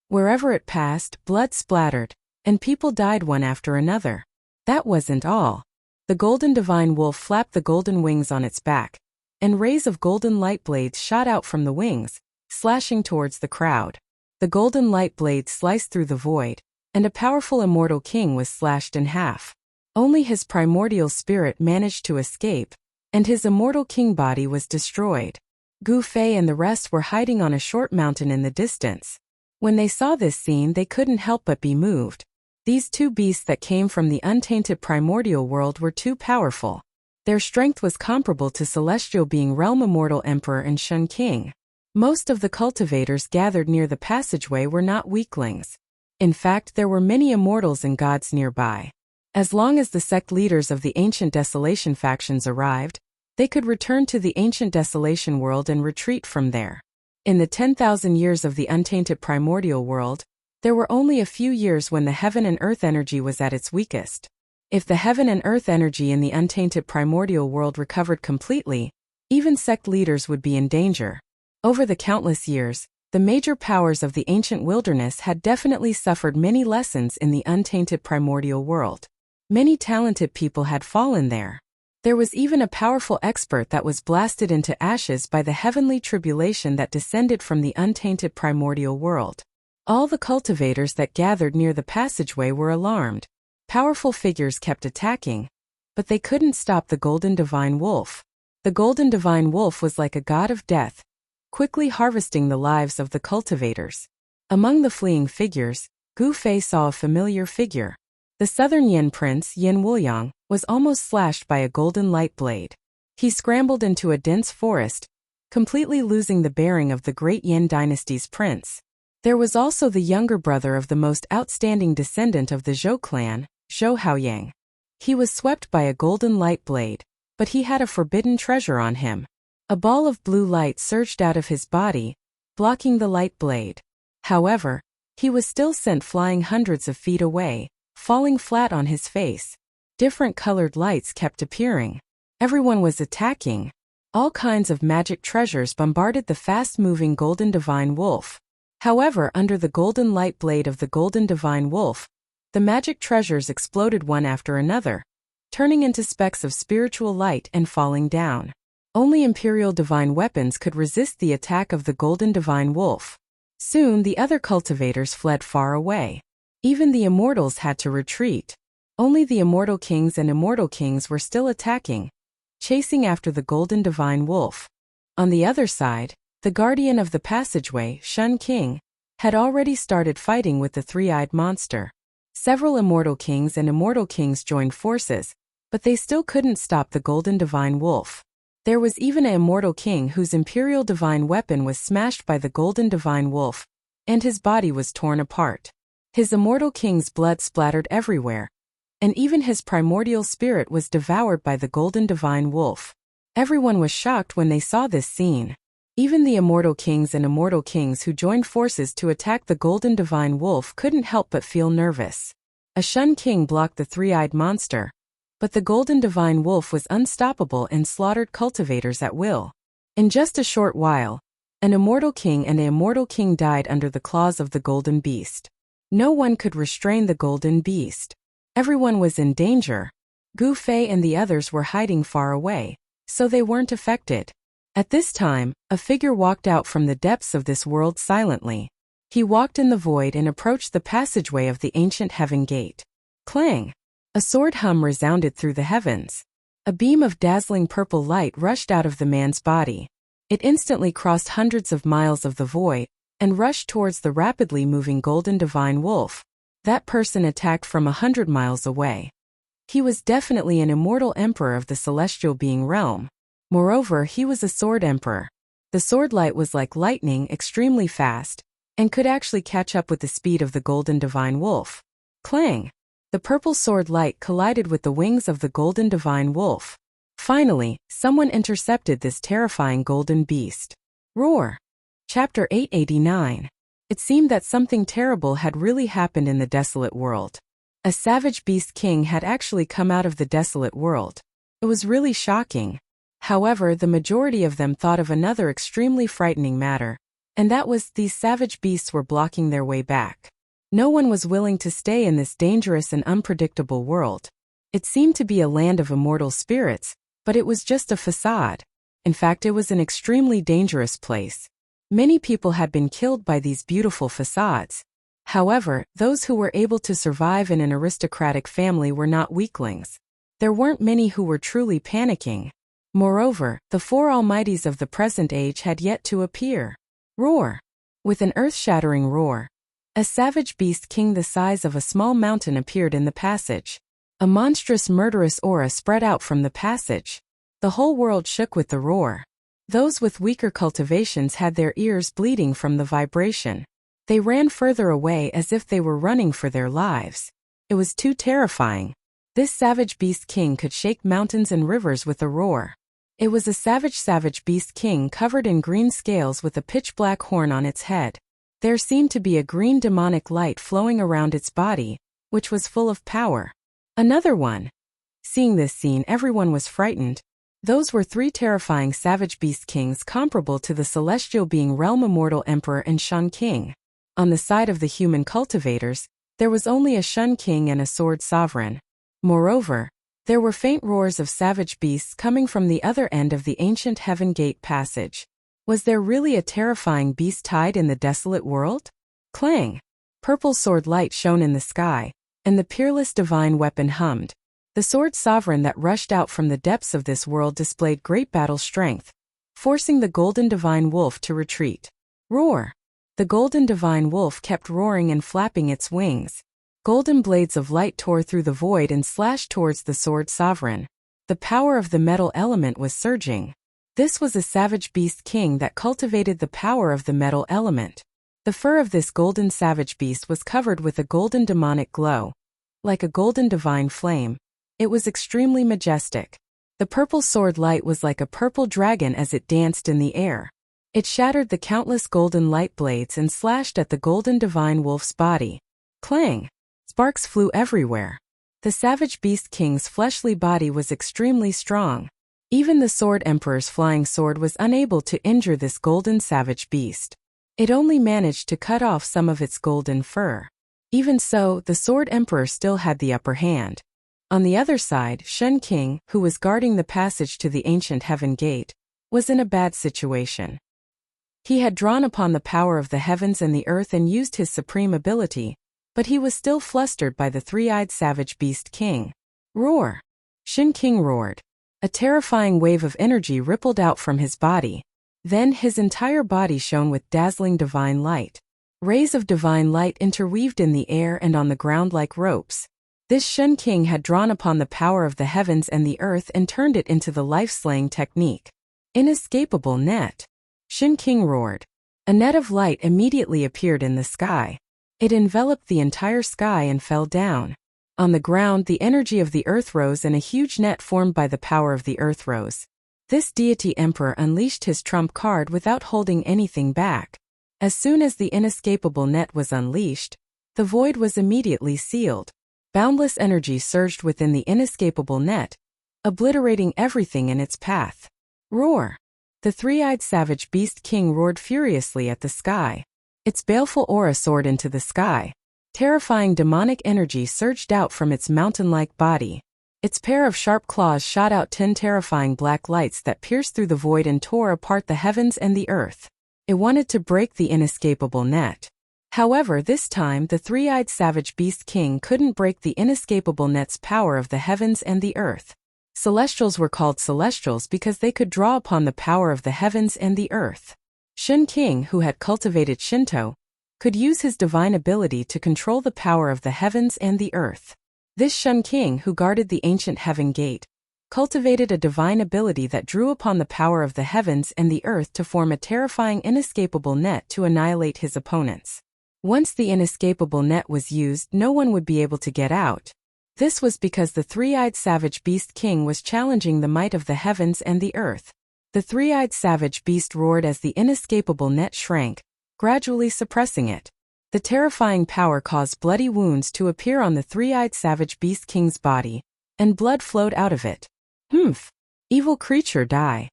Wherever it passed, blood splattered, and people died one after another. That wasn't all. The golden divine wolf flapped the golden wings on its back, and rays of golden light blades shot out from the wings, slashing towards the crowd. The golden light blades sliced through the void, and a powerful immortal king was slashed in half. Only his primordial spirit managed to escape, and his immortal king body was destroyed. Gu Fei and the rest were hiding on a short mountain in the distance. When they saw this scene, they couldn't help but be moved. These two beasts that came from the untainted primordial world were too powerful. Their strength was comparable to celestial being Realm Immortal Emperor and Shun King. Most of the cultivators gathered near the passageway were not weaklings. In fact, there were many immortals and gods nearby. As long as the sect leaders of the ancient desolation factions arrived, they could return to the ancient desolation world and retreat from there. In the 10,000 years of the untainted primordial world, there were only a few years when the heaven and earth energy was at its weakest. If the heaven and earth energy in the untainted primordial world recovered completely, even sect leaders would be in danger. Over the countless years, the major powers of the ancient wilderness had definitely suffered many lessons in the untainted primordial world. Many talented people had fallen there. There was even a powerful expert that was blasted into ashes by the heavenly tribulation that descended from the untainted primordial world. All the cultivators that gathered near the passageway were alarmed. Powerful figures kept attacking, but they couldn't stop the Golden Divine Wolf. The Golden Divine Wolf was like a god of death, quickly harvesting the lives of the cultivators. Among the fleeing figures, Gu Fei saw a familiar figure. The southern Yin prince, Yin Wuliang, was almost slashed by a golden light blade. He scrambled into a dense forest, completely losing the bearing of the great Yin dynasty's prince. There was also the younger brother of the most outstanding descendant of the Zhou clan, Zhou Haoyang. He was swept by a golden light blade, but he had a forbidden treasure on him. A ball of blue light surged out of his body, blocking the light blade. However, he was still sent flying hundreds of feet away, falling flat on his face. Different colored lights kept appearing. Everyone was attacking. All kinds of magic treasures bombarded the fast-moving Golden Divine Wolf. However, under the golden light blade of the Golden Divine Wolf, the magic treasures exploded one after another, turning into specks of spiritual light and falling down. Only Imperial Divine weapons could resist the attack of the Golden Divine Wolf. Soon the other cultivators fled far away. Even the immortals had to retreat. Only the Immortal Kings and Immortal Kings were still attacking, chasing after the Golden Divine Wolf. On the other side, the guardian of the passageway, Shun King, had already started fighting with the three-eyed monster. Several Immortal Kings and Immortal Kings joined forces, but they still couldn't stop the Golden Divine Wolf. There was even an Immortal King whose Imperial Divine weapon was smashed by the Golden Divine Wolf, and his body was torn apart. His Immortal King's blood splattered everywhere, and even his primordial spirit was devoured by the Golden Divine Wolf. Everyone was shocked when they saw this scene. Even the Immortal Kings and Immortal Kings who joined forces to attack the Golden Divine Wolf couldn't help but feel nervous. A Shun King blocked the three-eyed monster, but the Golden Divine Wolf was unstoppable and slaughtered cultivators at will. In just a short while, an Immortal King and an Immortal King died under the claws of the Golden Beast. No one could restrain the Golden Beast. Everyone was in danger. Gu Fei and the others were hiding far away, so they weren't affected. At this time, a figure walked out from the depths of this world silently. He walked in the void and approached the passageway of the ancient heaven gate. Clang! A sword hum resounded through the heavens. A beam of dazzling purple light rushed out of the man's body. It instantly crossed hundreds of miles of the void and rushed towards the rapidly moving Golden Divine Wolf. That person attacked from 100 miles away. He was definitely an immortal emperor of the celestial being realm. Moreover, he was a sword emperor. The sword light was like lightning, extremely fast, and could actually catch up with the speed of the Golden Divine Wolf. Clang! The purple sword light collided with the wings of the Golden Divine Wolf. Finally, someone intercepted this terrifying golden beast. Roar! Chapter 889. It seemed that something terrible had really happened in the desolate world. A savage beast king had actually come out of the desolate world. It was really shocking. However, the majority of them thought of another extremely frightening matter, and that was these savage beasts were blocking their way back. No one was willing to stay in this dangerous and unpredictable world. It seemed to be a land of immortal spirits, but it was just a facade. In fact, it was an extremely dangerous place. Many people had been killed by these beautiful facades. However, those who were able to survive in an aristocratic family were not weaklings. There weren't many who were truly panicking. Moreover, the four almighties of the present age had yet to appear. Roar! With an earth-shattering roar, A savage beast king the size of a small mountain appeared in the passage. A monstrous murderous aura spread out from the passage. The whole world shook with the roar. Those with weaker cultivations had their ears bleeding from the vibration. They ran further away as if they were running for their lives. It was too terrifying. This savage beast king could shake mountains and rivers with a roar. It was a savage beast king covered in green scales with a pitch-black horn on its head. There seemed to be a green demonic light flowing around its body, which was full of power. Another one. Seeing this scene, everyone was frightened. Those were three terrifying savage beast kings comparable to the celestial being Realm Immortal Emperor and Shun King. On the side of the human cultivators, there was only a Shun King and a Sword Sovereign. Moreover, there were faint roars of savage beasts coming from the other end of the ancient Heaven Gate passage. Was there really a terrifying beast tied in the desolate world? Clang! Purple sword light shone in the sky, and the peerless divine weapon hummed. The sword sovereign that rushed out from the depths of this world displayed great battle strength, forcing the golden divine wolf to retreat. Roar! The golden divine wolf kept roaring and flapping its wings. Golden blades of light tore through the void and slashed towards the sword sovereign. The power of the metal element was surging. This was a savage beast king that cultivated the power of the metal element. The fur of this golden savage beast was covered with a golden demonic glow. Like a golden divine flame. It was extremely majestic. The purple sword light was like a purple dragon as it danced in the air. It shattered the countless golden light blades and slashed at the golden divine wolf's body. Clang! Sparks flew everywhere. The savage beast king's fleshly body was extremely strong. Even the sword emperor's flying sword was unable to injure this golden savage beast. It only managed to cut off some of its golden fur. Even so, the sword emperor still had the upper hand. On the other side, Shun King, who was guarding the passage to the ancient Heaven Gate, was in a bad situation. He had drawn upon the power of the heavens and the earth and used his supreme ability, but he was still flustered by the three-eyed savage beast king. Roar! Shun King roared. A terrifying wave of energy rippled out from his body. Then his entire body shone with dazzling divine light. Rays of divine light interweaved in the air and on the ground like ropes. This Shun King had drawn upon the power of the heavens and the earth and turned it into the life-slaying technique. Inescapable net. Shun King roared. A net of light immediately appeared in the sky. It enveloped the entire sky and fell down. On the ground, the energy of the earth rose and a huge net formed by the power of the earth rose. This deity emperor unleashed his trump card without holding anything back. As soon as the inescapable net was unleashed, the void was immediately sealed. Boundless energy surged within the inescapable net, obliterating everything in its path. Roar! The three-eyed savage beast king roared furiously at the sky. Its baleful aura soared into the sky. Terrifying demonic energy surged out from its mountain-like body. Its pair of sharp claws shot out 10 terrifying black lights that pierced through the void and tore apart the heavens and the earth. It wanted to break the inescapable net. However, this time the three-eyed savage beast king couldn't break the inescapable net's power of the heavens and the earth. Celestials were called celestials because they could draw upon the power of the heavens and the earth. Shun King, who had cultivated Shinto, could use his divine ability to control the power of the heavens and the earth. This Shun King, who guarded the ancient Heaven Gate, cultivated a divine ability that drew upon the power of the heavens and the earth to form a terrifying inescapable net to annihilate his opponents. Once the inescapable net was used, no one would be able to get out. This was because the three-eyed savage beast king was challenging the might of the heavens and the earth. The three-eyed savage beast roared as the inescapable net shrank, gradually suppressing it. The terrifying power caused bloody wounds to appear on the three-eyed savage beast king's body, and blood flowed out of it. Humph! Evil creature, die!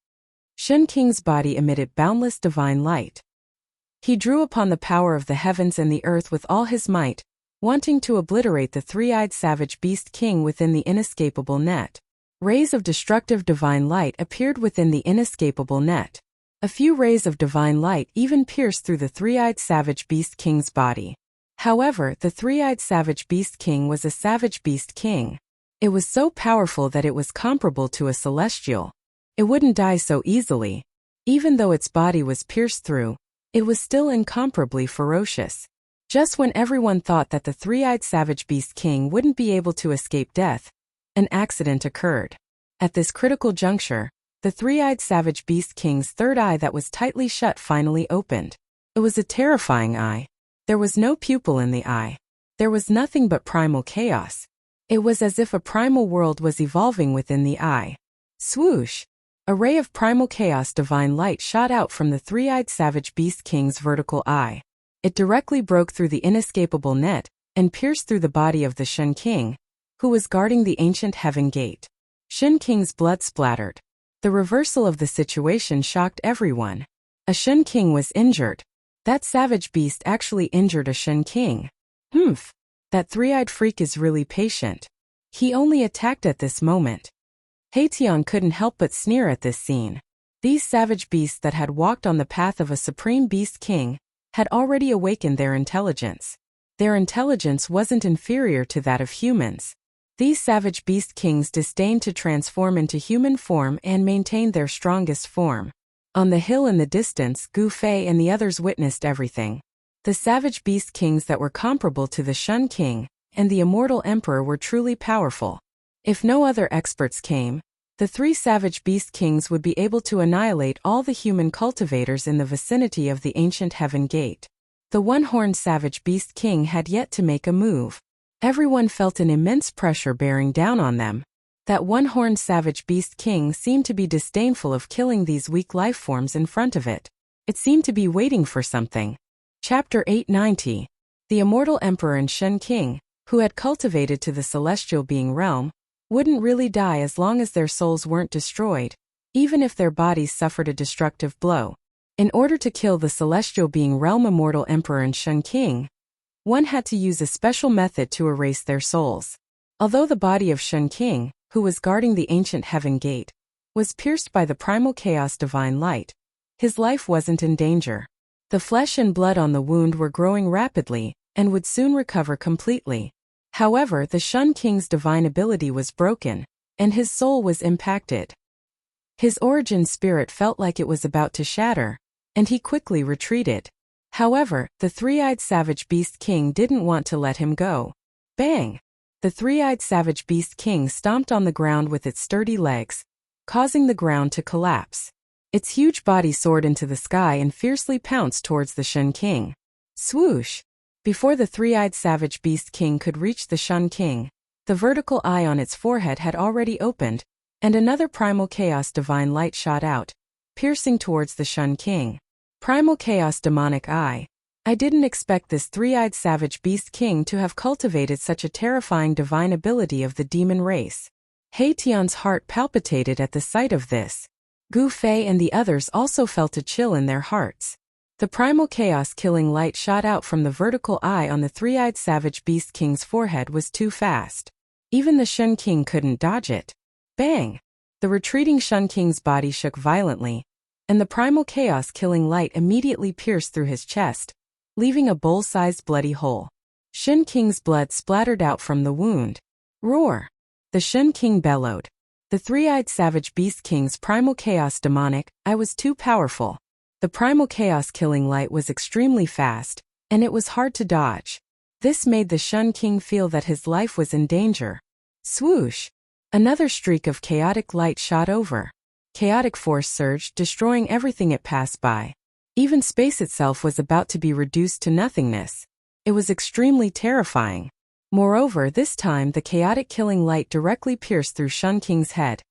Shun King's body emitted boundless divine light. He drew upon the power of the heavens and the earth with all his might, wanting to obliterate the three-eyed savage beast king within the inescapable net. Rays of destructive divine light appeared within the inescapable net. A few rays of divine light even pierced through the three-eyed savage beast king's body. However, the three-eyed savage beast king was a savage beast king. It was so powerful that it was comparable to a celestial. It wouldn't die so easily. Even though its body was pierced through, it was still incomparably ferocious. Just when everyone thought that the three-eyed savage beast king wouldn't be able to escape death, an accident occurred. At this critical juncture, the three-eyed savage beast king's third eye that was tightly shut finally opened. It was a terrifying eye. There was no pupil in the eye. There was nothing but primal chaos. It was as if a primal world was evolving within the eye. Swoosh! A ray of primal chaos divine light shot out from the three-eyed savage beast king's vertical eye. It directly broke through the inescapable net and pierced through the body of the Shen King, who was guarding the ancient heaven gate. Shen King's blood splattered. The reversal of the situation shocked everyone. A Shen King was injured. That savage beast actually injured a Shen King. Humph! That three-eyed freak is really patient. He only attacked at this moment. Haitian couldn't help but sneer at this scene. These savage beasts that had walked on the path of a supreme beast king had already awakened their intelligence. Their intelligence wasn't inferior to that of humans. These savage beast kings disdained to transform into human form and maintained their strongest form. On the hill in the distance, Gu Fei and the others witnessed everything. The savage beast kings that were comparable to the Shen King and the immortal emperor were truly powerful. If no other experts came, the three savage beast kings would be able to annihilate all the human cultivators in the vicinity of the ancient heaven gate. The one-horned savage beast king had yet to make a move. Everyone felt an immense pressure bearing down on them. That one-horned savage beast king seemed to be disdainful of killing these weak life forms in front of it. It seemed to be waiting for something. Chapter 890. The immortal emperor and Shen King, who had cultivated to the celestial being realm, wouldn't really die as long as their souls weren't destroyed, even if their bodies suffered a destructive blow. In order to kill the celestial being realm immortal emperor and Shen King, one had to use a special method to erase their souls. Although the body of Shen King, who was guarding the ancient heaven gate, was pierced by the primal chaos divine light, his life wasn't in danger. The flesh and blood on the wound were growing rapidly and would soon recover completely. However, the Shen King's divine ability was broken, and his soul was impacted. His origin spirit felt like it was about to shatter, and he quickly retreated. However, the three-eyed savage beast king didn't want to let him go. Bang! The three-eyed savage beast king stomped on the ground with its sturdy legs, causing the ground to collapse. Its huge body soared into the sky and fiercely pounced towards the Shen King. Swoosh! Before the three-eyed savage beast king could reach the Shen King, the vertical eye on its forehead had already opened, and another primal chaos divine light shot out, piercing towards the Shen King. Primal chaos demonic eye. I didn't expect this three-eyed savage beast king to have cultivated such a terrifying divine ability of the demon race. Haitian's heart palpitated at the sight of this. Gu Fei and the others also felt a chill in their hearts. The primal chaos-killing light shot out from the vertical eye on the three-eyed savage beast king's forehead was too fast. Even the Shen King couldn't dodge it. Bang! The retreating Shen King's body shook violently, and the primal chaos-killing light immediately pierced through his chest, leaving a bowl-sized bloody hole. Shen King's blood splattered out from the wound. Roar! The Shen King bellowed. The three-eyed savage beast king's primal chaos demonic eye was too powerful. The primal chaos-killing light was extremely fast, and it was hard to dodge. This made the Shen King feel that his life was in danger. Swoosh! Another streak of chaotic light shot over. Chaotic force surged, destroying everything it passed by. Even space itself was about to be reduced to nothingness. It was extremely terrifying. Moreover, this time the chaotic killing light directly pierced through Shen King's head,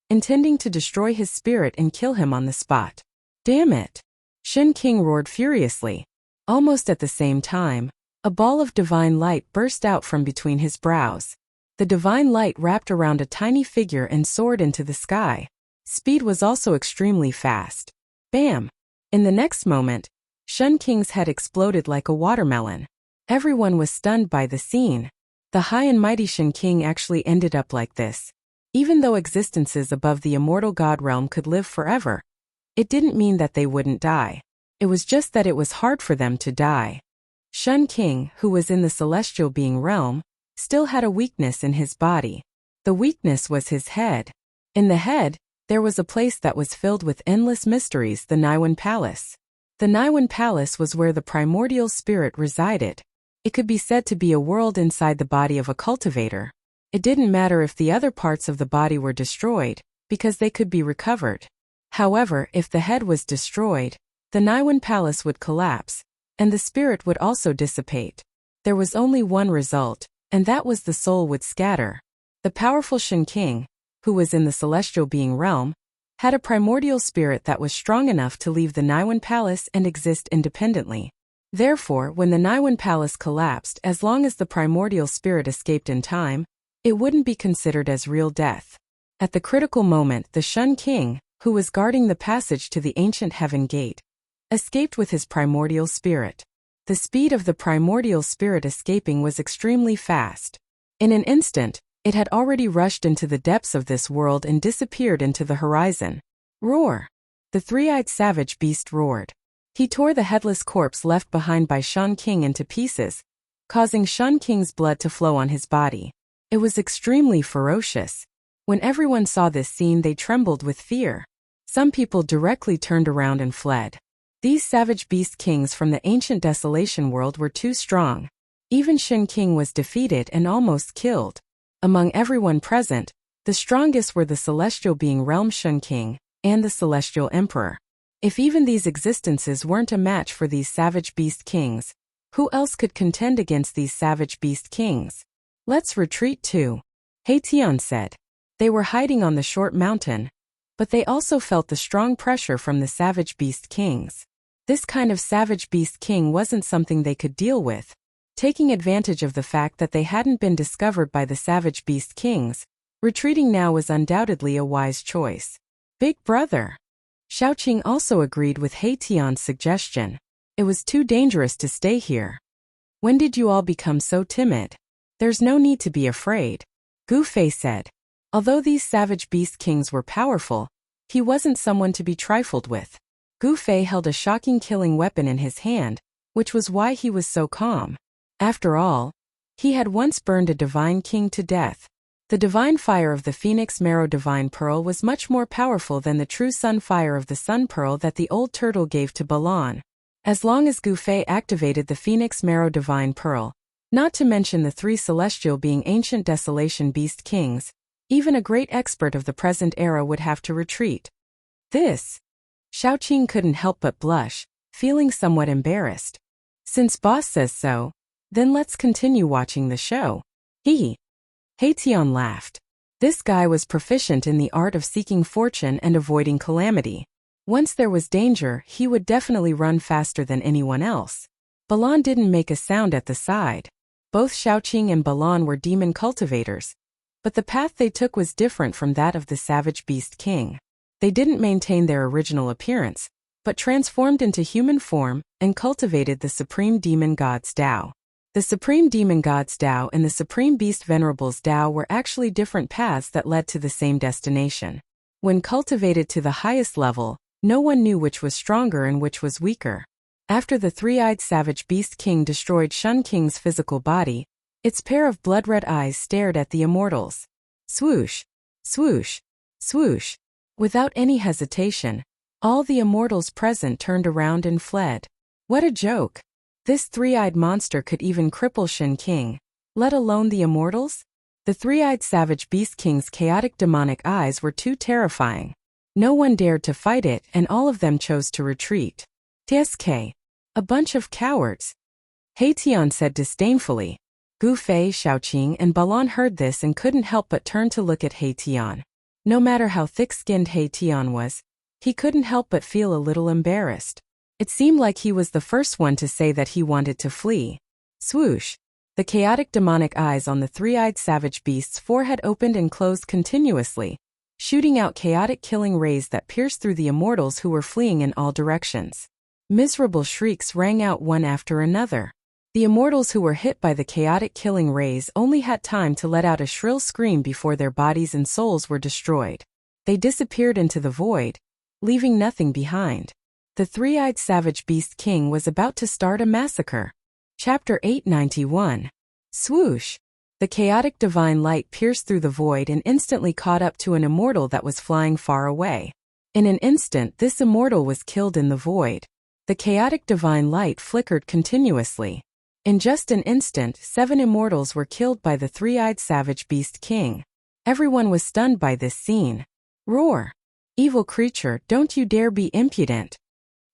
intending to destroy his spirit and kill him on the spot. Damn it! Shen King roared furiously. Almost at the same time, a ball of divine light burst out from between his brows. The divine light wrapped around a tiny figure and soared into the sky. Speed was also extremely fast. Bam! In the next moment, Shen King's head exploded like a watermelon. Everyone was stunned by the scene. The high and mighty Shen King actually ended up like this. Even though existences above the immortal god realm could live forever, it didn't mean that they wouldn't die. It was just that it was hard for them to die. Shen King, who was in the celestial being realm, still had a weakness in his body. The weakness was his head. In the head, there was a place that was filled with endless mysteries, the Naiwan Palace. The Naiwan Palace was where the primordial spirit resided. It could be said to be a world inside the body of a cultivator. It didn't matter if the other parts of the body were destroyed, because they could be recovered. However, if the head was destroyed, the Niwen palace would collapse, and the spirit would also dissipate. There was only one result, and that was the soul would scatter. The powerful Shen King, who was in the celestial being realm, had a primordial spirit that was strong enough to leave the Niwen palace and exist independently. Therefore, when the Niwen palace collapsed, as long as the primordial spirit escaped in time, it wouldn't be considered as real death. At the critical moment, the Shen King, who was guarding the passage to the ancient heaven gate, escaped with his primordial spirit. The speed of the primordial spirit escaping was extremely fast. In an instant, it had already rushed into the depths of this world and disappeared into the horizon. Roar! The three-eyed savage beast roared. He tore the headless corpse left behind by Shen King into pieces, causing Shen King's blood to flow on his body. It was extremely ferocious. When everyone saw this scene, they trembled with fear. Some people directly turned around and fled. These savage beast kings from the ancient desolation world were too strong. Even Shen King was defeated and almost killed. Among everyone present, the strongest were the celestial being realm Shen King and the celestial emperor. If even these existences weren't a match for these savage beast kings, who else could contend against these savage beast kings? Let's retreat too, Haitian said. They were hiding on the short mountain, but they also felt the strong pressure from the savage beast kings. This kind of savage beast king wasn't something they could deal with. Taking advantage of the fact that they hadn't been discovered by the savage beast kings, retreating now was undoubtedly a wise choice. Big brother. Xiaoqing also agreed with Haitian's suggestion. It was too dangerous to stay here. When did you all become so timid? There's no need to be afraid, Gu Fei said. Although these savage beast kings were powerful, he wasn't someone to be trifled with. Gu Fei held a shocking killing weapon in his hand, which was why he was so calm. After all, he had once burned a divine king to death. The divine fire of the Phoenix Marrow Divine Pearl was much more powerful than the true sun fire of the Sun Pearl that the old turtle gave to Balan. As long as Gu Fei activated the Phoenix Marrow Divine Pearl, not to mention the three celestial being ancient desolation beast kings, even a great expert of the present era would have to retreat. This. Xiaoqing couldn't help but blush, feeling somewhat embarrassed. Since boss says so, then let's continue watching the show. Hee. Haitian laughed. This guy was proficient in the art of seeking fortune and avoiding calamity. Once there was danger, he would definitely run faster than anyone else. Balan didn't make a sound at the side. Both Xiaoqing and Balan were demon cultivators, but the path they took was different from that of the savage beast king. They didn't maintain their original appearance, but transformed into human form and cultivated the supreme demon god's Tao. The Supreme Demon God's Tao and the Supreme Beast Venerable's Tao were actually different paths that led to the same destination. When cultivated to the highest level, no one knew which was stronger and which was weaker. After the three-eyed savage beast king destroyed Shen King's physical body, its pair of blood-red eyes stared at the immortals. Swoosh, swoosh, swoosh. Without any hesitation, all the immortals present turned around and fled. What a joke! This three-eyed monster could even cripple Shen King, let alone the immortals? The three-eyed savage beast king's chaotic demonic eyes were too terrifying. No one dared to fight it, and all of them chose to retreat. TSK. A bunch of cowards. Haitian said disdainfully. Gu Fei, Xiaoqing, and Balan heard this and couldn't help but turn to look at Haitian. No matter how thick-skinned Haitian was, he couldn't help but feel a little embarrassed. It seemed like he was the first one to say that he wanted to flee. Swoosh. The chaotic demonic eyes on the three-eyed savage beast's forehead opened and closed continuously, shooting out chaotic killing rays that pierced through the immortals who were fleeing in all directions. Miserable shrieks rang out one after another. The immortals who were hit by the chaotic killing rays only had time to let out a shrill scream before their bodies and souls were destroyed. They disappeared into the void, leaving nothing behind. The three-eyed savage beast king was about to start a massacre. Chapter 891. Swoosh! The chaotic divine light pierced through the void and instantly caught up to an immortal that was flying far away. In an instant, this immortal was killed in the void. The chaotic divine light flickered continuously. In just an instant, 7 immortals were killed by the three-eyed savage beast king. Everyone was stunned by this scene. Roar! Evil creature, don't you dare be impudent!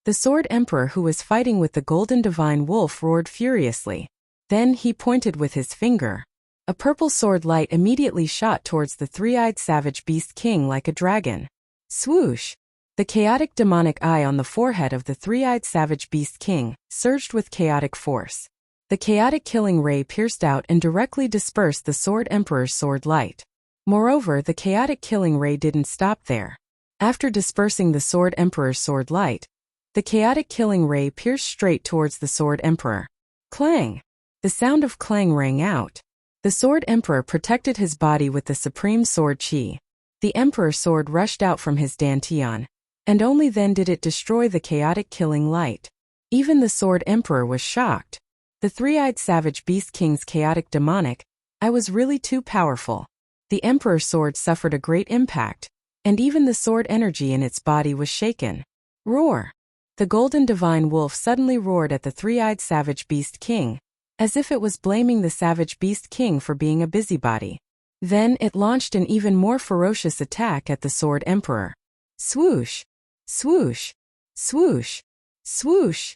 The Sword Emperor, who was fighting with the Golden Divine Wolf, roared furiously. Then he pointed with his finger. A purple sword light immediately shot towards the three-eyed savage beast king like a dragon. Swoosh! The chaotic demonic eye on the forehead of the three-eyed savage beast king surged with chaotic force. The chaotic killing ray pierced out and directly dispersed the Sword Emperor's sword light. Moreover, the chaotic killing ray didn't stop there. After dispersing the Sword Emperor's sword light, the chaotic killing ray pierced straight towards the Sword Emperor. Clang! The sound of clang rang out. The Sword Emperor protected his body with the supreme sword chi. The Emperor's sword rushed out from his dantian, and only then did it destroy the chaotic killing light. Even the Sword Emperor was shocked. The three-eyed savage beast king's chaotic demonic eye was really too powerful. The Emperor's sword suffered a great impact, and even the sword energy in its body was shaken. Roar! The Golden Divine Wolf suddenly roared at the three-eyed savage beast king, as if it was blaming the savage beast king for being a busybody. Then it launched an even more ferocious attack at the Sword Emperor. Swoosh! Swoosh! Swoosh! Swoosh!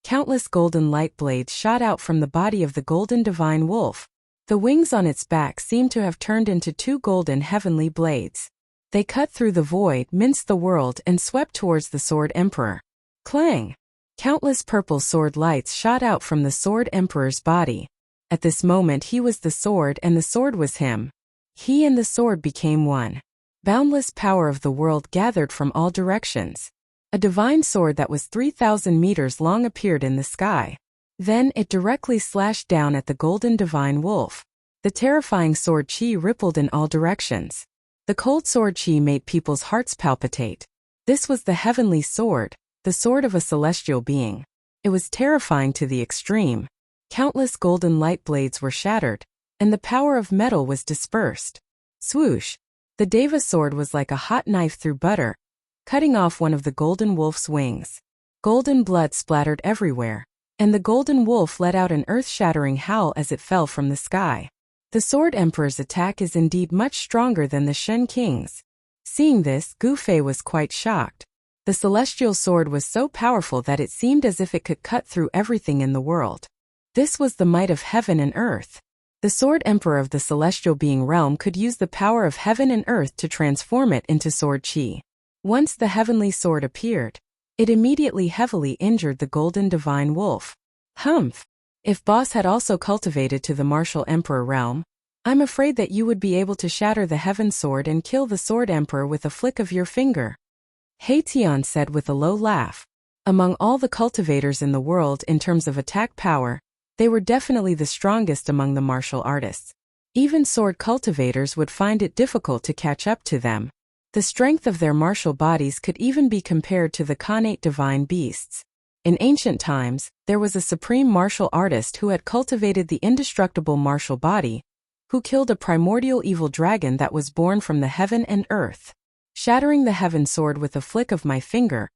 Countless golden light blades shot out from the body of the Golden Divine Wolf. The wings on its back seemed to have turned into 2 golden heavenly blades. They cut through the void, minced the world, and swept towards the Sword Emperor. Clang! Countless purple sword lights shot out from the Sword Emperor's body. At this moment he was the sword and the sword was him. He and the sword became one. Boundless power of the world gathered from all directions. A divine sword that was 3,000 meters long appeared in the sky. Then it directly slashed down at the Golden Divine Wolf. The terrifying sword chi rippled in all directions. The cold sword chi made people's hearts palpitate. This was the heavenly sword, the sword of a celestial being. It was terrifying to the extreme. Countless golden light blades were shattered, and the power of metal was dispersed. Swoosh! The Deva sword was like a hot knife through butter, cutting off one of the golden wolf's wings. Golden blood splattered everywhere, and the golden wolf let out an earth-shattering howl as it fell from the sky. The Sword Emperor's attack is indeed much stronger than the Shen King's. Seeing this, Gu Fei was quite shocked. The celestial sword was so powerful that it seemed as if it could cut through everything in the world. This was the might of heaven and earth. The Sword Emperor of the celestial being realm could use the power of heaven and earth to transform it into sword chi. Once the heavenly sword appeared, it immediately heavily injured the Golden Divine Wolf. Humph! If Boss had also cultivated to the martial Emperor realm, I'm afraid that you would be able to shatter the Heaven Sword and kill the Sword Emperor with a flick of your finger. He Tian said with a low laugh. Among all the cultivators in the world in terms of attack power, they were definitely the strongest among the martial artists. Even sword cultivators would find it difficult to catch up to them. The strength of their martial bodies could even be compared to the Khanate divine beasts. In ancient times, there was a supreme martial artist who had cultivated the indestructible martial body, who killed a primordial evil dragon that was born from the heaven and earth. Shattering the heaven sword with a flick of my finger,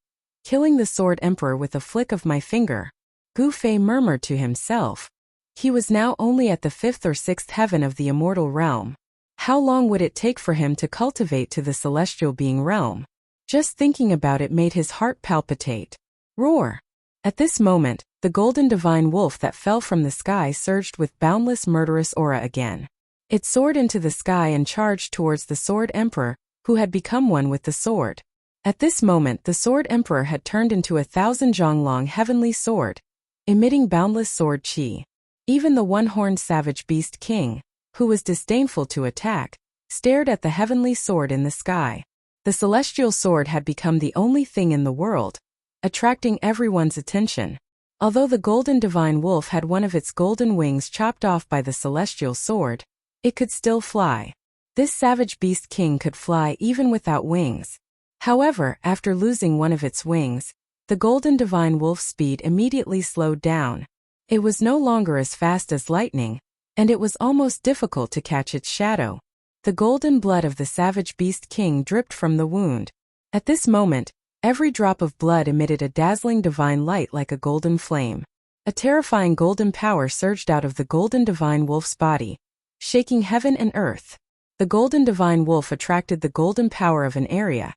killing the Sword Emperor with a flick of my finger, Gu Fei murmured to himself. He was now only at the 5th or 6th heaven of the immortal realm. How long would it take for him to cultivate to the celestial being realm? Just thinking about it made his heart palpitate. Roar! At this moment, the Golden Divine Wolf that fell from the sky surged with boundless murderous aura again. It soared into the sky and charged towards the Sword Emperor, who had become one with the sword. At this moment the Sword Emperor had turned into 1,000 zhonglong heavenly sword, emitting boundless sword chi. Even the one-horned savage beast king, who was disdainful to attack, stared at the heavenly sword in the sky. The celestial sword had become the only thing in the world, attracting everyone's attention. Although the Golden Divine Wolf had one of its golden wings chopped off by the celestial sword, it could still fly. This savage beast king could fly even without wings. However, after losing one of its wings, the Golden Divine Wolf's speed immediately slowed down. It was no longer as fast as lightning, and it was almost difficult to catch its shadow. The golden blood of the savage beast king dripped from the wound. At this moment, every drop of blood emitted a dazzling divine light like a golden flame. A terrifying golden power surged out of the golden divine wolf's body, shaking heaven and earth. The golden divine wolf attracted the golden power of an area,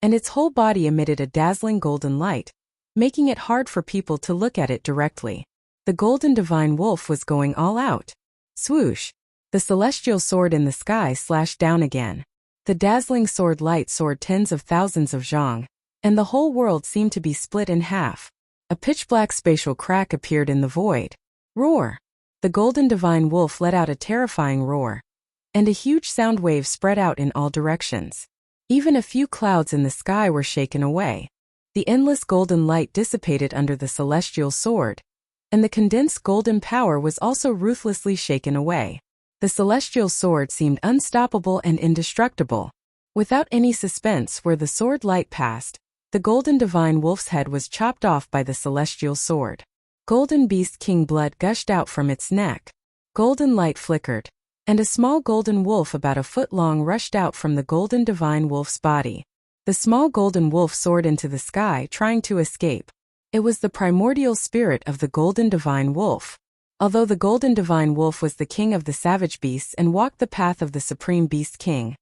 and its whole body emitted a dazzling golden light, making it hard for people to look at it directly. The golden divine wolf was going all out. Swoosh! The celestial sword in the sky slashed down again. The dazzling sword light soared tens of thousands of zhang, and the whole world seemed to be split in half. A pitch-black spatial crack appeared in the void. Roar! The golden divine wolf let out a terrifying roar, and a huge sound wave spread out in all directions. Even a few clouds in the sky were shaken away. The endless golden light dissipated under the celestial sword, and the condensed golden power was also ruthlessly shaken away. The celestial sword seemed unstoppable and indestructible. Without any suspense where the sword light passed, the golden divine wolf's head was chopped off by the celestial sword. Golden beast king blood gushed out from its neck. Golden light flickered, and a small golden wolf about a foot long rushed out from the golden divine wolf's body. The small golden wolf soared into the sky trying to escape. It was the primordial spirit of the golden divine wolf. Although the golden divine wolf was the king of the savage beasts and walked the path of the supreme beast king,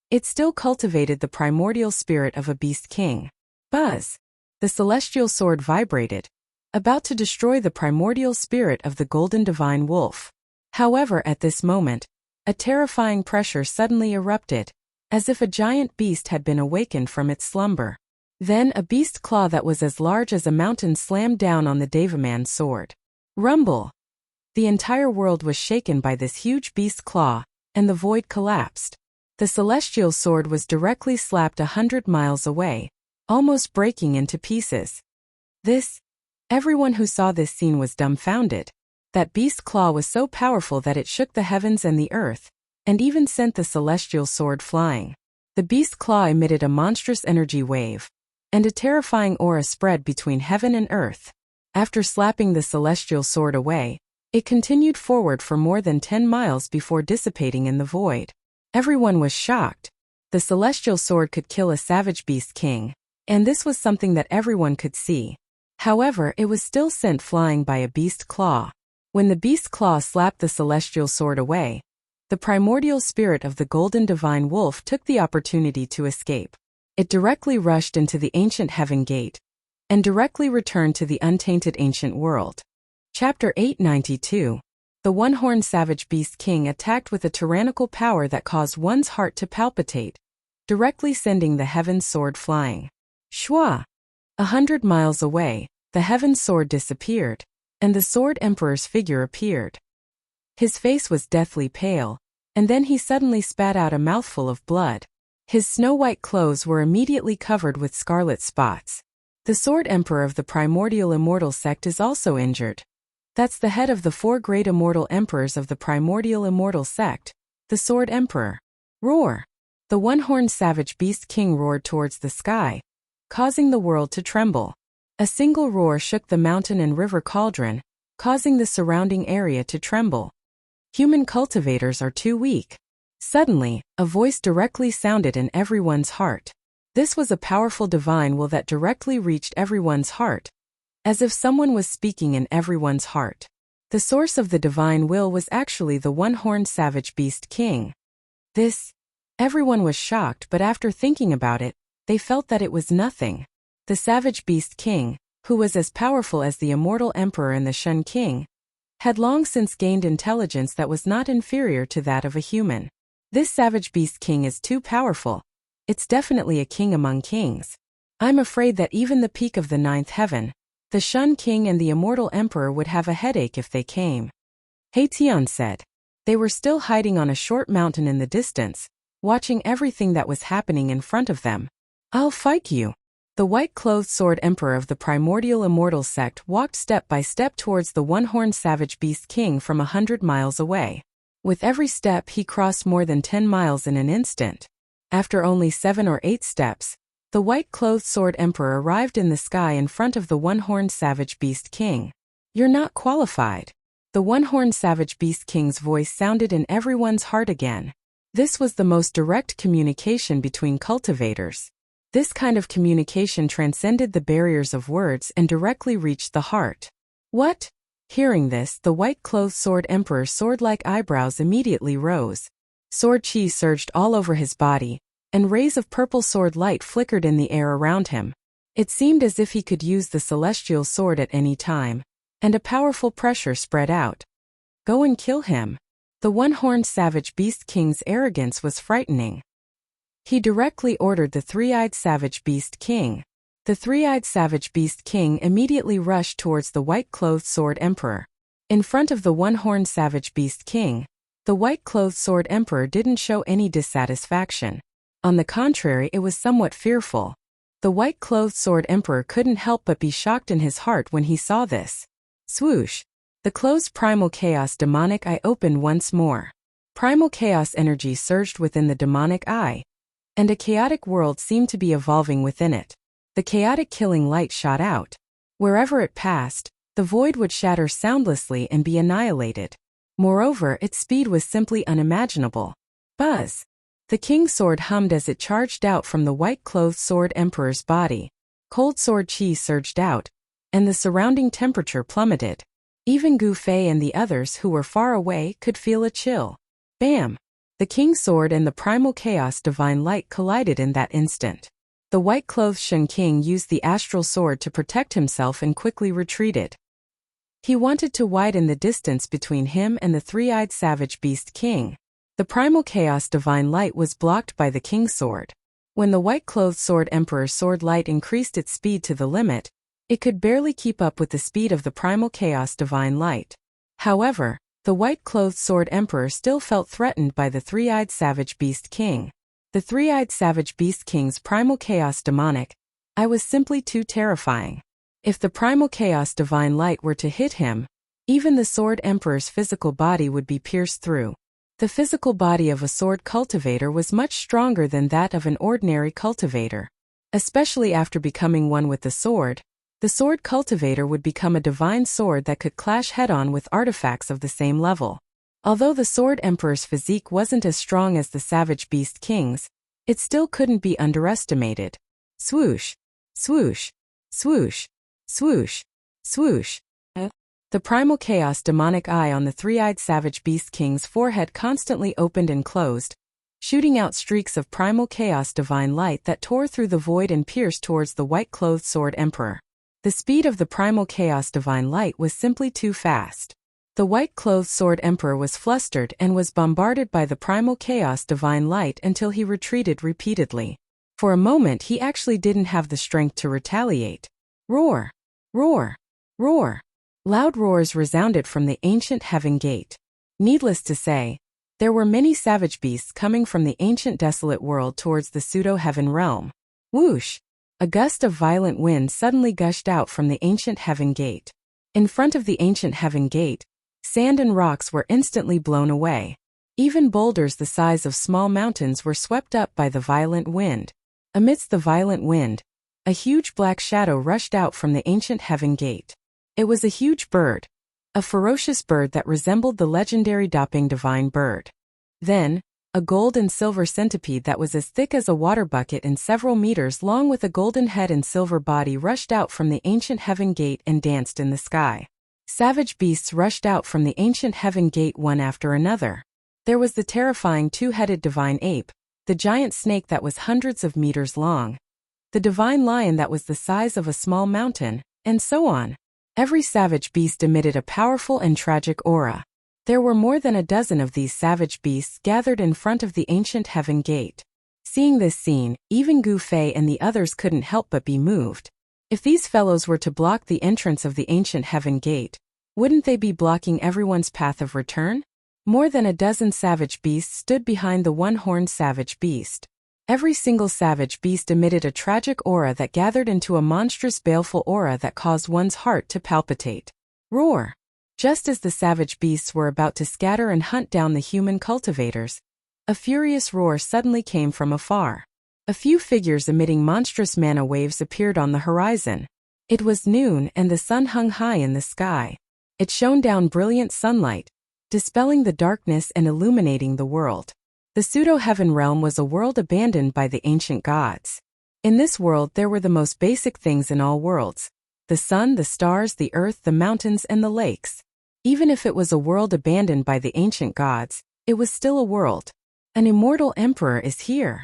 it still cultivated the primordial spirit of a beast king. Buzz! The celestial sword vibrated, about to destroy the primordial spirit of the golden divine wolf. However, at this moment, a terrifying pressure suddenly erupted, as if a giant beast had been awakened from its slumber. Then a beast claw that was as large as a mountain slammed down on the Devaman's sword. Rumble! The entire world was shaken by this huge beast claw, and the void collapsed. The celestial sword was directly slapped 100 miles away, almost breaking into pieces. Everyone who saw this scene was dumbfounded. That beast claw was so powerful that it shook the heavens and the earth, and even sent the celestial sword flying. The beast claw emitted a monstrous energy wave, and a terrifying aura spread between heaven and earth. After slapping the celestial sword away, it continued forward for more than 10 miles before dissipating in the void. Everyone was shocked. The celestial sword could kill a savage beast king, and this was something that everyone could see. However, it was still sent flying by a beast claw. When the beast claw slapped the celestial sword away, the primordial spirit of the golden divine wolf took the opportunity to escape. It directly rushed into the ancient heaven gate, and directly returned to the untainted ancient world. Chapter 892. The one-horned savage beast king attacked with a tyrannical power that caused one's heart to palpitate, directly sending the heaven's sword flying. Shwa! 100 miles away, the heaven's sword disappeared, and the sword emperor's figure appeared. His face was deathly pale, and then he suddenly spat out a mouthful of blood. His snow-white clothes were immediately covered with scarlet spots. The sword emperor of the primordial immortal sect is also injured. That's the head of the 4 great immortal emperors of the primordial immortal sect, the sword emperor. Roar! The one-horned savage beast king roared towards the sky, causing the world to tremble. A single roar shook the mountain and river cauldron, causing the surrounding area to tremble. Human cultivators are too weak. Suddenly, a voice directly sounded in everyone's heart. This was a powerful divine will that directly reached everyone's heart, as if someone was speaking in everyone's heart. The source of the divine will was actually the one-horned savage beast king. Everyone was shocked, but after thinking about it, they felt that it was nothing. The savage beast king, who was as powerful as the immortal emperor and the Shun king, had long since gained intelligence that was not inferior to that of a human. This savage beast king is too powerful. It's definitely a king among kings. I'm afraid that even the peak of the 9th heaven, the Shun king and the immortal emperor would have a headache if they came. Tian said. They were still hiding on a short mountain in the distance, watching everything that was happening in front of them. I'll fight you. The white-clothed sword emperor of the primordial immortal sect walked step by step towards the one-horned savage beast king from 100 miles away. With every step he crossed more than 10 miles in an instant. After only 7 or 8 steps, the white-clothed sword emperor arrived in the sky in front of the one-horned savage beast king. You're not qualified. The one-horned savage beast king's voice sounded in everyone's heart again. This was the most direct communication between cultivators. This kind of communication transcended the barriers of words and directly reached the heart. What? Hearing this, the white-clothed sword emperor's sword-like eyebrows immediately rose. Sword chi surged all over his body, and rays of purple sword light flickered in the air around him. It seemed as if he could use the celestial sword at any time, and a powerful pressure spread out. Go and kill him. The one-horned savage beast king's arrogance was frightening. He directly ordered the three-eyed savage beast king. The three-eyed savage beast king immediately rushed towards the white-clothed sword emperor. In front of the one-horned savage beast king, the white-clothed sword emperor didn't show any dissatisfaction. On the contrary, it was somewhat fearful. The white-clothed sword emperor couldn't help but be shocked in his heart when he saw this. Swoosh! The closed primal chaos demonic eye opened once more. Primal chaos energy surged within the demonic eye, and a chaotic world seemed to be evolving within it. The chaotic killing light shot out. Wherever it passed, the void would shatter soundlessly and be annihilated. Moreover, its speed was simply unimaginable. Buzz! The king's sword hummed as it charged out from the white-clothed sword emperor's body. Cold sword chi surged out, and the surrounding temperature plummeted. Even Gu Fei and the others who were far away could feel a chill. Bam! The king's sword and the primal chaos divine light collided in that instant. The white-clothed Shun King used the astral sword to protect himself and quickly retreated. He wanted to widen the distance between him and the three-eyed savage beast king. The primal chaos divine light was blocked by the king's sword. When the white-clothed sword emperor's sword light increased its speed to the limit, it could barely keep up with the speed of the primal chaos divine light. However, the white-clothed sword emperor still felt threatened by the three-eyed savage beast king. The three-eyed savage beast king's primal chaos demonic eye was simply too terrifying. If the primal chaos divine light were to hit him, even the sword emperor's physical body would be pierced through. The physical body of a sword cultivator was much stronger than that of an ordinary cultivator. Especially after becoming one with the sword cultivator would become a divine sword that could clash head-on with artifacts of the same level. Although the sword emperor's physique wasn't as strong as the savage beast king's, it still couldn't be underestimated. Swoosh! Swoosh! Swoosh! Swoosh! Swoosh! The primal chaos demonic eye on the three-eyed savage beast king's forehead constantly opened and closed, shooting out streaks of primal chaos divine light that tore through the void and pierced towards the white-clothed sword emperor. The speed of the primal chaos divine light was simply too fast. The white-clothed sword emperor was flustered and was bombarded by the primal chaos divine light until he retreated repeatedly. For a moment he actually didn't have the strength to retaliate. Roar! Roar! Roar! Loud roars resounded from the ancient heaven gate. Needless to say, there were many savage beasts coming from the ancient desolate world towards the pseudo-heaven realm. Whoosh! A gust of violent wind suddenly gushed out from the ancient heaven gate. In front of the ancient heaven gate, sand and rocks were instantly blown away. Even boulders the size of small mountains were swept up by the violent wind. Amidst the violent wind, a huge black shadow rushed out from the ancient heaven gate. It was a huge bird, a ferocious bird that resembled the legendary Doping divine bird. Then, a gold and silver centipede that was as thick as a water bucket and several meters long with a golden head and silver body rushed out from the ancient heaven gate and danced in the sky. Savage beasts rushed out from the ancient heaven gate one after another. There was the terrifying two-headed divine ape, the giant snake that was hundreds of meters long, the divine lion that was the size of a small mountain, and so on. Every savage beast emitted a powerful and tragic aura. There were more than a dozen of these savage beasts gathered in front of the ancient heaven gate. Seeing this scene, even Gu Fei and the others couldn't help but be moved. If these fellows were to block the entrance of the ancient heaven gate, wouldn't they be blocking everyone's path of return? More than a dozen savage beasts stood behind the one-horned savage beast. Every single savage beast emitted a tragic aura that gathered into a monstrous baleful aura that caused one's heart to palpitate. Roar! Just as the savage beasts were about to scatter and hunt down the human cultivators, a furious roar suddenly came from afar. A few figures emitting monstrous mana waves appeared on the horizon. It was noon and the sun hung high in the sky. It shone down brilliant sunlight, dispelling the darkness and illuminating the world. The pseudo-heaven realm was a world abandoned by the ancient gods. In this world there were the most basic things in all worlds: The sun, the stars, the earth, the mountains, and the lakes. Even if it was a world abandoned by the ancient gods, it was still a world. An immortal emperor is here.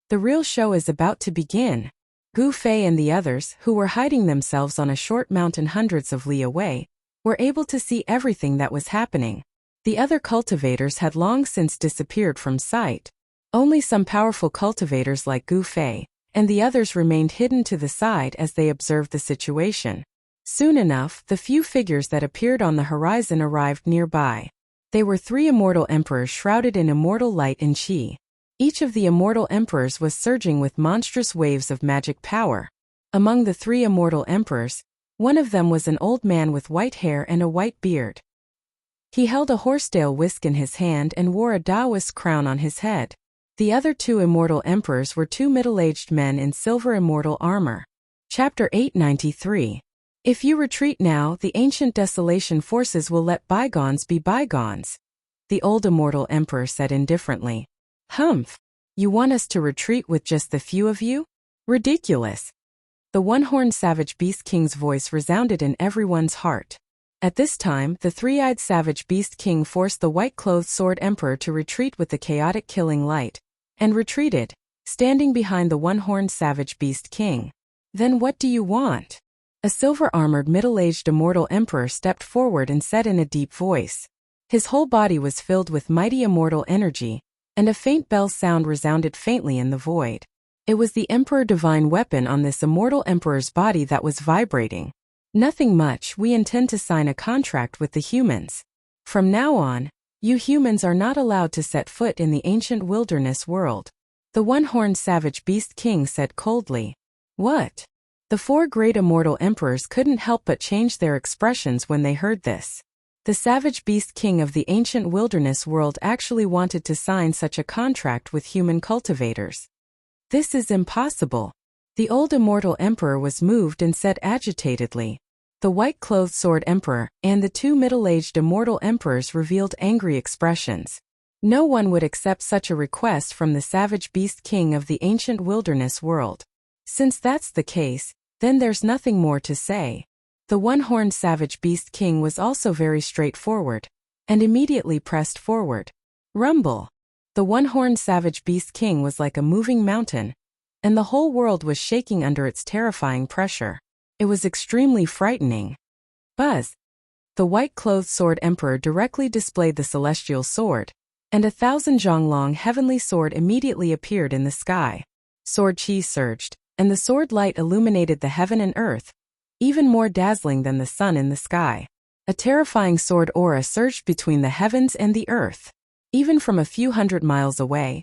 The real show is about to begin. Gu Fei and the others, who were hiding themselves on a short mountain hundreds of li away, were able to see everything that was happening. The other cultivators had long since disappeared from sight. Only some powerful cultivators like Gu Fei and the others remained hidden to the side as they observed the situation. Soon enough, the few figures that appeared on the horizon arrived nearby. They were 3 immortal emperors shrouded in immortal light and qi. Each of the immortal emperors was surging with monstrous waves of magic power. Among the 3 immortal emperors, one of them was an old man with white hair and a white beard. He held a horsetail whisk in his hand and wore a Taoist crown on his head. The other 2 immortal emperors were 2 middle-aged men in silver immortal armor. Chapter 893. If you retreat now, the ancient desolation forces will let bygones be bygones. The old immortal emperor said indifferently. Humph! You want us to retreat with just the few of you? Ridiculous! The one-horned savage beast king's voice resounded in everyone's heart. At this time, the 3-eyed savage beast king forced the white-clothed sword emperor to retreat with the chaotic killing light, and retreated, standing behind the one-horned savage beast king. Then what do you want? A silver-armored middle-aged immortal emperor stepped forward and said in a deep voice. His whole body was filled with mighty immortal energy, and a faint bell sound resounded faintly in the void. It was the Emperor Divine weapon on this immortal emperor's body that was vibrating. Nothing much, we intend to sign a contract with the humans. From now on, you humans are not allowed to set foot in the ancient wilderness world. The one-horned savage beast king said coldly. What? The 4 great immortal emperors couldn't help but change their expressions when they heard this. The savage beast king of the ancient wilderness world actually wanted to sign such a contract with human cultivators. This is impossible. The old immortal emperor was moved and said agitatedly. The white-clothed sword emperor and the 2 middle-aged immortal emperors revealed angry expressions. No one would accept such a request from the savage beast king of the ancient wilderness world. Since that's the case, then there's nothing more to say. The one-horned savage beast king was also very straightforward, and immediately pressed forward. Rumble! The one-horned savage beast king was like a moving mountain, and the whole world was shaking under its terrifying pressure. It was extremely frightening. Buzz! The white-clothed sword emperor directly displayed the celestial sword, and 1,000 zhonglong heavenly sword immediately appeared in the sky. Sword qi surged, and the sword light illuminated the heaven and earth, even more dazzling than the sun in the sky. A terrifying sword aura surged between the heavens and the earth. Even from a few hundred miles away,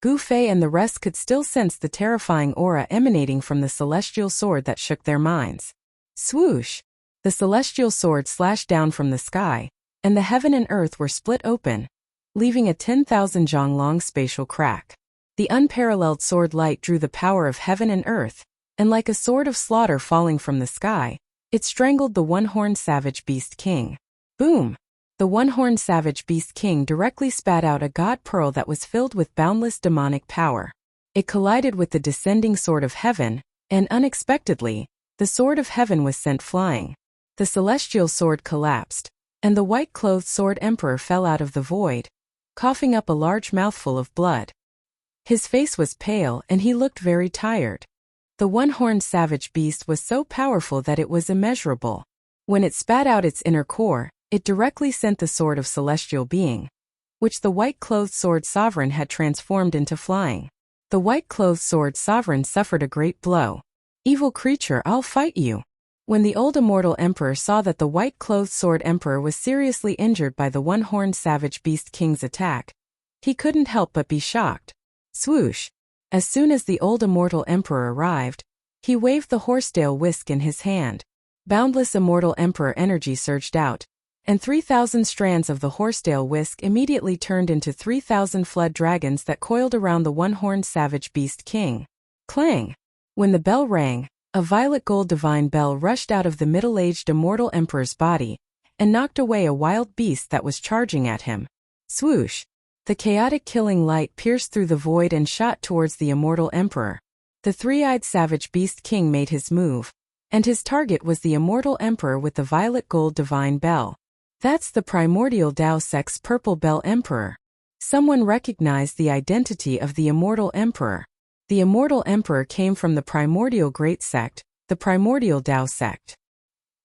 Gu Fei and the rest could still sense the terrifying aura emanating from the celestial sword that shook their minds. Swoosh! The celestial sword slashed down from the sky, and the heaven and earth were split open, leaving a 10,000 zhonglong spatial crack. The unparalleled sword light drew the power of heaven and earth, and like a sword of slaughter falling from the sky, it strangled the one-horned savage beast king. Boom! The one-horned savage beast king directly spat out a god pearl that was filled with boundless demonic power. It collided with the descending sword of heaven, and unexpectedly, the sword of heaven was sent flying. The celestial sword collapsed, and the white-clothed sword emperor fell out of the void, coughing up a large mouthful of blood. His face was pale and he looked very tired. The one-horned savage beast was so powerful that it was immeasurable. When it spat out its inner core, it directly sent the sword of celestial being, which the white-clothed sword sovereign had transformed into flying. The white-clothed sword sovereign suffered a great blow. Evil creature, I'll fight you. When the old immortal emperor saw that the white-clothed sword emperor was seriously injured by the one-horned savage beast king's attack, he couldn't help but be shocked. Swoosh! As soon as the old immortal emperor arrived, he waved the horsetail whisk in his hand. Boundless immortal emperor energy surged out, and 3,000 strands of the horsetail whisk immediately turned into 3,000 flood dragons that coiled around the one-horned savage beast king. Clang! When the bell rang, a violet gold divine bell rushed out of the middle-aged immortal emperor's body, and knocked away a wild beast that was charging at him. Swoosh! The chaotic killing light pierced through the void and shot towards the immortal emperor. The 3-eyed savage beast king made his move, and his target was the immortal emperor with the violet gold divine bell. That's the primordial Dao sect's purple bell emperor. Someone recognized the identity of the immortal emperor. The immortal emperor came from the primordial great sect, the primordial Dao sect.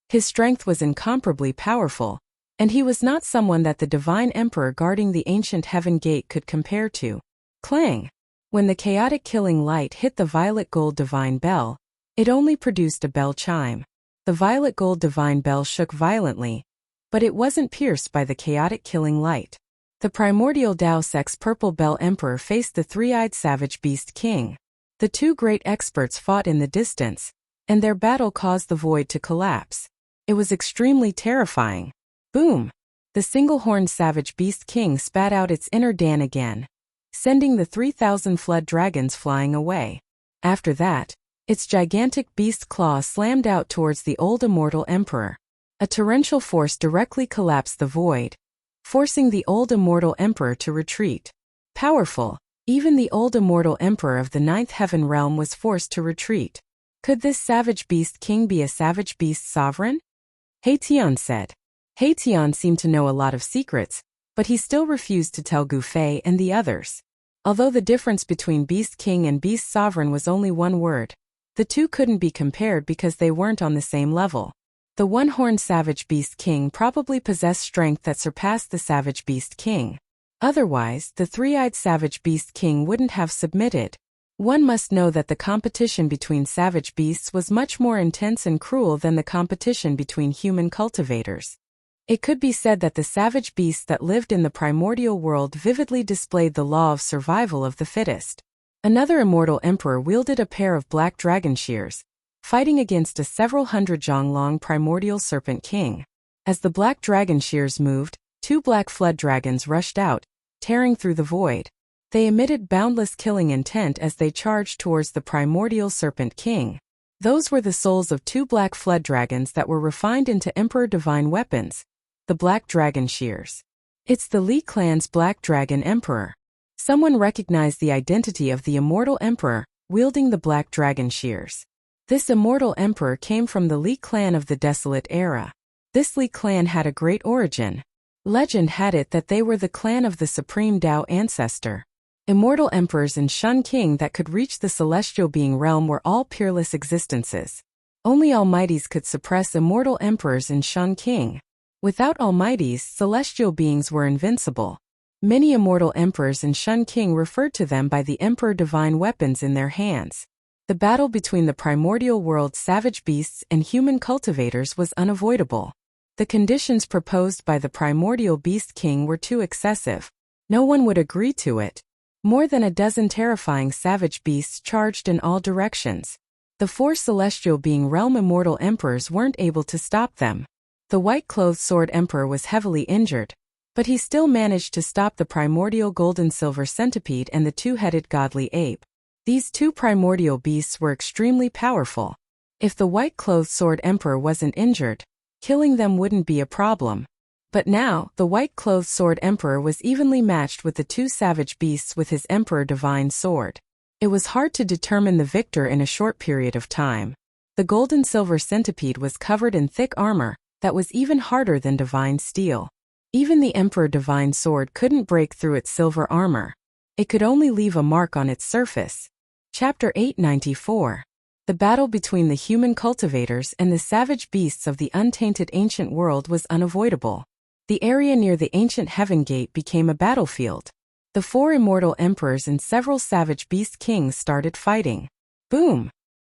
His strength was incomparably powerful, and he was not someone that the divine emperor guarding the ancient heaven gate could compare to. Clang! When the chaotic killing light hit the violet gold divine bell, it only produced a bell chime. The violet gold divine bell shook violently, but it wasn't pierced by the chaotic killing light. The primordial Dao sect's purple bell emperor faced the three-eyed savage beast king. The two great experts fought in the distance, and their battle caused the void to collapse. It was extremely terrifying. Boom! The single-horned savage beast king spat out its inner Dan again, sending the 3,000 flood dragons flying away. After that, its gigantic beast claw slammed out towards the old immortal emperor. A torrential force directly collapsed the void, forcing the old immortal emperor to retreat. Powerful, even the old immortal emperor of the ninth heaven realm was forced to retreat. Could this savage beast king be a savage beast sovereign? Haitian said. Haitian seemed to know a lot of secrets, but he still refused to tell Gufei and the others. Although the difference between Beast King and Beast Sovereign was only one word, the two couldn't be compared because they weren't on the same level. The one-horned Savage Beast King probably possessed strength that surpassed the Savage Beast King. Otherwise, the three-eyed Savage Beast King wouldn't have submitted. One must know that the competition between savage beasts was much more intense and cruel than the competition between human cultivators. It could be said that the savage beasts that lived in the primordial world vividly displayed the law of survival of the fittest. Another immortal emperor wielded a pair of black dragon shears, fighting against a several hundred zhong-long primordial serpent king. As the black dragon shears moved, two black flood dragons rushed out, tearing through the void. They emitted boundless killing intent as they charged towards the primordial serpent king. Those were the souls of two black flood dragons that were refined into emperor divine weapons. The Black Dragon Shears. It's the Li clan's Black Dragon Emperor. Someone recognized the identity of the immortal emperor, wielding the Black Dragon Shears. This immortal emperor came from the Li clan of the Desolate Era. This Li clan had a great origin. Legend had it that they were the clan of the supreme Dao ancestor. Immortal emperors in Shun King that could reach the celestial being realm were all peerless existences. Only almighties could suppress immortal emperors in Shun King. Without almighties, celestial beings were invincible. Many immortal emperors in Shun King referred to them by the emperor divine weapons in their hands. The battle between the primordial world's savage beasts and human cultivators was unavoidable. The conditions proposed by the primordial beast king were too excessive. No one would agree to it. More than a dozen terrifying savage beasts charged in all directions. The four celestial being realm immortal emperors weren't able to stop them. The white-clothed sword emperor was heavily injured, but he still managed to stop the primordial gold-and-silver centipede and the two-headed godly ape. These two primordial beasts were extremely powerful. If the white-clothed sword emperor wasn't injured, killing them wouldn't be a problem. But now, the white-clothed sword emperor was evenly matched with the two savage beasts with his emperor divine sword. It was hard to determine the victor in a short period of time. The gold-and-silver centipede was covered in thick armor that was even harder than divine steel. Even the emperor divine sword couldn't break through its silver armor. It could only leave a mark on its surface. Chapter 894. The battle between the human cultivators and the savage beasts of the untainted ancient world was unavoidable. The area near the ancient heaven gate became a battlefield. The four immortal emperors and several savage beast kings started fighting. Boom!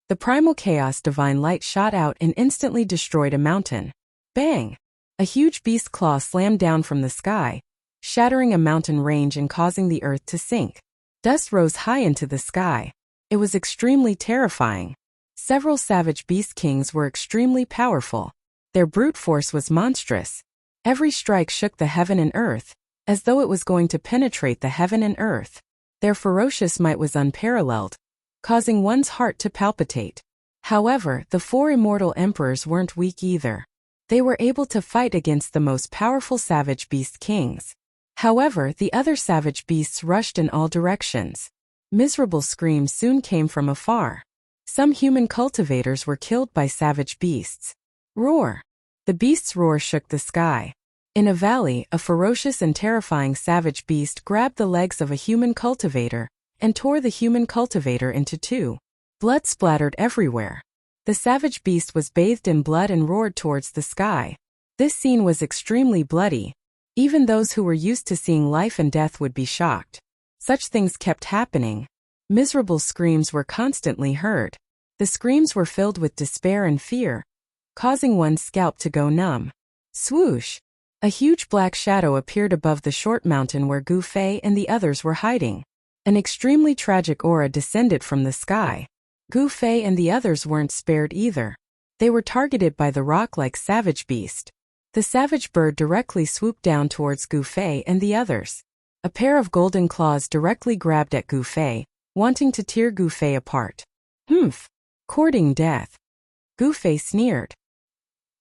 The primal chaos divine light shot out and instantly destroyed a mountain. Bang! A huge beast claw slammed down from the sky, shattering a mountain range and causing the earth to sink. Dust rose high into the sky. It was extremely terrifying. Several savage beast kings were extremely powerful. Their brute force was monstrous. Every strike shook the heaven and earth, as though it was going to penetrate the heaven and earth. Their ferocious might was unparalleled, causing one's heart to palpitate. However, the four immortal emperors weren't weak either. They were able to fight against the most powerful savage beast kings. However, the other savage beasts rushed in all directions. Miserable screams soon came from afar. Some human cultivators were killed by savage beasts. Roar! The beast's roar shook the sky. In a valley, a ferocious and terrifying savage beast grabbed the legs of a human cultivator and tore the human cultivator into two. Blood splattered everywhere. The savage beast was bathed in blood and roared towards the sky. This scene was extremely bloody. Even those who were used to seeing life and death would be shocked. Such things kept happening. Miserable screams were constantly heard. The screams were filled with despair and fear, causing one's scalp to go numb. Swoosh! A huge black shadow appeared above the short mountain where Gu Fei and the others were hiding. An extremely tragic aura descended from the sky. Gu Fei and the others weren't spared either. They were targeted by the rock-like savage beast. The savage bird directly swooped down towards Gu Fei and the others. A pair of golden claws directly grabbed at Gu Fei, wanting to tear Gu Fei apart. Humph! Courting death. Gu Fei sneered.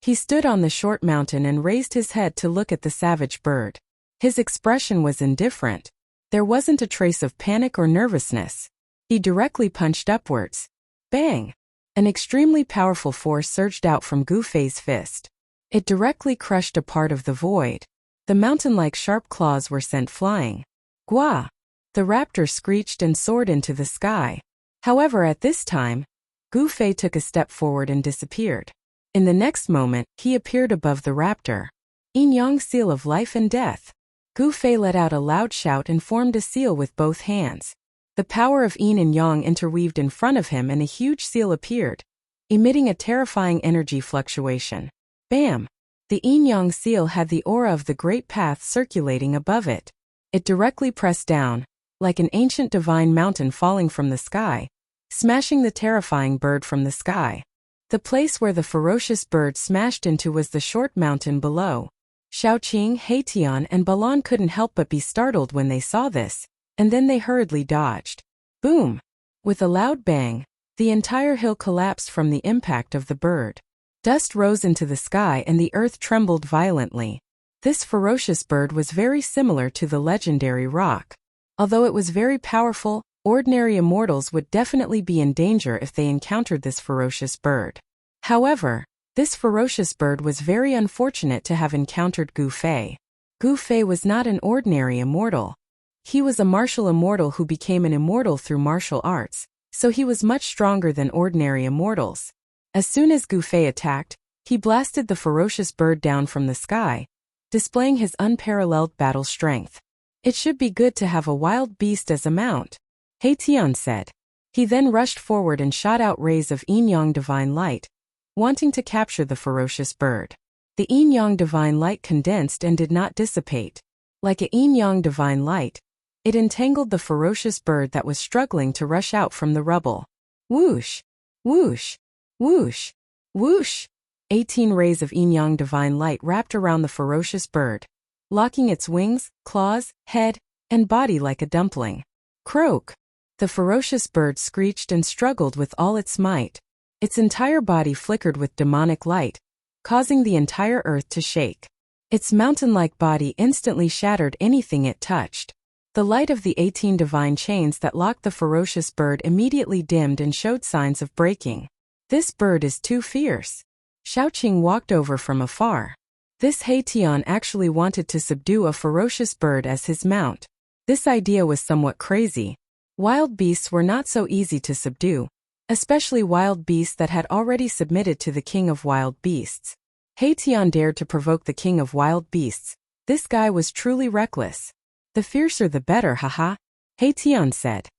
He stood on the short mountain and raised his head to look at the savage bird. His expression was indifferent. There wasn't a trace of panic or nervousness. He directly punched upwards. Bang! An extremely powerful force surged out from Gu Fei's fist. It directly crushed a part of the void. The mountain-like sharp claws were sent flying. Gua! The raptor screeched and soared into the sky. However, at this time, Gu Fei took a step forward and disappeared. In the next moment, he appeared above the raptor. Yin Yang seal of life and death. Gu Fei let out a loud shout and formed a seal with both hands. The power of Yin and Yang interweaved in front of him and a huge seal appeared, emitting a terrifying energy fluctuation. Bam! The Yin Yang seal had the aura of the Great Path circulating above it. It directly pressed down, like an ancient divine mountain falling from the sky, smashing the terrifying bird from the sky. The place where the ferocious bird smashed into was the short mountain below. Xiaoqing, Heitian, and Balan couldn't help but be startled when they saw this, and then they hurriedly dodged. Boom! With a loud bang, the entire hill collapsed from the impact of the bird. Dust rose into the sky and the earth trembled violently. This ferocious bird was very similar to the legendary roc. Although it was very powerful, ordinary immortals would definitely be in danger if they encountered this ferocious bird. However, this ferocious bird was very unfortunate to have encountered Gu Fei. Gu Fei was not an ordinary immortal. He was a martial immortal who became an immortal through martial arts, so he was much stronger than ordinary immortals. As soon as Gu Fei attacked, he blasted the ferocious bird down from the sky, displaying his unparalleled battle strength. It should be good to have a wild beast as a mount, Heitian said. He then rushed forward and shot out rays of Yin Yang divine light, wanting to capture the ferocious bird. The Yin Yang divine light condensed and did not dissipate. Like a Yin Yang divine light, it entangled the ferocious bird that was struggling to rush out from the rubble. Whoosh! Whoosh! Whoosh! Whoosh! 18 rays of Yin Yang divine light wrapped around the ferocious bird, locking its wings, claws, head, and body like a dumpling. Croak! The ferocious bird screeched and struggled with all its might. Its entire body flickered with demonic light, causing the entire earth to shake. Its mountain-like body instantly shattered anything it touched. The light of the 18 divine chains that locked the ferocious bird immediately dimmed and showed signs of breaking. This bird is too fierce. Xiaoqing walked over from afar. This Heitian actually wanted to subdue a ferocious bird as his mount. This idea was somewhat crazy. Wild beasts were not so easy to subdue, especially wild beasts that had already submitted to the king of wild beasts. Heitian dared to provoke the king of wild beasts. This guy was truly reckless. The fiercer the better, haha, Heitian said.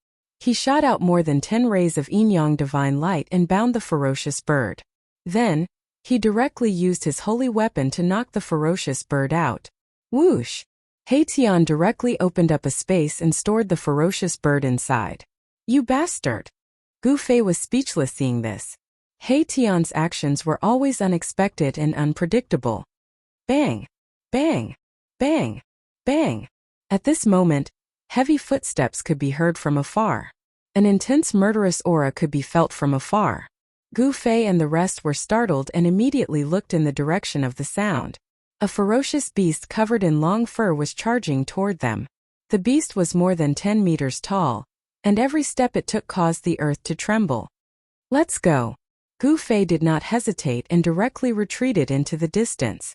He shot out more than 10 rays of Yin Yang divine light and bound the ferocious bird. Then, he directly used his holy weapon to knock the ferocious bird out. Whoosh! Heitian directly opened up a space and stored the ferocious bird inside. You bastard! Gu Fei was speechless seeing this. Heitian's actions were always unexpected and unpredictable. Bang! Bang! Bang! Bang! At this moment, heavy footsteps could be heard from afar. An intense murderous aura could be felt from afar. Gu Fei and the rest were startled and immediately looked in the direction of the sound. A ferocious beast covered in long fur was charging toward them. The beast was more than 10 meters tall, and every step it took caused the earth to tremble. Let's go. Gu Fei did not hesitate and directly retreated into the distance.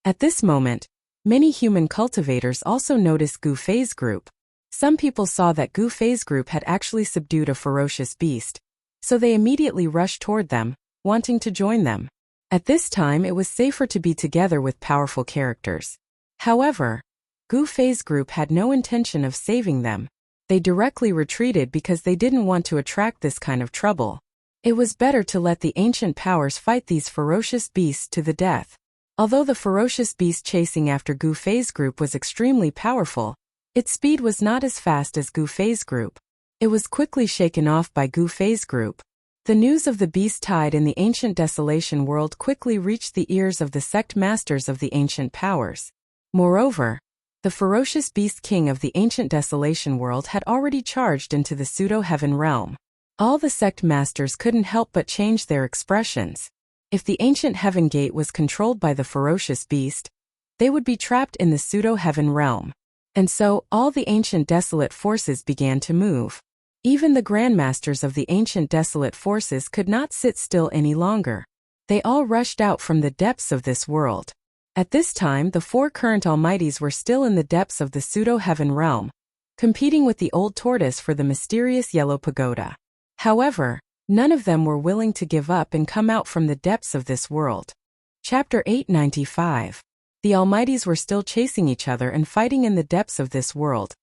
At this moment, many human cultivators also noticed Gu Fei's group. Some people saw that Gu Fei's group had actually subdued a ferocious beast, so they immediately rushed toward them, wanting to join them. At this time it was safer to be together with powerful characters. However, Gu Fei's group had no intention of saving them. They directly retreated because they didn't want to attract this kind of trouble. It was better to let the ancient powers fight these ferocious beasts to the death. Although the ferocious beast chasing after Gu Fei's group was extremely powerful, its speed was not as fast as Gu Fei's group. It was quickly shaken off by Gu Fei's group. The news of the beast tide in the ancient desolation world quickly reached the ears of the sect masters of the ancient powers. Moreover, the ferocious beast king of the ancient desolation world had already charged into the pseudo-heaven realm. All the sect masters couldn't help but change their expressions. If the ancient heaven gate was controlled by the ferocious beast, they would be trapped in the pseudo-heaven realm. And so, all the ancient desolate forces began to move. Even the grandmasters of the ancient desolate forces could not sit still any longer. They all rushed out from the depths of this world. At this time the four current almighties were still in the depths of the pseudo-heaven realm, competing with the old tortoise for the mysterious yellow pagoda. However, none of them were willing to give up and come out from the depths of this world. Chapter 895. The almighties were still chasing each other and fighting in the depths of this world,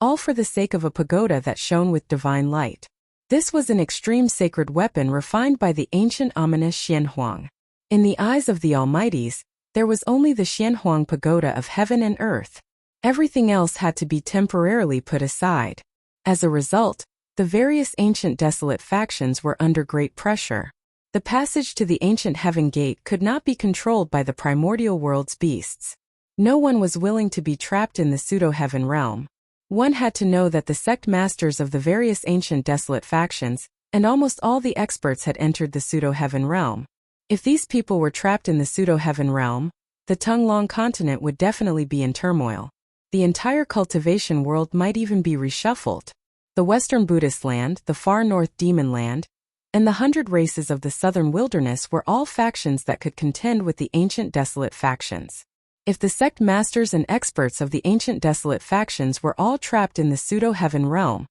all for the sake of a pagoda that shone with divine light. This was an extreme sacred weapon refined by the ancient ominous Xianhuang. In the eyes of the almighties, there was only the Xianhuang pagoda of heaven and earth. Everything else had to be temporarily put aside. As a result, the various ancient desolate factions were under great pressure. The passage to the ancient heaven gate could not be controlled by the primordial world's beasts. No one was willing to be trapped in the pseudo-heaven realm. One had to know that the sect masters of the various ancient desolate factions, and almost all the experts had entered the pseudo-heaven realm. If these people were trapped in the pseudo-heaven realm, the Tunglong continent would definitely be in turmoil. The entire cultivation world might even be reshuffled. The Western Buddhist land, the far north Demon land, and the 100 races of the southern wilderness were all factions that could contend with the ancient desolate factions. If the sect masters and experts of the ancient desolate factions were all trapped in the pseudo-heaven realm,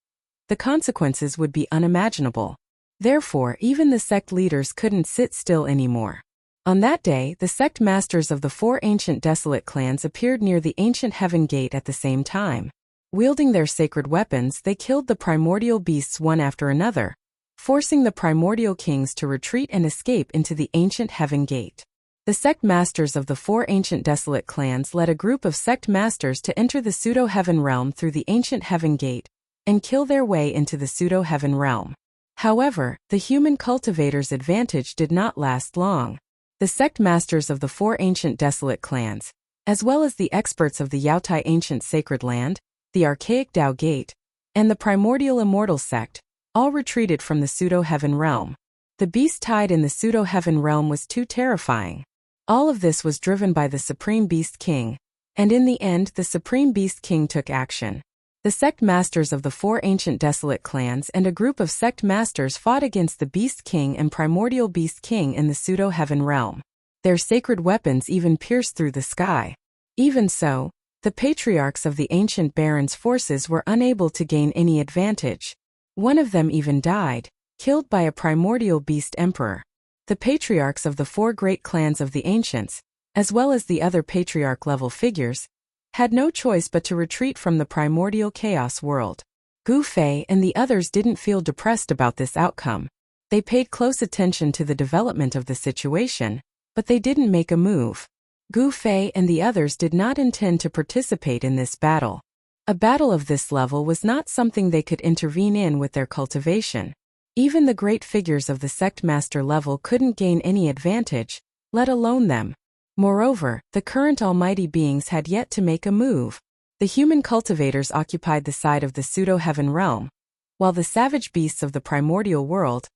the consequences would be unimaginable. Therefore, even the sect leaders couldn't sit still anymore. On that day, the sect masters of the four ancient desolate clans appeared near the ancient heaven gate at the same time. Wielding their sacred weapons, they killed the primordial beasts one after another, forcing the primordial kings to retreat and escape into the ancient heaven gate. The sect masters of the four ancient desolate clans led a group of sect masters to enter the pseudo-heaven realm through the ancient heaven gate and kill their way into the pseudo-heaven realm. However, the human cultivators' advantage did not last long. The sect masters of the four ancient desolate clans, as well as the experts of the Yaotai ancient sacred land, the archaic Dao Gate, and the primordial immortal sect, all retreated from the pseudo-heaven realm. The beast tide in the pseudo-heaven realm was too terrifying. All of this was driven by the Supreme Beast King, and in the end the Supreme Beast King took action. The sect masters of the four ancient desolate clans and a group of sect masters fought against the Beast King and Primordial Beast King in the pseudo-heaven realm. Their sacred weapons even pierced through the sky. Even so, the patriarchs of the ancient barons' forces were unable to gain any advantage. One of them even died, killed by a primordial beast emperor. The patriarchs of the four great clans of the ancients, as well as the other patriarch-level figures, had no choice but to retreat from the primordial chaos world. Gu Fei and the others didn't feel depressed about this outcome. They paid close attention to the development of the situation, but they didn't make a move. Gu Fei and the others did not intend to participate in this battle. A battle of this level was not something they could intervene in with their cultivation. Even the great figures of the sect master level couldn't gain any advantage, let alone them. Moreover, the current almighty beings had yet to make a move. The human cultivators occupied the side of the pseudo-heaven realm, while the savage beasts of the primordial world,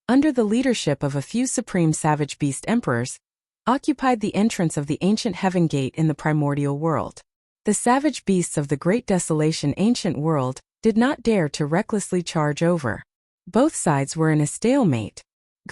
under the leadership of a few supreme savage beast emperors, occupied the entrance of the ancient heaven gate in the primordial world. The savage beasts of the great desolation ancient world did not dare to recklessly charge over. Both sides were in a stalemate.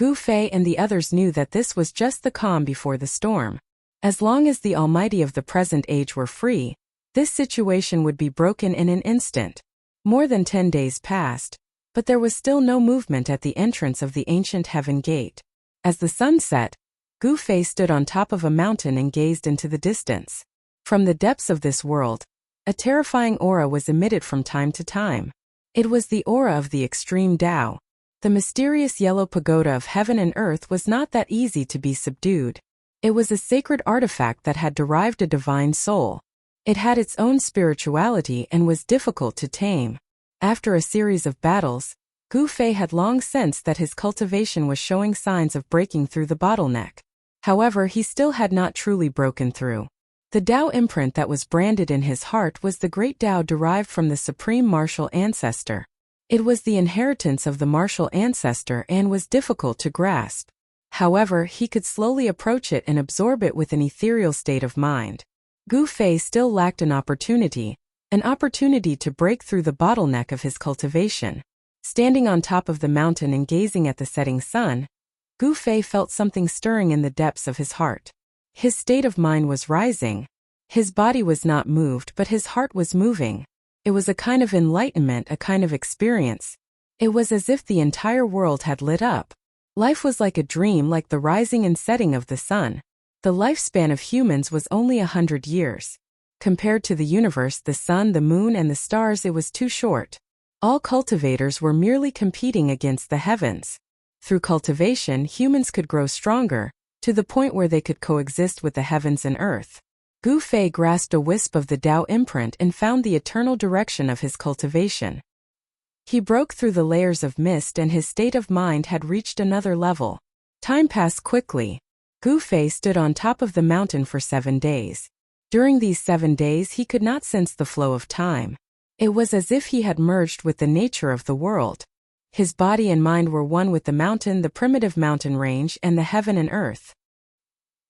Gu Fei and the others knew that this was just the calm before the storm. As long as the Almighty of the present age were free, this situation would be broken in an instant. More than 10 days passed, but there was still no movement at the entrance of the ancient heaven gate. As the sun set, Gu Fei stood on top of a mountain and gazed into the distance. From the depths of this world, a terrifying aura was emitted from time to time. It was the aura of the extreme Tao. The mysterious yellow pagoda of heaven and earth was not that easy to be subdued. It was a sacred artifact that had derived a divine soul. It had its own spirituality and was difficult to tame. After a series of battles, Gu Fei had long sensed that his cultivation was showing signs of breaking through the bottleneck. However, he still had not truly broken through. The Tao imprint that was branded in his heart was the great Tao derived from the supreme martial ancestor. It was the inheritance of the martial ancestor and was difficult to grasp. However, he could slowly approach it and absorb it with an ethereal state of mind. Gu Fei still lacked an opportunity to break through the bottleneck of his cultivation. Standing on top of the mountain and gazing at the setting sun, Gu Fei felt something stirring in the depths of his heart. His state of mind was rising. His body was not moved, but his heart was moving. It was a kind of enlightenment, a kind of experience. It was as if the entire world had lit up. Life was like a dream, like the rising and setting of the sun. The lifespan of humans was only 100 years. Compared to the universe, the sun, the moon, and the stars, it was too short. All cultivators were merely competing against the heavens. Through cultivation, humans could grow stronger, to the point where they could coexist with the heavens and earth. Gu Fei grasped a wisp of the Tao imprint and found the eternal direction of his cultivation. He broke through the layers of mist and his state of mind had reached another level. Time passed quickly. Gu Fei stood on top of the mountain for 7 days. During these 7 days he could not sense the flow of time. It was as if he had merged with the nature of the world. His body and mind were one with the mountain, the primitive mountain range, and the heaven and earth.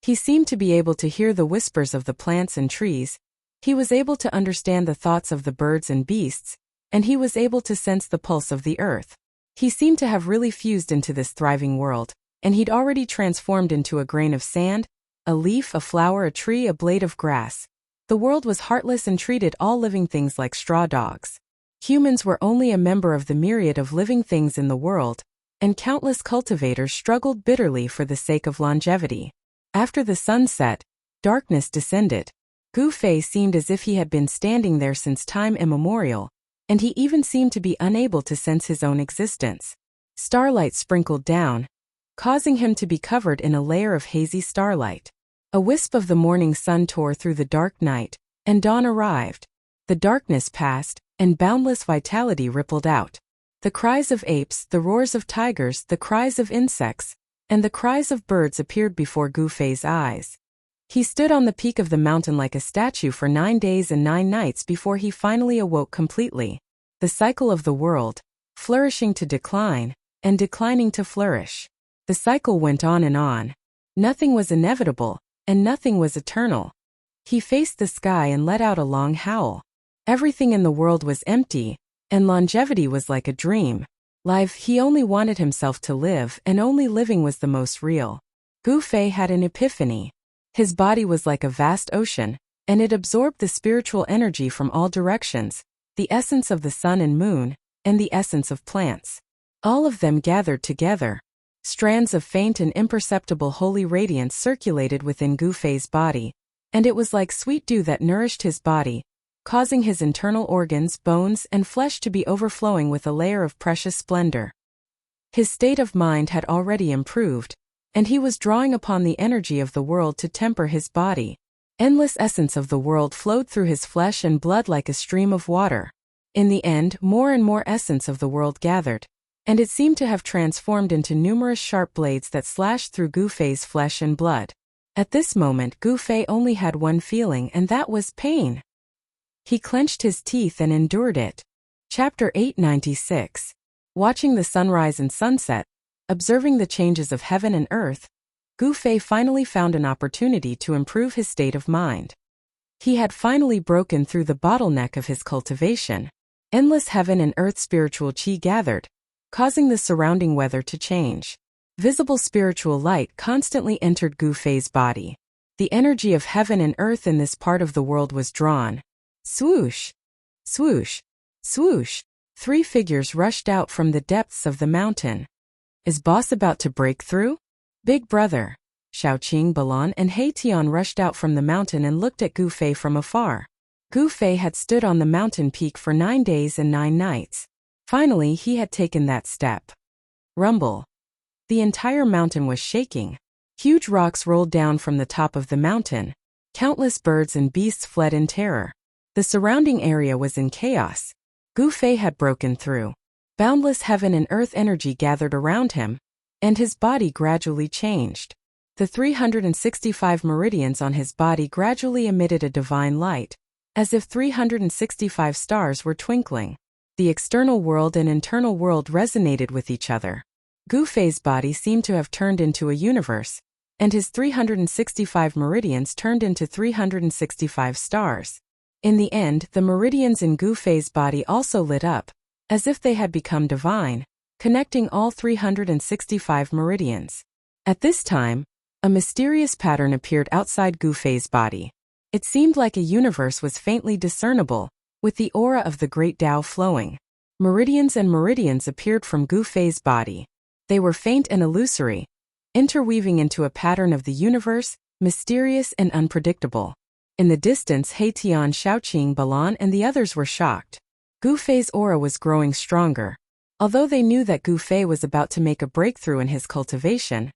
He seemed to be able to hear the whispers of the plants and trees. He was able to understand the thoughts of the birds and beasts, and he was able to sense the pulse of the earth. He seemed to have really fused into this thriving world, and he'd already transformed into a grain of sand, a leaf, a flower, a tree, a blade of grass. The world was heartless and treated all living things like straw dogs. Humans were only a member of the myriad of living things in the world, and countless cultivators struggled bitterly for the sake of longevity. After the sun set, darkness descended. Gu Fei seemed as if he had been standing there since time immemorial, and he even seemed to be unable to sense his own existence. Starlight sprinkled down, causing him to be covered in a layer of hazy starlight. A wisp of the morning sun tore through the dark night, and dawn arrived. The darkness passed, and boundless vitality rippled out. The cries of apes, the roars of tigers, the cries of insects, and the cries of birds appeared before Gu Fei's eyes. He stood on the peak of the mountain like a statue for 9 days and 9 nights before he finally awoke completely. The cycle of the world, flourishing to decline, and declining to flourish. The cycle went on and on. Nothing was inevitable, and nothing was eternal. He faced the sky and let out a long howl. Everything in the world was empty, and longevity was like a dream. Life, he only wanted himself to live, and only living was the most real. Gu Fei had an epiphany. His body was like a vast ocean, and it absorbed the spiritual energy from all directions, the essence of the sun and moon, and the essence of plants. All of them gathered together. Strands of faint and imperceptible holy radiance circulated within Gu Fei's body, and it was like sweet dew that nourished his body, causing his internal organs, bones, and flesh to be overflowing with a layer of precious splendor. His state of mind had already improved, and he was drawing upon the energy of the world to temper his body. Endless essence of the world flowed through his flesh and blood like a stream of water. In the end, more and more essence of the world gathered, and it seemed to have transformed into numerous sharp blades that slashed through Gu Fei's flesh and blood. At this moment, Gu Fei only had one feeling, and that was pain. He clenched his teeth and endured it. Chapter 896. Watching the sunrise and sunset, observing the changes of heaven and earth, Gu Fei finally found an opportunity to improve his state of mind. He had finally broken through the bottleneck of his cultivation. Endless heaven and earth spiritual qi gathered, causing the surrounding weather to change. Visible spiritual light constantly entered Gu Fei's body. The energy of heaven and earth in this part of the world was drawn. Swoosh! Swoosh! Swoosh! 3 figures rushed out from the depths of the mountain. Is boss about to break through? Big brother, Xiaoqing, Balan, and He Tian rushed out from the mountain and looked at Gu Fei from afar. Gu Fei had stood on the mountain peak for 9 days and 9 nights. Finally, he had taken that step. Rumble. The entire mountain was shaking. Huge rocks rolled down from the top of the mountain. Countless birds and beasts fled in terror. The surrounding area was in chaos. Gu Fei had broken through. Boundless heaven and earth energy gathered around him, and his body gradually changed. The 365 meridians on his body gradually emitted a divine light, as if 365 stars were twinkling. The external world and internal world resonated with each other. Gu Fei's body seemed to have turned into a universe, and his 365 meridians turned into 365 stars. In the end, the meridians in Gu Fei's body also lit up, as if they had become divine, connecting all 365 meridians. At this time, a mysterious pattern appeared outside Gu Fei's body. It seemed like a universe was faintly discernible, with the aura of the great Tao flowing. Meridians and meridians appeared from Gu Fei's body. They were faint and illusory, interweaving into a pattern of the universe, mysterious and unpredictable. In the distance, He Tian, Xiaoqing, Balan, and the others were shocked. Gu Fei's aura was growing stronger. Although they knew that Gu Fei was about to make a breakthrough in his cultivation,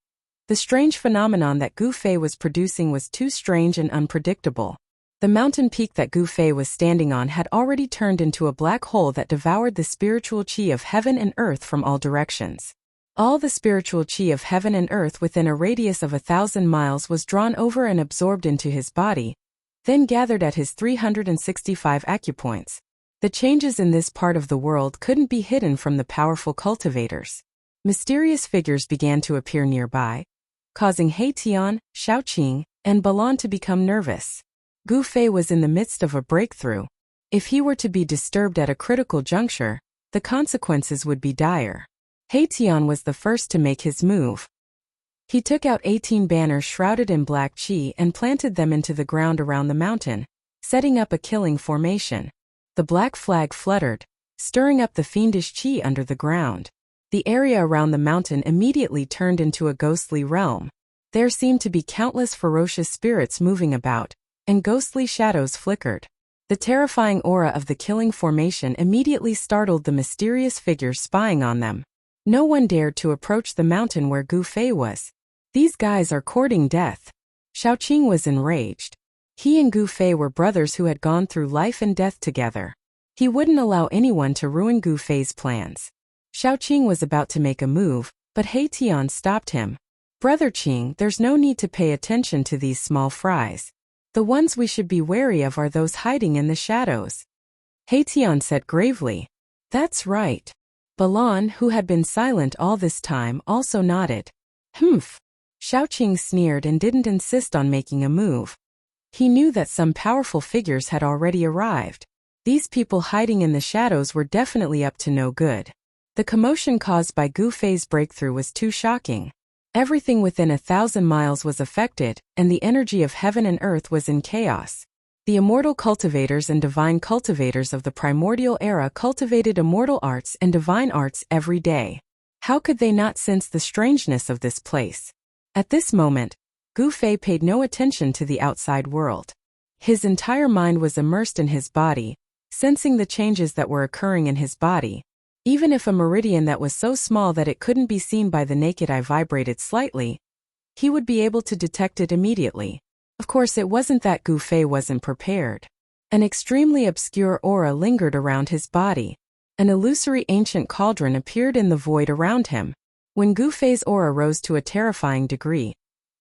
the strange phenomenon that Gu Fei was producing was too strange and unpredictable. The mountain peak that Gu Fei was standing on had already turned into a black hole that devoured the spiritual qi of heaven and earth from all directions. All the spiritual qi of heaven and earth within a radius of 1,000 miles was drawn over and absorbed into his body, then gathered at his 365 acupoints. The changes in this part of the world couldn't be hidden from the powerful cultivators. Mysterious figures began to appear nearby, causing He Tian, Xiaoqing, and Balan to become nervous. Gu Fei was in the midst of a breakthrough. If he were to be disturbed at a critical juncture, the consequences would be dire. He Tian was the first to make his move. He took out 18 banners shrouded in black qi and planted them into the ground around the mountain, setting up a killing formation. The black flag fluttered, stirring up the fiendish qi under the ground. The area around the mountain immediately turned into a ghostly realm. There seemed to be countless ferocious spirits moving about, and ghostly shadows flickered. The terrifying aura of the killing formation immediately startled the mysterious figures spying on them. No one dared to approach the mountain where Gu Fei was. These guys are courting death. Xiaoqing was enraged. He and Gu Fei were brothers who had gone through life and death together. He wouldn't allow anyone to ruin Gu Fei's plans. Xiaoqing was about to make a move, but He Tian stopped him. Brother Qing, there's no need to pay attention to these small fries. The ones we should be wary of are those hiding in the shadows. He Tian said gravely. That's right. Balan, who had been silent all this time, also nodded. Humph. Xiaoqing sneered and didn't insist on making a move. He knew that some powerful figures had already arrived. These people hiding in the shadows were definitely up to no good. The commotion caused by Gu Fei's breakthrough was too shocking. Everything within 1,000 miles was affected, and the energy of heaven and earth was in chaos. The immortal cultivators and divine cultivators of the primordial era cultivated immortal arts and divine arts every day. How could they not sense the strangeness of this place? At this moment, Gu Fei paid no attention to the outside world. His entire mind was immersed in his body, sensing the changes that were occurring in his body. Even if a meridian that was so small that it couldn't be seen by the naked eye vibrated slightly, he would be able to detect it immediately. Of course, it wasn't that Gu Fei wasn't prepared. An extremely obscure aura lingered around his body. An illusory ancient cauldron appeared in the void around him. When Gu Fei's aura rose to a terrifying degree,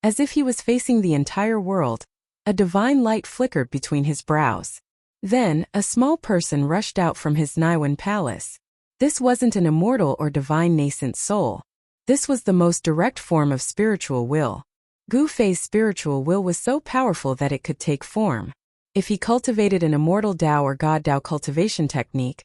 as if he was facing the entire world, a divine light flickered between his brows. Then, a small person rushed out from his Niwen palace. This wasn't an immortal or divine nascent soul. This was the most direct form of spiritual will. Gu Fei's spiritual will was so powerful that it could take form. If he cultivated an immortal Tao or God Tao cultivation technique,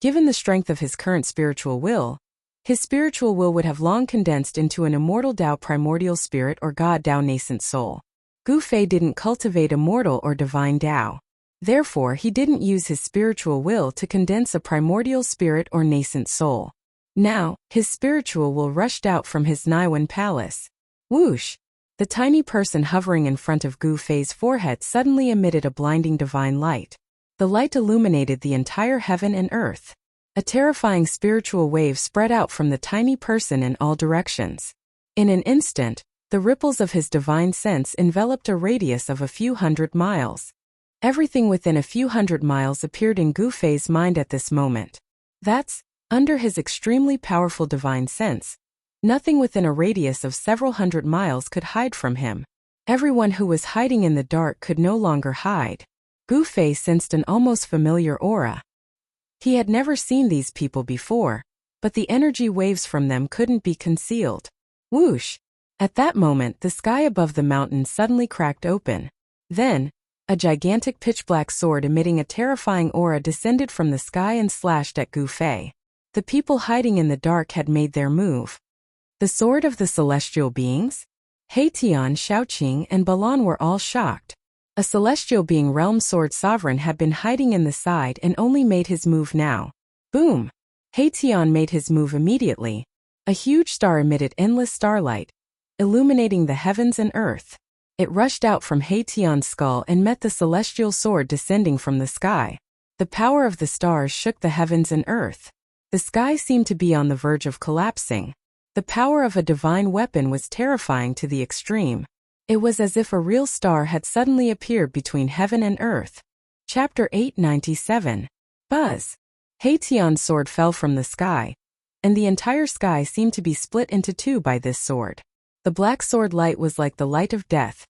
given the strength of his current spiritual will, His spiritual will would have long condensed into an immortal Tao primordial spirit or God Tao nascent soul. Gu Fei didn't cultivate immortal or divine Tao. Therefore, he didn't use his spiritual will to condense a primordial spirit or nascent soul. Now, his spiritual will rushed out from his Niwen palace. Whoosh! The tiny person hovering in front of Gu Fei's forehead suddenly emitted a blinding divine light. The light illuminated the entire heaven and earth. A terrifying spiritual wave spread out from the tiny person in all directions. In an instant, the ripples of his divine sense enveloped a radius of a few hundred miles. Everything within a few hundred miles appeared in Gu Fei's mind at this moment. That's, under his extremely powerful divine sense, nothing within a radius of several hundred miles could hide from him. Everyone who was hiding in the dark could no longer hide. Gu Fei sensed an almost familiar aura. He had never seen these people before, but the energy waves from them couldn't be concealed. Whoosh! At that moment, the sky above the mountain suddenly cracked open. Then, a gigantic pitch-black sword emitting a terrifying aura descended from the sky and slashed at Gu Fei. The people hiding in the dark had made their move. The sword of the celestial beings? Heitian, Shaoqing, and Balan were all shocked. A celestial being realm sword sovereign had been hiding in the side and only made his move now. Boom! Heitian made his move immediately. A huge star emitted endless starlight, illuminating the heavens and earth. It rushed out from Heitian's skull and met the celestial sword descending from the sky. The power of the stars shook the heavens and earth. The sky seemed to be on the verge of collapsing. The power of a divine weapon was terrifying to the extreme. It was as if a real star had suddenly appeared between heaven and earth. Chapter 897. Buzz. Heitian's sword fell from the sky, and the entire sky seemed to be split into two by this sword. The black sword light was like the light of death,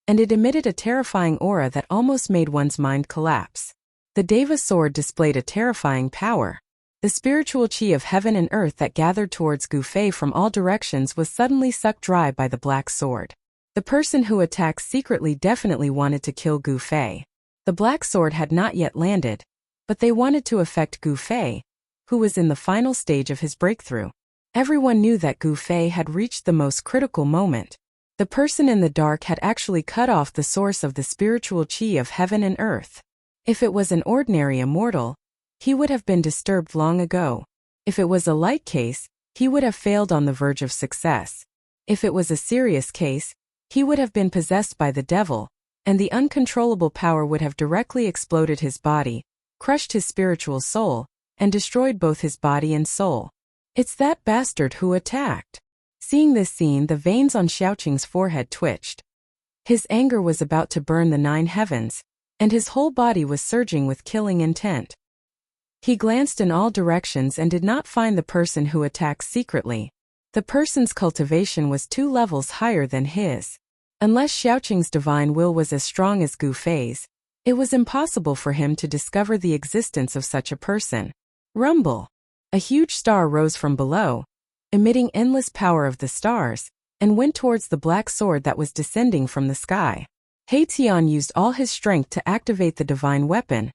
and it emitted a terrifying aura that almost made one's mind collapse. The Deva sword displayed a terrifying power. The spiritual chi of heaven and earth that gathered towards Gu Fei from all directions was suddenly sucked dry by the black sword. The person who attacked secretly definitely wanted to kill Gu Fei. The black sword had not yet landed, but they wanted to affect Gu Fei, who was in the final stage of his breakthrough. Everyone knew that Gu Fei had reached the most critical moment. The person in the dark had actually cut off the source of the spiritual chi of heaven and earth. If it was an ordinary immortal, he would have been disturbed long ago. If it was a light case, he would have failed on the verge of success. If it was a serious case, he would have been possessed by the devil, and the uncontrollable power would have directly exploded his body, crushed his spiritual soul, and destroyed both his body and soul. It's that bastard who attacked. Seeing this scene, the veins on Shaoqing's forehead twitched. His anger was about to burn the 9 heavens, and his whole body was surging with killing intent. He glanced in all directions and did not find the person who attacked secretly. The person's cultivation was 2 levels higher than his. Unless Shaoqing's divine will was as strong as Gu Fei's, it was impossible for him to discover the existence of such a person. Rumble! A huge star rose from below, emitting endless power of the stars, and went towards the black sword that was descending from the sky. Heitian used all his strength to activate the divine weapon,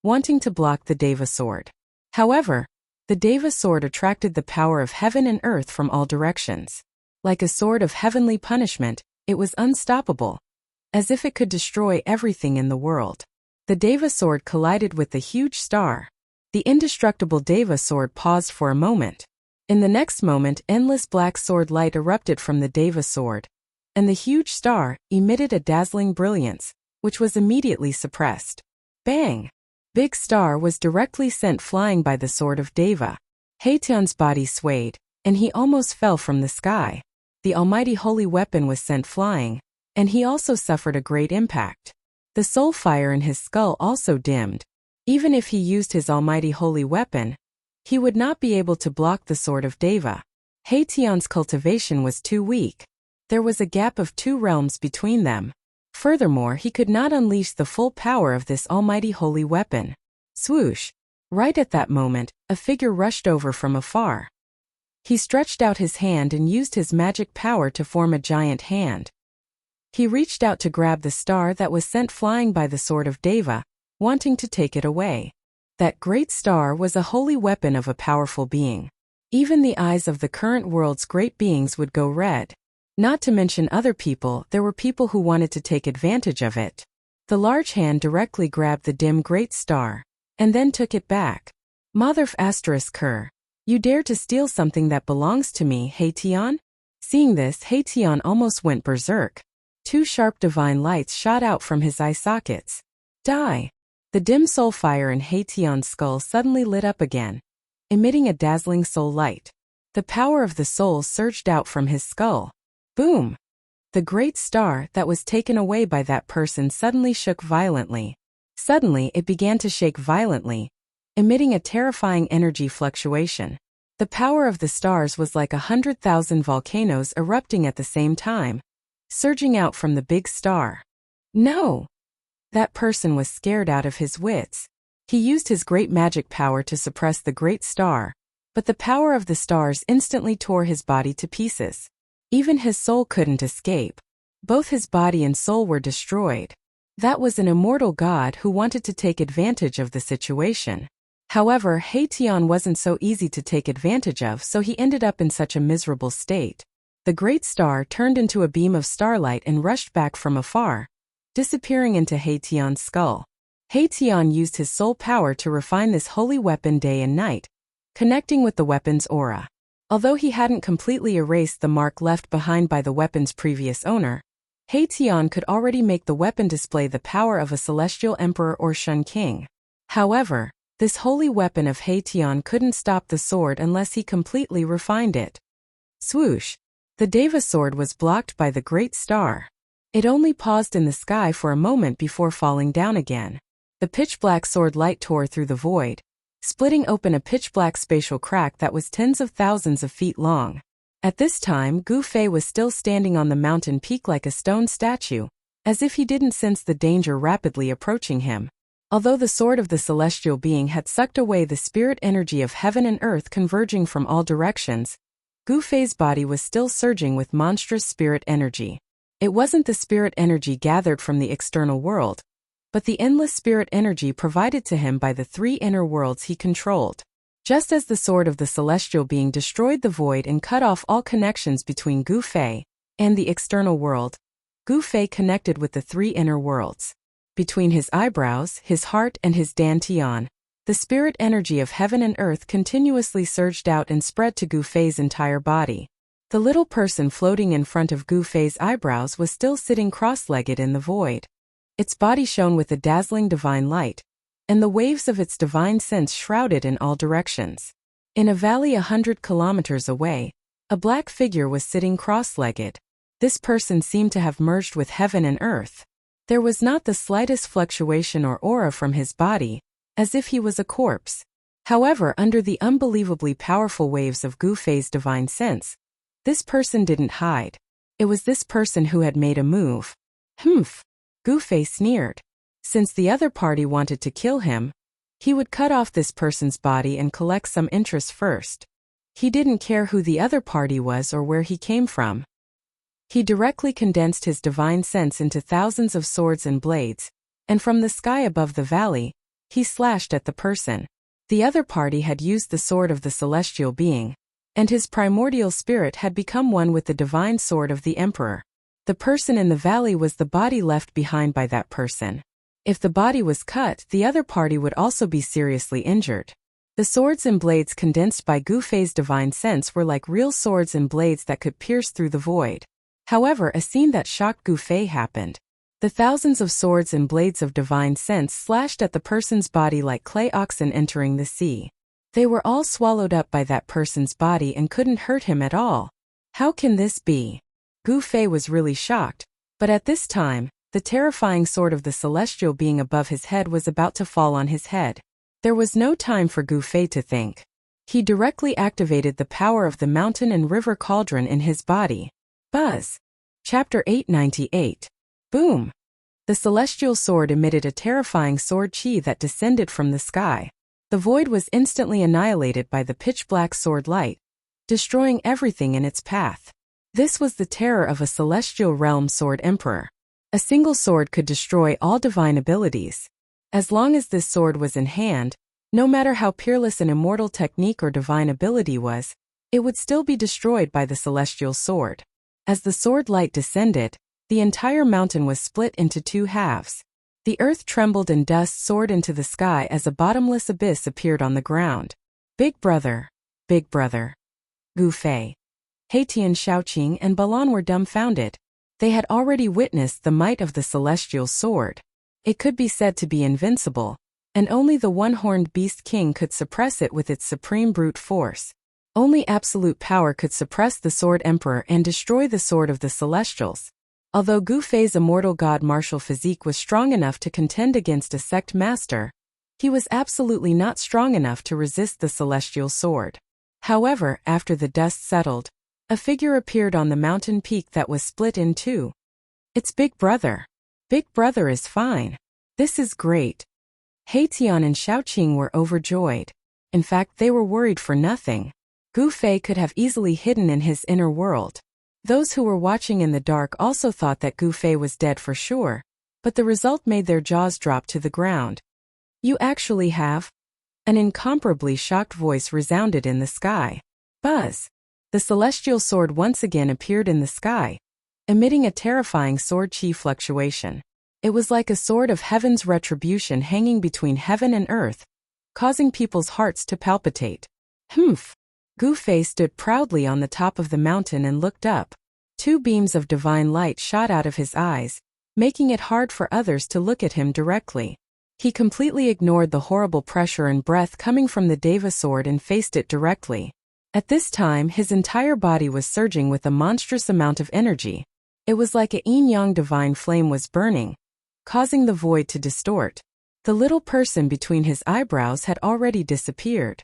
wanting to block the Deva sword. However, the Deva sword attracted the power of heaven and earth from all directions. Like a sword of heavenly punishment, it was unstoppable, as if it could destroy everything in the world. The Deva sword collided with the huge star. The indestructible Deva sword paused for a moment. In the next moment, endless black sword light erupted from the Deva sword, and the huge star emitted a dazzling brilliance, which was immediately suppressed. Bang! Big Star was directly sent flying by the sword of Deva. Heitian's body swayed, and he almost fell from the sky. The almighty holy weapon was sent flying, and he also suffered a great impact. The soul fire in his skull also dimmed. Even if he used his almighty holy weapon, he would not be able to block the sword of Deva. Heitian's cultivation was too weak. There was a gap of 2 realms between them. Furthermore, he could not unleash the full power of this almighty holy weapon. Swoosh! Right at that moment, a figure rushed over from afar. He stretched out his hand and used his magic power to form a giant hand. He reached out to grab the star that was sent flying by the sword of Deva, wanting to take it away. That great star was a holy weapon of a powerful being. Even the eyes of the current world's great beings would go red. Not to mention other people, there were people who wanted to take advantage of it. The large hand directly grabbed the dim great star, and then took it back. Motherf asterisk her. You dare to steal something that belongs to me, Haitian? Seeing this, Haitian almost went berserk. Two sharp divine lights shot out from his eye sockets. Die! The dim soul fire in Haitian's skull suddenly lit up again, emitting a dazzling soul light. The power of the soul surged out from his skull. Boom! The great star that was taken away by that person suddenly shook violently. Suddenly it began to shake violently, emitting a terrifying energy fluctuation. The power of the stars was like 100,000 volcanoes erupting at the same time, surging out from the big star. No! That person was scared out of his wits. He used his great magic power to suppress the great star, but the power of the stars instantly tore his body to pieces. Even his soul couldn't escape. Both his body and soul were destroyed. That was an immortal god who wanted to take advantage of the situation. However, Haitian wasn't so easy to take advantage of, so he ended up in such a miserable state. The great star turned into a beam of starlight and rushed back from afar, disappearing into Haitian's skull. Haitian used his soul power to refine this holy weapon day and night, connecting with the weapon's aura. Although he hadn't completely erased the mark left behind by the weapon's previous owner, Haitian could already make the weapon display the power of a celestial emperor or Shun king. However, this holy weapon of Haitian couldn't stop the sword unless he completely refined it. Swoosh! The Deva sword was blocked by the great star. It only paused in the sky for a moment before falling down again. The pitch-black sword light tore through the void, splitting open a pitch-black spatial crack that was tens of thousands of feet long. At this time, Gu Fei was still standing on the mountain peak like a stone statue, as if he didn't sense the danger rapidly approaching him. Although the sword of the celestial being had sucked away the spirit energy of heaven and earth converging from all directions, Gu Fei's body was still surging with monstrous spirit energy. It wasn't the spirit energy gathered from the external world, but the endless spirit energy provided to him by the three inner worlds he controlled. Just as the sword of the celestial being destroyed the void and cut off all connections between Gu Fei and the external world, Gu Fei connected with the three inner worlds. Between his eyebrows, his heart, and his dantian, the spirit energy of heaven and earth continuously surged out and spread to Gu Fei's entire body. The little person floating in front of Gu Fei's eyebrows was still sitting cross-legged in the void. Its body shone with a dazzling divine light, and the waves of its divine sense shrouded in all directions. In a valley 100 kilometers away, a black figure was sitting cross-legged. This person seemed to have merged with heaven and earth. There was not the slightest fluctuation or aura from his body, as if he was a corpse. However, under the unbelievably powerful waves of Gu Fei's divine sense, this person didn't hide. It was this person who had made a move. Humph! Gu Fei sneered. Since the other party wanted to kill him, he would cut off this person's body and collect some interest first. He didn't care who the other party was or where he came from. He directly condensed his divine sense into thousands of swords and blades, and from the sky above the valley, he slashed at the person. The other party had used the sword of the celestial being, and his primordial spirit had become one with the divine sword of the emperor. The person in the valley was the body left behind by that person. If the body was cut, the other party would also be seriously injured. The swords and blades condensed by Gu Fei's divine sense were like real swords and blades that could pierce through the void. However, a scene that shocked Gu Fei happened. The thousands of swords and blades of divine sense slashed at the person's body like clay oxen entering the sea. They were all swallowed up by that person's body and couldn't hurt him at all. How can this be? Gu Fei was really shocked, but at this time, the terrifying sword of the celestial being above his head was about to fall on his head. There was no time for Gu Fei to think. He directly activated the power of the mountain and river cauldron in his body. Buzz! Chapter 898. Boom! The celestial sword emitted a terrifying sword chi that descended from the sky. The void was instantly annihilated by the pitch-black sword light, destroying everything in its path. This was the terror of a celestial realm sword emperor. A single sword could destroy all divine abilities. As long as this sword was in hand, no matter how peerless an immortal technique or divine ability was, it would still be destroyed by the celestial sword. As the sword light descended, the entire mountain was split into two halves. The earth trembled and dust soared into the sky as a bottomless abyss appeared on the ground. Big brother, big brother. Gu Fei, Haitian, Shaoqing, and Balan were dumbfounded. They had already witnessed the might of the celestial sword. It could be said to be invincible, and only the one-horned beast king could suppress it with its supreme brute force. Only absolute power could suppress the sword emperor and destroy the sword of the celestials. Although Gu Fei's immortal god martial physique was strong enough to contend against a sect master, he was absolutely not strong enough to resist the celestial sword. However, after the dust settled, a figure appeared on the mountain peak that was split in two. It's Big Brother. Big Brother is fine. This is great. Haitian and Shaoqing were overjoyed. In fact, they were worried for nothing. Gu Fei could have easily hidden in his inner world. Those who were watching in the dark also thought that Gu Fei was dead for sure, but the result made their jaws drop to the ground. You actually have? An incomparably shocked voice resounded in the sky. Buzz! The celestial sword once again appeared in the sky, emitting a terrifying sword chi fluctuation. It was like a sword of heaven's retribution hanging between heaven and earth, causing people's hearts to palpitate. Humph! Gu Fei stood proudly on the top of the mountain and looked up. Two beams of divine light shot out of his eyes, making it hard for others to look at him directly. He completely ignored the horrible pressure and breath coming from the Deva sword and faced it directly. At this time, his entire body was surging with a monstrous amount of energy. It was like a yin-yang divine flame was burning, causing the void to distort. The little person between his eyebrows had already disappeared.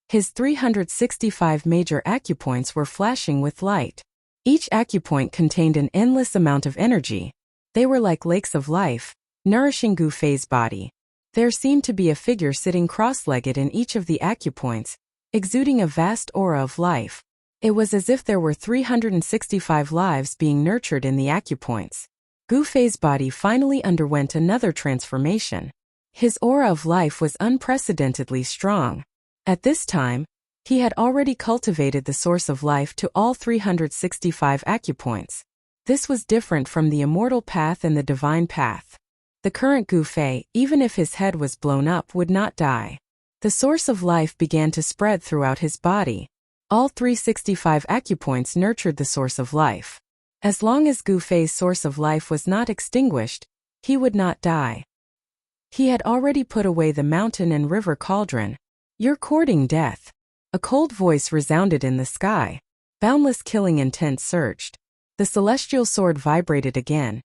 His 365 major acupoints were flashing with light. Each acupoint contained an endless amount of energy. They were like lakes of life, nourishing Gu Fei's body. There seemed to be a figure sitting cross-legged in each of the acupoints, exuding a vast aura of life. It was as if there were 365 lives being nurtured in the acupoints. Gu Fei's body finally underwent another transformation. His aura of life was unprecedentedly strong. At this time, he had already cultivated the source of life to all 365 acupoints. This was different from the immortal path and the divine path. The current Gu Fei, even if his head was blown up, would not die. The source of life began to spread throughout his body. All 365 acupoints nurtured the source of life. As long as Gu Fei's source of life was not extinguished, he would not die. He had already put away the mountain and river cauldron. You're courting death. A cold voice resounded in the sky. Boundless killing intent surged. The celestial sword vibrated again,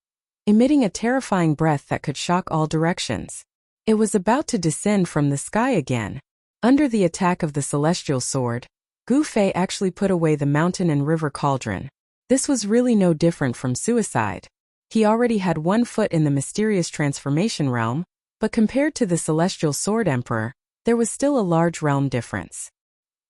emitting a terrifying breath that could shock all directions. It was about to descend from the sky again. Under the attack of the celestial sword, Gu Fei actually put away the mountain and river cauldron. This was really no different from suicide. He already had 1 foot in the mysterious transformation realm, but compared to the celestial sword emperor, there was still a large realm difference.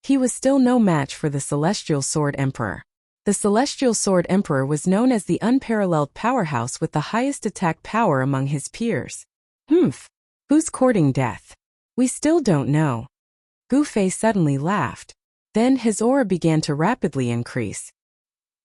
He was still no match for the celestial sword emperor. The celestial sword emperor was known as the unparalleled powerhouse with the highest attack power among his peers. Who's courting death? We still don't know. Gu Fei suddenly laughed. Then his aura began to rapidly increase.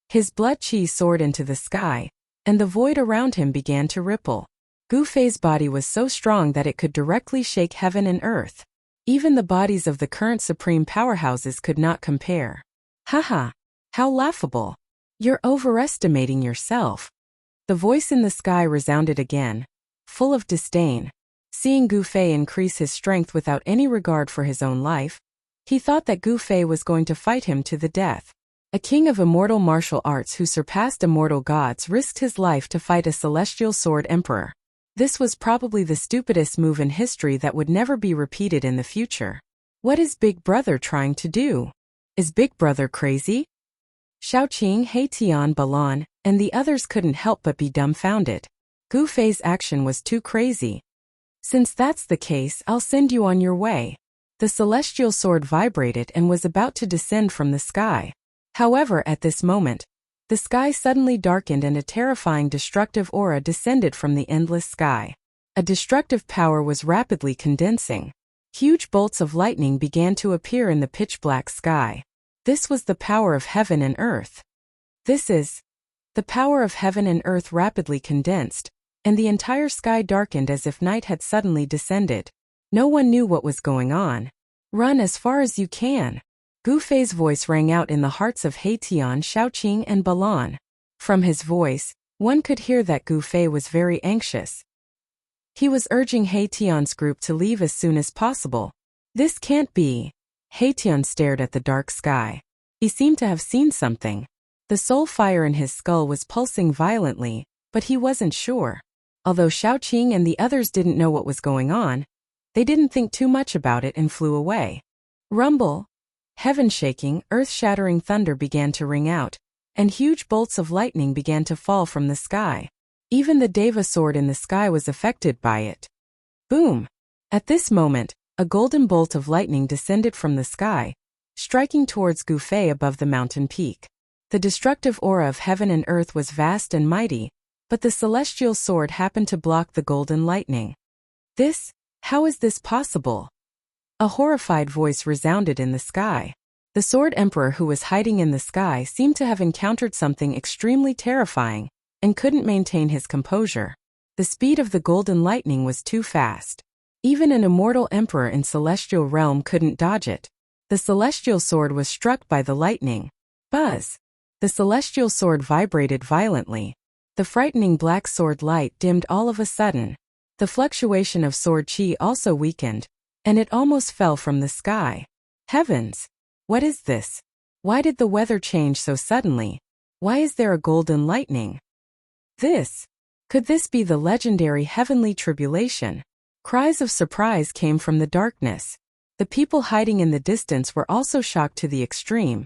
His blood chi soared into the sky, and the void around him began to ripple. Gu Fei's body was so strong that it could directly shake heaven and earth. Even the bodies of the current supreme powerhouses could not compare. Haha! How laughable! You're overestimating yourself. The voice in the sky resounded again, full of disdain. Seeing Gu Fei increase his strength without any regard for his own life, he thought that Gu Fei was going to fight him to the death. A king of immortal martial arts who surpassed immortal gods risked his life to fight a celestial sword emperor. This was probably the stupidest move in history that would never be repeated in the future. What is Big Brother trying to do? Is Big Brother crazy? Shaoqing, Haitian, Balan, and the others couldn't help but be dumbfounded. Gu Fei's action was too crazy. Since that's the case, I'll send you on your way. The celestial sword vibrated and was about to descend from the sky. However, at this moment, the sky suddenly darkened and a terrifying destructive aura descended from the endless sky. A destructive power was rapidly condensing. Huge bolts of lightning began to appear in the pitch-black sky. This was the power of heaven and earth. This is. The power of heaven and earth rapidly condensed, and the entire sky darkened as if night had suddenly descended. No one knew what was going on. Run as far as you can. Gu Fei's voice rang out in the hearts of Tian, Shaoqing, and Balan. From his voice, one could hear that Gu Fei was very anxious. He was urging Tian's group to leave as soon as possible. This can't be. Tian stared at the dark sky. He seemed to have seen something. The soul fire in his skull was pulsing violently, but he wasn't sure. Although Shaoqing and the others didn't know what was going on, they didn't think too much about it and flew away. Rumble. Heaven-shaking, earth-shattering thunder began to ring out, and huge bolts of lightning began to fall from the sky. Even the Deva sword in the sky was affected by it. Boom! At this moment, a golden bolt of lightning descended from the sky, striking towards Gu Fei above the mountain peak. The destructive aura of heaven and earth was vast and mighty, but the celestial sword happened to block the golden lightning. How is this possible? A horrified voice resounded in the sky. The Sword Emperor who was hiding in the sky seemed to have encountered something extremely terrifying, and couldn't maintain his composure. The speed of the golden lightning was too fast. Even an immortal emperor in celestial realm couldn't dodge it. The celestial sword was struck by the lightning. Buzz! The celestial sword vibrated violently. The frightening black sword light dimmed all of a sudden. The fluctuation of sword chi also weakened, and it almost fell from the sky. Heavens! What is this? Why did the weather change so suddenly? Why is there a golden lightning? Could this be the legendary heavenly tribulation? Cries of surprise came from the darkness. The people hiding in the distance were also shocked to the extreme,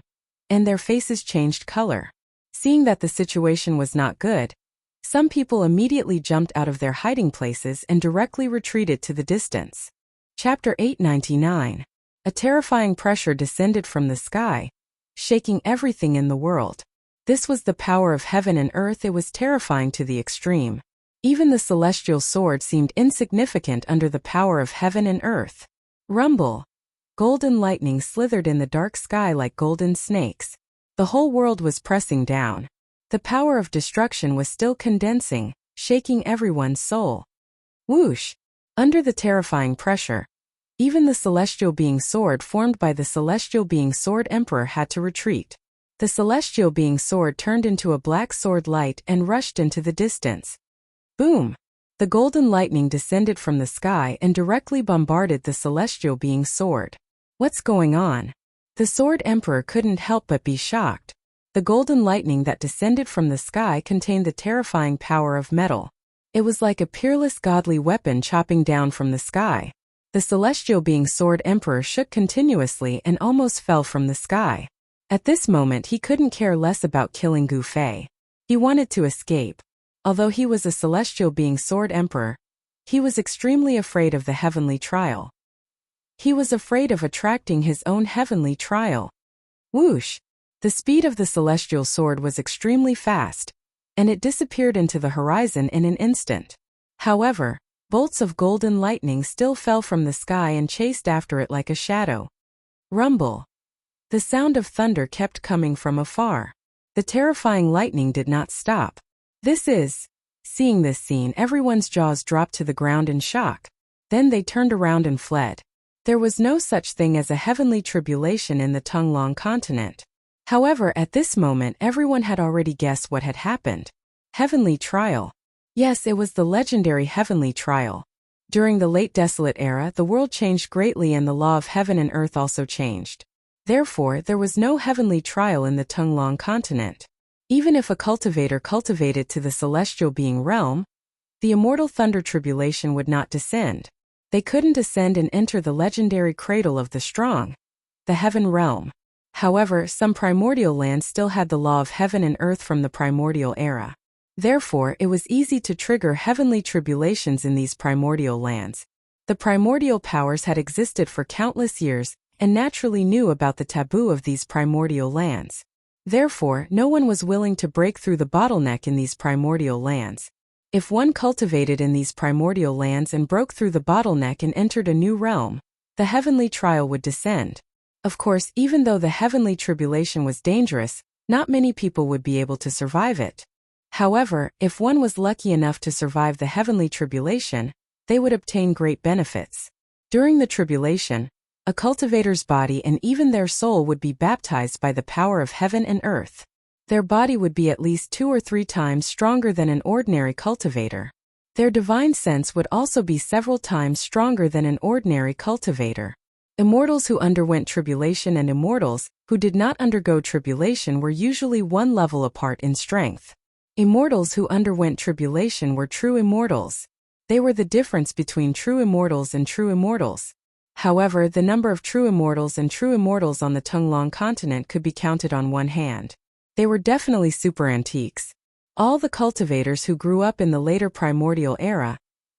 and their faces changed color. Seeing that the situation was not good, some people immediately jumped out of their hiding places and directly retreated to the distance. Chapter 899. A terrifying pressure descended from the sky, shaking everything in the world. This was the power of heaven and earth. It was terrifying to the extreme. Even the celestial sword seemed insignificant under the power of heaven and earth. Rumble. Golden lightning slithered in the dark sky like golden snakes. The whole world was pressing down. The power of destruction was still condensing, shaking everyone's soul. Whoosh! Under the terrifying pressure, even the celestial being sword formed by the celestial being sword emperor had to retreat. The celestial being sword turned into a black sword light and rushed into the distance. Boom! The golden lightning descended from the sky and directly bombarded the celestial being sword. What's going on? The sword emperor couldn't help but be shocked. The golden lightning that descended from the sky contained the terrifying power of metal. It was like a peerless godly weapon chopping down from the sky. The celestial being sword emperor shook continuously and almost fell from the sky. At this moment he couldn't care less about killing Gu Fei. He wanted to escape. Although he was a celestial being sword emperor, he was extremely afraid of the heavenly trial. He was afraid of attracting his own heavenly trial. Whoosh! The speed of the celestial sword was extremely fast, and it disappeared into the horizon in an instant. However, bolts of golden lightning still fell from the sky and chased after it like a shadow. Rumble. The sound of thunder kept coming from afar. The terrifying lightning did not stop. Seeing this scene, everyone's jaws dropped to the ground in shock. Then they turned around and fled. There was no such thing as a heavenly tribulation in the Tunglong continent. However, at this moment everyone had already guessed what had happened. Heavenly trial. Yes, it was the legendary heavenly trial. During the late desolate era, the world changed greatly and the law of heaven and earth also changed. Therefore, there was no heavenly trial in the Tunglong continent. Even if a cultivator cultivated to the celestial being realm, the immortal thunder tribulation would not descend. They couldn't ascend and enter the legendary cradle of the strong, the heaven realm. However, some primordial lands still had the law of heaven and earth from the primordial era. Therefore, it was easy to trigger heavenly tribulations in these primordial lands. The primordial powers had existed for countless years and naturally knew about the taboo of these primordial lands. Therefore, no one was willing to break through the bottleneck in these primordial lands. If one cultivated in these primordial lands and broke through the bottleneck and entered a new realm, the heavenly trial would descend. Of course, even though the heavenly tribulation was dangerous, not many people would be able to survive it. However, if one was lucky enough to survive the heavenly tribulation, they would obtain great benefits. During the tribulation, a cultivator's body and even their soul would be baptized by the power of heaven and earth. Their body would be at least 2 or 3 times stronger than an ordinary cultivator. Their divine sense would also be several times stronger than an ordinary cultivator. Immortals who underwent tribulation and immortals who did not undergo tribulation were usually one level apart in strength. Immortals who underwent tribulation were true immortals. They were the difference between true immortals and true immortals. However, the number of true immortals and true immortals on the Tunglong continent could be counted on one hand. They were definitely super antiques. All the cultivators who grew up in the later primordial era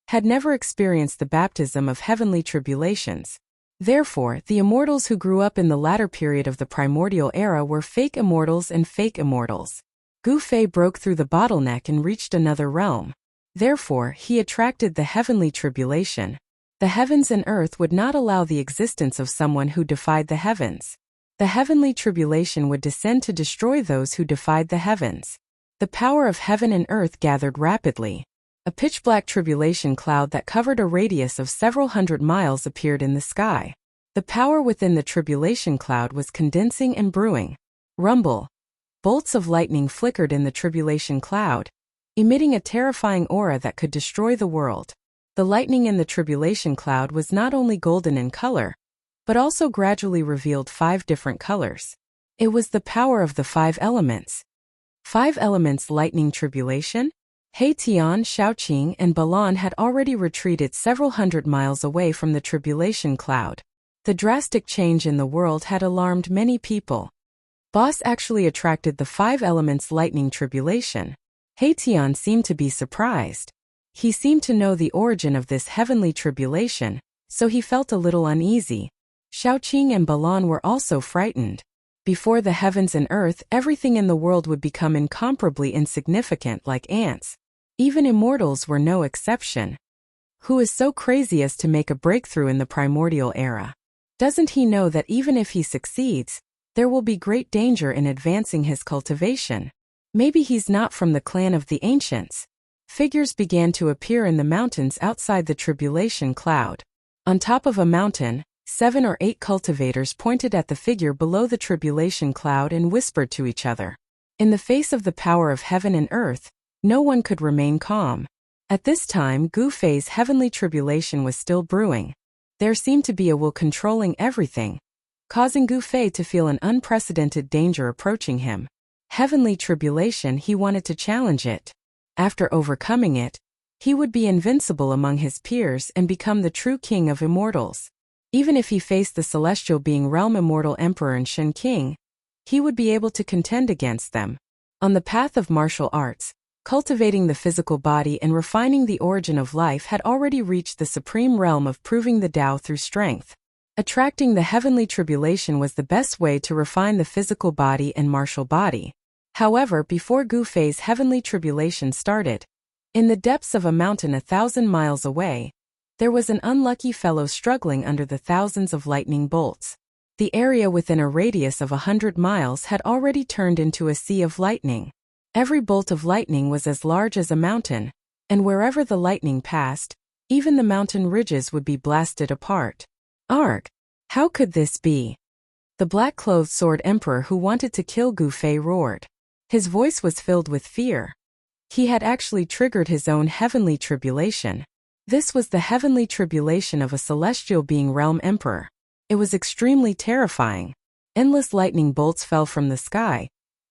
had never experienced the baptism of heavenly tribulations. Therefore, the immortals who grew up in the latter period of the primordial era were fake immortals and fake immortals. Gu Fei broke through the bottleneck and reached another realm. Therefore, he attracted the heavenly tribulation. The heavens and earth would not allow the existence of someone who defied the heavens. The heavenly tribulation would descend to destroy those who defied the heavens. The power of heaven and earth gathered rapidly. A pitch-black tribulation cloud that covered a radius of several hundred miles appeared in the sky. The power within the tribulation cloud was condensing and brewing. Rumble. Bolts of lightning flickered in the tribulation cloud, emitting a terrifying aura that could destroy the world. The lightning in the tribulation cloud was not only golden in color, but also gradually revealed 5 different colors. It was the power of the 5 elements. 5 elements lightning tribulation? He Tian, Shaoqing, and Balan had already retreated several hundred miles away from the tribulation cloud. The drastic change in the world had alarmed many people. Boss actually attracted the 5 elements lightning tribulation. He Tian seemed to be surprised. He seemed to know the origin of this heavenly tribulation, so he felt a little uneasy. Shaoqing and Balan were also frightened. Before the heavens and earth, everything in the world would become incomparably insignificant like ants. Even immortals were no exception. Who is so crazy as to make a breakthrough in the primordial era? Doesn't he know that even if he succeeds, there will be great danger in advancing his cultivation? Maybe he's not from the clan of the ancients. Figures began to appear in the mountains outside the tribulation cloud. On top of a mountain, 7 or 8 cultivators pointed at the figure below the tribulation cloud and whispered to each other. In the face of the power of heaven and earth, no one could remain calm. At this time, Gu Fei's heavenly tribulation was still brewing. There seemed to be a will controlling everything, causing Gu Fei to feel an unprecedented danger approaching him. Heavenly tribulation, he wanted to challenge it. After overcoming it, he would be invincible among his peers and become the true king of immortals. Even if he faced the celestial being realm immortal emperor and Shen King, he would be able to contend against them. On the path of martial arts, cultivating the physical body and refining the origin of life had already reached the supreme realm of proving the Tao through strength. Attracting the heavenly tribulation was the best way to refine the physical body and martial body. However, before Gu Fei's heavenly tribulation started, in the depths of a mountain 1,000 miles away, there was an unlucky fellow struggling under the thousands of lightning bolts. The area within a radius of 100 miles had already turned into a sea of lightning. Every bolt of lightning was as large as a mountain, and wherever the lightning passed, even the mountain ridges would be blasted apart. Arg! How could this be? The black-clothed sword emperor who wanted to kill Gu Fei roared. His voice was filled with fear. He had actually triggered his own heavenly tribulation. This was the heavenly tribulation of a celestial being realm emperor. It was extremely terrifying. Endless lightning bolts fell from the sky,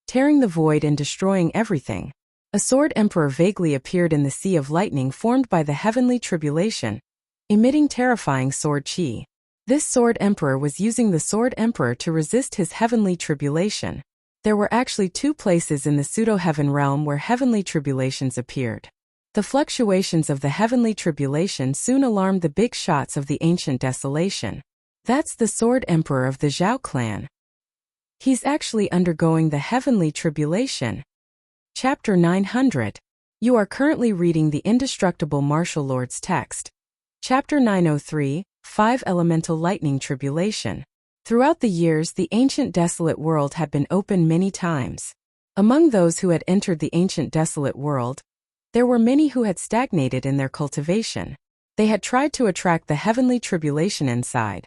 tearing the void and destroying everything. A sword emperor vaguely appeared in the sea of lightning formed by the heavenly tribulation, emitting terrifying sword chi. This sword emperor was using the sword emperor to resist his heavenly tribulation. There were actually 2 places in the pseudo-heaven realm where heavenly tribulations appeared. The fluctuations of the heavenly tribulation soon alarmed the big shots of the ancient desolation. That's the sword emperor of the Zhao clan. He's actually undergoing the heavenly tribulation. Chapter 900. You are currently reading the Indestructible Martial Lord's text. Chapter 903, 5 Elemental Lightning Tribulation. Throughout the years, the ancient desolate world had been opened many times. Among those who had entered the ancient desolate world, there were many who had stagnated in their cultivation. They had tried to attract the heavenly tribulation inside,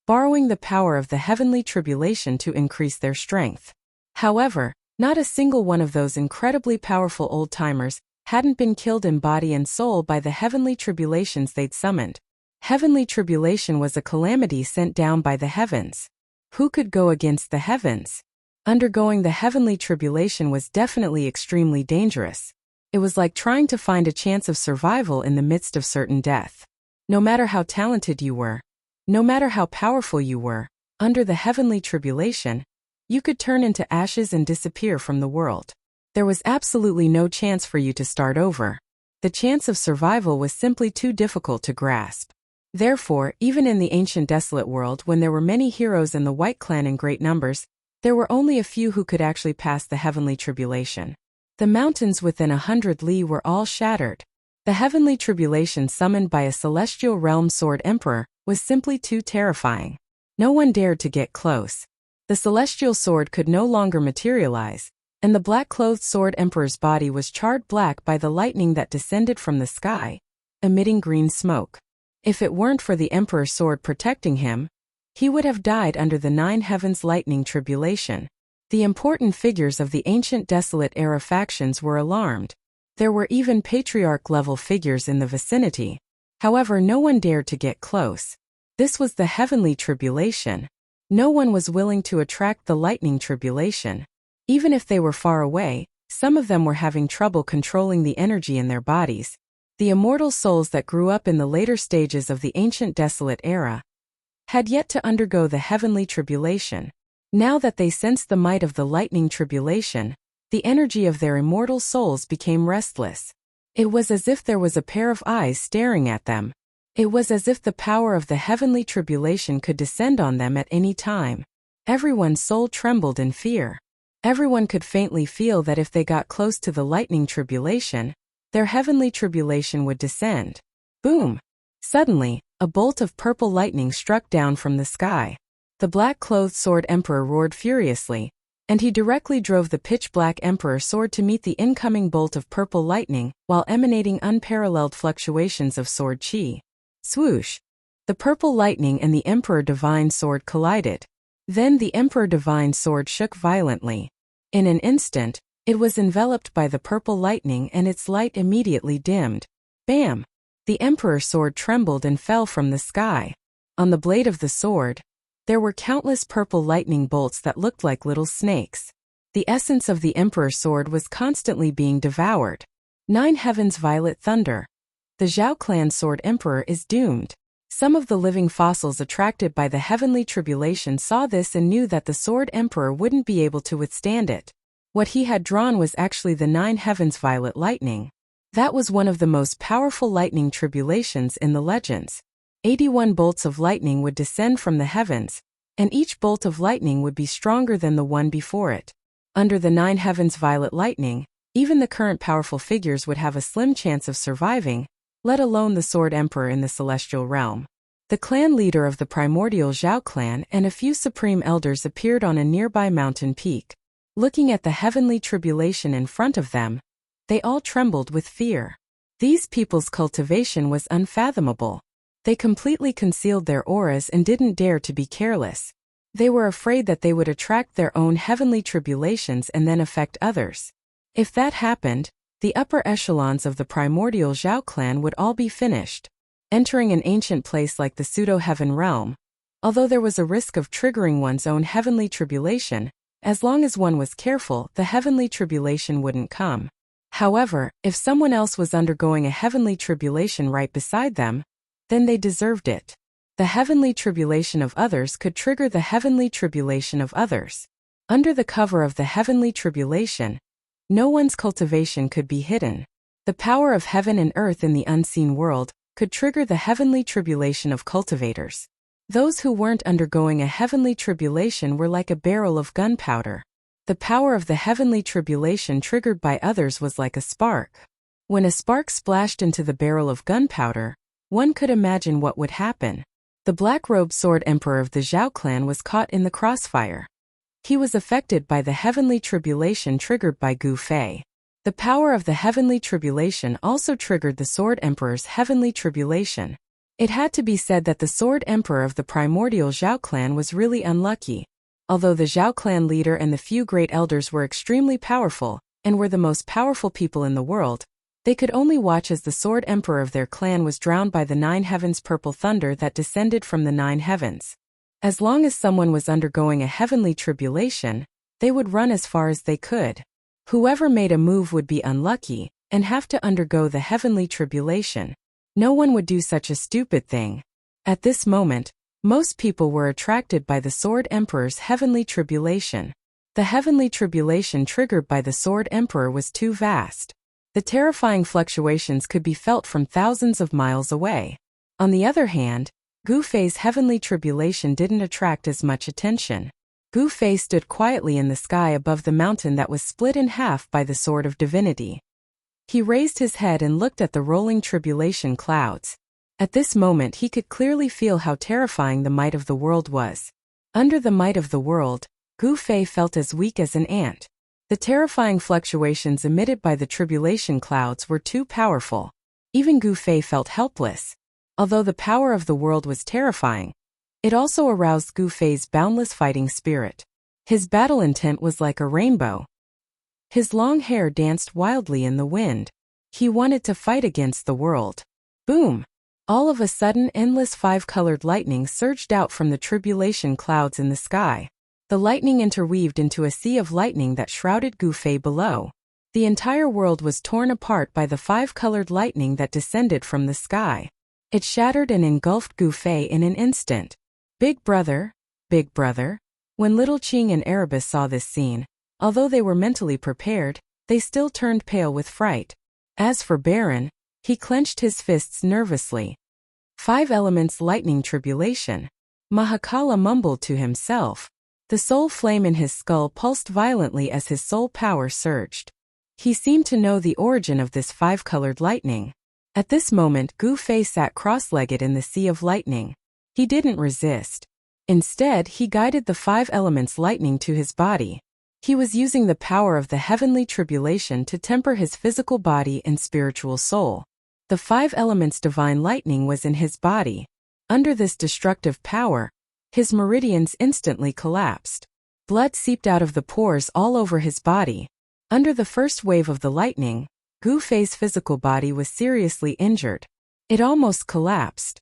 borrowing the power of the heavenly tribulation to increase their strength. However, not a single one of those incredibly powerful old-timers hadn't been killed in body and soul by the heavenly tribulations they'd summoned. Heavenly tribulation was a calamity sent down by the heavens. Who could go against the heavens? Undergoing the heavenly tribulation was definitely extremely dangerous. It was like trying to find a chance of survival in the midst of certain death. No matter how talented you were, no matter how powerful you were, under the heavenly tribulation, you could turn into ashes and disappear from the world. There was absolutely no chance for you to start over. The chance of survival was simply too difficult to grasp. Therefore, even in the ancient desolate world, when there were many heroes in the White Clan in great numbers, there were only a few who could actually pass the heavenly tribulation. The mountains within 100 li were all shattered. The heavenly tribulation summoned by a celestial realm sword emperor was simply too terrifying. No one dared to get close. The celestial sword could no longer materialize, and the black-clothed sword emperor's body was charred black by the lightning that descended from the sky, emitting green smoke. If it weren't for the emperor's sword protecting him, he would have died under the 9 heavens lightning tribulation. The important figures of the ancient desolate era factions were alarmed. There were even patriarch-level figures in the vicinity. However, no one dared to get close. This was the heavenly tribulation. No one was willing to attract the lightning tribulation. Even if they were far away, some of them were having trouble controlling the energy in their bodies. The immortal souls that grew up in the later stages of the ancient desolate era had yet to undergo the heavenly tribulation. Now that they sensed the might of the lightning tribulation, the energy of their immortal souls became restless. It was as if there was a pair of eyes staring at them. It was as if the power of the heavenly tribulation could descend on them at any time. Everyone's soul trembled in fear. Everyone could faintly feel that if they got close to the lightning tribulation, their heavenly tribulation would descend. Boom! Suddenly, a bolt of purple lightning struck down from the sky. The black-clothed sword emperor roared furiously, and he directly drove the pitch-black emperor sword to meet the incoming bolt of purple lightning while emanating unparalleled fluctuations of sword chi. Swoosh! The purple lightning and the emperor divine sword collided. Then the emperor divine sword shook violently. In an instant, it was enveloped by the purple lightning and its light immediately dimmed. Bam! The emperor's sword trembled and fell from the sky. On the blade of the sword, there were countless purple lightning bolts that looked like little snakes. The essence of the emperor's sword was constantly being devoured. 9 heavens violet thunder. The Zhao clan sword emperor is doomed. Some of the living fossils attracted by the heavenly tribulation saw this and knew that the sword emperor wouldn't be able to withstand it. What he had drawn was actually the 9 heavens violet lightning. That was one of the most powerful lightning tribulations in the legends. 81 bolts of lightning would descend from the heavens, and each bolt of lightning would be stronger than the one before it. Under the 9 heavens violet lightning, even the current powerful figures would have a slim chance of surviving, let alone the sword emperor in the celestial realm. The clan leader of the primordial Zhao clan and a few supreme elders appeared on a nearby mountain peak. Looking at the heavenly tribulation in front of them, they all trembled with fear. These people's cultivation was unfathomable. They completely concealed their auras and didn't dare to be careless. They were afraid that they would attract their own heavenly tribulations and then affect others. If that happened, the upper echelons of the primordial Zhao clan would all be finished. Entering an ancient place like the pseudo-heaven realm, although there was a risk of triggering one's own heavenly tribulation, as long as one was careful, the heavenly tribulation wouldn't come. However, if someone else was undergoing a heavenly tribulation right beside them, then they deserved it. The heavenly tribulation of others could trigger the heavenly tribulation of others. Under the cover of the heavenly tribulation, no one's cultivation could be hidden. The power of heaven and earth in the unseen world could trigger the heavenly tribulation of cultivators. Those who weren't undergoing a heavenly tribulation were like a barrel of gunpowder. The power of the heavenly tribulation triggered by others was like a spark. When a spark splashed into the barrel of gunpowder, one could imagine what would happen. The black-robed sword emperor of the Zhao clan was caught in the crossfire. He was affected by the heavenly tribulation triggered by Gu Fei. The power of the heavenly tribulation also triggered the sword emperor's heavenly tribulation. It had to be said that the sword emperor of the primordial Zhao clan was really unlucky. Although the Zhao clan leader and the few great elders were extremely powerful, and were the most powerful people in the world, they could only watch as the sword emperor of their clan was drowned by the 9 heavens' purple thunder that descended from the 9 heavens. As long as someone was undergoing a heavenly tribulation, they would run as far as they could. Whoever made a move would be unlucky, and have to undergo the heavenly tribulation. No one would do such a stupid thing. At this moment, most people were attracted by the sword emperor's heavenly tribulation. The heavenly tribulation triggered by the sword emperor was too vast. The terrifying fluctuations could be felt from thousands of miles away. On the other hand, Gu Fei's heavenly tribulation didn't attract as much attention. Gu Fei stood quietly in the sky above the mountain that was split in half by the sword of divinity. He raised his head and looked at the rolling tribulation clouds. At this moment he could clearly feel how terrifying the might of the world was. Under the might of the world, Gu Fei felt as weak as an ant. The terrifying fluctuations emitted by the tribulation clouds were too powerful. Even Gu Fei felt helpless. Although the power of the world was terrifying, it also aroused Gu Fei's boundless fighting spirit. His battle intent was like a rainbow. His long hair danced wildly in the wind. He wanted to fight against the world. Boom! All of a sudden, endless 5-colored lightning surged out from the tribulation clouds in the sky. The lightning interweaved into a sea of lightning that shrouded Gu Fei below. The entire world was torn apart by the 5-colored lightning that descended from the sky. It shattered and engulfed Gu Fei in an instant. Big brother, big brother. When little Qing and Erebus saw this scene, although they were mentally prepared, they still turned pale with fright. As for Baron, he clenched his fists nervously. 5 elements lightning tribulation. Mahakala mumbled to himself. The soul flame in his skull pulsed violently as his soul power surged. He seemed to know the origin of this 5-colored lightning. At this moment, Gu Fei sat cross-legged in the sea of lightning. He didn't resist. Instead, he guided the 5 elements lightning to his body. He was using the power of the heavenly tribulation to temper his physical body and spiritual soul. The 5 elements divine lightning was in his body. Under this destructive power, his meridians instantly collapsed. Blood seeped out of the pores all over his body. Under the first wave of the lightning, Gu Fei's physical body was seriously injured. It almost collapsed.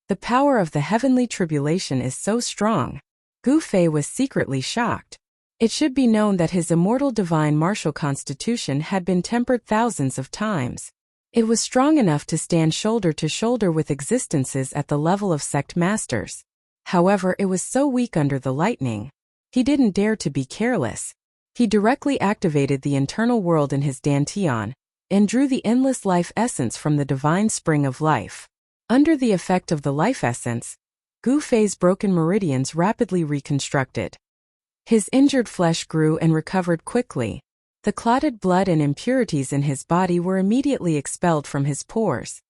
The power of the heavenly tribulation is so strong. Gu Fei was secretly shocked. It should be known that his immortal divine martial constitution had been tempered thousands of times. It was strong enough to stand shoulder to shoulder with existences at the level of sect masters. However, it was so weak under the lightning. He didn't dare to be careless. He directly activated the internal world in his dantian, and drew the endless life essence from the divine spring of life. Under the effect of the life essence, Gu Fei's broken meridians rapidly reconstructed. His injured flesh grew and recovered quickly. The clotted blood and impurities in his body were immediately expelled from his pores.